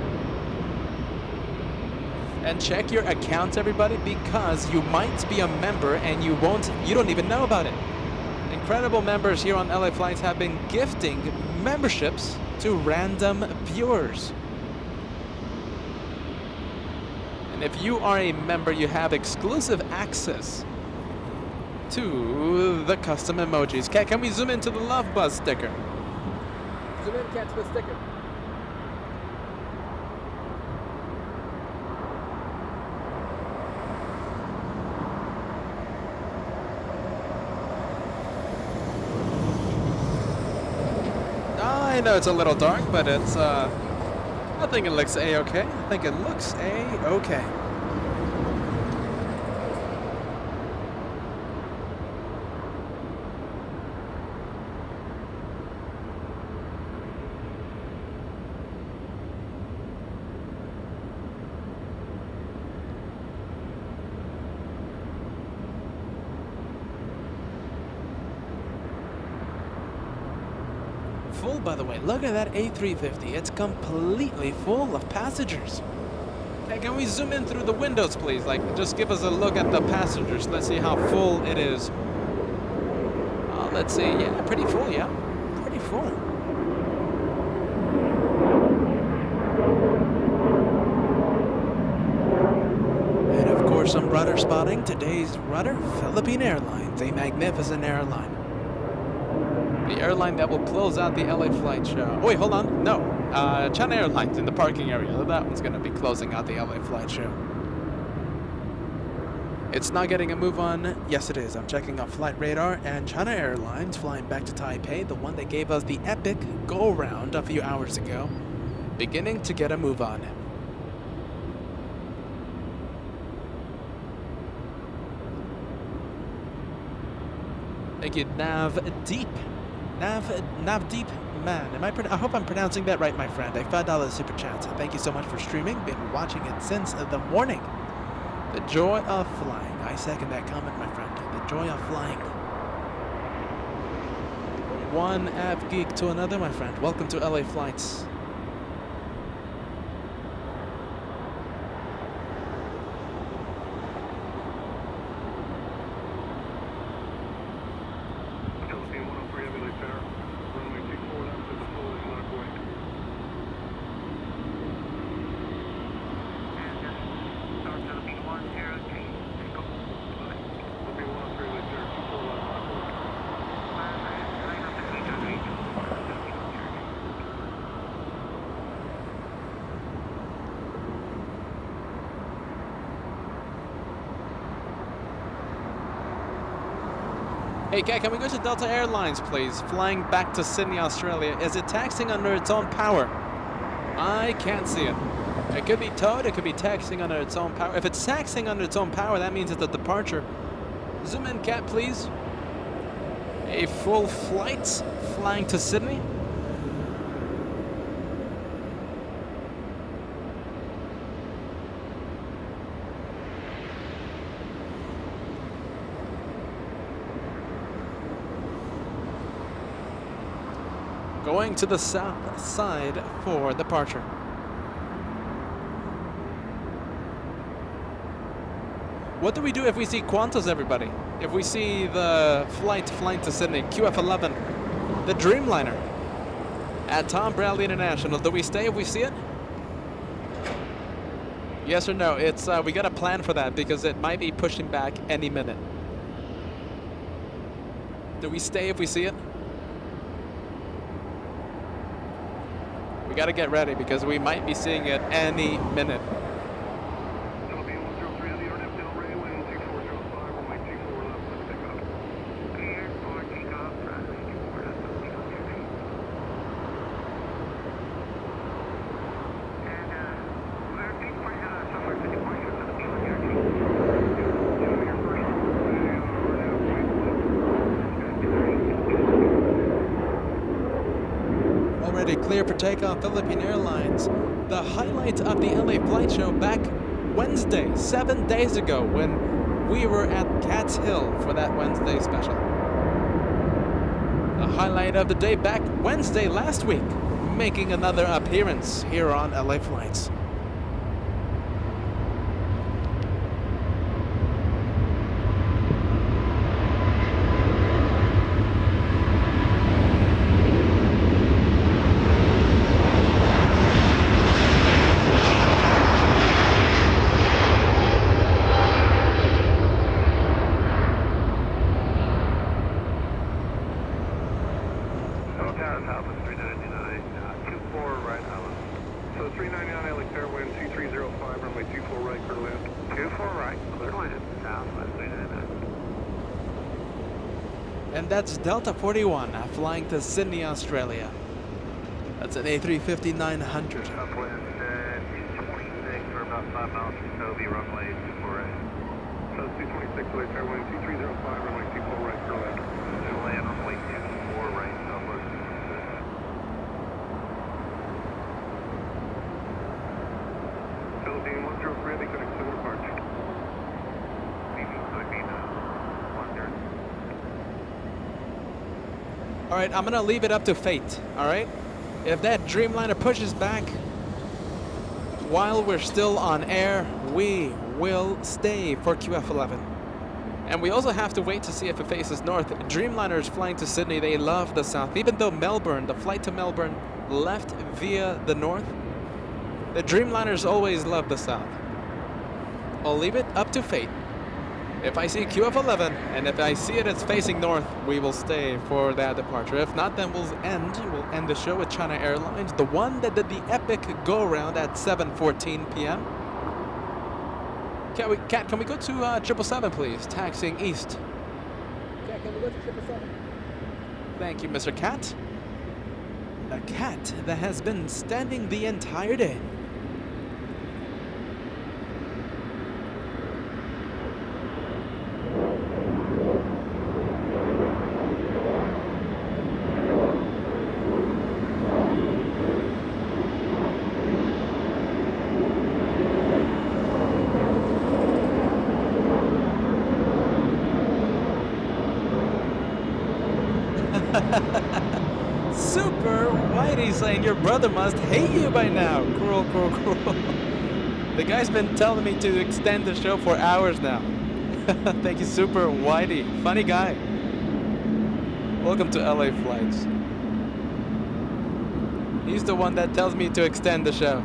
And check your accounts, everybody, because you might be a member and you don't even know about it. Incredible members here on LA Flights have been gifting memberships to random viewers. And if you are a member, you have exclusive access to the custom emojis. Can we zoom into the love buzz sticker? Zoom in, catch the sticker. I know it's a little dark, but it's I think it looks a-okay. I think it looks a-okay. Full, by the way. Look at that A350. It's completely full of passengers. Hey, can we zoom in through the windows, please? Like, just give us a look at the passengers. Let's see how full it is. Let's see. Yeah, pretty full, yeah. Pretty full. And of course, some rudder spotting. Today's rudder, Philippine Airlines, a magnificent airline. The airline that will close out the LA flight show. Oh, wait, hold on. No. China Airlines in the parking area. That one's going to be closing out the LA flight show. It's not getting a move on. Yes, it is. I'm checking out flight radar, and China Airlines flying back to Taipei, the one that gave us the epic go-around a few hours ago, beginning to get a move on. Thank you, Nav Deep. Nav Deep Man. I hope I'm pronouncing that right, my friend. A $5 super chat. Thank you so much for streaming. Been watching it since the morning. The joy of flying. I second that comment, my friend. The joy of flying. One app geek to another, my friend. Welcome to LA Flights. Hey, can we go to Delta Airlines, please? Flying back to Sydney, Australia. Is it taxiing under its own power? I can't see it. It could be towed, it could be taxiing under its own power. If it's taxiing under its own power, that means it's a departure. Zoom in, Cat, please. A full flight flying to Sydney. Going to the south side for departure. What do we do if we see Qantas, everybody? If we see the flight flying to Sydney, QF11, the Dreamliner at Tom Bradley International. Do we stay if we see it? Yes or no? It's we got to plan for that because it might be pushing back any minute. Do we stay if we see it? We got to get ready because we might be seeing it any minute. Philippine 103 on the RNF Delray, wind 2405, runway 24 left, let's pick up. Cleared for takeoff, runway 24 left, Philippine 103. And we're being pointed out somewhere for departure, Philippine 103. Already clear for takeoff, Philippine Airlines. The highlight of the LA flight show back Wednesday, 7 days ago, when we were at Cat's Hill for that Wednesday special. The highlight of the day back Wednesday last week, making another appearance here on LA Flights. Southwest 399, 24 right island. So 399 LAX wind 2305, runway 24 right, clear to land. 24 right, clear to land, Southwest 399. And that's Delta 41 flying to Sydney, Australia. That's an A350-900. Southwest 226 for about 5 miles from Toby, runway 24 right. So 226 LAX wind 2305, runway 24 right, clear to land. Clear to land, runway 24 right, Southwest 226. Philippine 103, they can extend departure. Philippine 130. All right, I'm gonna leave it up to fate. All right, if that Dreamliner pushes back while we're still on air, we will stay for QF11. And we also have to wait to see if it faces north. Dreamliner is flying to Sydney. They love the south, even though Melbourne, the flight to Melbourne, left via the north. The Dreamliners always love the south. I'll leave it up to fate. If I see QF11 and if I see it as facing north, we will stay for that departure. If not, then we'll end the show with China Airlines, the one that did the epic go-around at 7:14 p.m. Can we go to 777, please? Taxiing east. Cat, can we go to 777? Thank you, Mr. Cat. A cat that has been standing the entire day. Super Whitey saying your brother must hate you by now. Cruel, cruel, cruel. The guy's been telling me to extend the show for hours now. Thank you, Super Whitey. Funny guy. Welcome to LA Flights. He's the one that tells me to extend the show.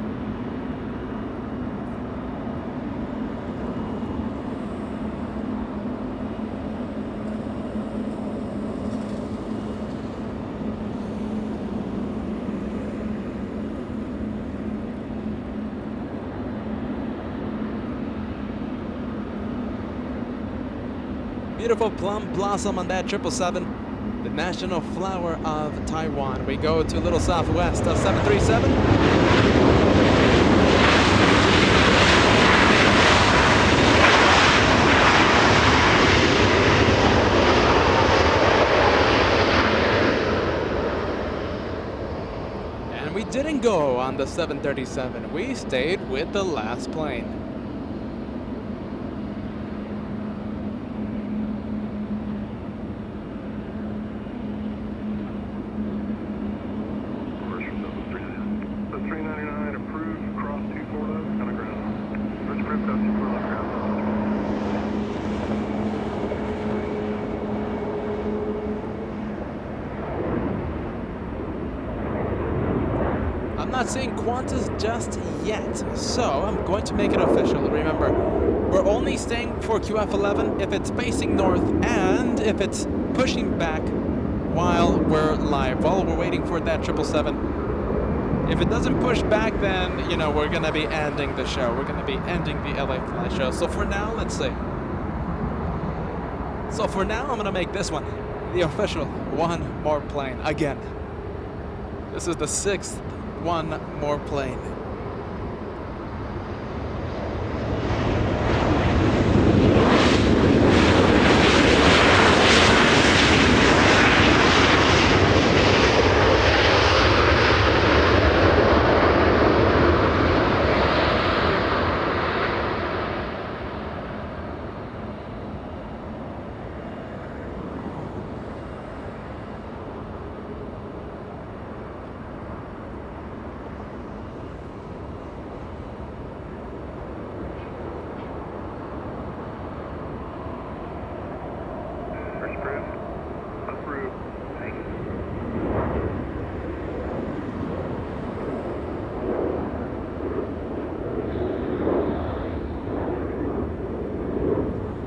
Beautiful plum blossom on that 777, the national flower of Taiwan. We go to a little southwest of 737. And we didn't go on the 737. We stayed with the last plane. not seeing Qantas just yet, so I'm going to make it official. Remember, we're only staying for QF11 if it's facing north and if it's pushing back while we're live, while we're waiting for that 777. If it doesn't push back, then, you know, we're going to be ending the show. We're going to be ending the LA Fly show. So for now, let's see. So for now, I'm going to make this one the official one more plane again. This is the 6th one more plane.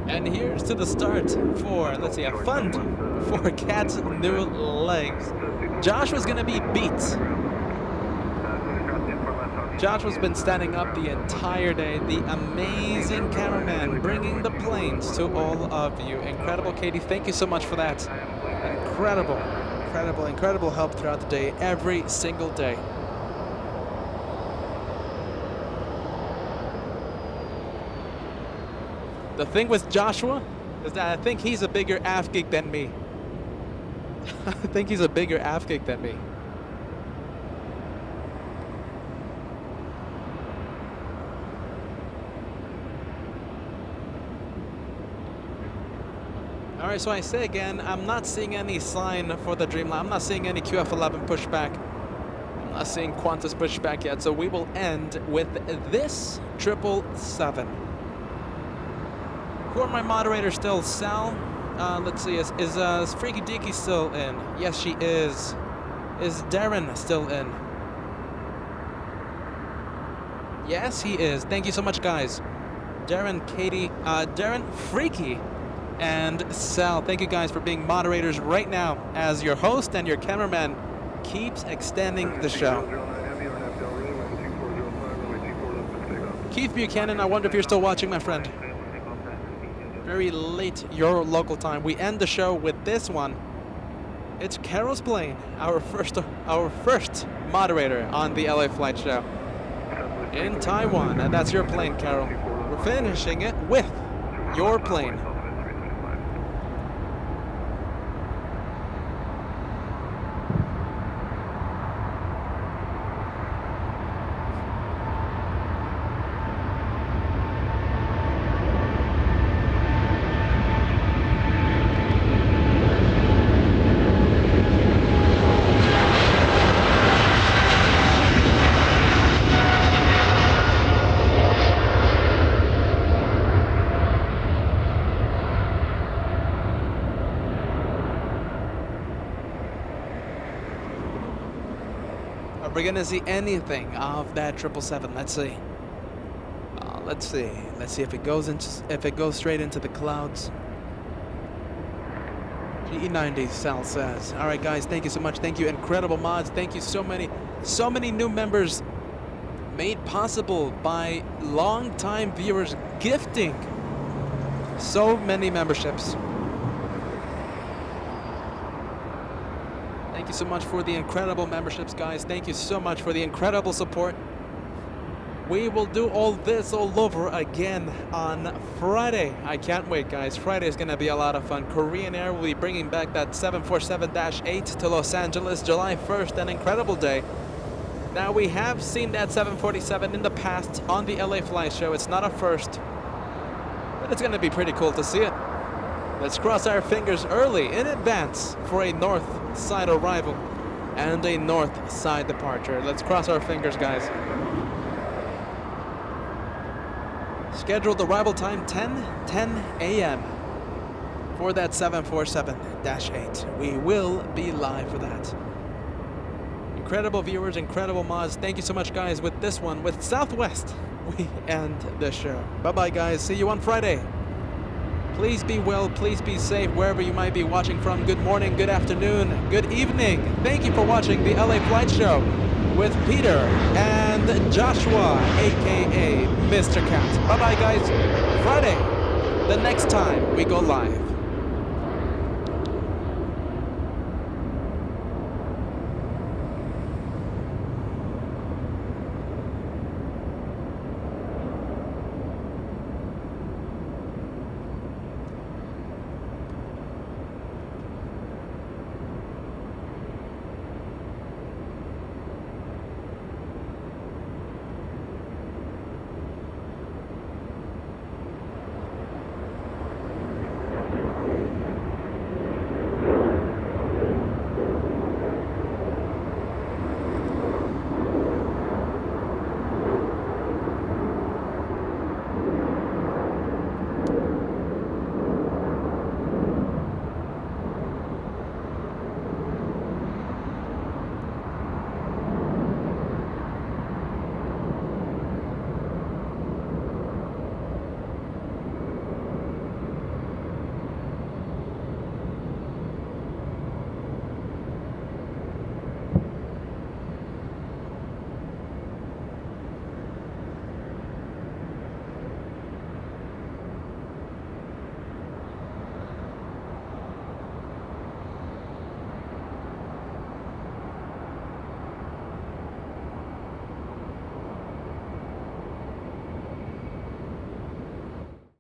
And here's to the start for, let's see, a fund for Cat's new legs. Joshua's gonna be beat. Joshua's been standing up the entire day. The amazing cameraman bringing the planes to all of you. Incredible, Katie. Thank you so much for that. Incredible, incredible, incredible help throughout the day, every single day. The thing with Joshua is that I think he's a bigger AF geek than me. I think he's a bigger AF geek than me. Alright, so I say again, I'm not seeing any sign for the Dreamliner. I'm not seeing any QF11 pushback. I'm not seeing Qantas pushback yet, so we will end with this 777. Who are my moderators still? Sal? Let's see, is Freaky Deaky still in? Yes, she is. Is Darren still in? Yes, he is. Thank you so much, guys. Darren, Katie, Darren, Freaky, and Sal. Thank you guys for being moderators right now as your host and your cameraman keeps extending the show. Keith Buchanan, I wonder if you're still watching, my friend. Very late your local time. We end the show with this one. It's Carol's plane, our first moderator on the LA Flight Show in Taiwan, and that's your plane, Carol. We're finishing it with your plane. We're gonna see anything of that 777. Let's see. Let's see if it goes straight into the clouds. GE90, Sal says. All right, guys. Thank you so much. Thank you, incredible mods. Thank you so many new members made possible by long-time viewers gifting so many memberships. Thank you so much for the incredible memberships, guys. Thank you so much for the incredible support. We will do all this all over again on Friday. I can't wait, guys. Friday is going to be a lot of fun. Korean Air will be bringing back that 747-8 to Los Angeles July 1st, an incredible day. Now, we have seen that 747 in the past on the LA Fly Show. It's not a first, but it's going to be pretty cool to see it. Let's cross our fingers early in advance for a north side arrival and a north side departure. Let's cross our fingers, guys. Scheduled arrival time 10 a.m. for that 747-8. We will be live for that. incredible viewers, incredible mods. Thank you so much, guys. With this one, with Southwest, we end the show. Bye-bye, guys. See you on Friday. Please be well, please be safe wherever you might be watching from. Good morning, good afternoon, good evening. Thank you for watching the LA Flight Show with Peter and Joshua, aka Mr. Cat. Bye-bye, guys. Friday, the next time we go live.